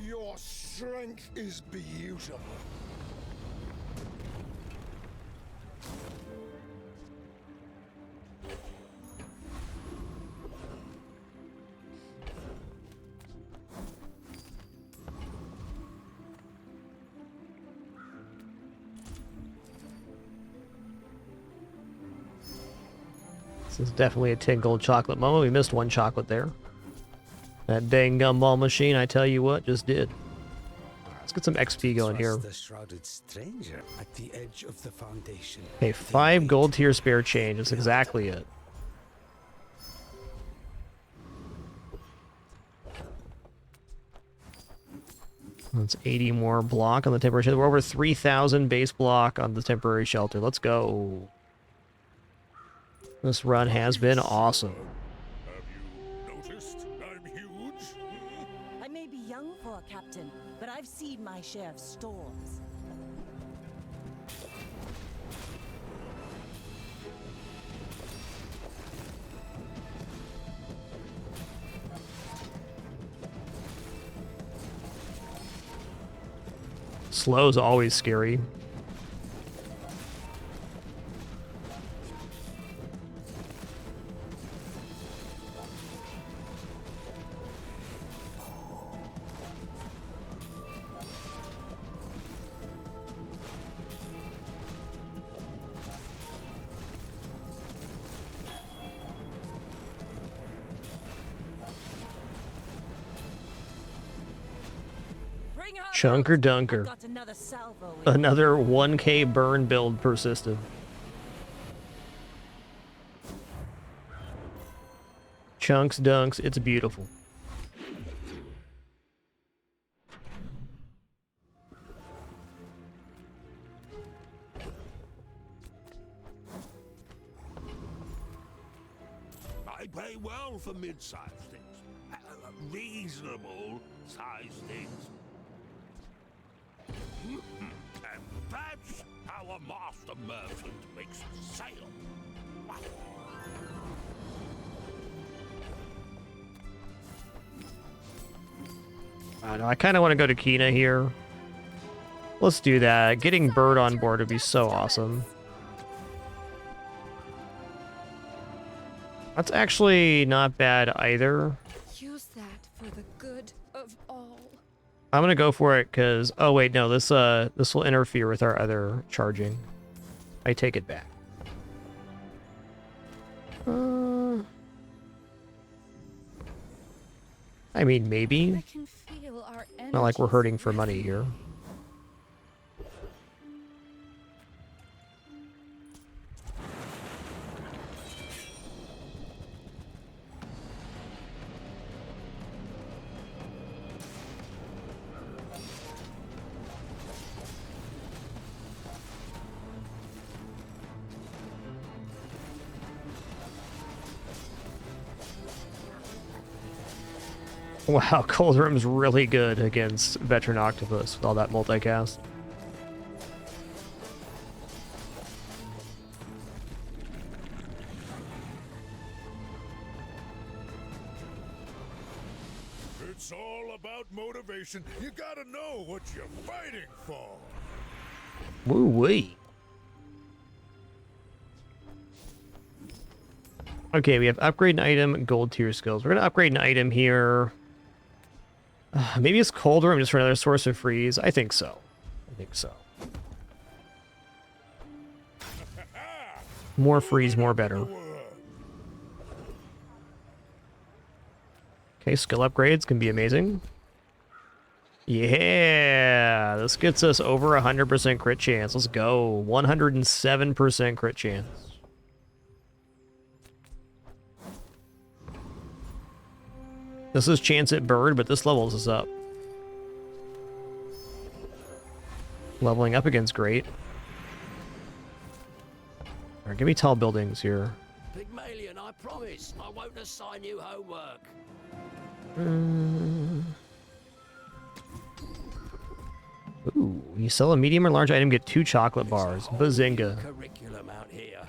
Your strength is beautiful. This is definitely a 10 gold chocolate moment. We missed one chocolate there. That dang gumball machine, I tell you what, just did. Let's get some XP going here. The shrouded stranger at the edge of the foundation. Okay, 5 gold tier spare change. That's exactly it. That's 80 more block on the temporary shelter. We're over 3,000 base block on the temporary shelter. Let's go. This run has been awesome. Noticed I'm huge? I may be young for a captain, but I've seen my share of storms. Slow's always scary. Chunker Dunker. Another 1k burn build persisted. Chunks dunks, it's beautiful. I pay well for mid-sized things. Reasonable sized things. And that's how a master merchant makes a sale. I don't know, I kind of want to go to Kina here. Let's do that. Getting Bird on board would be so awesome. That's actually not bad either. Use that for the good of all. I'm gonna go for it because oh wait, no, this will interfere with our other charging. I take it back. I mean, maybe. I can feel our Not like we're hurting for money here. Wow, Cold Room's really good against Veteran Octopus with all that multicast. motivation, you gotta know what you're fighting for. Woo-wee. Okay, we have upgrade an item, gold tier skills. We're going to upgrade an item here. Maybe it's cold room just for another source of freeze. I think so. I think so. More freeze, more better. Okay, skill upgrades can be amazing. Yeah, this gets us over 100% crit chance. Let's go. 107% crit chance. This is chance at bird, but this levels us up. Leveling up again's great. Alright, give me tall buildings here. Pygmalion, I promise, I won't assign you homework. Ooh, you sell a medium or large item, get 2 chocolate bars. Bazinga. Curriculum out here.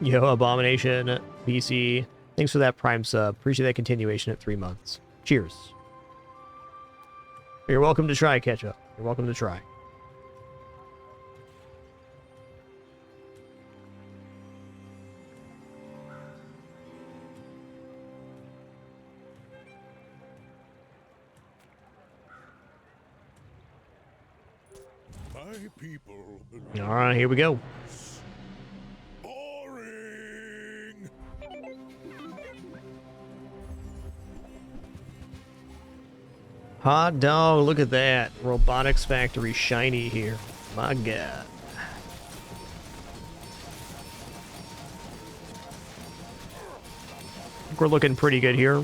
Yo, Abomination, BC. Thanks for that Prime sub. Appreciate that continuation at 3 months. Cheers. You're welcome to try, Ketchup. You're welcome to try. My people. All right, here we go. Boring. Hot dog, look at that. Robotics Factory shiny here. My god. We're looking pretty good here.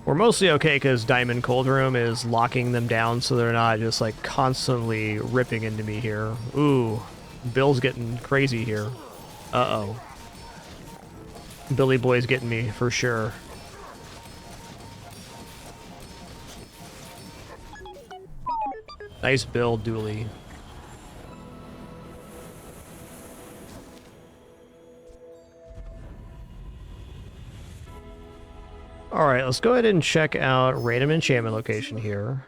We're mostly okay because Diamond Cold Room is locking them down so they're not just like constantly ripping into me here. Ooh, Bill's getting crazy here. Uh-oh. Billy Boy's getting me for sure. Nice build, Dooley. Alright, let's go ahead and check out random enchantment location here.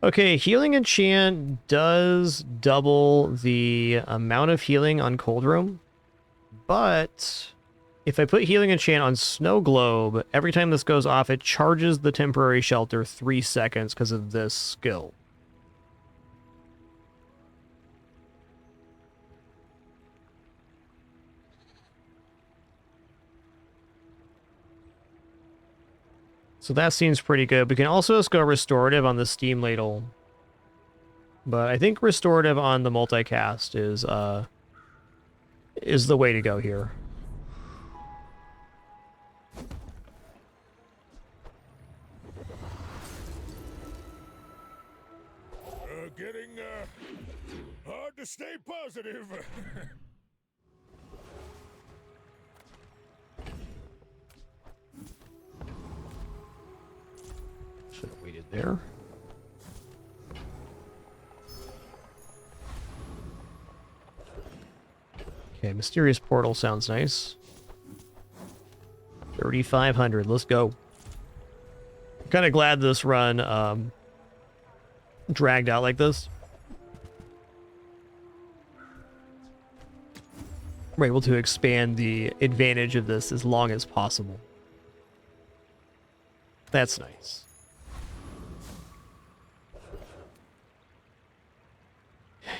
Okay, healing enchant does double the amount of healing on Cold Room, but if I put healing enchant on Snow Globe, every time this goes off, it charges the temporary shelter 3 seconds because of this skill. So that seems pretty good. We can also just go restorative on the Steam Ladle. But I think restorative on the multicast is the way to go here. Getting hard to stay positive. Should have waited there. Okay, Mysterious Portal sounds nice. 3,500, let's go. I'm kind of glad this run dragged out like this. We're able to expand the advantage of this as long as possible. That's nice.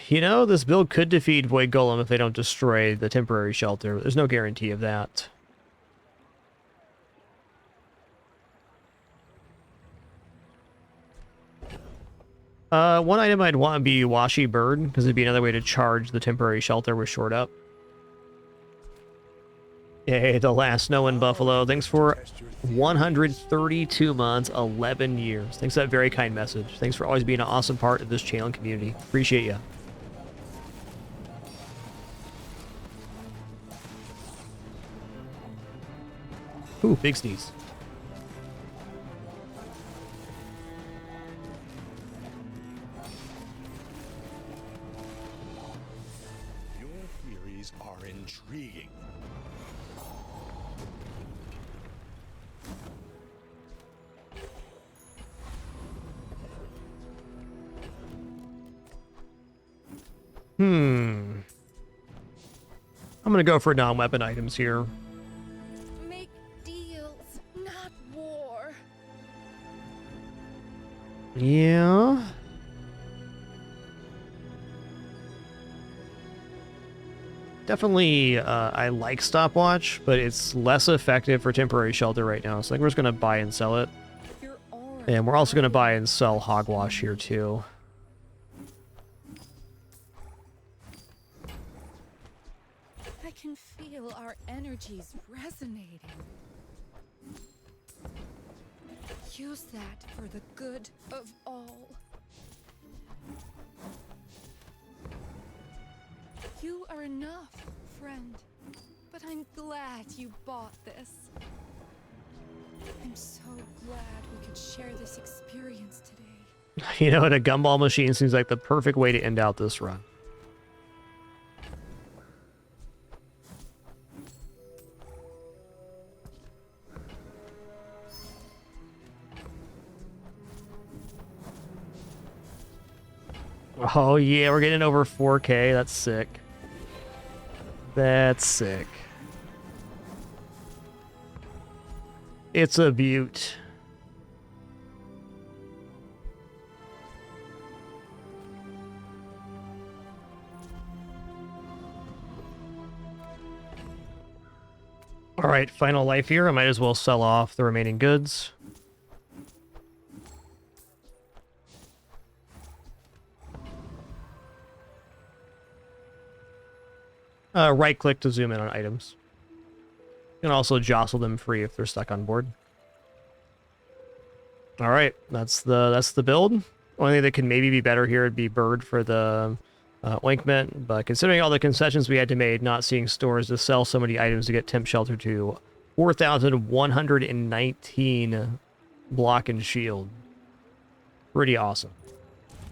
You know, this build could defeat Void Golem if they don't destroy the temporary shelter. There's no guarantee of that. One item I'd want to be Washi Bird, because it'd be another way to charge the temporary shelter with short up. Yay, the last snow in Buffalo. Thanks for 132 months, 11 years. Thanks for that very kind message. Thanks for always being an awesome part of this channel and community. Appreciate you. Ooh, big sneeze. I'm gonna go for non-weapon items here. Make deals, not war. Yeah. Definitely, I like stopwatch, but it's less effective for temporary shelter right now. So I think we're just gonna buy and sell it. And we're also gonna buy and sell hogwash here too. I can feel our energies resonating. Use that for the good of all. You are enough, friend. But I'm glad you bought this. I'm so glad we could share this experience today. You know what? A gumball machine seems like the perfect way to end out this run. Oh yeah, we're getting over 4K. That's sick. That's sick. It's a beaut. All right, final life here. I might as well sell off the remaining goods. Right-click to zoom in on items. You can also jostle them free if they're stuck on board. All right, that's the build. Only thing that could maybe be better here would be bird for the ointment, but considering all the concessions we had to make, not seeing stores to sell so many items to get temp shelter to 4,119 block and shield. Pretty awesome.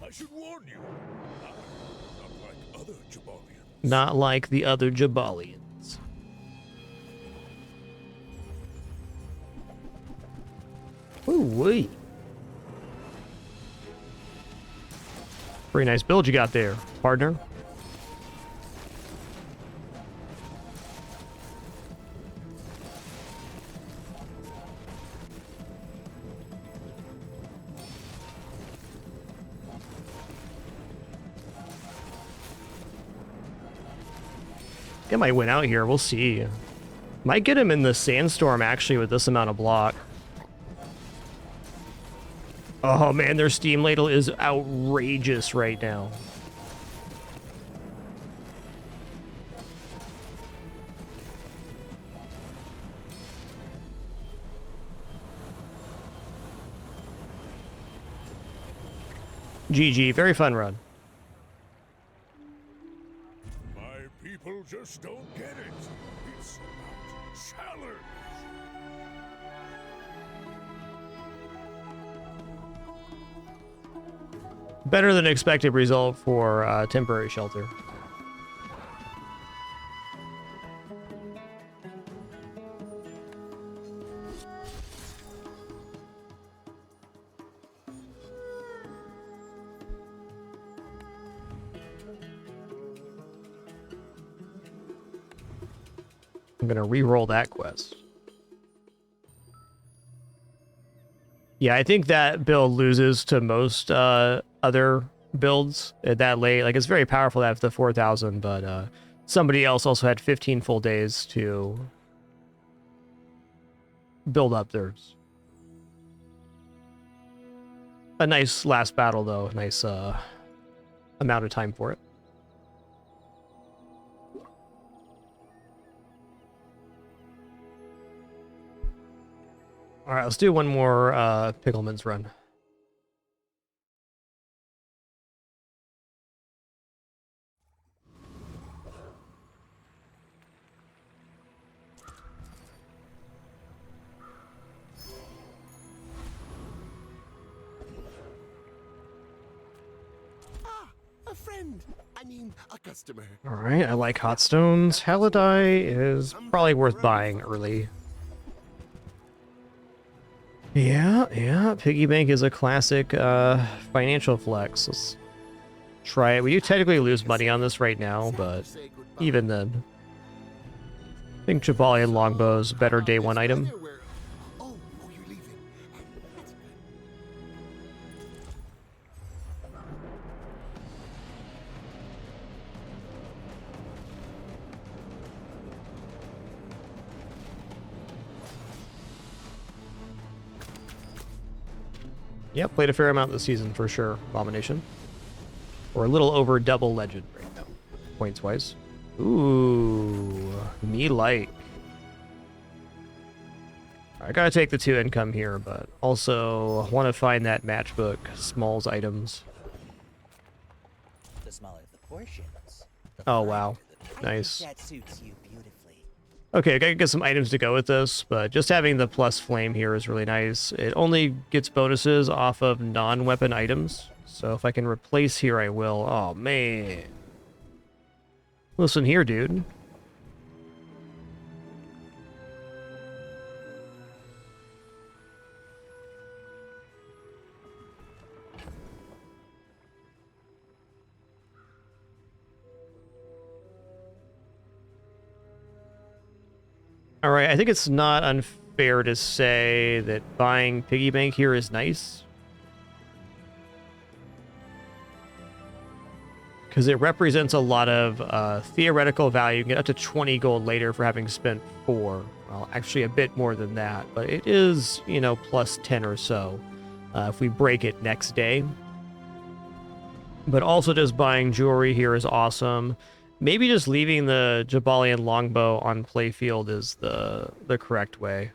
I should warn you. Not like other Jabalians. Not like the other Jabalians. Ooh-wee. Pretty nice build you got there, partner. It might win out here. We'll see. Might get him in the sandstorm, actually, with this amount of block. Oh, man, their steam ladle is outrageous right now. GG. Very fun run. People just don't get it. It's about challenge. Better than expected result for temporary shelter. I'm gonna re-roll that quest. Yeah, I think that build loses to most other builds at that late. Like, it's very powerful to have the 4,000, but somebody else also had 15 full days to build up theirs. A nice last battle, though. Nice amount of time for it. All right, let's do one more Pickleman's run. Ah, a friend. I mean, a customer. Alright, I like hot stones. Halidai is probably worth buying early. Yeah, piggy bank is a classic financial flex. Let's try it. We do technically lose money on this right now, but even then. I think Jabalian Longbow's a better day one item. You're leaving. That's good. Yep, played a fair amount this season for sure. Abomination. Or a little over double legend right now. Points wise. Ooh, me like. I gotta take the 2 income here, but also want to find that matchbook, Smalls items. The smaller the portions. Oh wow, I nice. think that suits you beautifully. Okay, I gotta get some items to go with this, but just having the plus flame here is really nice. It only gets bonuses off of non-weapon items, so if I can replace here, I will. Oh man. Listen here, dude. All right, I think it's not unfair to say that buying piggy bank here is nice. Because it represents a lot of theoretical value. You can get up to 20 gold later for having spent 4. Well, actually a bit more than that, but it is, you know, plus 10 or so if we break it next day. But also just buying jewelry here is awesome. Maybe just leaving the Jabalian longbow on playfield is the correct way.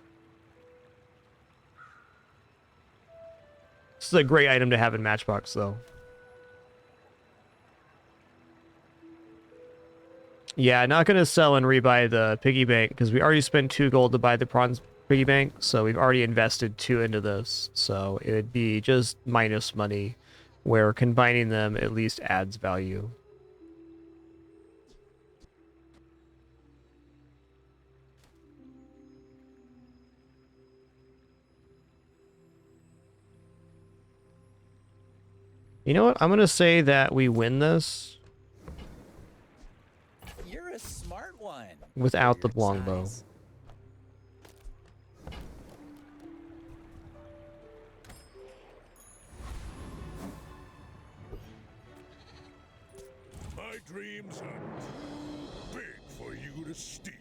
This is a great item to have in Matchbox, though. Yeah, not going to sell and rebuy the piggy bank because we already spent 2 gold to buy the bronze piggy bank, so we've already invested 2 into this. So it would be just minus money, where combining them at least adds value. You know what? I'm going to say that we win this. You're a smart one. Without the longbow. My dreams are too big for you to steal.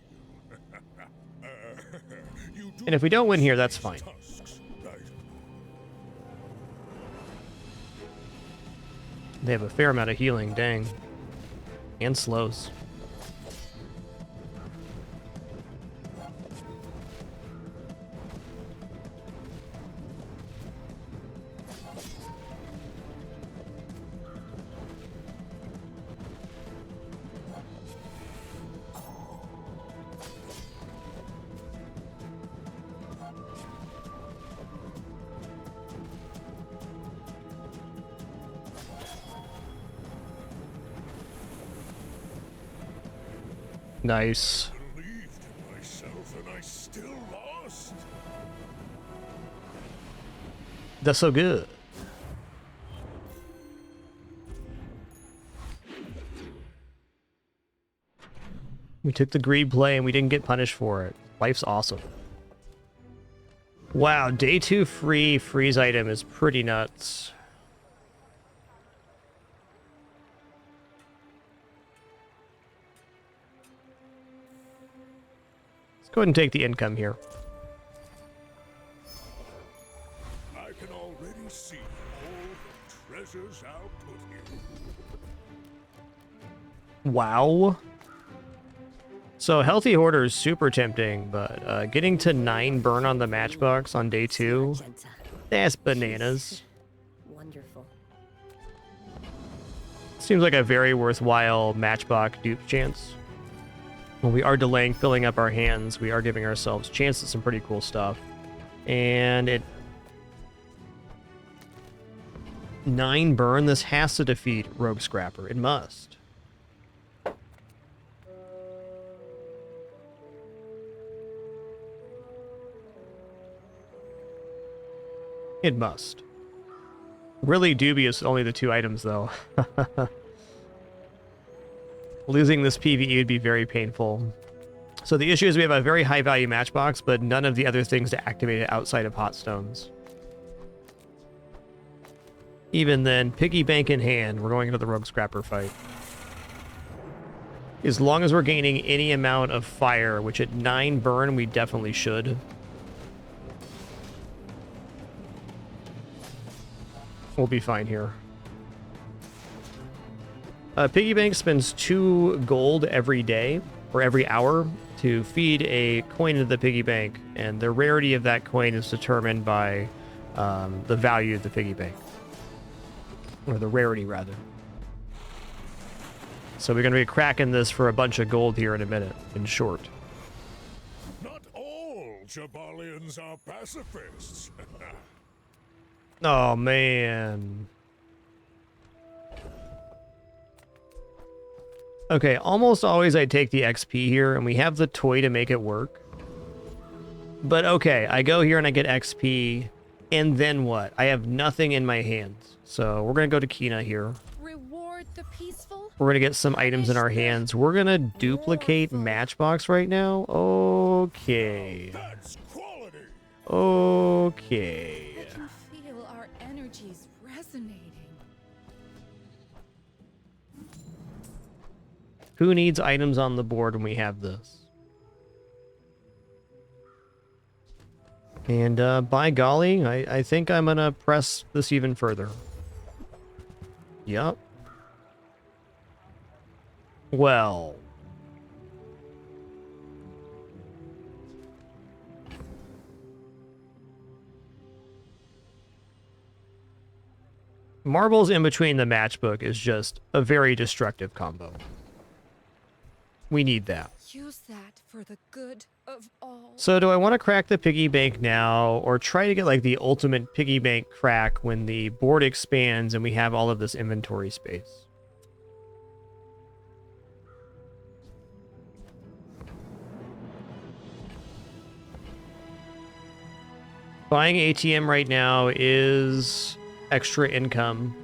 And if we don't win here, that's fine. They have a fair amount of healing, dang. And slows. Nice. Believed in myself and I still lost. That's so good. We took the greed play and we didn't get punished for it. Life's awesome. Wow, day 2 free freeze item is pretty nuts. Go ahead and take the income here. I can already see all the treasures I'll put here. Wow. So Healthy Hoarder is super tempting, but getting to 9 burn on the matchbox on day 2, that's bananas. Wonderful. Seems like a very worthwhile matchbox dupe chance. When we are delaying filling up our hands, we are giving ourselves chance at some pretty cool stuff. And it 9 burn, this has to defeat Rogue Scrapper. It must. It must. Really dubious, only the 2 items, though. Losing this PvE would be very painful. So the issue is we have a very high-value matchbox, but none of the other things to activate it outside of hot stones. Even then, piggy bank in hand, we're going into the Rogue Scrapper fight. As long as we're gaining any amount of fire, which at 9 burn, we definitely should. We'll be fine here. Piggy bank spends 2 gold every day, or every hour, to feed a coin into the piggy bank, and the rarity of that coin is determined by the value of the piggy bank. Or the rarity, rather. So we're going to be cracking this for a bunch of gold here in a minute, in short. Not all Jabalians are pacifists. Oh, man. Okay, almost always I take the XP here, and we have the toy to make it work. But okay, I go here and I get XP, and then what? I have nothing in my hands. So we're going to go to Kina here. Reward the peaceful. We're going to get some items in our hands. We're going to duplicate Matchbox right now. Okay. Okay. I can feel our energies resonating. Who needs items on the board when we have this? And by golly, I think I'm going to press this even further. Yup. Well. Marbles in between the matchbook is just a very destructive combo. We need that. Use that for the good of all. So do I want to crack the piggy bank now, or try to get like the ultimate piggy bank crack when the board expands and we have all of this inventory space? Buying ATM right now is extra income,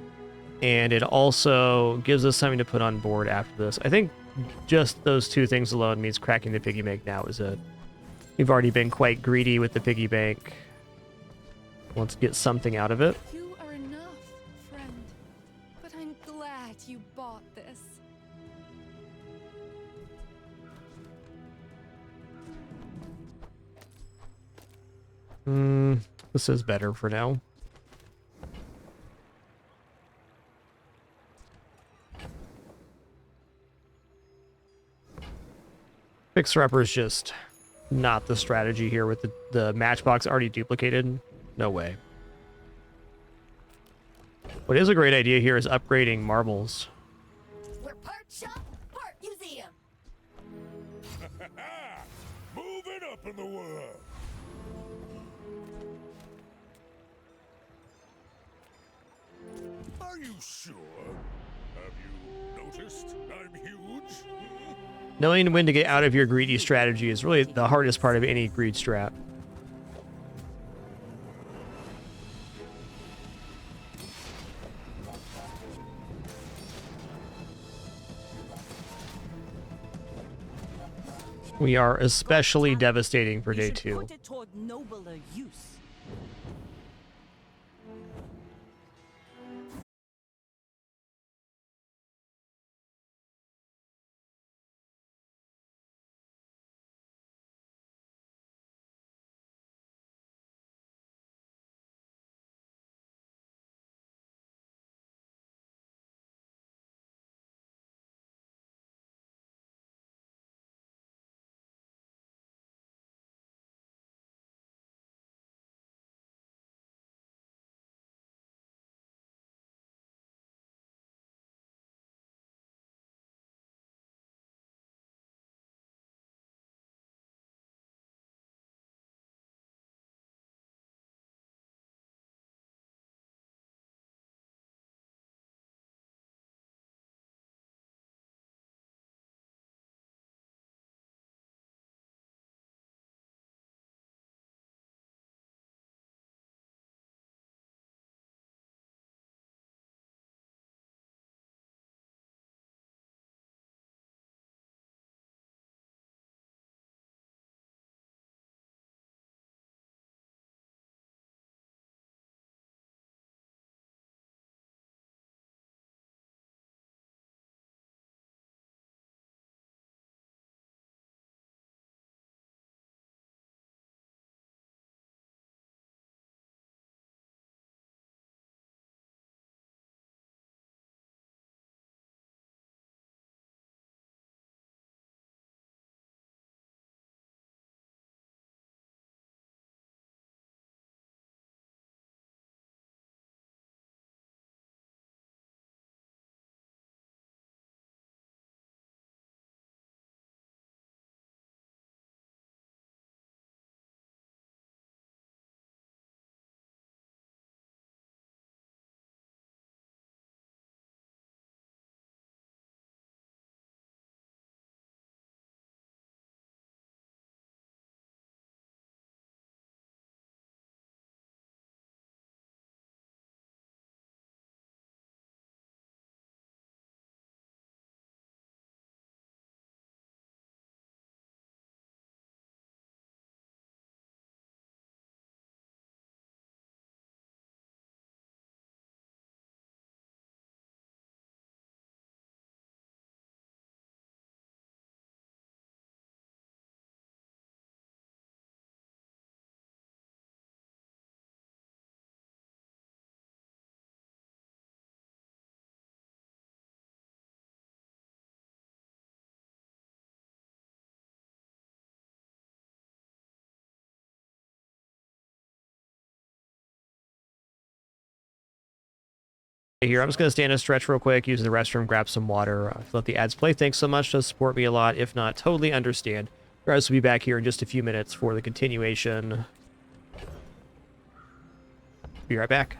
and it also gives us something to put on board after this. I think just those 2 things alone means cracking the piggy bank now is it. We've already been quite greedy with the piggy bank. Let's get something out of it. You are enough, friend. But I'm glad you bought this. This is better for now. Fixer-upper is just not the strategy here with the matchbox already duplicated. No way. What is a great idea here is upgrading marbles. We're part shop, part museum. Moving up in the world. Are you sure? Have you noticed I'm huge? Knowing when to get out of your greedy strategy is really the hardest part of any greed strat. We are especially devastating for day 2. Put it toward nobler use. Here, I'm just going to stand a stretch real quick, use the restroom, grab some water, let the ads play. Thanks so much. Does support me a lot. If not, totally understand. Guys will be back here in just a few minutes for the continuation. Be right back.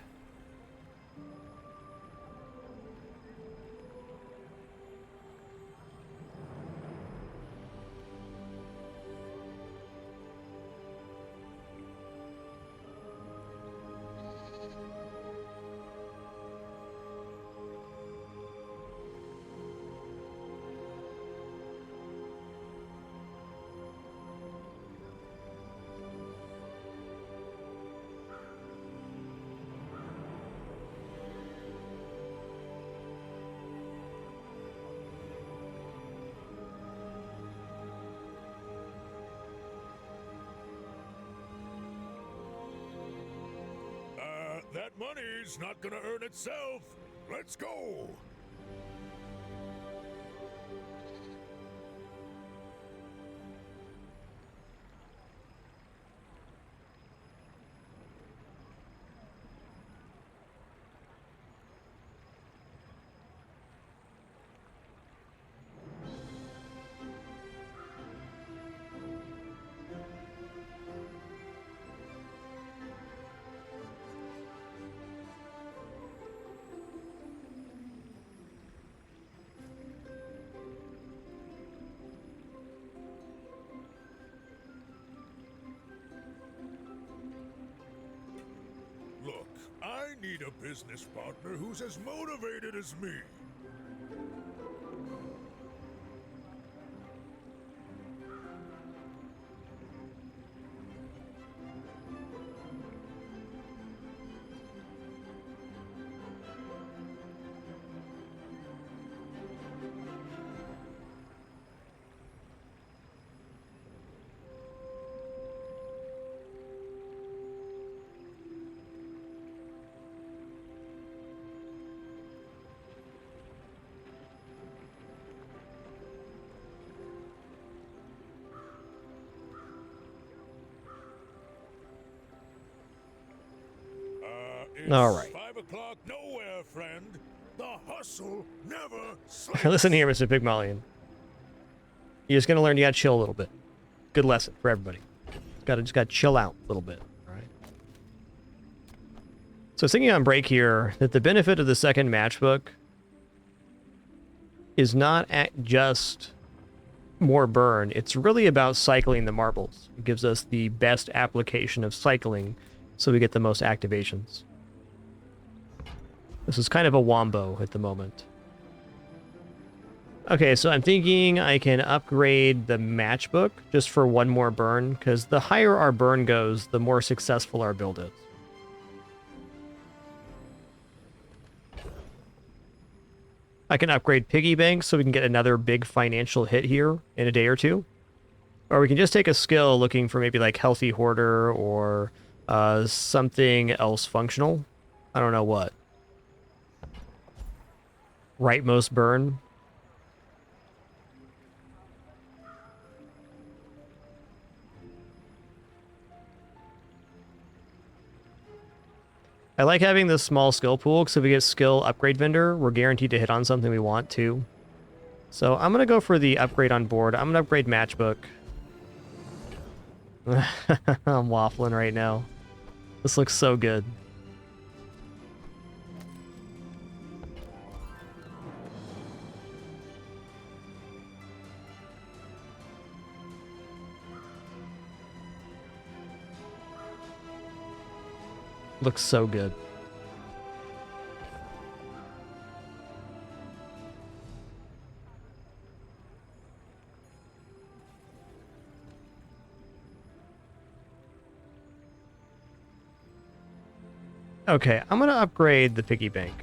That money's not gonna earn itself. Let's go. Look, I need a business partner who's as motivated as me. All right. 5 o'clock nowhere, friend. The hustle never Listen here, Mr. Pygmalion. You're just gonna learn you gotta chill a little bit. Good lesson for everybody. Just gotta chill out a little bit. All right. So I was thinking on break here that the benefit of the second matchbook is not just more burn. It's really about cycling the marbles. It gives us the best application of cycling, so we get the most activations. This is kind of a wombo at the moment. Okay, so I'm thinking I can upgrade the matchbook just for one more burn, because the higher our burn goes, the more successful our build is. I can upgrade piggy banks so we can get another big financial hit here in a day or two. Or we can just take a skill looking for maybe like healthy hoarder or something else functional. I don't know what. Rightmost burn. I like having this small skill pool because if we get skill upgrade vendor, we're guaranteed to hit on something we want too. So I'm going to go for the upgrade on board. I'm going to upgrade matchbook. I'm waffling right now. This looks so good. Looks so good. Okay, I'm gonna upgrade the piggy bank.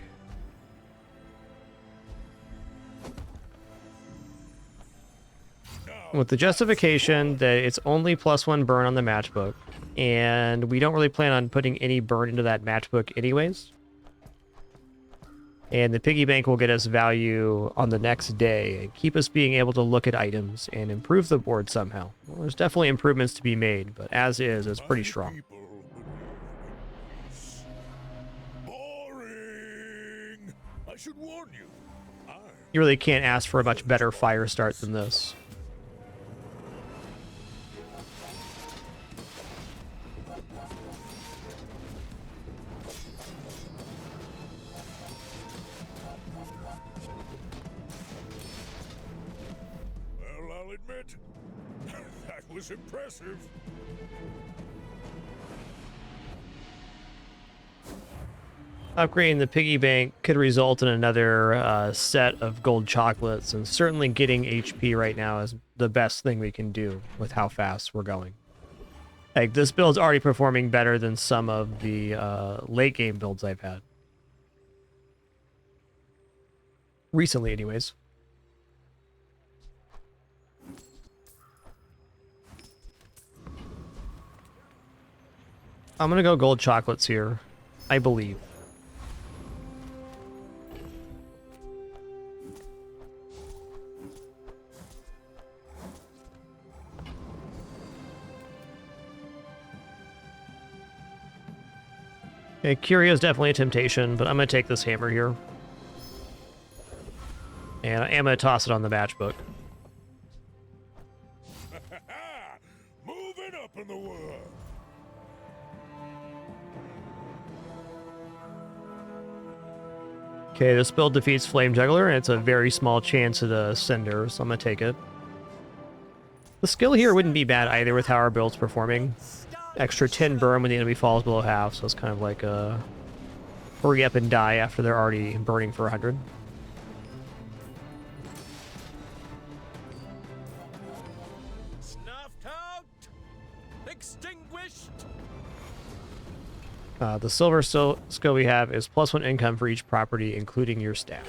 With the justification that it's only +1 burn on the matchbook, and we don't really plan on putting any burn into that matchbook anyways. And the piggy bank will get us value on the next day and keep us being able to look at items and improve the board somehow. Well, there's definitely improvements to be made, but as is, it's pretty strong. Boring. should warn you. You really can't ask for a much better fire start than this. Well, I'll admit, that was impressive. Upgrading the piggy bank could result in another set of gold chocolates, and certainly getting HP right now is the best thing we can do with how fast we're going. Like, this build's already performing better than some of the late game builds I've had. Recently, anyways. I'm gonna go gold chocolates here, I believe. Okay, Curio is definitely a temptation, but I'm going to take this hammer here. And I am going to toss it on the matchbook. Moving up in the world. Okay, this build defeats Flame Juggler, and it's a very small chance at a Cinder, so I'm going to take it. The skill here wouldn't be bad either with how our build's performing. Extra 10 burn when the enemy falls below half, so it's kind of like a hurry up and die after they're already burning for 100. Snuffed out! Extinguished! The silver skill we have is +1 income for each property, including your stash.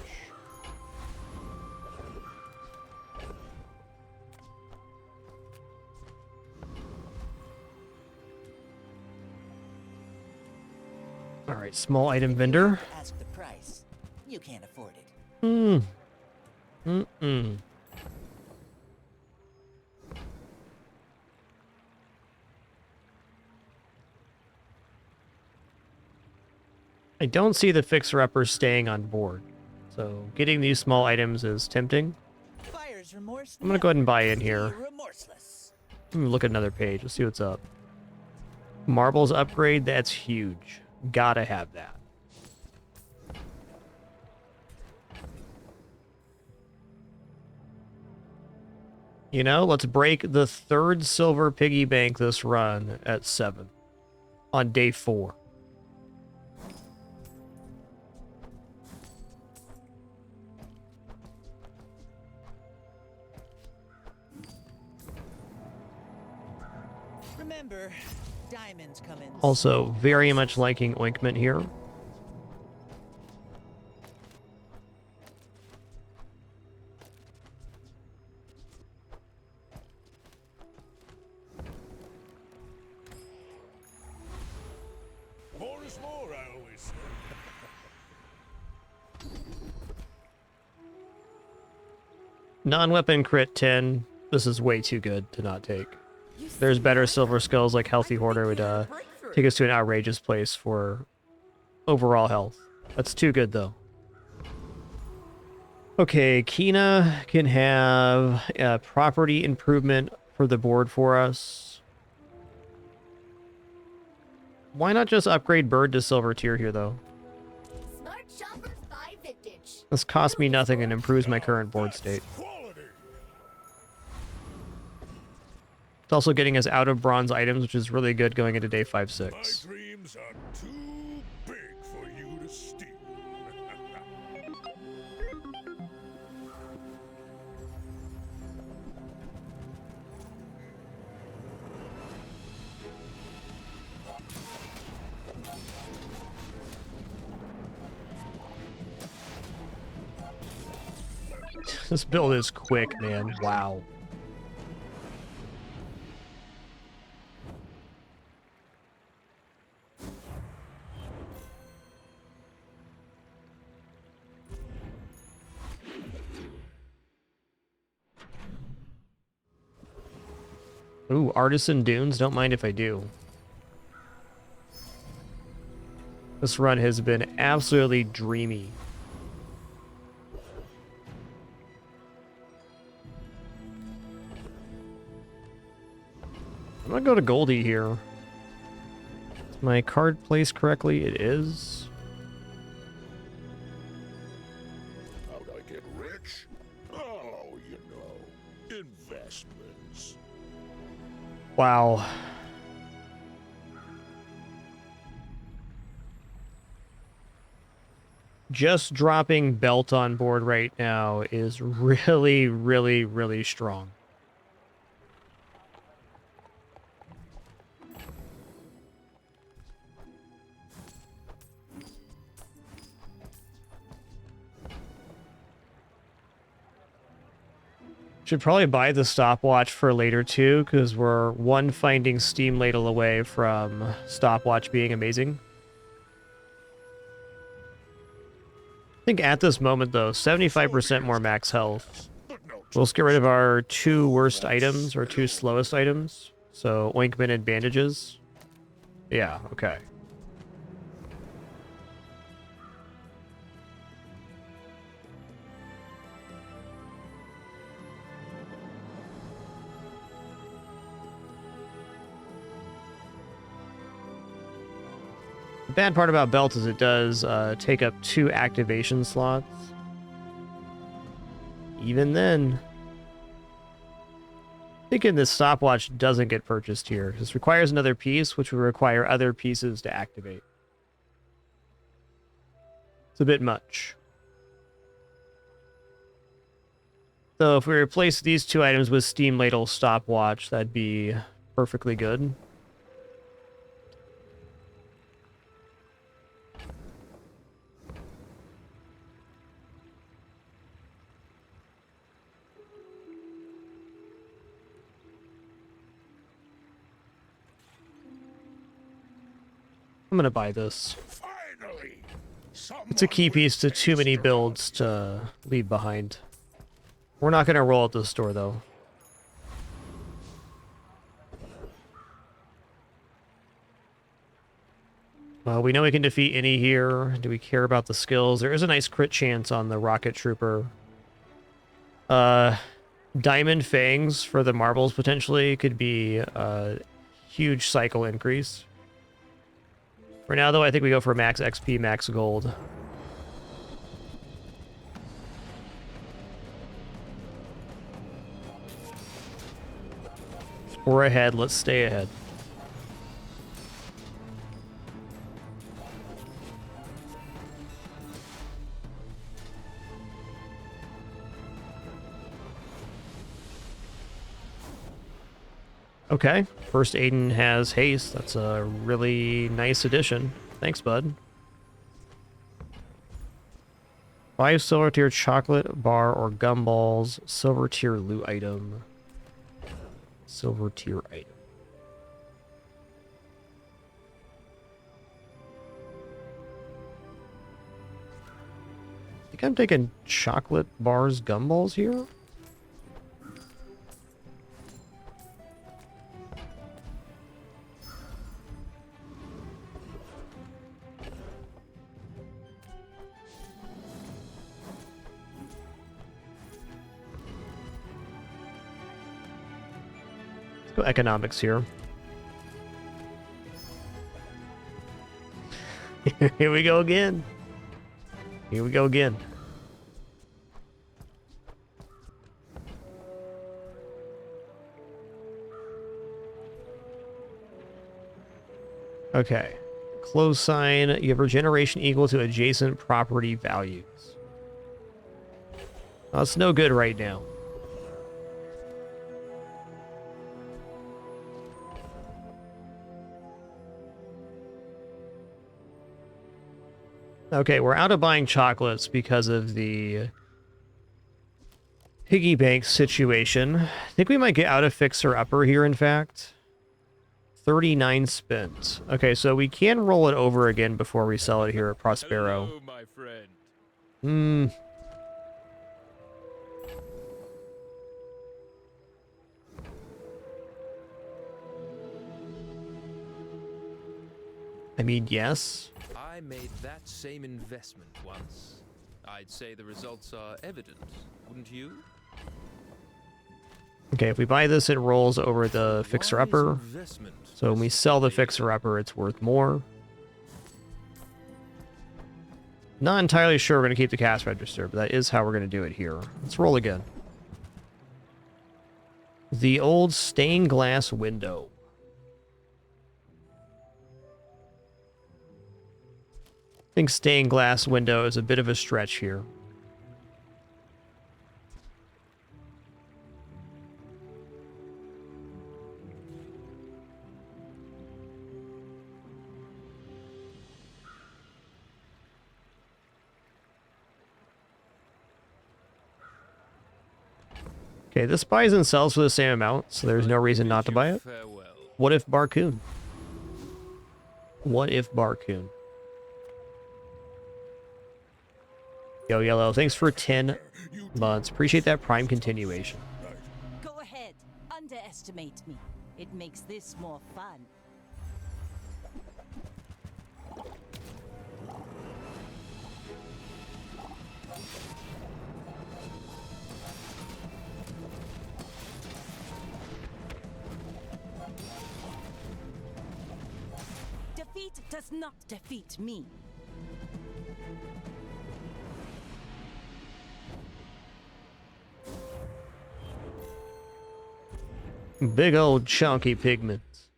All right, small item vendor. Ask the price. You can't afford it. I don't see the fixer-uppers staying on board, so getting these small items is tempting. I'm gonna go ahead and buy in here. Look at another page. Let's see what's up. Marbles upgrade, that's huge. Gotta have that. You know, let's break the 3rd silver piggy bank this run at 7 on day 4. Remember, diamonds come in. Also, very much liking ointment here. More is more, I always say. Non-weapon crit 10. This is way too good to not take. There's better silver skills like Healthy Hoarder would take us to an outrageous place for overall health. That's too good though. Okay, Kina can have property improvement for the board for us. Why not just upgrade Bird to silver tier here though? Smart shoppers buy vintage. This costs me nothing and improves my current board state. It's also getting us out of bronze items, which is really good going into day 5-6. My dreams are too big for you to steal. This build is quick, man. Wow. Ooh, Artisan Dunes. Don't mind if I do. This run has been absolutely dreamy. I'm gonna go to Goldie here. Is my card placed correctly? It is. How'd I get rich? Oh, you know, investments. Wow. Just dropping Belt on board right now is really, really, really strong. Should probably buy the stopwatch for later too, because we're one finding Steam Ladle away from stopwatch being amazing. I think at this moment though, 75% more max health. We'll just get rid of our 2 worst items, or 2 slowest items. So ointment and bandages. Yeah, okay. The bad part about Belt is it does take up 2 activation slots. Even then, thinking this stopwatch doesn't get purchased here. This requires another piece, which would require other pieces to activate. It's a bit much. So if we replace these 2 items with Steam Ladle stopwatch, that'd be perfectly good. I'm gonna buy this. It's a key piece to too many builds to leave behind. We're not gonna roll at the store though. Well, we know we can defeat any here. Do we care about the skills? There is a nice crit chance on the Rocket Trooper. Diamond Fangs for the marbles potentially could be a huge cycle increase. For now, though, I think we go for max XP, max gold. We're ahead. Let's stay ahead. Okay, first Aiden has haste. That's a really nice addition. Thanks, bud. 5 silver tier chocolate bar or gumballs. Silver tier loot item. Silver tier item. I think I'm taking chocolate bars, gumballs here. Economics here. Here we go again. Here we go again. Okay. Close sign. You have regeneration equal to adjacent property values. That's no good right now. Okay, we're out of buying chocolates because of the piggy bank situation. I think we might get out of Fixer Upper here, in fact. 39 spent. Okay, so we can roll it over again before we sell it here at Prospero. Hello, my friend. I mean, yes. I made that same investment once. I'd say the results are evident, wouldn't you? Okay, if we buy this, it rolls over the fixer-upper. So when we sell the fixer-upper, it's worth more. Not entirely sure we're going to keep the cash register, but that is how we're going to do it here. Let's roll again. The old stained glass window. I think stained glass window is a bit of a stretch here. Okay, this buys and sells for the same amount, so there's no reason not to buy it. What if Barcoon? What if Barcoon? Yo, Yellow, thanks for 10 months. Appreciate that Prime continuation. Go ahead, underestimate me. It makes this more fun. Defeat does not defeat me. Big old chunky pigments.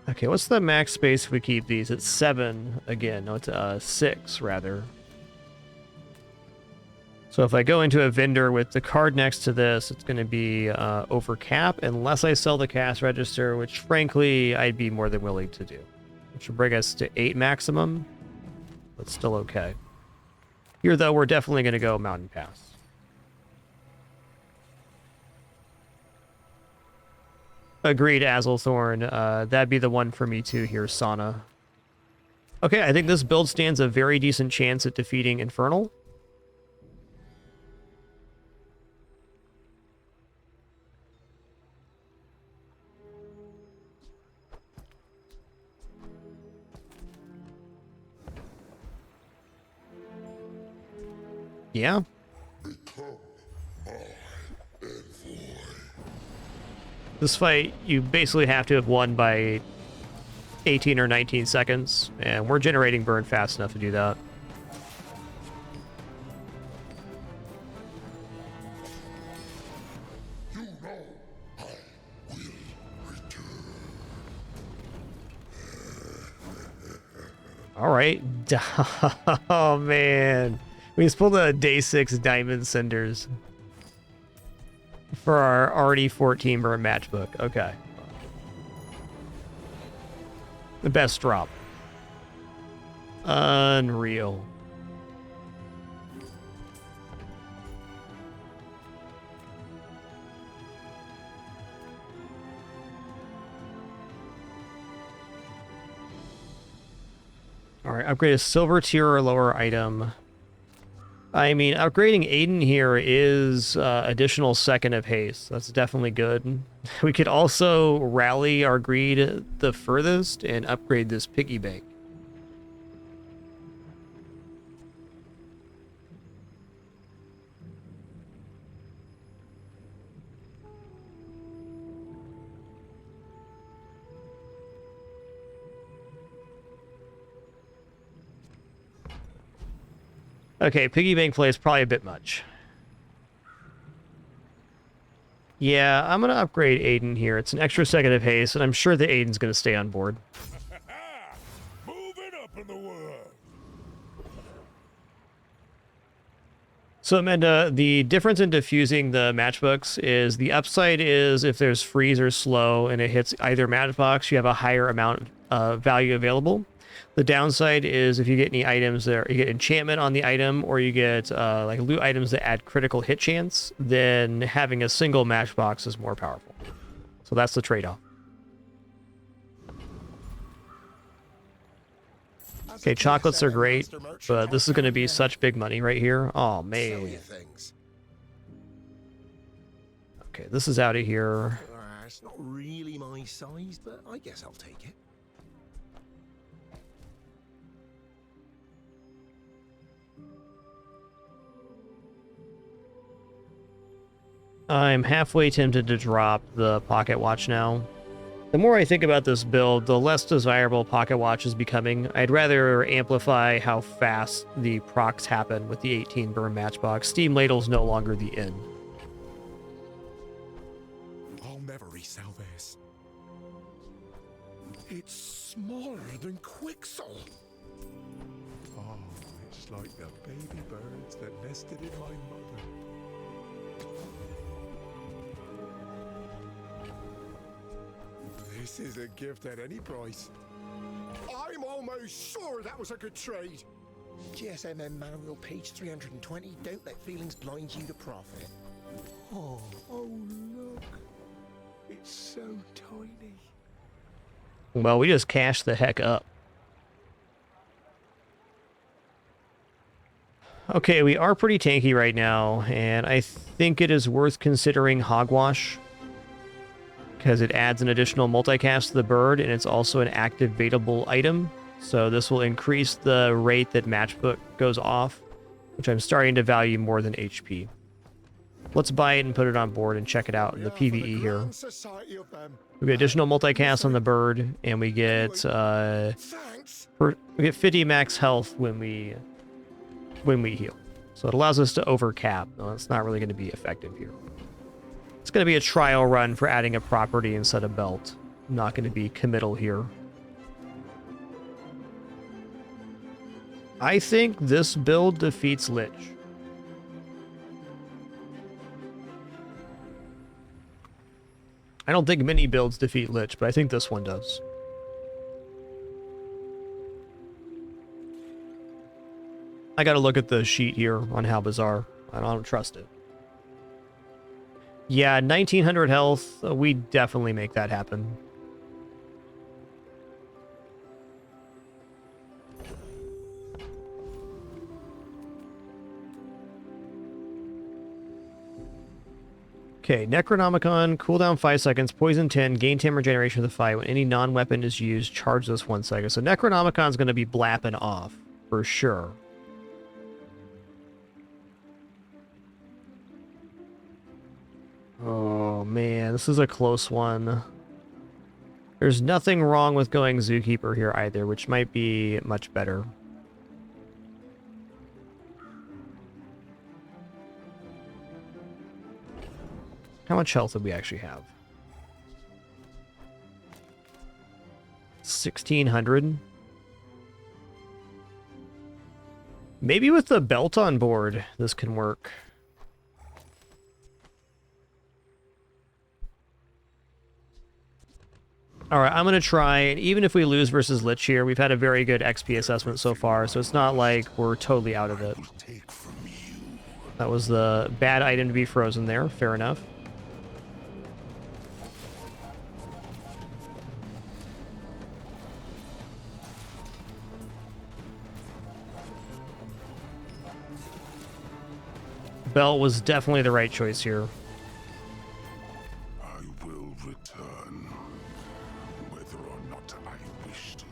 Okay, what's the max space if we keep these? It's 7 again. No, it's 6 rather. So if I go into a vendor with the card next to this, it's going to be over cap unless I sell the cash register, which frankly I'd be more than willing to do. Which will bring us to 8 maximum, but still okay. Here though, we're definitely going to go Mountain Pass. Agreed, Azelthorn. That'd be the one for me too here, Sana. Okay, I think this build stands a very decent chance at defeating Infernal. Yeah. This fight, you basically have to have won by 18 or 19 seconds, and we're generating burn fast enough to do that. All right. Oh, man. We just pulled a day 6 Diamond Cinders for our already 14 burn matchbook. Okay. The best drop. Unreal. All right, upgrade a silver tier or lower item. I mean, upgrading Aiden here is additional second of haste. That's definitely good. We could also rally our greed the furthest and upgrade this piggy bank. Okay, piggy bank play is probably a bit much. Yeah, I'm going to upgrade Aiden here. It's an extra second of haste, and I'm sure that Aiden's going to stay on board. Moving up in the world. So, Amanda, the difference in diffusing the matchbooks is the upside is if there's freeze or slow and it hits either matchbox, you have a higher amount of value available. The downside is if you get any items there, you get enchantment on the item, or you get like loot items that add critical hit chance, then having a single matchbox is more powerful. So that's the trade-off. Okay, chocolates are great, but this is going to be such big money right here. Oh, man. Okay, this is out of here. It's not really my size, but I guess I'll take it. I'm halfway tempted to drop the pocket watch now. The more I think about this build, the less desirable pocket watch is becoming. I'd rather amplify how fast the procs happen with the 18 burn matchbox. Steam Ladle's no longer the in. I'll never resell this. It's smaller than Quixel. Oh, it's like the baby birds that nested in my mother. This is a gift at any price. I'm almost sure that was a good trade. GSMM manual, page 320. Don't let feelings blind you to profit. Oh, look. It's so tiny. Well, we just cashed the heck up. Okay, we are pretty tanky right now, and I think it is worth considering Hogwash, because it adds an additional multicast to the bird, and it's also an activatable item. So this will increase the rate that Matchbook goes off, which I'm starting to value more than HP. Let's buy it and put it on board and check it out in the PvE here. We get additional multicast on the bird, and we get 50 max health when we heal. So it allows us to overcap. No, it's not really going to be effective here. It's going to be a trial run for adding a property instead of belt. I'm not going to be committal here. I think this build defeats Lich. I don't think many builds defeat Lich, but I think this one does. I got to look at the sheet here on how Bazaar. I don't trust it. Yeah, 1900 health. We definitely make that happen. Okay, Necronomicon, cooldown 5 seconds, poison 10, gain 10 regeneration of the fight. When any non-weapon is used, charge this 1 second. So Necronomicon's going to be blapping off, for sure. Oh man, this is a close one. There's nothing wrong with going Zookeeper here either, which might be much better. How much health did we actually have? 1600. Maybe with the belt on board, this can work. Alright, I'm going to try, and even if we lose versus Lich here, we've had a very good XP assessment so far, so it's not like we're totally out of it. That was the bad item to be frozen there, fair enough. Belt was definitely the right choice here. I will return, whether or not I wish to.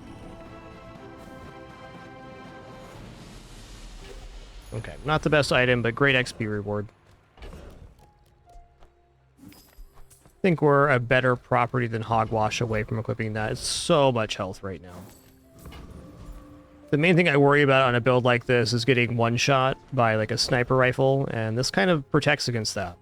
Okay, not the best item, but great XP reward. I think we're a better property than Hogwash away from equipping that. It's so much health right now. The main thing I worry about on a build like this is getting one-shot by like a sniper rifle, and this kind of protects against that.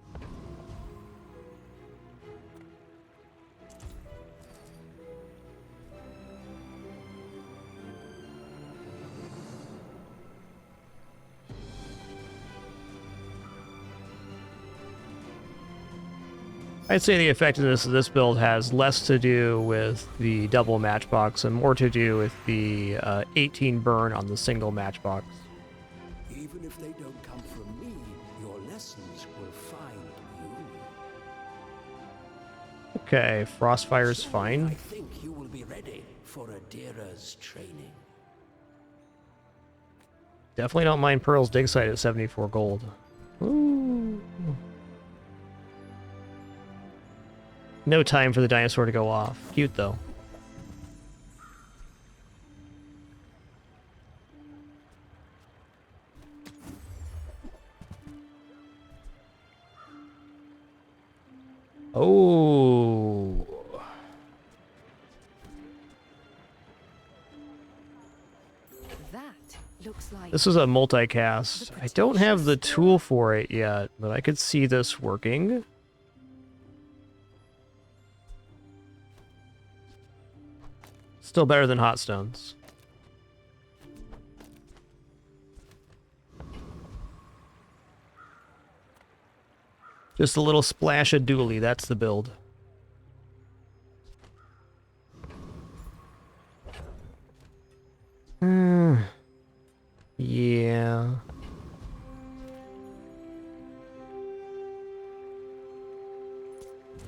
I'd say the effectiveness of this build has less to do with the double matchbox and more to do with the 18 burn on the single matchbox. Even if they don't come from me, your lessons will find you. Okay, Frostfire's fine. I think you will be ready for Adira's training. Definitely don't mind Pearl's dig site at 74 gold. Ooh. no time for the dinosaur to go off. Cute, though. Oh. That looks like This is a multicast. I don't have the tool for it yet, but I could see this working. Still better than hot stones. Just a little splash of dually, that's the build. Yeah.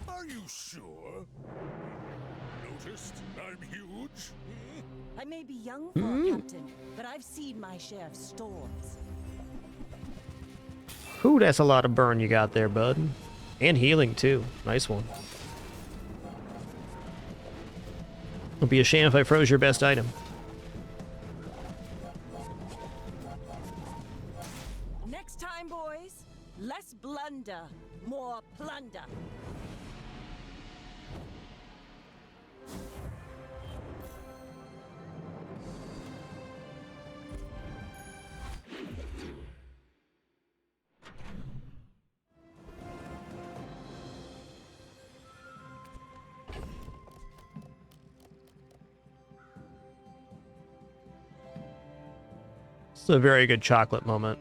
Are you sure? Noticed I'm huge? I may be young for a captain, but I've seen my share of storms. Ooh, that's a lot of burn you got there, bud. And healing, too. Nice one. It'll be a shame if I froze your best item. Next time, boys, less blunder, more plunder. It's a very good chocolate moment.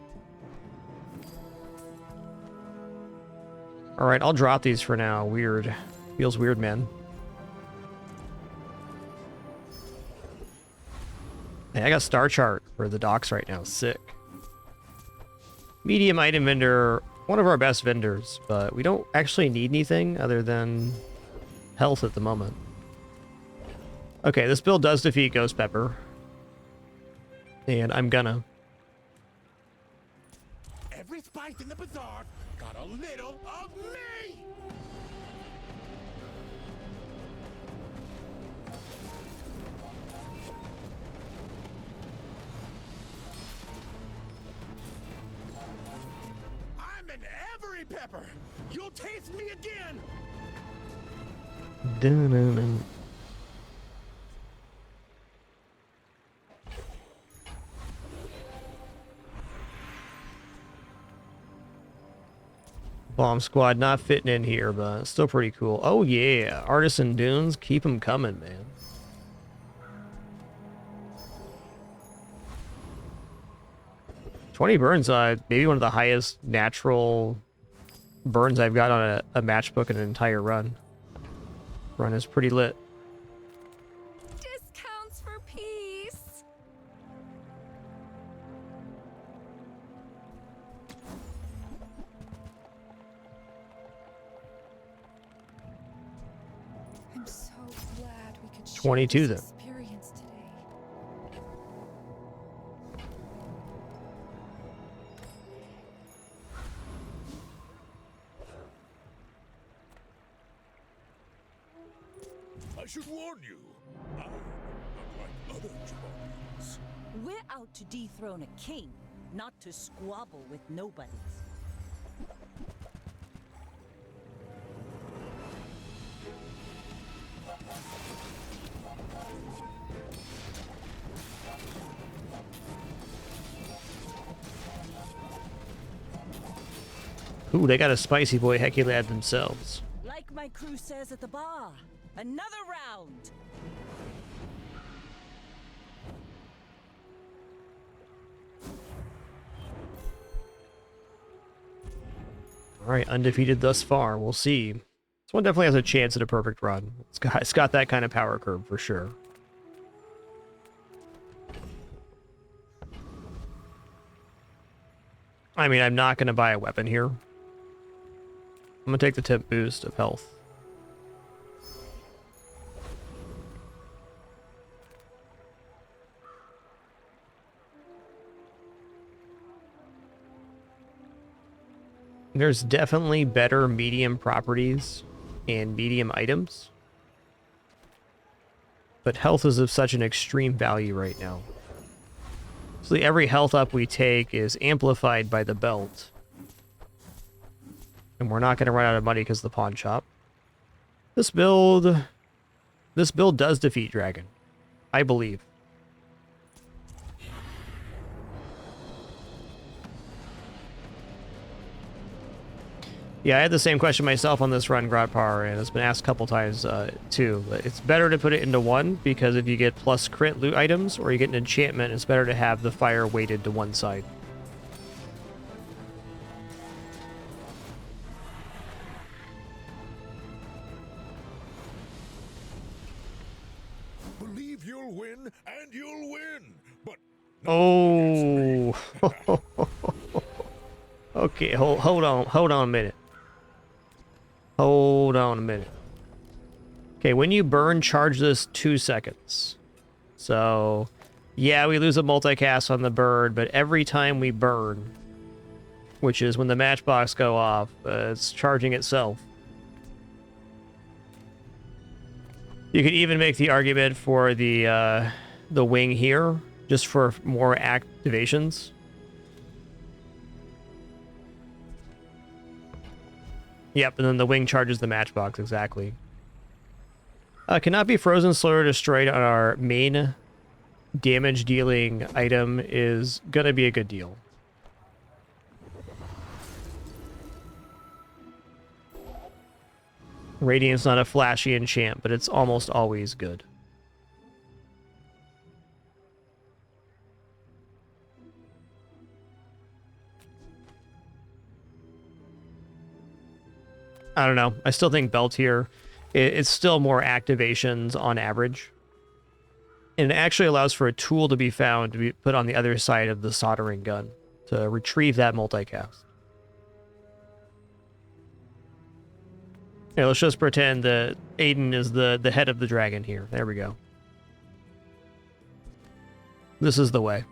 Alright, I'll drop these for now. Weird. Feels weird, man. Hey, I got Star Chart for the docks right now. Sick. Medium item vendor. One of our best vendors, but we don't actually need anything other than health at the moment. Okay, this build does defeat Ghost Pepper. And I'm gonna. Every spice in the bazaar got a little of me! I'm in every pepper! You'll taste me again! Dun-dun-dun. Bomb Squad not fitting in here, but still pretty cool. Oh yeah, Artisan Dunes, keep them coming, man. $20 burns, maybe one of the highest natural burns I've got on a matchbook in an entire run. Run is pretty lit. Discounts for peace. I'm so glad we could share 22 this then. experience today. I should warn you. I'm not like other Jabarians. We're out to dethrone a king, not to squabble with nobodies. Ooh, they got a spicy boy Hecky Lad themselves. Like my crew says at the bar, another round. Alright, undefeated thus far. We'll see. This one definitely has a chance at a perfect run. It's got that kind of power curve for sure. I mean, I'm not going to buy a weapon here. I'm going to take the tip boost of health. There's definitely better medium properties and medium items. But health is of such an extreme value right now. So every health up we take is amplified by the belt. And we're not going to run out of money because of the pawn shop. This build does defeat Dragon, I believe. Yeah, I had the same question myself on this run, Grodpar, and it's been asked a couple times too. But it's better to put it into one, because if you get plus crit loot items or you get an enchantment, it's better to have the fire weighted to one side. Believe you'll win, and you'll win. But oh, okay. Hold on a minute. Hold on a minute. Okay, when you burn, charge this 2 seconds. So, yeah, we lose a multicast on the bird, but every time we burn, which is when the matchbox go off, it's charging itself. You could even make the argument for the wing here, just for more activations. Yep, and then the wing charges the matchbox, exactly. Cannot be frozen, slower, destroyed on our main damage-dealing item is gonna be a good deal. Radiant's not a flashy enchant, but it's almost always good. I don't know. I still think belt here, it's still more activations on average. And it actually allows for a tool to be found to be put on the other side of the soldering gun to retrieve that multicast. Yeah, let's just pretend that Aiden is the head of the dragon here. There we go. This is the way.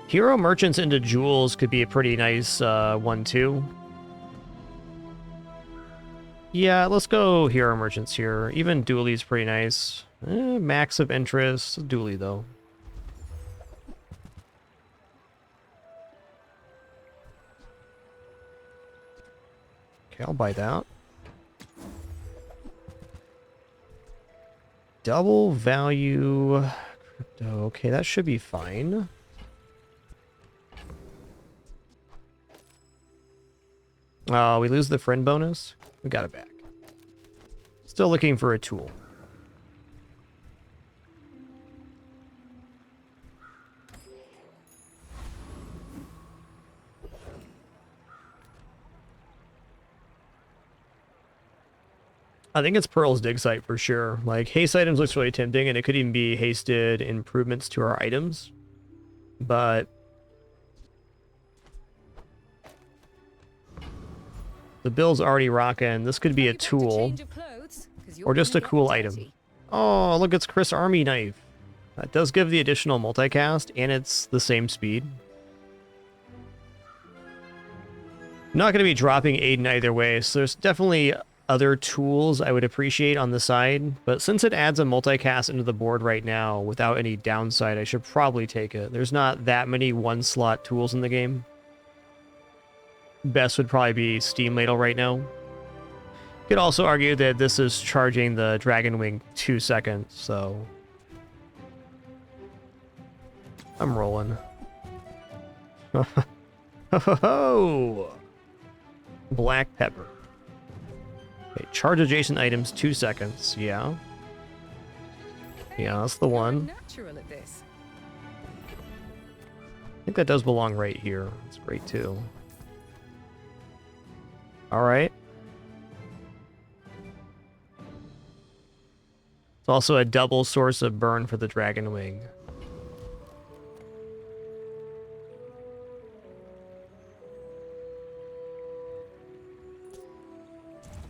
Hero merchants into jewels could be a pretty nice one too. Yeah, let's go hero merchants here. Even Dooley's pretty nice. Max of interest. Dooley though. Okay, I'll buy that. Double value crypto. Okay, that should be fine. We lose the friend bonus. We got it back. Still looking for a tool. I think it's Pearl's dig site for sure. Like, haste items looks really tempting, and it could even be hasted improvements to our items. But the bill's already rocking. This could be a tool. Or just a cool item. Oh, look, it's Chris Army Knife. That does give the additional multicast, and it's the same speed. I'm not going to be dropping Aiden either way, so there's definitely other tools I would appreciate on the side. But since it adds a multicast into the board right now without any downside, I should probably take it. There's not that many one-slot tools in the game. Best would probably be Steam Ladle right now. You could also argue that this is charging the Dragon Wing 2 seconds, so I'm rolling. Ho! Black pepper. Okay, charge adjacent items 2 seconds. Yeah. Yeah, that's the one. Natural at this. I think that does belong right here. That's great too. All right. It's also a double source of burn for the Dragon Wing.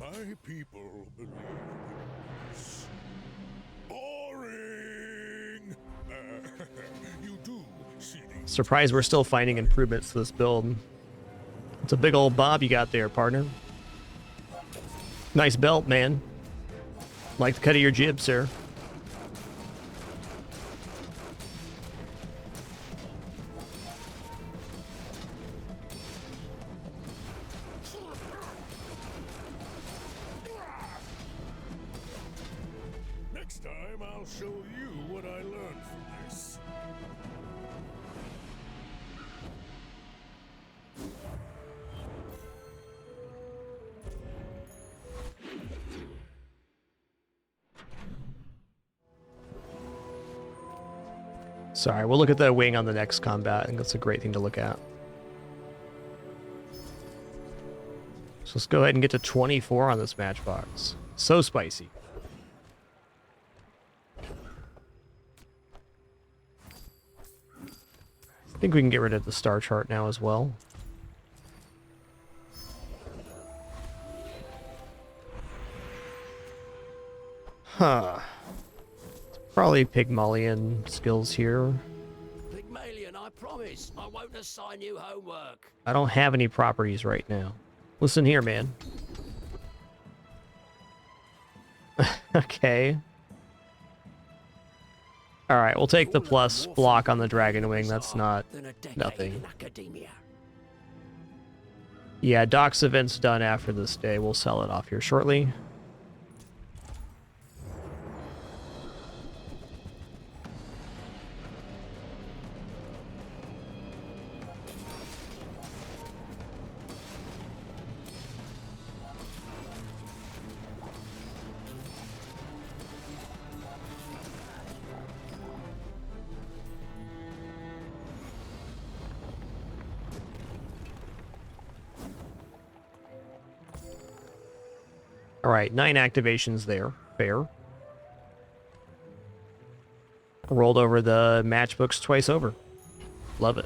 My people believe in peace. Boring! You Surprised we're still finding improvements to this build. It's a big old bob you got there, partner. Nice belt, man. Like the cut of your jib, sir. Next time, I'll show you what I learned from this. Sorry, we'll look at the wing on the next combat. I think that's a great thing to look at. So let's go ahead and get to 24 on this matchbox. So spicy. I think we can get rid of the star chart now as well. Huh. Probably Pygmalion skills here. Pygmalion, I promise. I won't assign you homework. I don't have any properties right now. Listen here, man. Okay. Alright, we'll take the plus block on the Dragon Wing. That's not nothing. Yeah, Doc's event's done after this day. We'll sell it off here shortly. All right, 9 activations there. Fair. Rolled over the matchbooks twice over. Love it.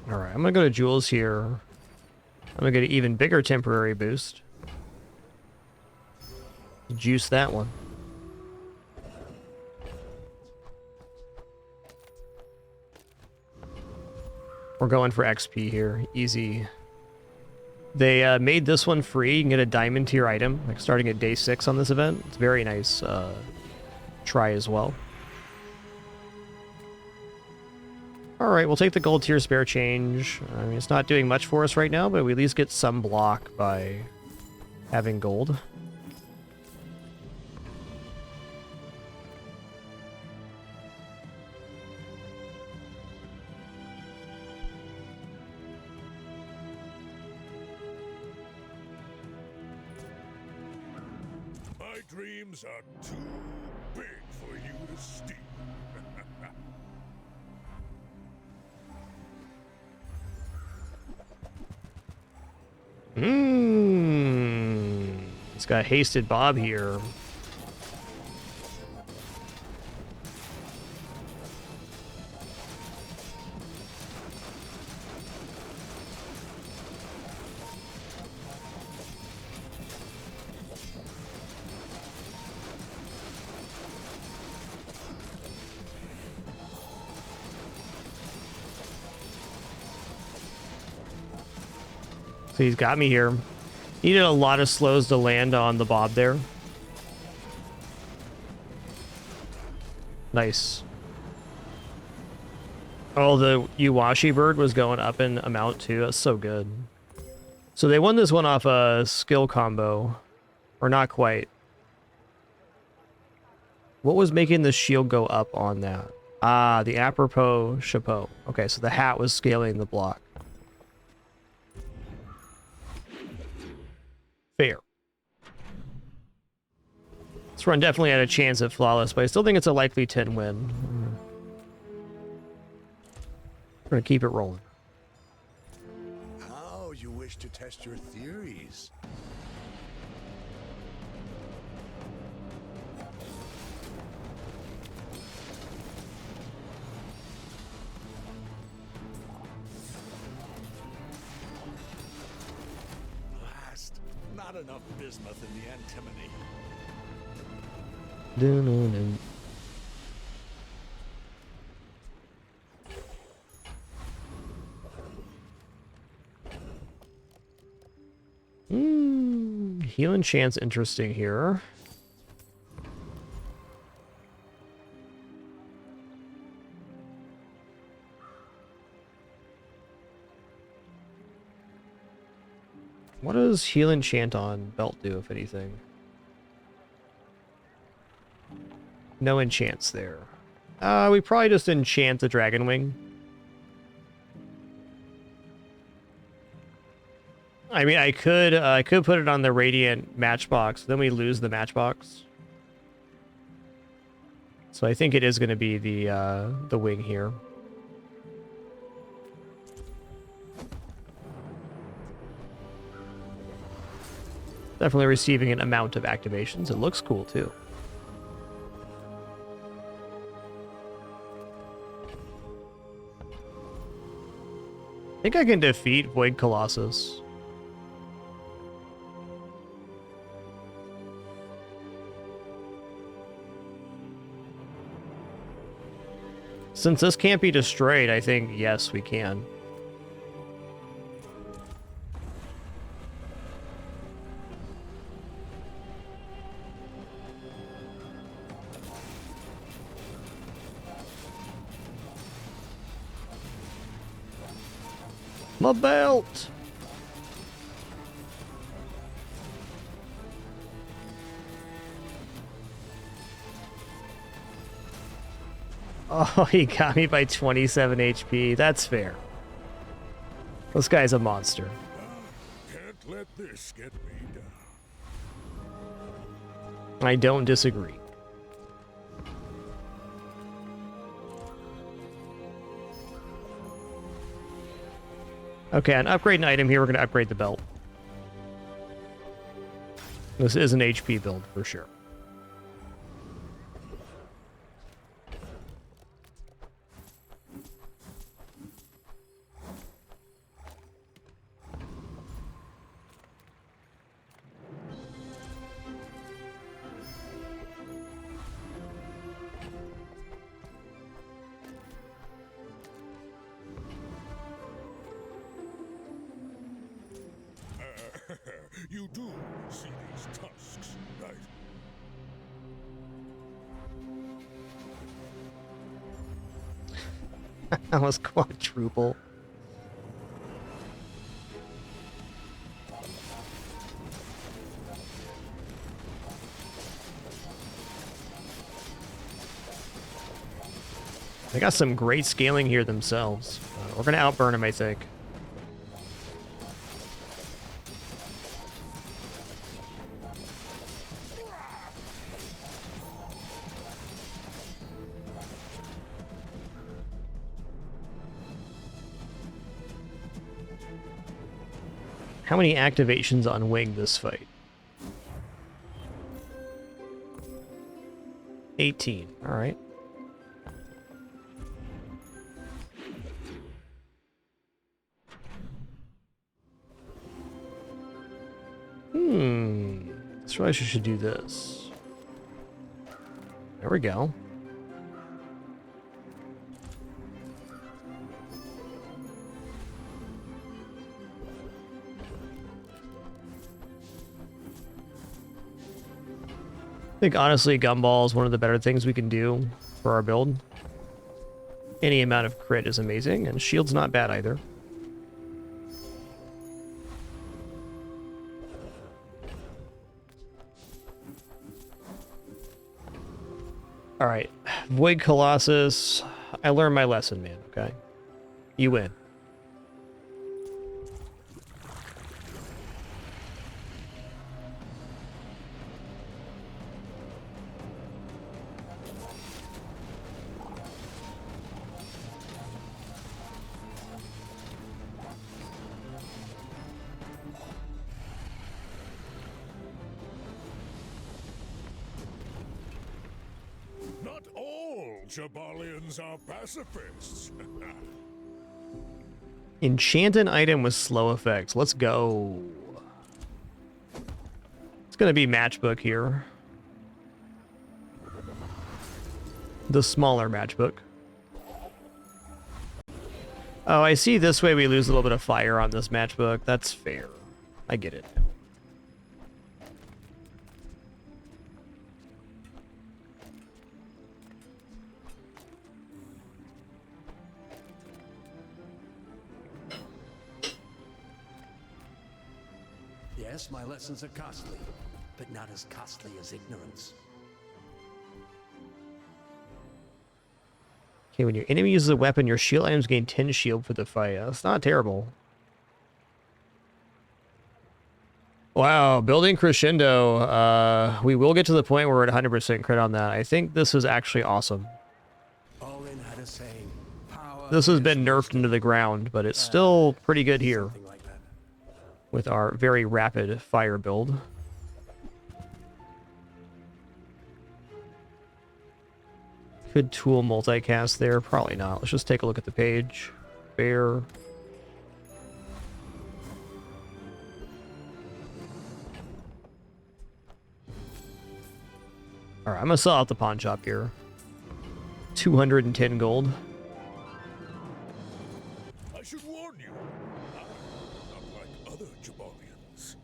All right, I'm going to go to Jules here. I'm going to get an even bigger temporary boost. Juice that one. We're going for XP here. Easy. They made this one free. You can get a diamond tier item, like starting at day 6 on this event. It's very nice try as well. Alright, we'll take the gold tier spare change. I mean, it's not doing much for us right now, but we at least get some block by having gold. My dreams are too big for you to steal. It's got Hasted Bob here. So he's got me here. Needed a lot of slows to land on the Bob there. Nice. Oh, the Uwashi bird was going up in amount too. That's so good. So they won this one off a skill combo. Or not quite. What was making the shield go up on that? Ah, the apropos chapeau. Okay, so the hat was scaling the block. Fair. This run definitely had a chance at flawless, but I still think it's a likely 10 win. We're gonna keep it rolling. How you wish to test your theories? Not enough bismuth in the antimony. Dun-dun-dun. Healing chance interesting here. What does heal enchant on belt do, if anything? No enchants there. We probably just enchant the dragon wing. I mean, I could put it on the radiant matchbox. Then we lose the matchbox. So I think it is going to be the wing here. Definitely receiving an amount of activations. It looks cool too. I think I can defeat Void Colossus. Since this can't be destroyed, I think, yes, we can. My belt! Oh, he got me by 27 HP. That's fair. This guy's a monster. Can't let this get me down. I don't disagree. Okay, an upgrade an item here, we're going to upgrade the belt. This is an HP build for sure. You do see these tusks, right? That was quadruple. They got some great scaling here themselves. We're going to outburn them, I think. How many activations on wing this fight? 18. All right. So I should do this. There we go. I think honestly Gumball is one of the better things we can do for our build. Any amount of crit is amazing, and shield's not bad either. Alright, Void Colossus. I learned my lesson, man, okay? You win. Not all Jabalians are pacifists. Enchant an item with slow effects. Let's go. going to be matchbook here. The smaller matchbook. Oh, I see this way we lose a little bit of fire on this matchbook. That's fair. I get it. Yes, my lessons are costly, but not as costly as ignorance. Okay, when your enemy uses a weapon, your shield items gain 10 shield for the fight. That's not terrible. Wow, building crescendo. We will get to the point where we're at 100% crit on that. I think this is actually awesome. Olin had a saying, power This has been nerfed into the ground, but it's still pretty good here with our very rapid fire build. Could tool multicast there? Probably not. Let's just take a look at the page. Fair. Alright, I'm gonna sell out the pawn shop here. 210 gold. I should warn you. I'm not like other Jabarians.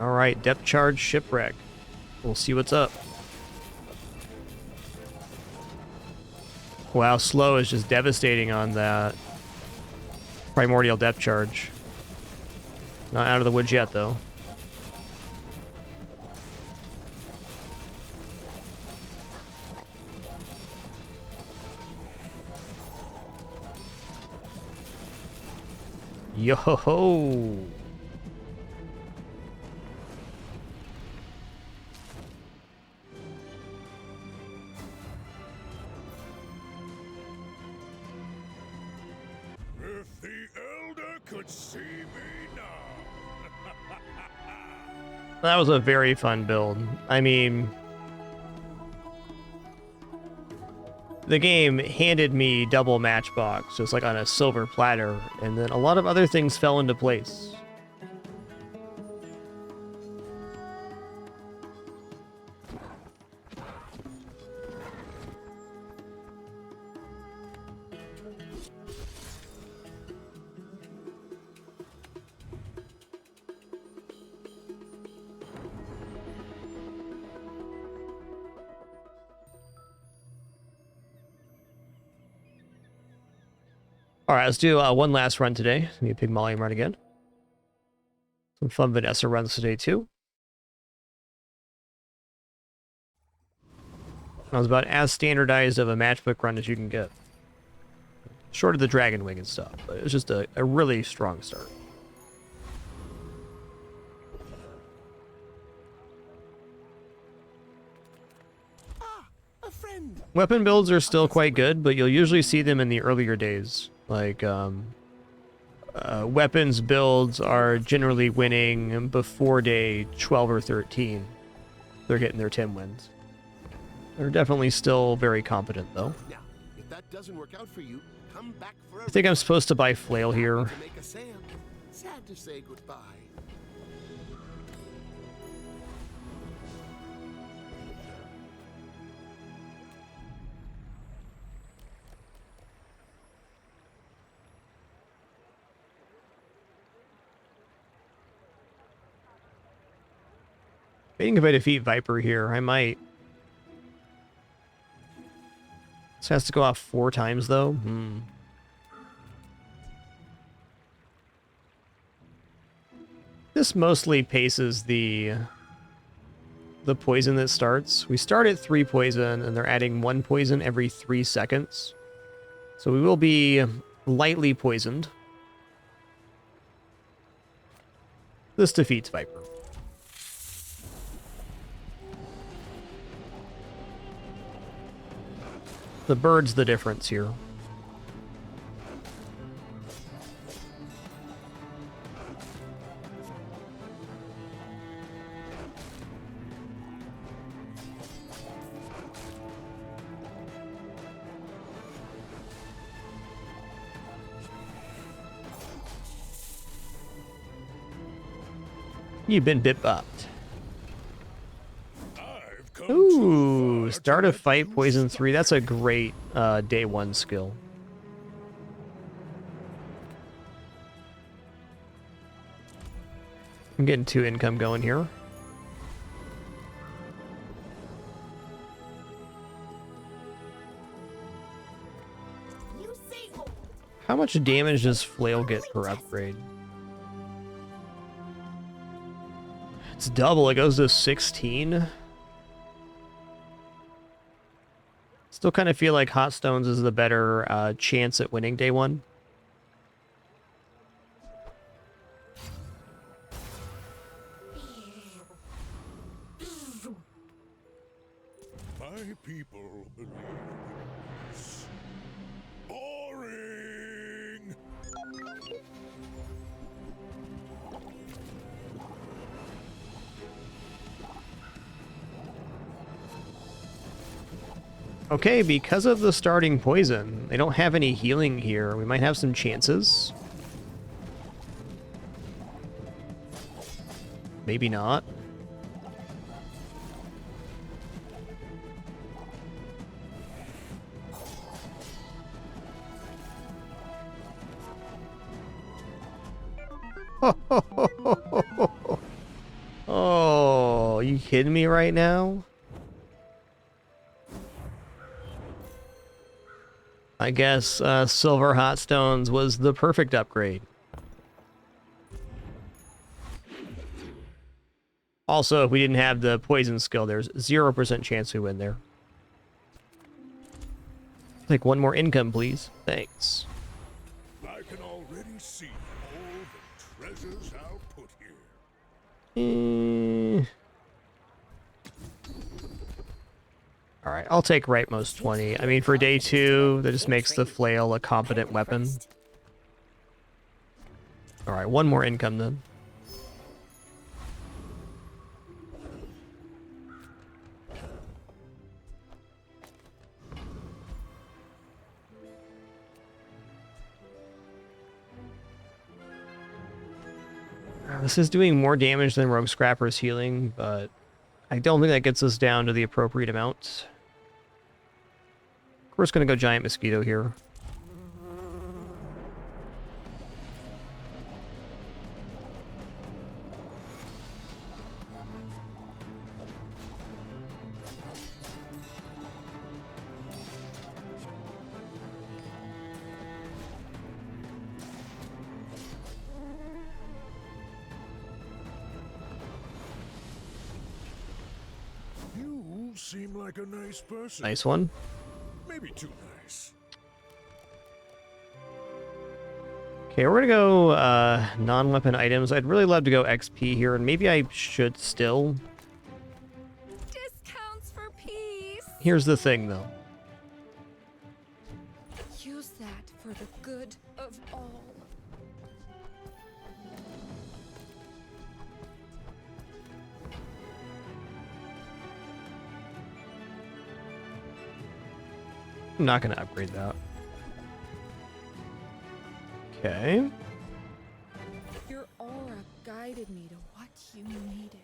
Alright, depth charge shipwreck. We'll see what's up. Wow, slow is just devastating on that primordial depth charge. Not out of the woods yet, though. Yo-ho-ho! If the Elder could see me now. That was a very fun build. I mean, the game handed me double matchbox, just like on a silver platter, and then a lot of other things fell into place. All right, let's do one last run today. Maybe a Pig Volume run again. Some fun Vanessa runs today, too. That was about as standardized of a matchbook run as you can get. Short of the Dragon Wing and stuff, but it was just a really strong start. A friend. Weapon builds are still quite good, but you'll usually see them in the earlier days. Like, weapons builds are generally winning before day 12 or 13. They're getting their 10 wins. They're definitely still very competent, though. Now, if that doesn't work out for you, come back for I think I'm supposed to buy Flail here. to make a sale. Sad to say goodbye. I think if I defeat Viper here, I might. This has to go off 4 times, though. This mostly paces the poison that starts. We start at 3 poison, and they're adding 1 poison every 3 seconds. So we will be lightly poisoned. This defeats Viper. The bird's the difference here. You've been bit bopped. Ooh, start a fight, poison 3. That's a great day 1 skill. I'm getting 2 income going here. How much damage does Flail get per upgrade? It's double. It goes to 16. Still kind of feel like Hot Stones is the better chance at winning day 1. My people believe this. Boring! Okay, because of the starting poison, they don't have any healing here. We might have some chances. Maybe not. Oh, are you kidding me right now? I guess Silver Hot Stones was the perfect upgrade. Also, if we didn't have the poison skill, there's 0% chance we win there. Take 1 more income, please. Thanks. I can already see all the treasures I'll put here. Alright, I'll take rightmost 20. I mean, for day 2, that just makes the flail a competent weapon. Alright, 1 more income then. This is doing more damage than Rogue Scrapper's healing, but I don't think that gets us down to the appropriate amount. We're just going to go Giant Mosquito here. You seem like a nice person. Nice one. Maybe too nice. Okay, we're gonna go non-weapon items. I'd really love to go XP here, and maybe I should still. Discounts for peace. Here's the thing, though. Use that for the good of all. I'm not gonna upgrade that. Okay. Your aura guided me to what you needed.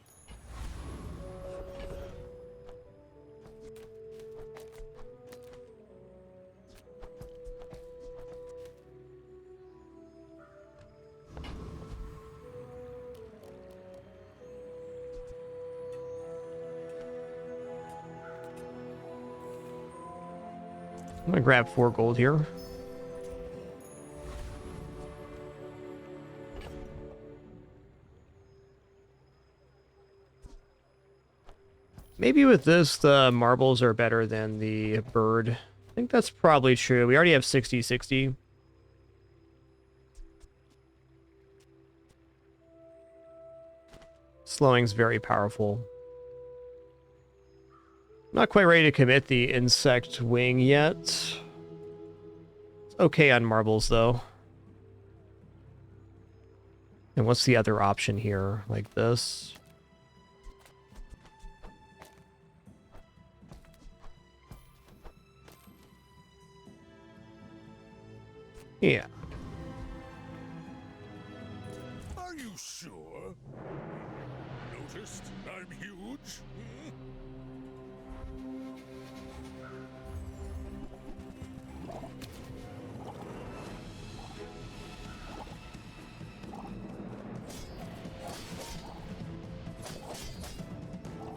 I'm gonna grab 4 gold here. Maybe with this, the marbles are better than the bird. I think that's probably true. We already have 60-60. Slowing's very powerful. Not quite ready to commit the insect wing yet. It's okay on marbles, though. And what's the other option here? Like this? Yeah. Are you sure? noticed I'm huge?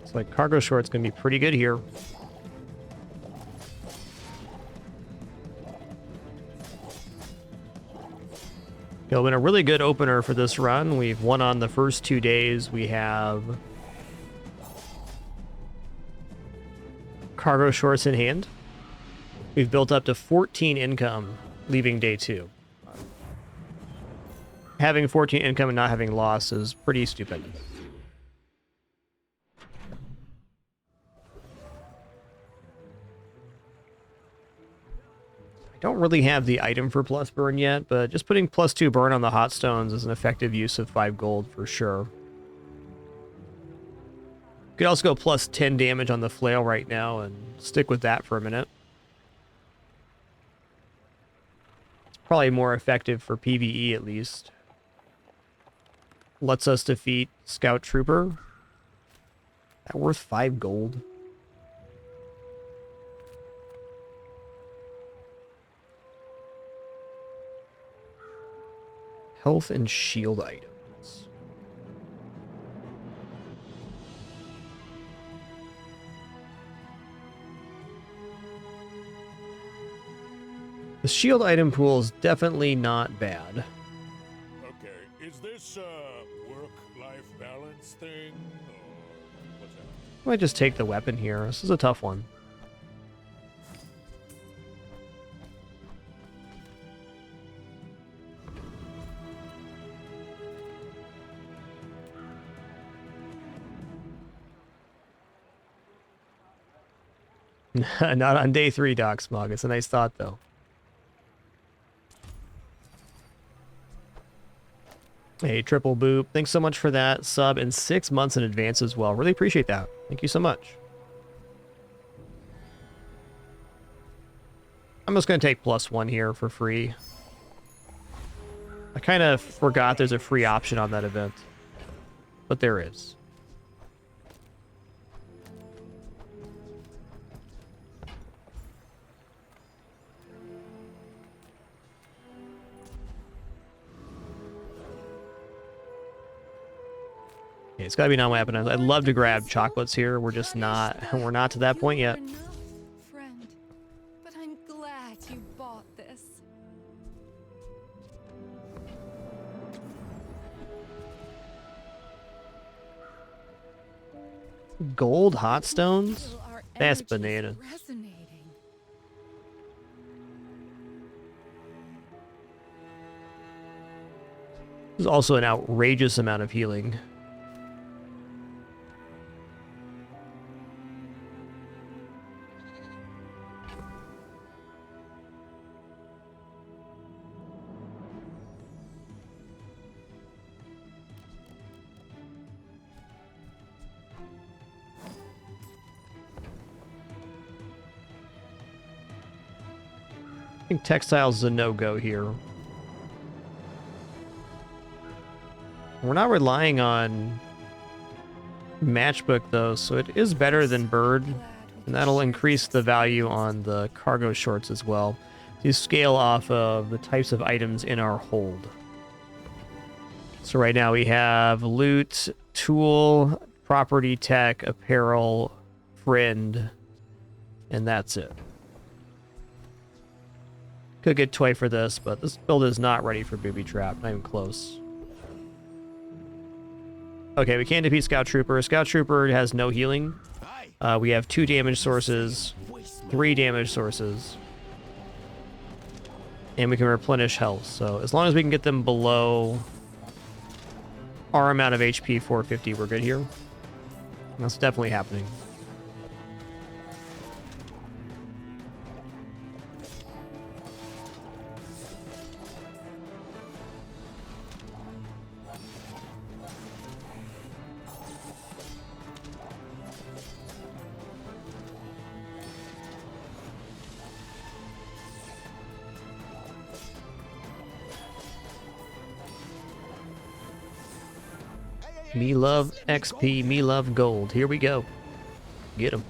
It's like cargo short's gonna be pretty good here. It's been a really good opener for this run. We've won on the first 2 days. We have cargo shorts in hand. We've built up to 14 income leaving day 2. Having 14 income and not having loss is pretty stupid. I don't really have the item for plus burn yet, but just putting +2 burn on the hot stones is an effective use of 5 gold for sure. Could also go +10 damage on the flail right now and stick with that for a minute. It's probably more effective for PvE at least. Lets us defeat Scout Trooper. That worth 5 gold. Health and shield items. The shield item pool is definitely not bad. Okay, is this a work-life balance thing, or what's that? I might just take the weapon here. This is a tough one. Not on day 3, Doc Smog. It's a nice thought, though. Hey, Triple Boop. Thanks so much for that sub and 6 months in advance as well. Really appreciate that. Thank you so much. I'm just going to take +1 here for free. I kind of forgot there's a free option on that event. But there is. Okay, it's gotta be non-weapon. I'd love to grab chocolates here. We're just not. We're not to that point yet. Friend, but I'm glad you bought this. Gold hot stones? That's bananas. Resonating. There's also an outrageous amount of healing. I think textiles is a no-go here. We're not relying on matchbook though, so it is better than bird, and that'll increase the value on the cargo shorts as well. You scale off of the types of items in our hold. So right now we have loot, tool, property, tech, apparel, friend, and that's it. Could get toy for this, but this build is not ready for booby trap. Not even close. Okay, we can't defeat Scout Trooper. Scout Trooper has no healing. We have 2 damage sources, 3 damage sources, and we can replenish health. So as long as we can get them below our amount of HP, 450, we're good here. That's definitely happening. Me love XP, me love gold. Here we go. Get him.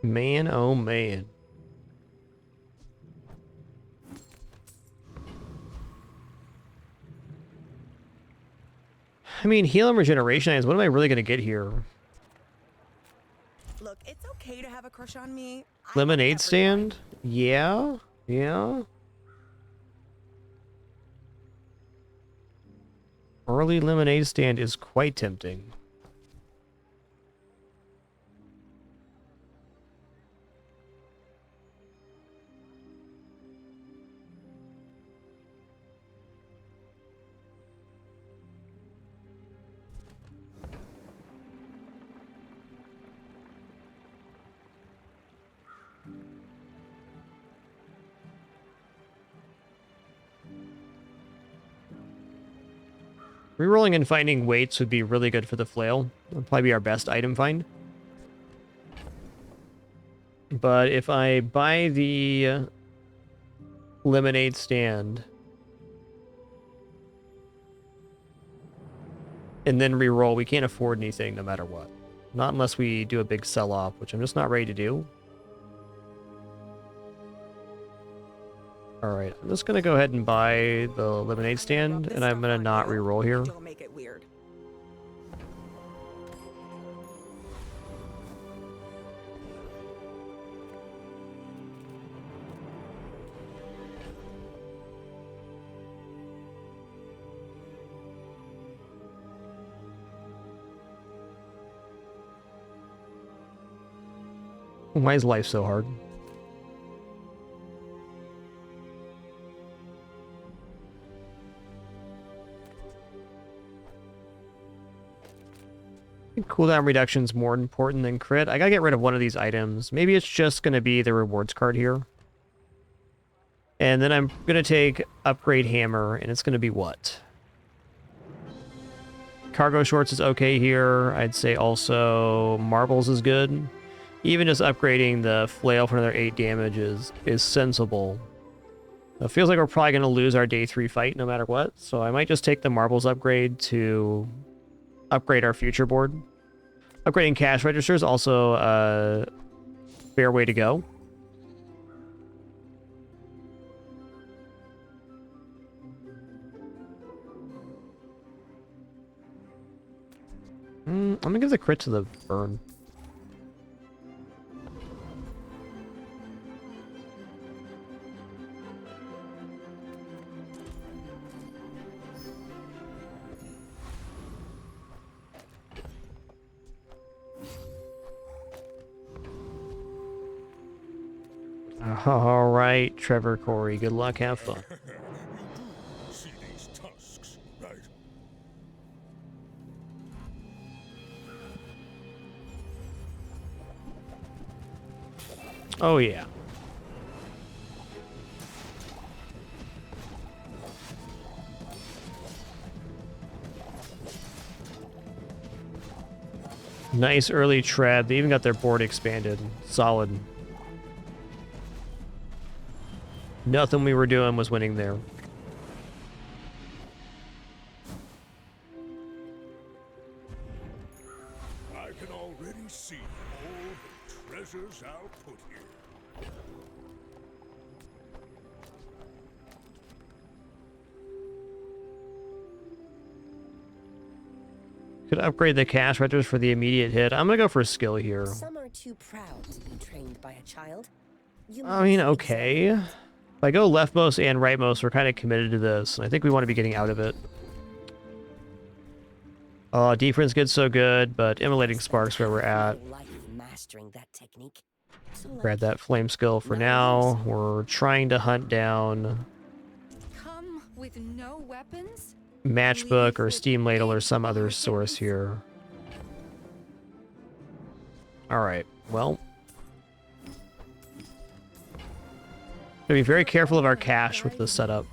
Man, oh man. I mean, heal and regeneration items. What am I really going to get here? Look, it's okay to have a crush on me. Lemonade stand? Yeah. Yeah. Early lemonade stand is quite tempting. Rerolling and finding weights would be really good for the flail. It'll probably be our best item find. But if I buy the lemonade stand and then reroll, we can't afford anything no matter what. Not unless we do a big sell-off, which I'm just not ready to do. Alright, I'm just going to go ahead and buy the lemonade stand, and I'm going to not reroll here. Don't make it weird. Why is life so hard? Cooldown reduction is more important than crit. I gotta get rid of one of these items. Maybe it's just gonna be the rewards card here. And then I'm gonna take upgrade hammer, and it's gonna be what? Cargo shorts is okay here. I'd say also marbles is good. Even just upgrading the flail for another 8 damage is sensible. It feels like we're probably gonna lose our day 3 fight no matter what, so I might just take the marbles upgrade to upgrade our future board. Upgrading cash registers also a fair way to go. I'm gonna give the crit to the burn. All right, Trevor, Corey, good luck, have fun. See these tusks, right? Oh yeah. Nice early tread. They even got their board expanded. Solid. Nothing we were doing was winning there. I can already see all the treasures I'll put here. Could upgrade the cash registers for the immediate hit. I'm gonna go for skill here. Some are too proud to be trained by a child. I mean, okay. If I go leftmost and rightmost, we're kind of committed to this, and I think we want to be getting out of it. Defense gets so good, but immolating sparks where we're at. Mastering that technique. Grab that flame skill for now. We're trying to hunt down Come with no weapons? Matchbook or Steam Ladle or some other source here. Alright, well. Gotta be very careful of our cash with this setup.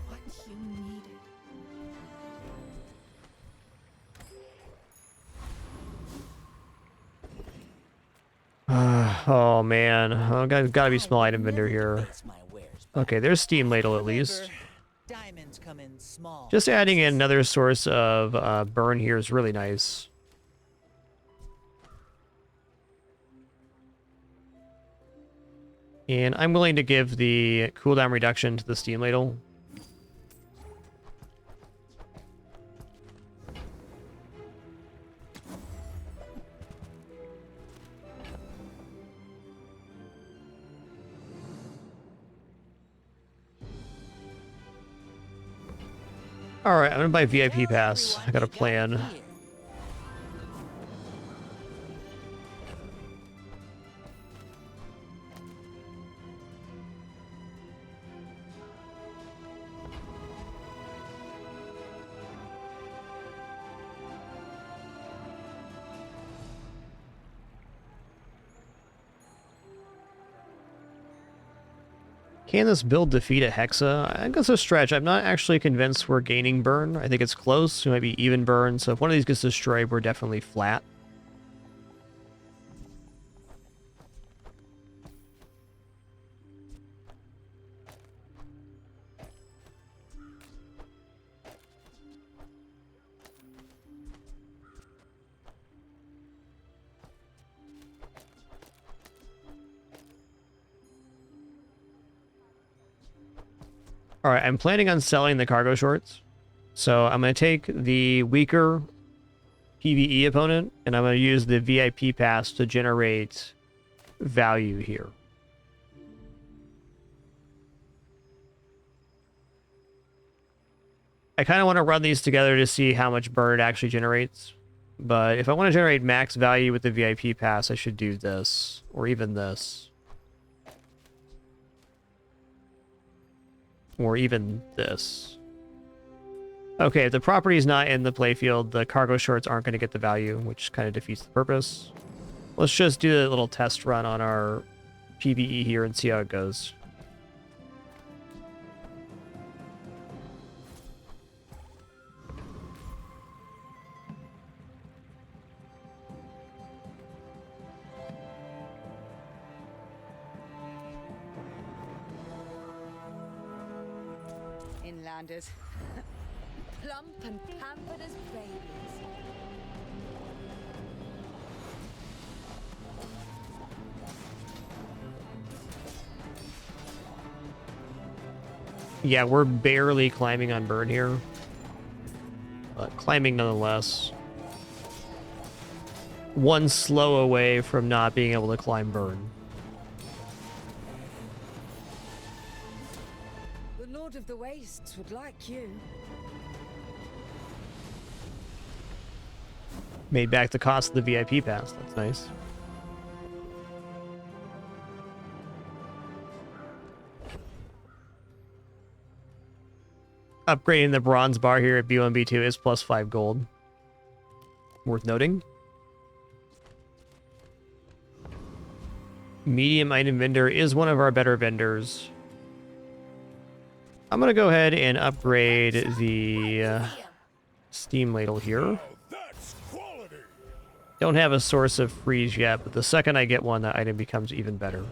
Oh man, oh, gotta be small item vendor here. Okay, there's steam ladle at least. Diamonds come in small. Just adding in another source of burn here is really nice. And I'm willing to give the cooldown reduction to the steam ladle. Alright, I'm gonna buy VIP pass. I got a plan. Can this build defeat a Hexa? I think that's a stretch. I'm not actually convinced we're gaining burn. I think it's close. It might be even burn. So if one of these gets destroyed, we're definitely flat. All right, I'm planning on selling the cargo shorts. So I'm going to take the weaker PvE opponent, and I'm going to use the VIP pass to generate value here. I kind of want to run these together to see how much burn it actually generates. But if I want to generate max value with the VIP pass, I should do this, or even this. Or even this. Okay, if the property is not in the playfield, the cargo shorts aren't going to get the value, which kind of defeats the purpose. Let's just do a little test run on our PvE here and see how it goes. Inlanders. Plump and pampered as babies. Yeah, we're barely climbing on burn here. But climbing nonetheless. One slow away from not being able to climb burn. The Lord of the Wastes would like you. Made back the cost of the VIP pass. That's nice. Upgrading the bronze bar here at B1, B2 is plus 5 gold. Worth noting. Medium item vendor is one of our better vendors. I'm going to go ahead and upgrade the steam ladle here. Don't have a source of freeze yet, but the second I get one, that item becomes even better.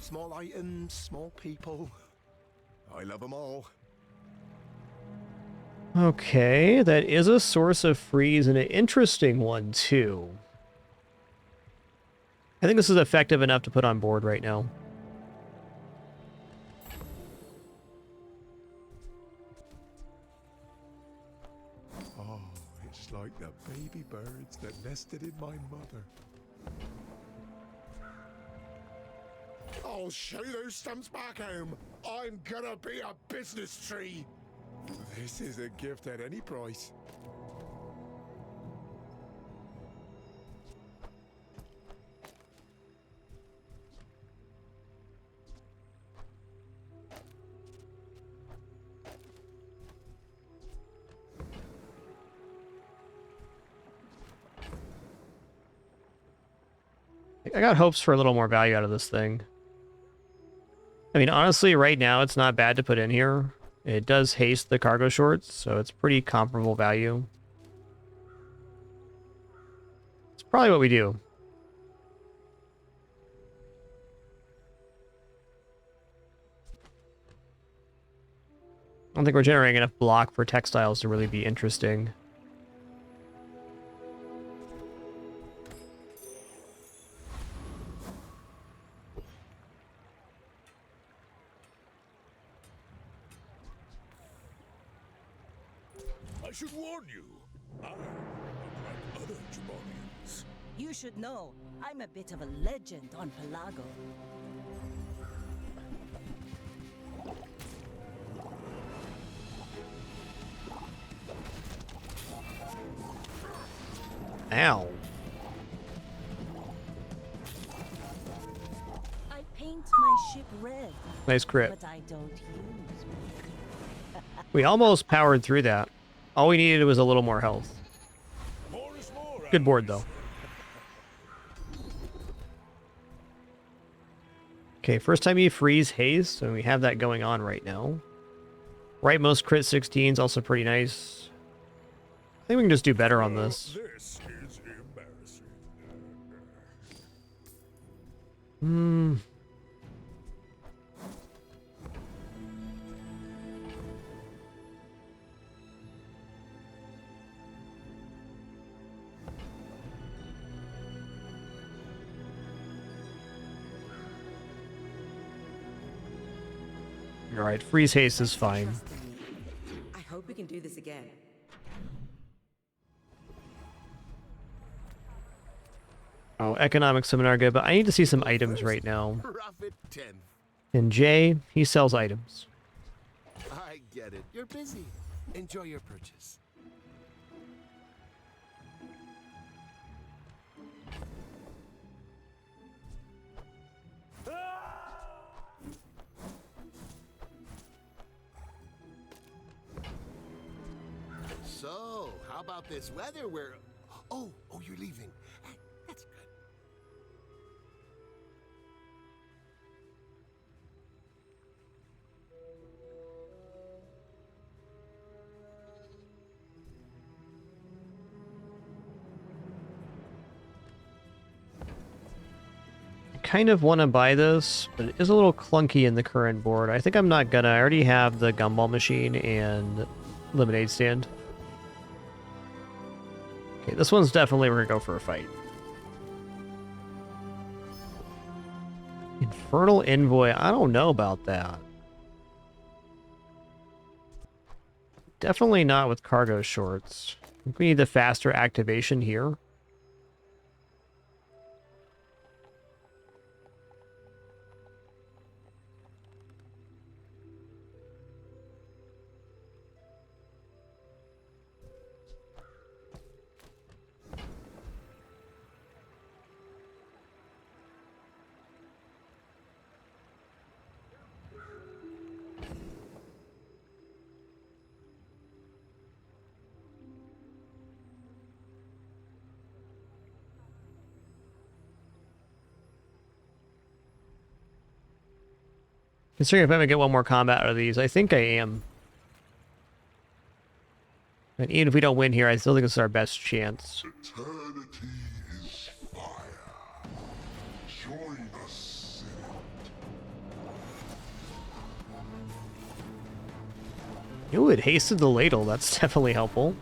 Small items, small people. I love them all. Okay, that is a source of freeze and an interesting one, too. I think this is effective enough to put on board right now. Oh, it's like the baby birds that nested in my mother. I'll show those stumps back home. I'm gonna be a business tree. This is a gift at any price. I got hopes for a little more value out of this thing. I mean, honestly, right now, it's not bad to put in here. It does haste the cargo shorts, so it's pretty comparable value. It's probably what we do. I don't think we're generating enough block for textiles to really be interesting. I should warn you. I, unlike other Jabarians, You should know, I'm a bit of a legend on Pelago. Ow. I paint my ship red. Nice crit. But I don't use me. We almost powered through that. All we needed was a little more health. Good board, though. Okay, first time you freeze haste, and we have that going on right now. Rightmost crit 16 is also pretty nice. I think we can just do better on this. this is embarrassing. Alright, freeze haste is fine. I hope we can do this again. Oh, economic seminar good, but I need to see some items right now. Profit 10. And Jay, he sells items. I get it. You're busy. Enjoy your purchase. So, how about this weather where... Oh, you're leaving. That's good. I kind of want to buy this, but it is a little clunky in the current board. I think I'm not gonna. I already have the gumball machine and lemonade stand. Okay, this one's definitely we're gonna go for a fight. Infernal Envoy, I don't know about that. Definitely not with cargo shorts. I think we need the faster activation here. Considering if I'm gonna get one more combat out of these, I think I am. And even if we don't win here, I still think this is our best chance. Eternity is fire. Join us in it. Ooh, it hasted the ladle. That's definitely helpful.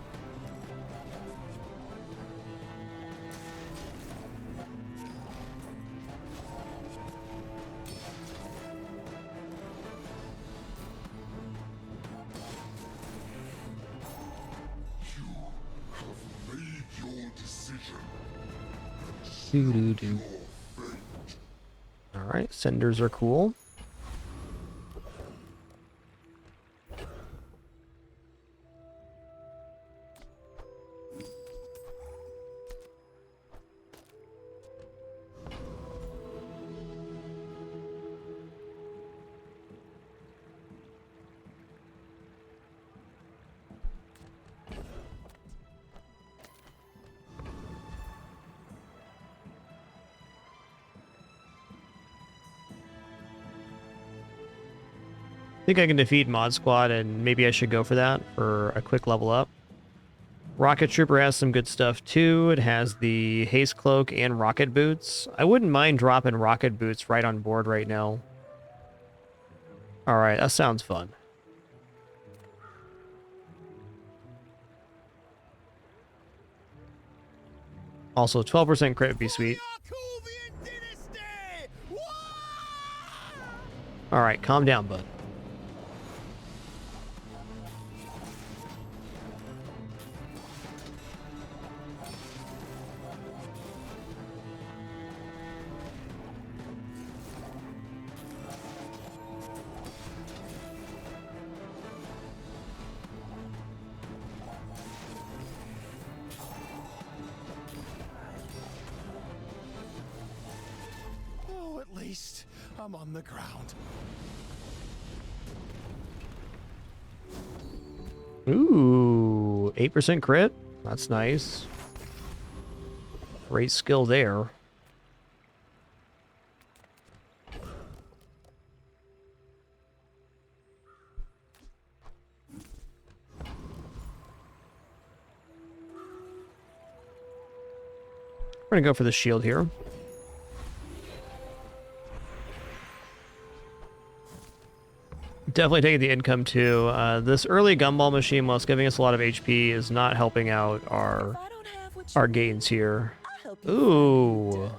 Doo-doo-doo. Alright, senders are cool. think I can defeat Mod Squad, and maybe I should go for that for a quick level up. Rocket Trooper has some good stuff too. It has the Haste Cloak and Rocket Boots. I wouldn't mind dropping Rocket Boots right on board right now. Alright, that sounds fun. Also, 12% crit would be sweet. Alright, calm down, bud. Oh, at least I'm on the ground. Ooh, 8% crit. That's nice. Great skill there. We're gonna go for the shield here. Definitely taking the income too. This early gumball machine, whilst giving us a lot of HP, is not helping out our gains here. Ooh.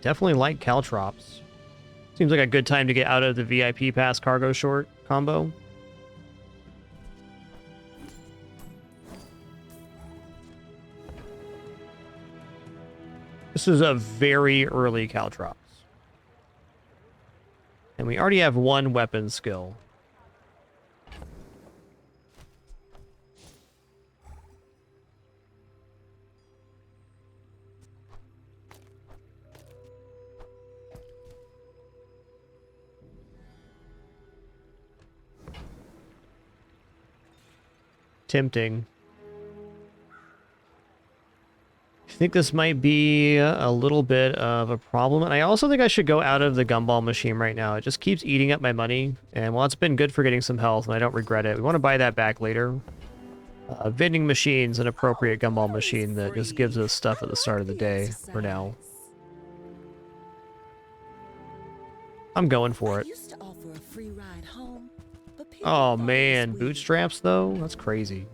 Definitely like Caltrops. Seems like a good time to get out of the VIP Pass cargo short combo. This is a very early Caltrops. And we already have one weapon skill. Tempting. I think this might be a little bit of a problem. And I also think I should go out of the gumball machine right now. It just keeps eating up my money. And while it's been good for getting some health, and I don't regret it, we want to buy that back later. Vending machine's an appropriate gumball machine that just gives us stuff at the start of the day for now. I'm going for it. Oh man, bootstraps though? That's crazy.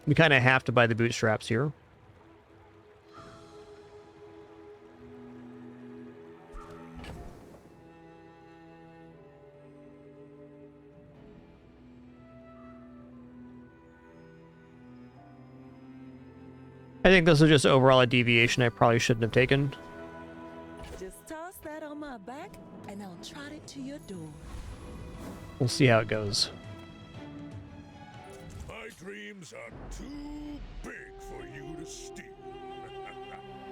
We kind of have to buy the bootstraps here. I think this is just overall a deviation I probably shouldn't have taken. Just toss that on my back and I'll trot it to your door. We'll see how it goes. My dreams are too big for you to steal.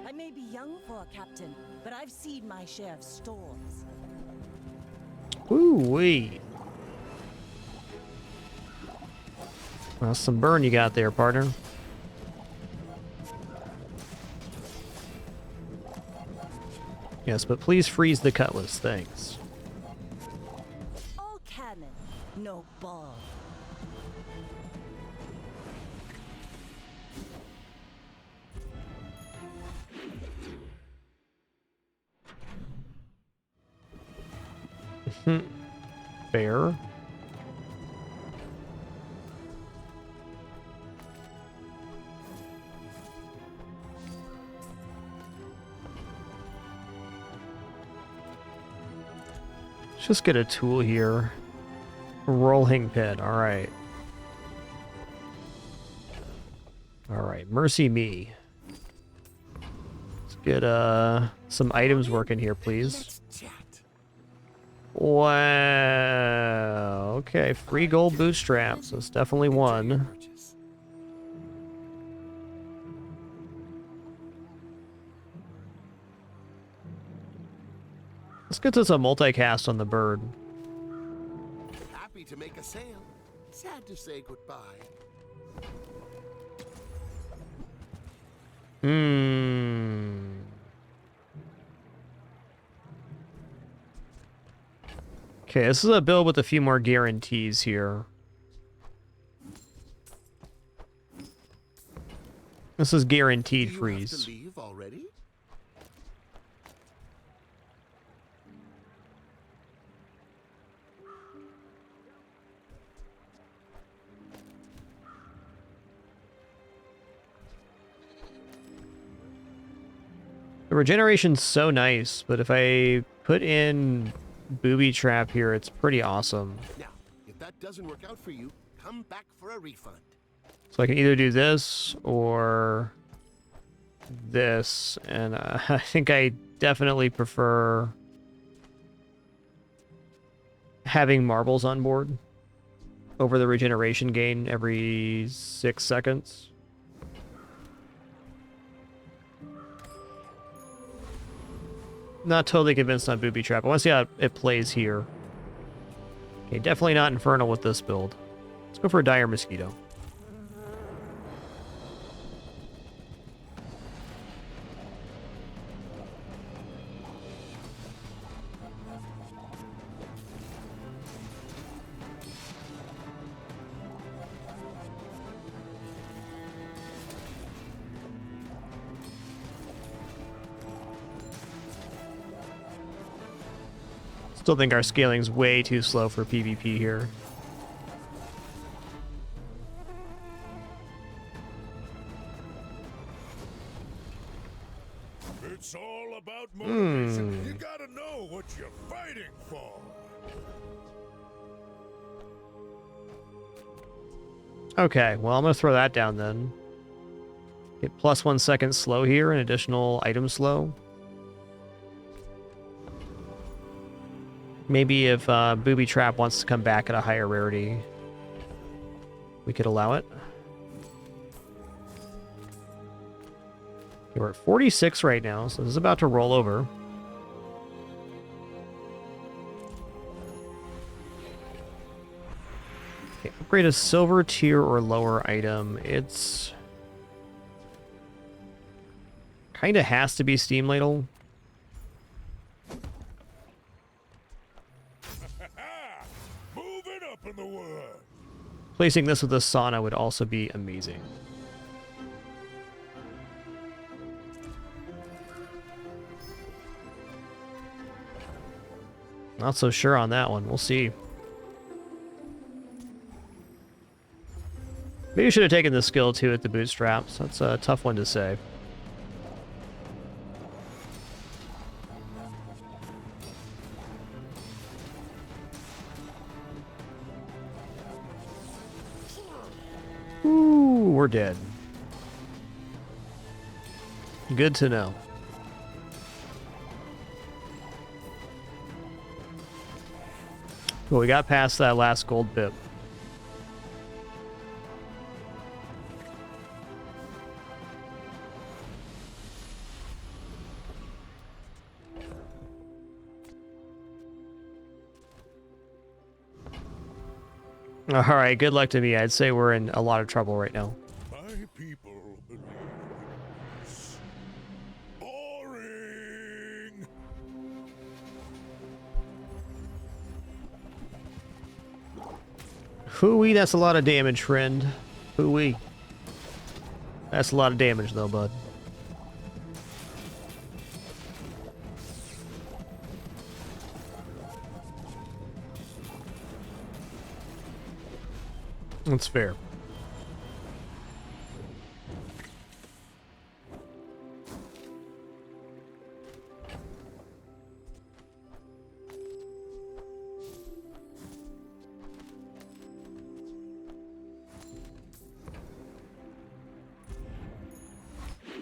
I may be young for a captain, but I've seen my share of storms. Woo-wee. Well, some burn you got there, partner. Yes, but please freeze the cutlass, thanks. All cannon, no ball. Fair. Let's just get a tool here. Rolling pin, alright. Alright, mercy me. Let's get some items working here, please. Wow. Okay, free gold bootstraps. That's definitely one. Let's get to some multicast on the bird. to make a sale. Sad to say goodbye. Okay, this is a build with a few more guarantees here. This is guaranteed freeze. Do you have to leave already? The regeneration's so nice, but if I put in booby trap here, it's pretty awesome. Now, if that doesn't work out for you, come back for a refund. So I can either do this or this, and I think I definitely prefer having marbles on board over the regeneration gain every 6 seconds. Not totally convinced on booby trap. I want to see how it plays here. Okay, definitely not infernal with this build. Let's go for a dire mosquito. Still think our scaling's way too slow for PvP here. It's all about motivation. You gotta know what you're fighting for. Okay, well, I'm going to throw that down then. Get plus 1 second slow here, an additional item slow. Maybe if Booby Trap wants to come back at a higher rarity, we could allow it. Okay, we're at 46 right now, so this is about to roll over. Okay, upgrade a silver tier or lower item. It's kind of has to be Steam Ladle. Moving up in the world. Placing this with a sauna would also be amazing. Not so sure on that one. We'll see. Maybe you should have taken the skill too at the bootstraps. That's a tough one to say. Ooh, we're dead. Good to know. Well, we got past that last gold bit. All right, good luck to me. I'd say we're in a lot of trouble right now. My people believe it's boring. Hooey, that's a lot of damage, friend. Hooey. That's a lot of damage, though, bud. That's fair.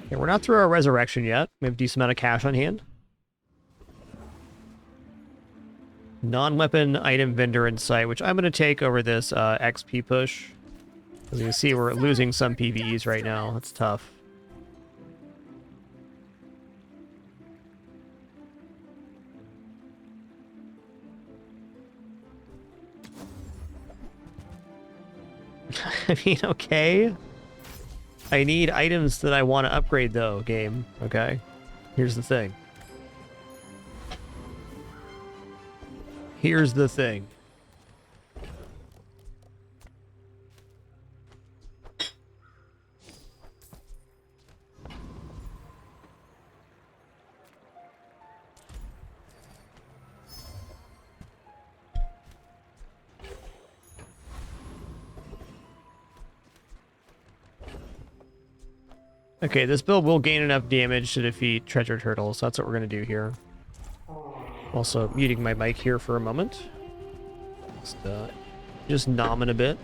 Okay, we're not through our resurrection yet. We have a decent amount of cash on hand. Non-weapon item vendor in sight, which I'm going to take over this XP push. As you can see, we're losing some PvEs right now. That's tough. I mean, okay. I need items that I want to upgrade, though, game. Okay? Here's the thing. Here's the thing. Okay, this build will gain enough damage to defeat treasure turtles. That's what we're going to do here. Also, muting my mic here for a moment. Just nomming a bit.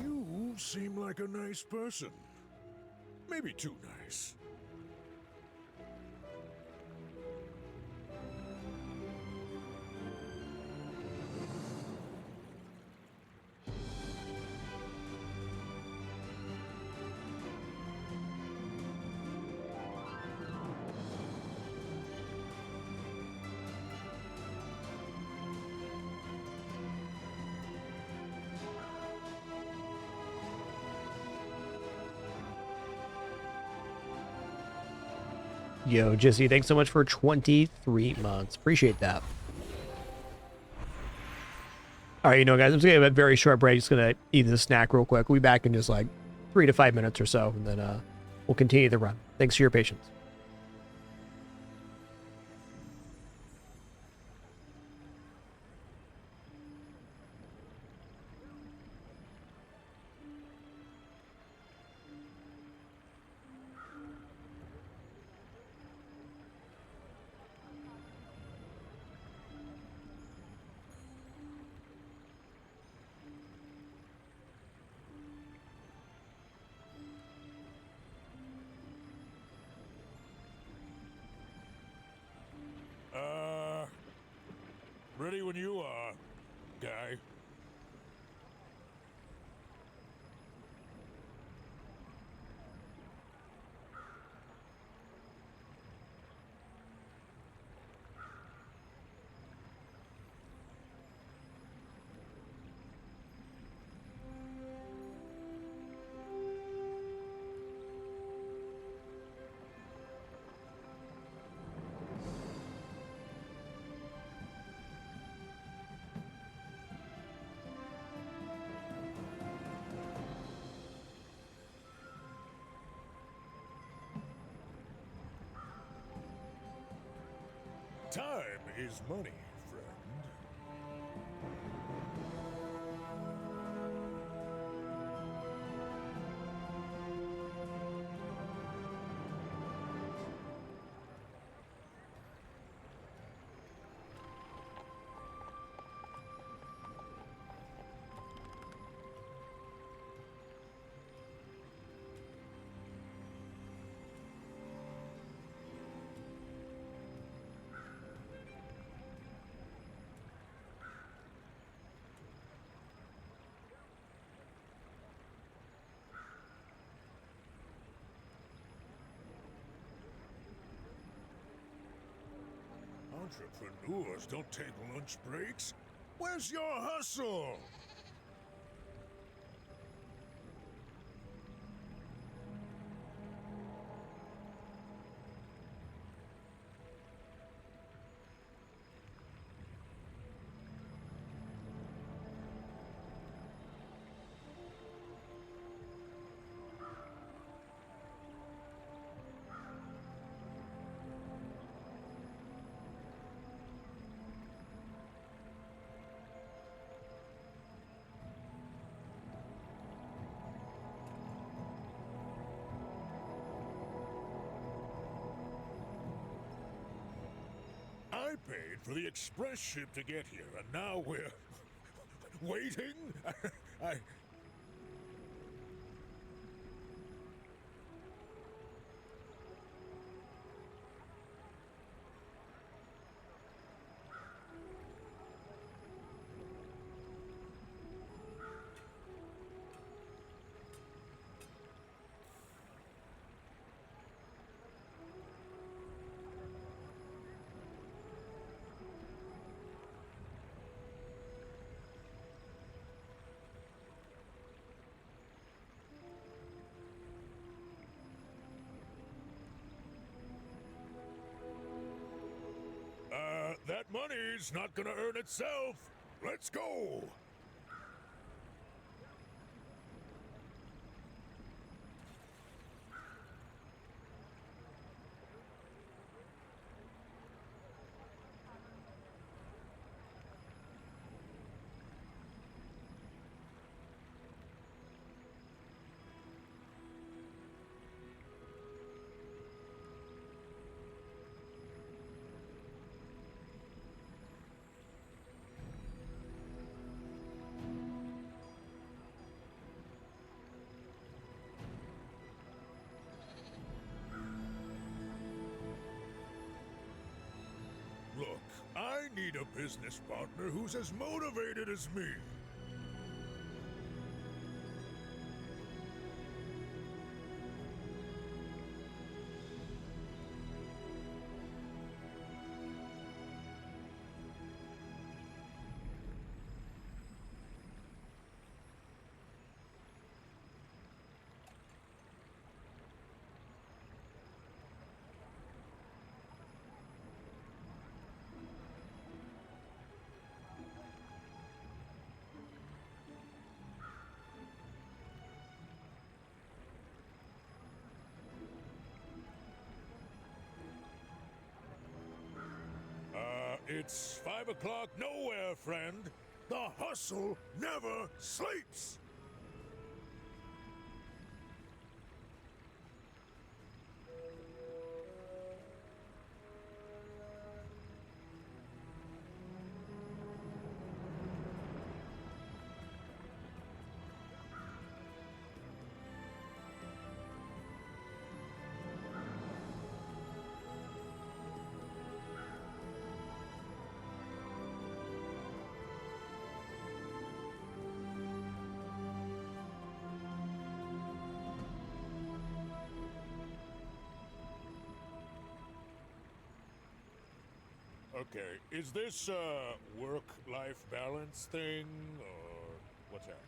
You seem like a nice person. Maybe too nice. Yo, Jesse, thanks so much for 23 months. Appreciate that. All right, you know, guys, I'm just going to have a very short break. Just going to eat this snack real quick. We'll be back in just like 3 to 5 minutes or so, and then we'll continue the run. Thanks for your patience. Ready when you are, guy. Time is money, friend. Entrepreneurs don't take lunch breaks. Where's your hustle? paid for the express ship to get here, and now we're waiting? I... that money's not gonna earn itself. Let's go. Look, I need a business partner who's as motivated as me. It's 5 o'clock nowhere, friend. The hustle never sleeps. Okay, is this a work-life balance thing, or what's happening?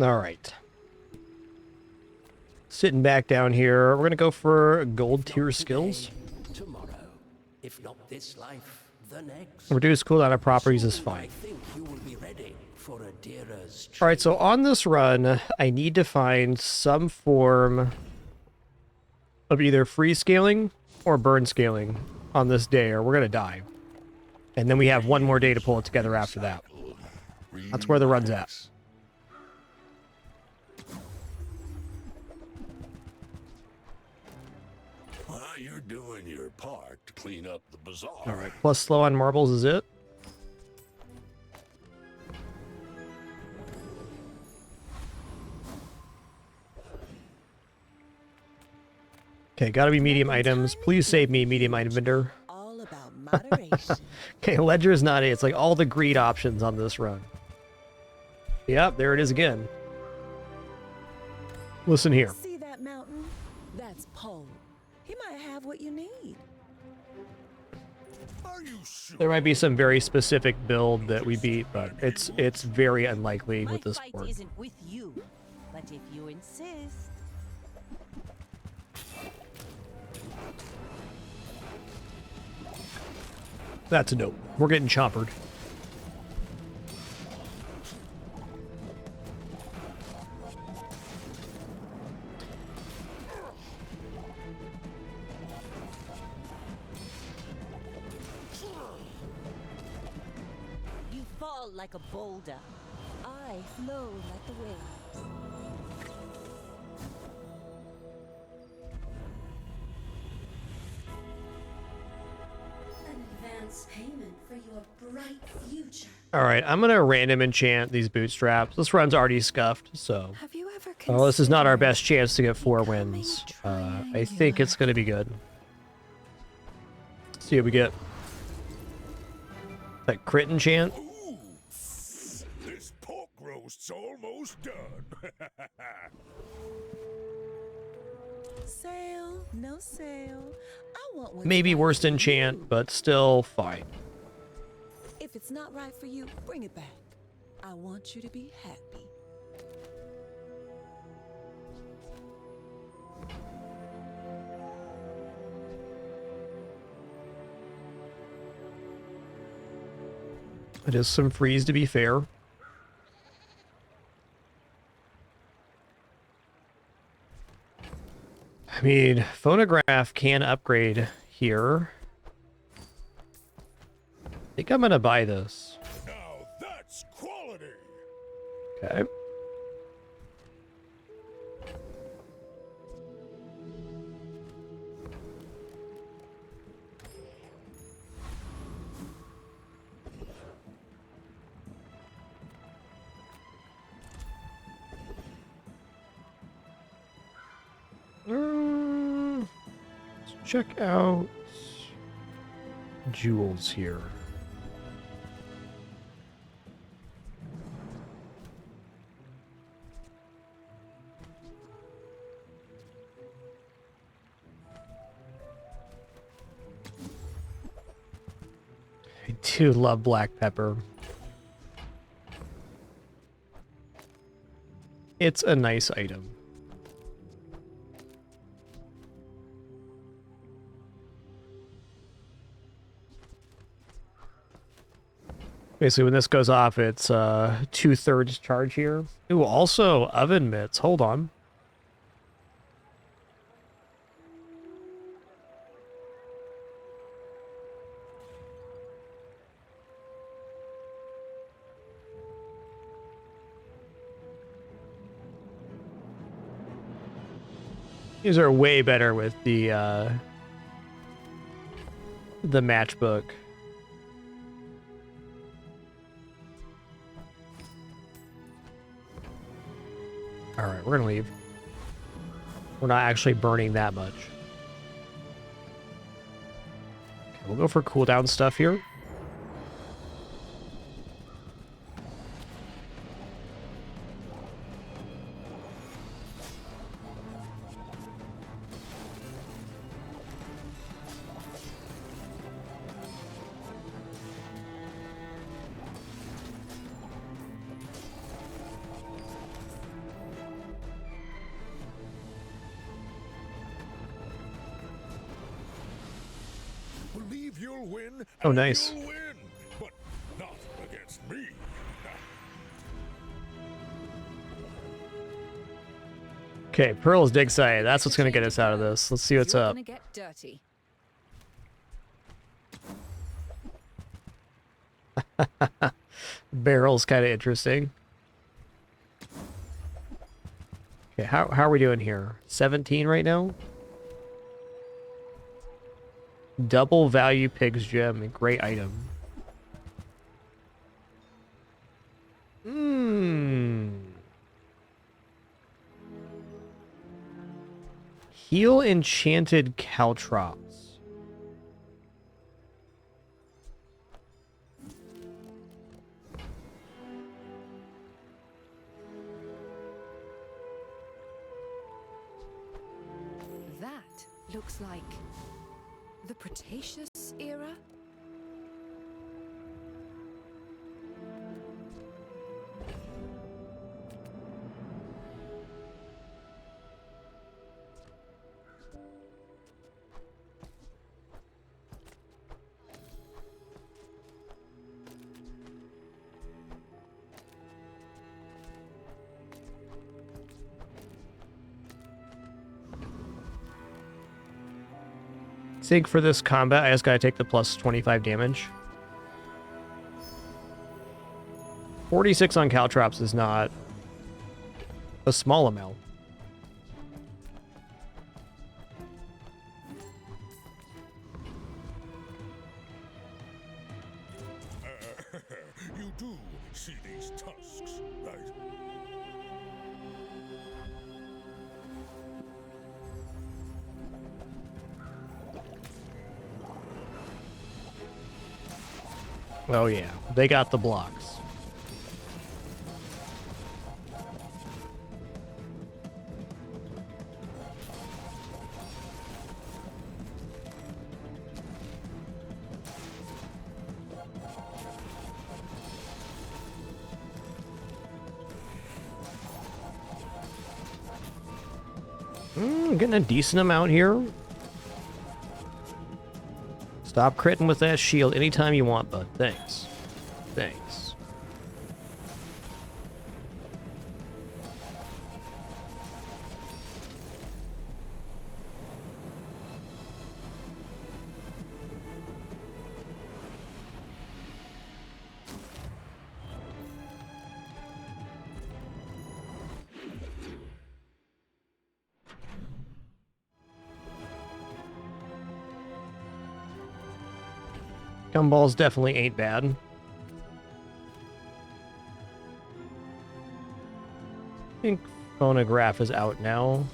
All right. Sitting back down here, we're gonna go for gold tier skills. Tomorrow, if not this life, the next. Reduce cooldown of properties is fine. I think you will be ready for a dearest. All right, so on this run, I need to find some form of either free scaling or burn scaling on this day, or we're gonna die. And then we have one more day to pull it together after that. That's where the run's at. You're doing your part to clean up the bazaar. All right, plus slow on marbles is it. Okay, gotta be medium items. Please save me, medium item vendor. All about moderation. Okay, ledger is not it. It's like all the greed options on this run. Yep, there it is again. Listen here. See that mountain? That's Pole. He might have what you need. Are you sure? There might be some very specific build that we beat, but it's very unlikely with this board. My fight isn't with you, but if you insist. That's a nope. We're getting chompered. fall like a boulder. I flow like the waves. An advance payment for your bright future. All right, I'm gonna random enchant these bootstraps. This run's already scuffed, so. Have you ever Well, this is not our best chance to get 4 wins. I think it's gonna be good. Let's see what we get. That crit enchant. Ooh, this pork roast's almost done. Sale, no sale. I want what's Maybe right worst for you. enchant, but still fine. If it's not right for you, bring it back. I want you to be happy. It is some freeze to be fair. I mean, phonograph can upgrade here. I think I'm gonna buy this. Now that's quality. Okay. Let's check out jewels here. I do love black pepper. It's a nice item. Basically, when this goes off, it's 2/3 charge here. Ooh, also oven mitts. Hold on. These are way better with the matchbook. All right, we're gonna leave. We're not actually burning that much. Okay, we'll go for cooldown stuff here. Believe you'll win. Oh, and nice. You'll win, but not against me. Okay, Pearl's dig site. That's what's gonna get us out of this. Let's see what's You're up. gonna get dirty. Barrel's kind of interesting. Okay, how are we doing here? 17 right now? Double value pig's gem, a great item. Heal enchanted caltrops. That looks like the Cretaceous era. I think for this combat, I just gotta take the plus 25 damage. 46 on caltrops is not a small amount. You do see these tusks, right? Oh yeah, they got the blocks. Getting a decent amount here. Stop critting with that shield anytime you want, bud. Thanks. Thanks. Gumballs definitely ain't bad. I think Phonograph is out now.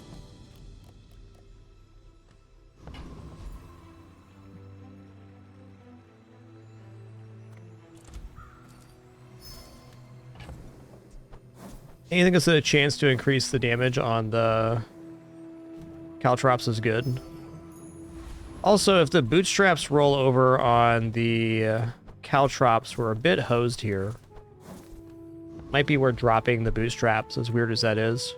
Anything that's a chance to increase the damage on the caltrops is good. Also, if the bootstraps roll over on the caltrops, we're a bit hosed here. Might be worth dropping the bootstraps, as weird as that is.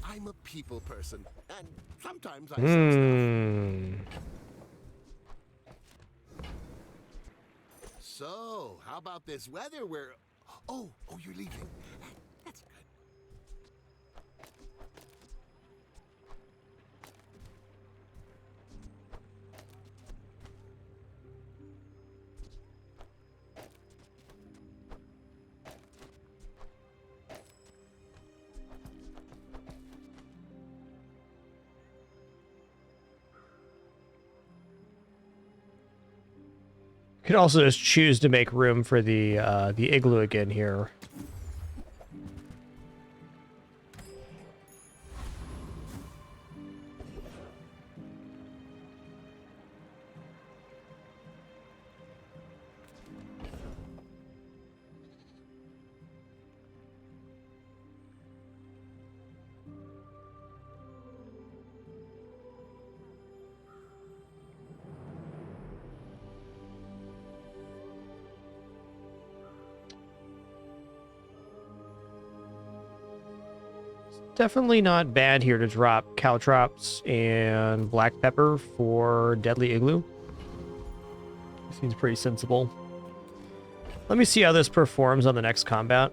I'm a people person, and sometimes I say stuff. So, how about this weather where... Oh, you're leaving. That's good. Could also just choose to make room for the igloo again here. Definitely not bad here to drop caltrops and black pepper for Deadly Igloo. Seems pretty sensible. Let me see how this performs on the next combat.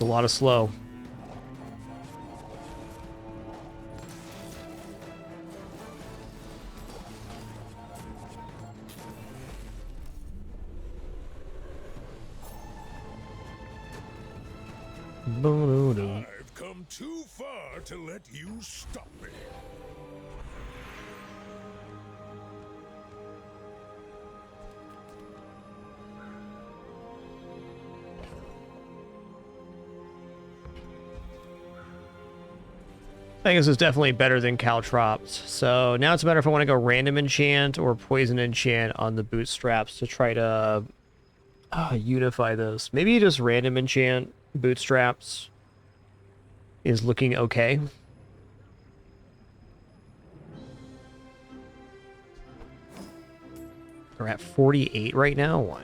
A lot of slow. I've come too far to let you stop me. I think this is definitely better than caltrops. So now it's a matter if I want to go random enchant or poison enchant on the bootstraps to try to unify those. Maybe just random enchant bootstraps is looking okay. We're at 48 right now. Wow.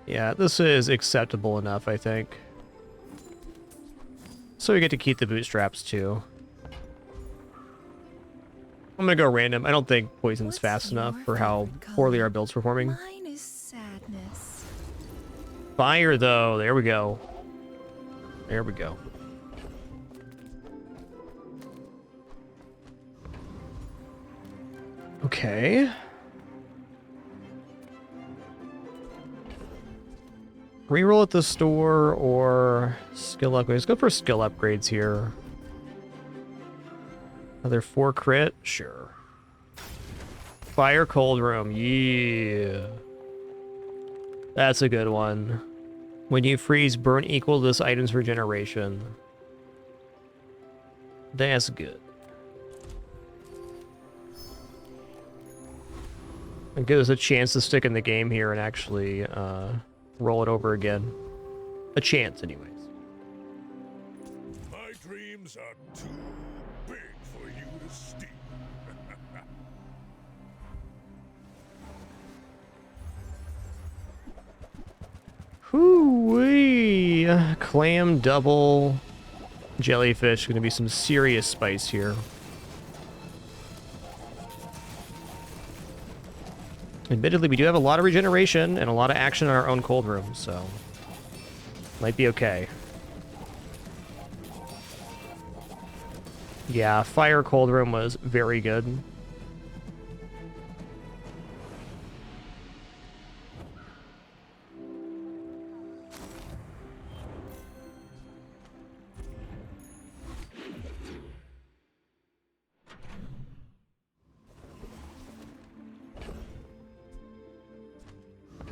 Yeah, this is acceptable enough, I think. So we get to keep the bootstraps, too. I'm gonna go random. I don't think poison's fast enough for how poorly our build's performing. Mine is sadness. Fire, though. There we go. There we go. Okay. Reroll at the store or skill upgrades. Let's go for skill upgrades here. Another 4 crit? Sure. Fire cold room. Yeah. That's a good one. When you freeze, burn equal to this item's regeneration. That's good. It gives us a chance to stick in the game here and actually roll it over again. A chance, anyways. My dreams are too big for you to steal. Hoo-wee! Clam double jellyfish. Gonna be some serious spice here. Admittedly, we do have a lot of regeneration and a lot of action in our own cold room, so might be okay. Yeah, fire cold room was very good.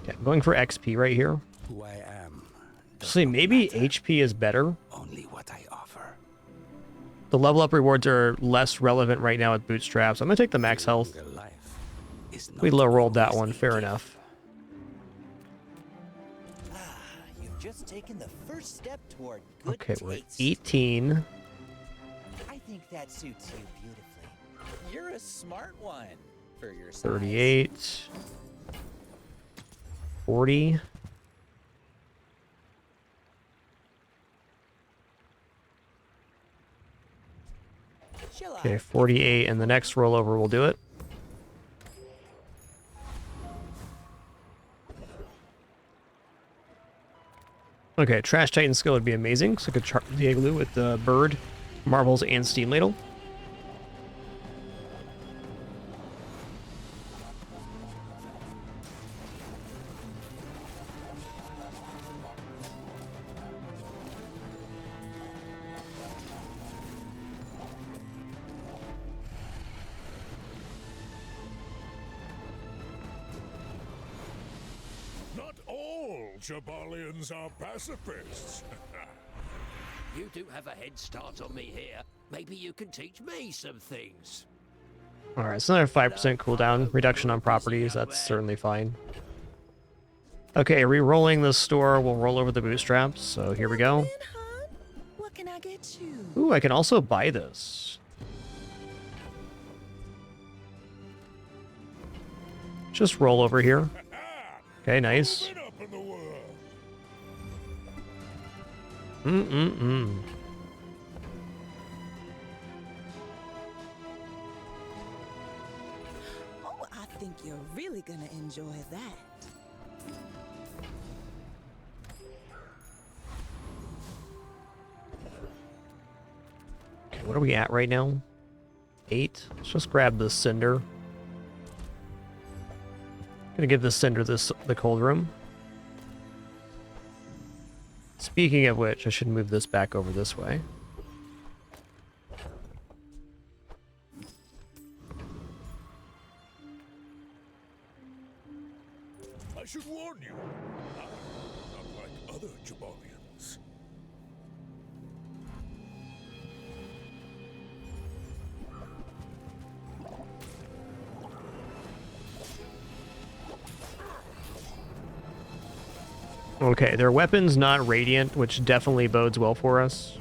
Okay, I'm going for XP right here. Who I am. Actually, maybe HP is better. Only what I offer. The level up rewards are less relevant right now with bootstraps. I'm gonna take the max health. We low rolled that one, fair enough. You've just taken the first step toward good Okay, we're at taste. 18. I think that suits you beautifully. You're a smart one for your size. 38. 40. Okay, 48, and the next rollover will do it. Okay, Trash Titan skill would be amazing, so I could charge the igloo with the bird, marbles, and steam ladle. Not all Jabalians are pacifists. You do have a head start on me here. Maybe you can teach me some things. Alright, it's another 5% cooldown reduction on properties. That's certainly fine. Okay, re-rolling the store. We'll roll over the bootstraps. So here we go. What can I get you? Ooh, I can also buy this. Just roll over here. Okay, nice. Mm-mm-mm. Oh, I think you're really gonna enjoy that. Okay, what are we at right now? 8. Let's just grab the cinder. Gonna give the cinder the cold room. Speaking of which, I should move this back over this way. I should warn you, I'm not like other Jabalians. Okay, their weapon's not radiant, which definitely bodes well for us.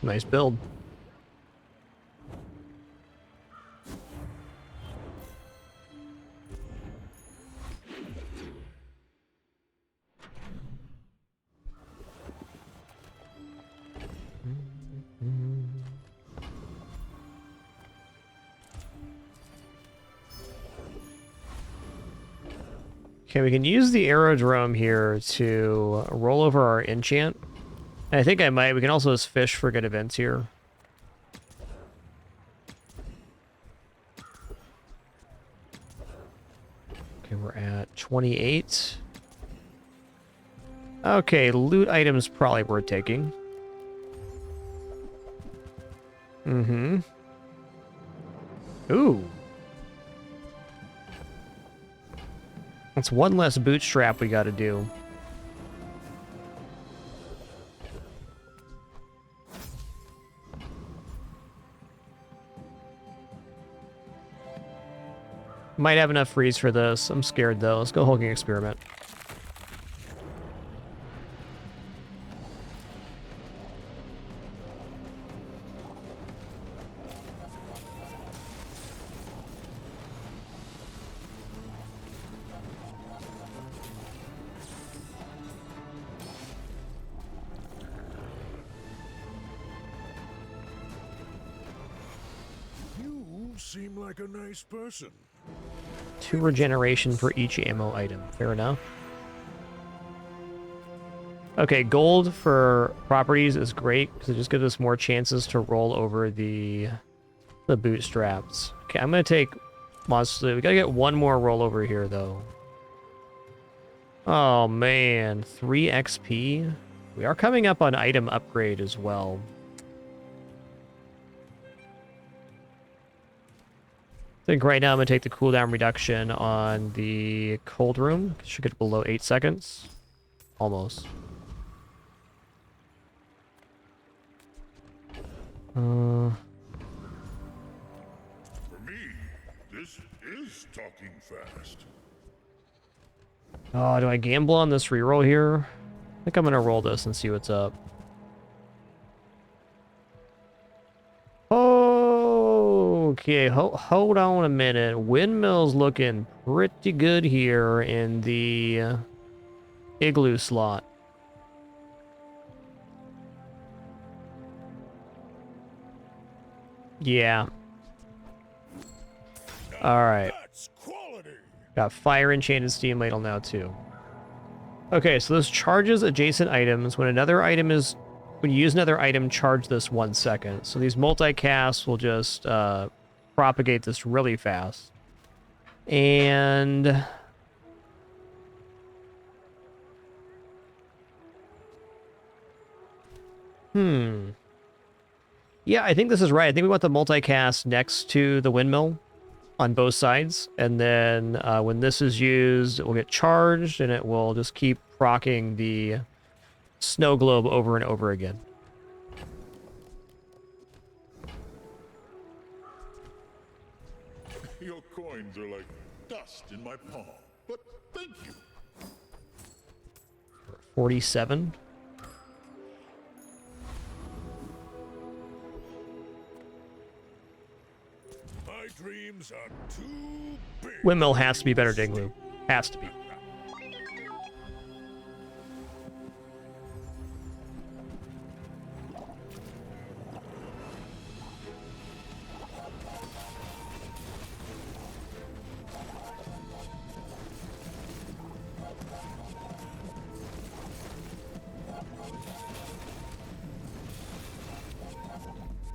Nice build. Okay, we can use the aerodrome here to roll over our enchant. And I think I might. We can also just fish for good events here. Okay, we're at 28. Okay, loot items probably worth taking. Mm-hmm. Ooh. That's one less bootstrap we gotta do. Might have enough freeze for this. I'm scared though. Let's go hulking experiment. You seem like a nice person. 2 regeneration for each ammo item. Fair enough. Okay, gold for properties is great because it just gives us more chances to roll over the bootstraps. Okay, I'm gonna take monster. We gotta get one more rollover here though. Oh man, 3 XP. We are coming up on item upgrade as well. I think right now I'm going to take the cooldown reduction on the cold room. Should get below 8 seconds. Almost. For me, this is talking fast. Oh, do I gamble on this reroll here? I think I'm going to roll this and see what's up. Okay, hold on a minute. Windmill's looking pretty good here in the igloo slot. Yeah. Alright. Got fire enchanted steam ladle now too. Okay, so this charges adjacent items. When you use another item, charge this 1 second. So these multicasts will just propagate this really fast. And yeah, I think this is right. I think we want the multicast next to the windmill on both sides. And then when this is used, it will get charged and it will just keep proccing the snow globe over and over again. Your coins are like dust in my palm, but thank you. 47. My dreams are too big. Windmill has to be better, Dingloo. Has to be.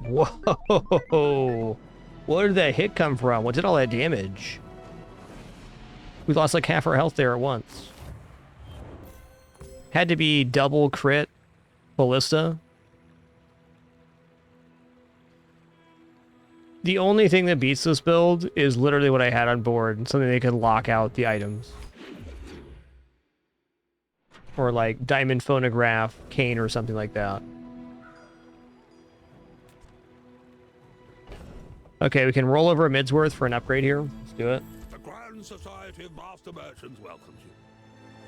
Whoa! Where did that hit come from? What did all that damage? We lost like half our health there at once. Had to be double crit ballista. The only thing that beats this build is literally what I had on board. Something they can lock out the items. Or like diamond phonograph, cane, or something like that. Okay, we can roll over a Midsworth for an upgrade here. Let's do it. The Grand Society of Master Merchants welcomes you.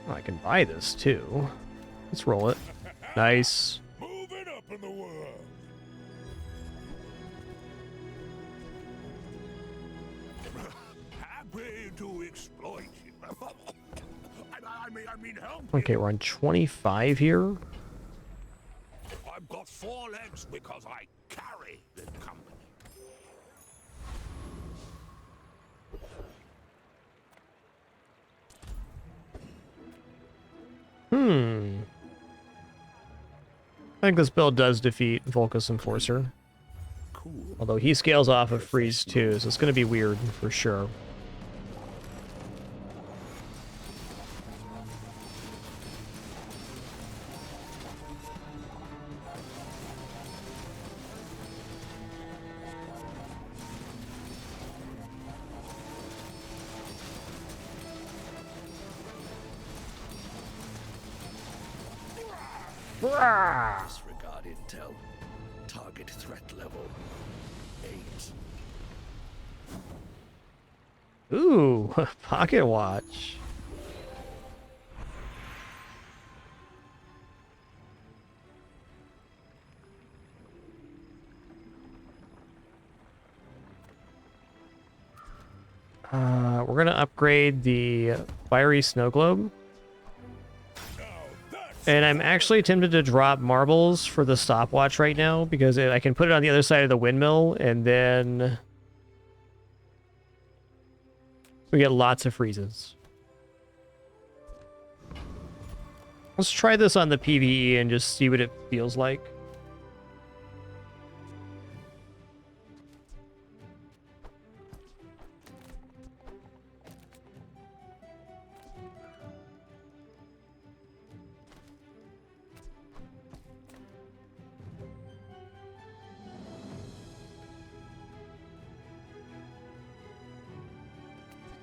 Oh, I can buy this too. Let's roll it. Nice. Moving up in the world. Happy to exploit you. I mean, help. Okay, we're on 25 here. I've got 4 legs because I carry the company. I think this build does defeat Volcus Enforcer. Although he scales off of Freeze too, so it's going to be weird for sure. Disregard intel. Target threat level 8. Ooh, pocket watch. We're gonna upgrade the fiery snow globe. And I'm actually tempted to drop marbles for the stopwatch right now because I can put it on the other side of the windmill and then we get lots of freezes. Let's try this on the PvE and just see what it feels like.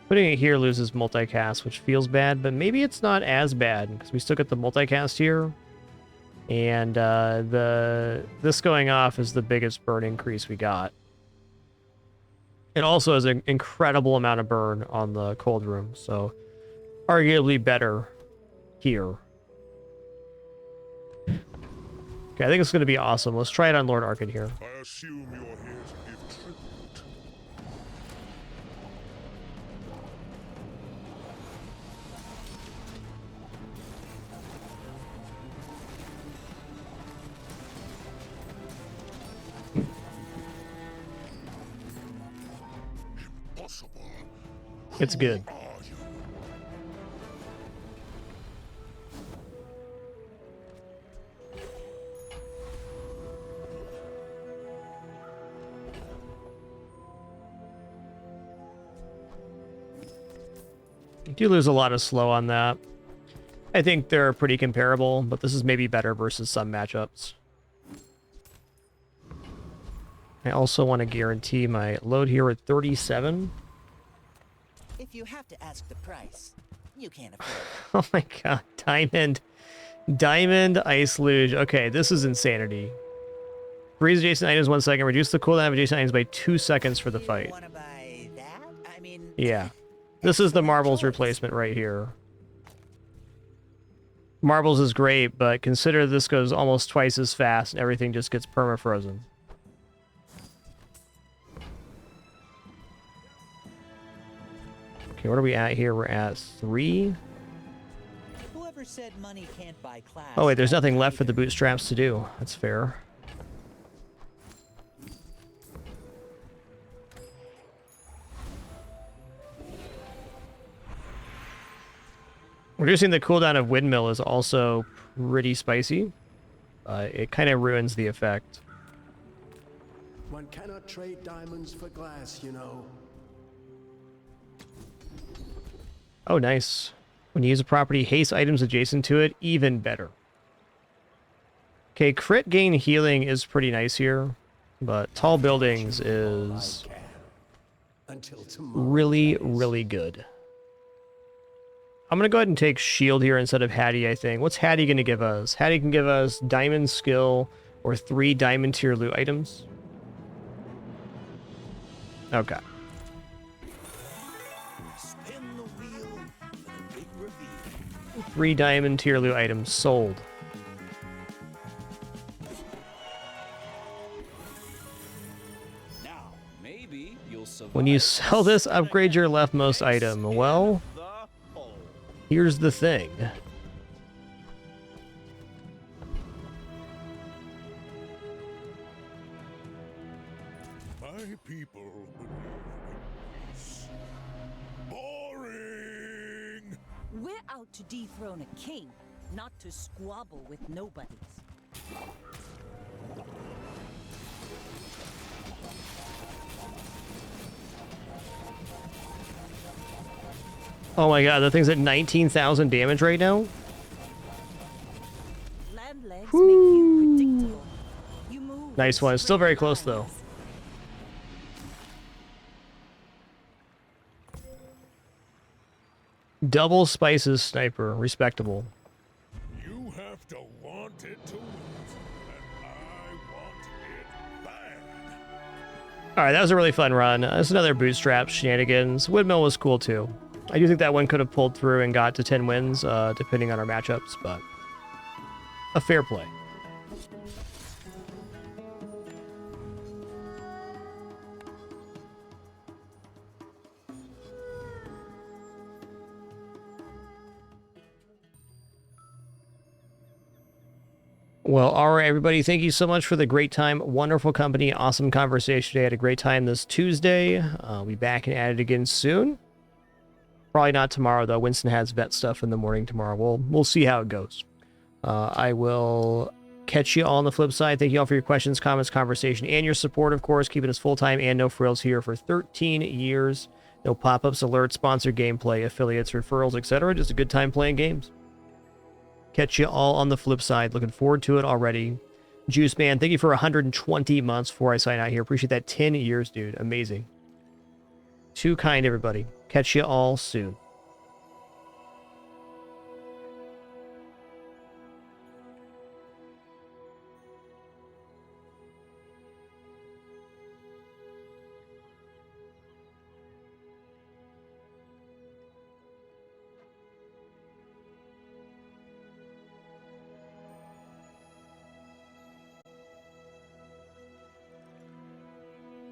Putting it here loses multicast, which feels bad, but maybe it's not as bad because we still get the multicast here. And this going off is the biggest burn increase we got. It also has an incredible amount of burn on the cold room, so arguably better here. Okay, I think it's going to be awesome. Let's try it on Lord Arkad here. I assume you're here to give tribute. It's good. You do lose a lot of slow on that. I think they're pretty comparable, but this is maybe better versus some matchups. I also want to guarantee my load here at 37. If you have to ask the price, you can't afford it. Oh my god, Diamond Ice Luge. Okay, this is insanity. Freeze adjacent items 1 second, reduce the cooldown of adjacent items by 2 seconds for the fight. Wanna buy that? I mean, Yeah. This is the Marbles replacement right here. Marbles is great, but consider this goes almost twice as fast and everything just gets perma-frozen. Okay, what are we at here? We're at 3. whoever said money can't buy class? Oh wait, there's nothing left for the bootstraps to do. That's fair. Reducing the cooldown of Windmill is also pretty spicy. It kind of ruins the effect. One cannot trade diamonds for glass, you know. Oh, nice. When you use a property, haste items adjacent to it, even better. Okay, crit gain healing is pretty nice here, but tall buildings is really, really good. I'm going to go ahead and take shield here instead of Hattie, I think. What's Hattie going to give us? Hattie can give us diamond skill or 3 diamond tier loot items. Okay. 3 diamond tier loot items sold. Now, maybe you'll survive When you sell this, upgrade your leftmost item. Well, here's the thing. My people believe in peace. Boring! We're out to dethrone a king, not to squabble with nobodies. Oh my god, that thing's at 19,000 damage right now? Land legs make you predictable. You move Nice one. Still very close, though. Double spices sniper. Respectable. You have to want it to win, and I want it bad. Alright, that was a really fun run. That's another bootstrap Shenanigans. Windmill was cool, too. I do think that one could have pulled through and got to 10 wins, depending on our matchups, but a fair play. Well, all right, everybody. Thank you so much for the great time. Wonderful company. Awesome conversation today. I had a great time this Tuesday. I'll be back and at it again soon. Probably not tomorrow, though. Winston has vet stuff in the morning tomorrow. We'll see how it goes. I will catch you all on the flip side. Thank you all for your questions, comments, conversation, and your support, of course. Keeping us full-time and no frills here for 13 years. No pop-ups, alerts, sponsored gameplay, affiliates, referrals, etc. Just a good time playing games. Catch you all on the flip side. Looking forward to it already. Juice Man, thank you for 120 months before I sign out here. Appreciate that. 10 years, dude. Amazing. Too kind, everybody. Catch you all soon.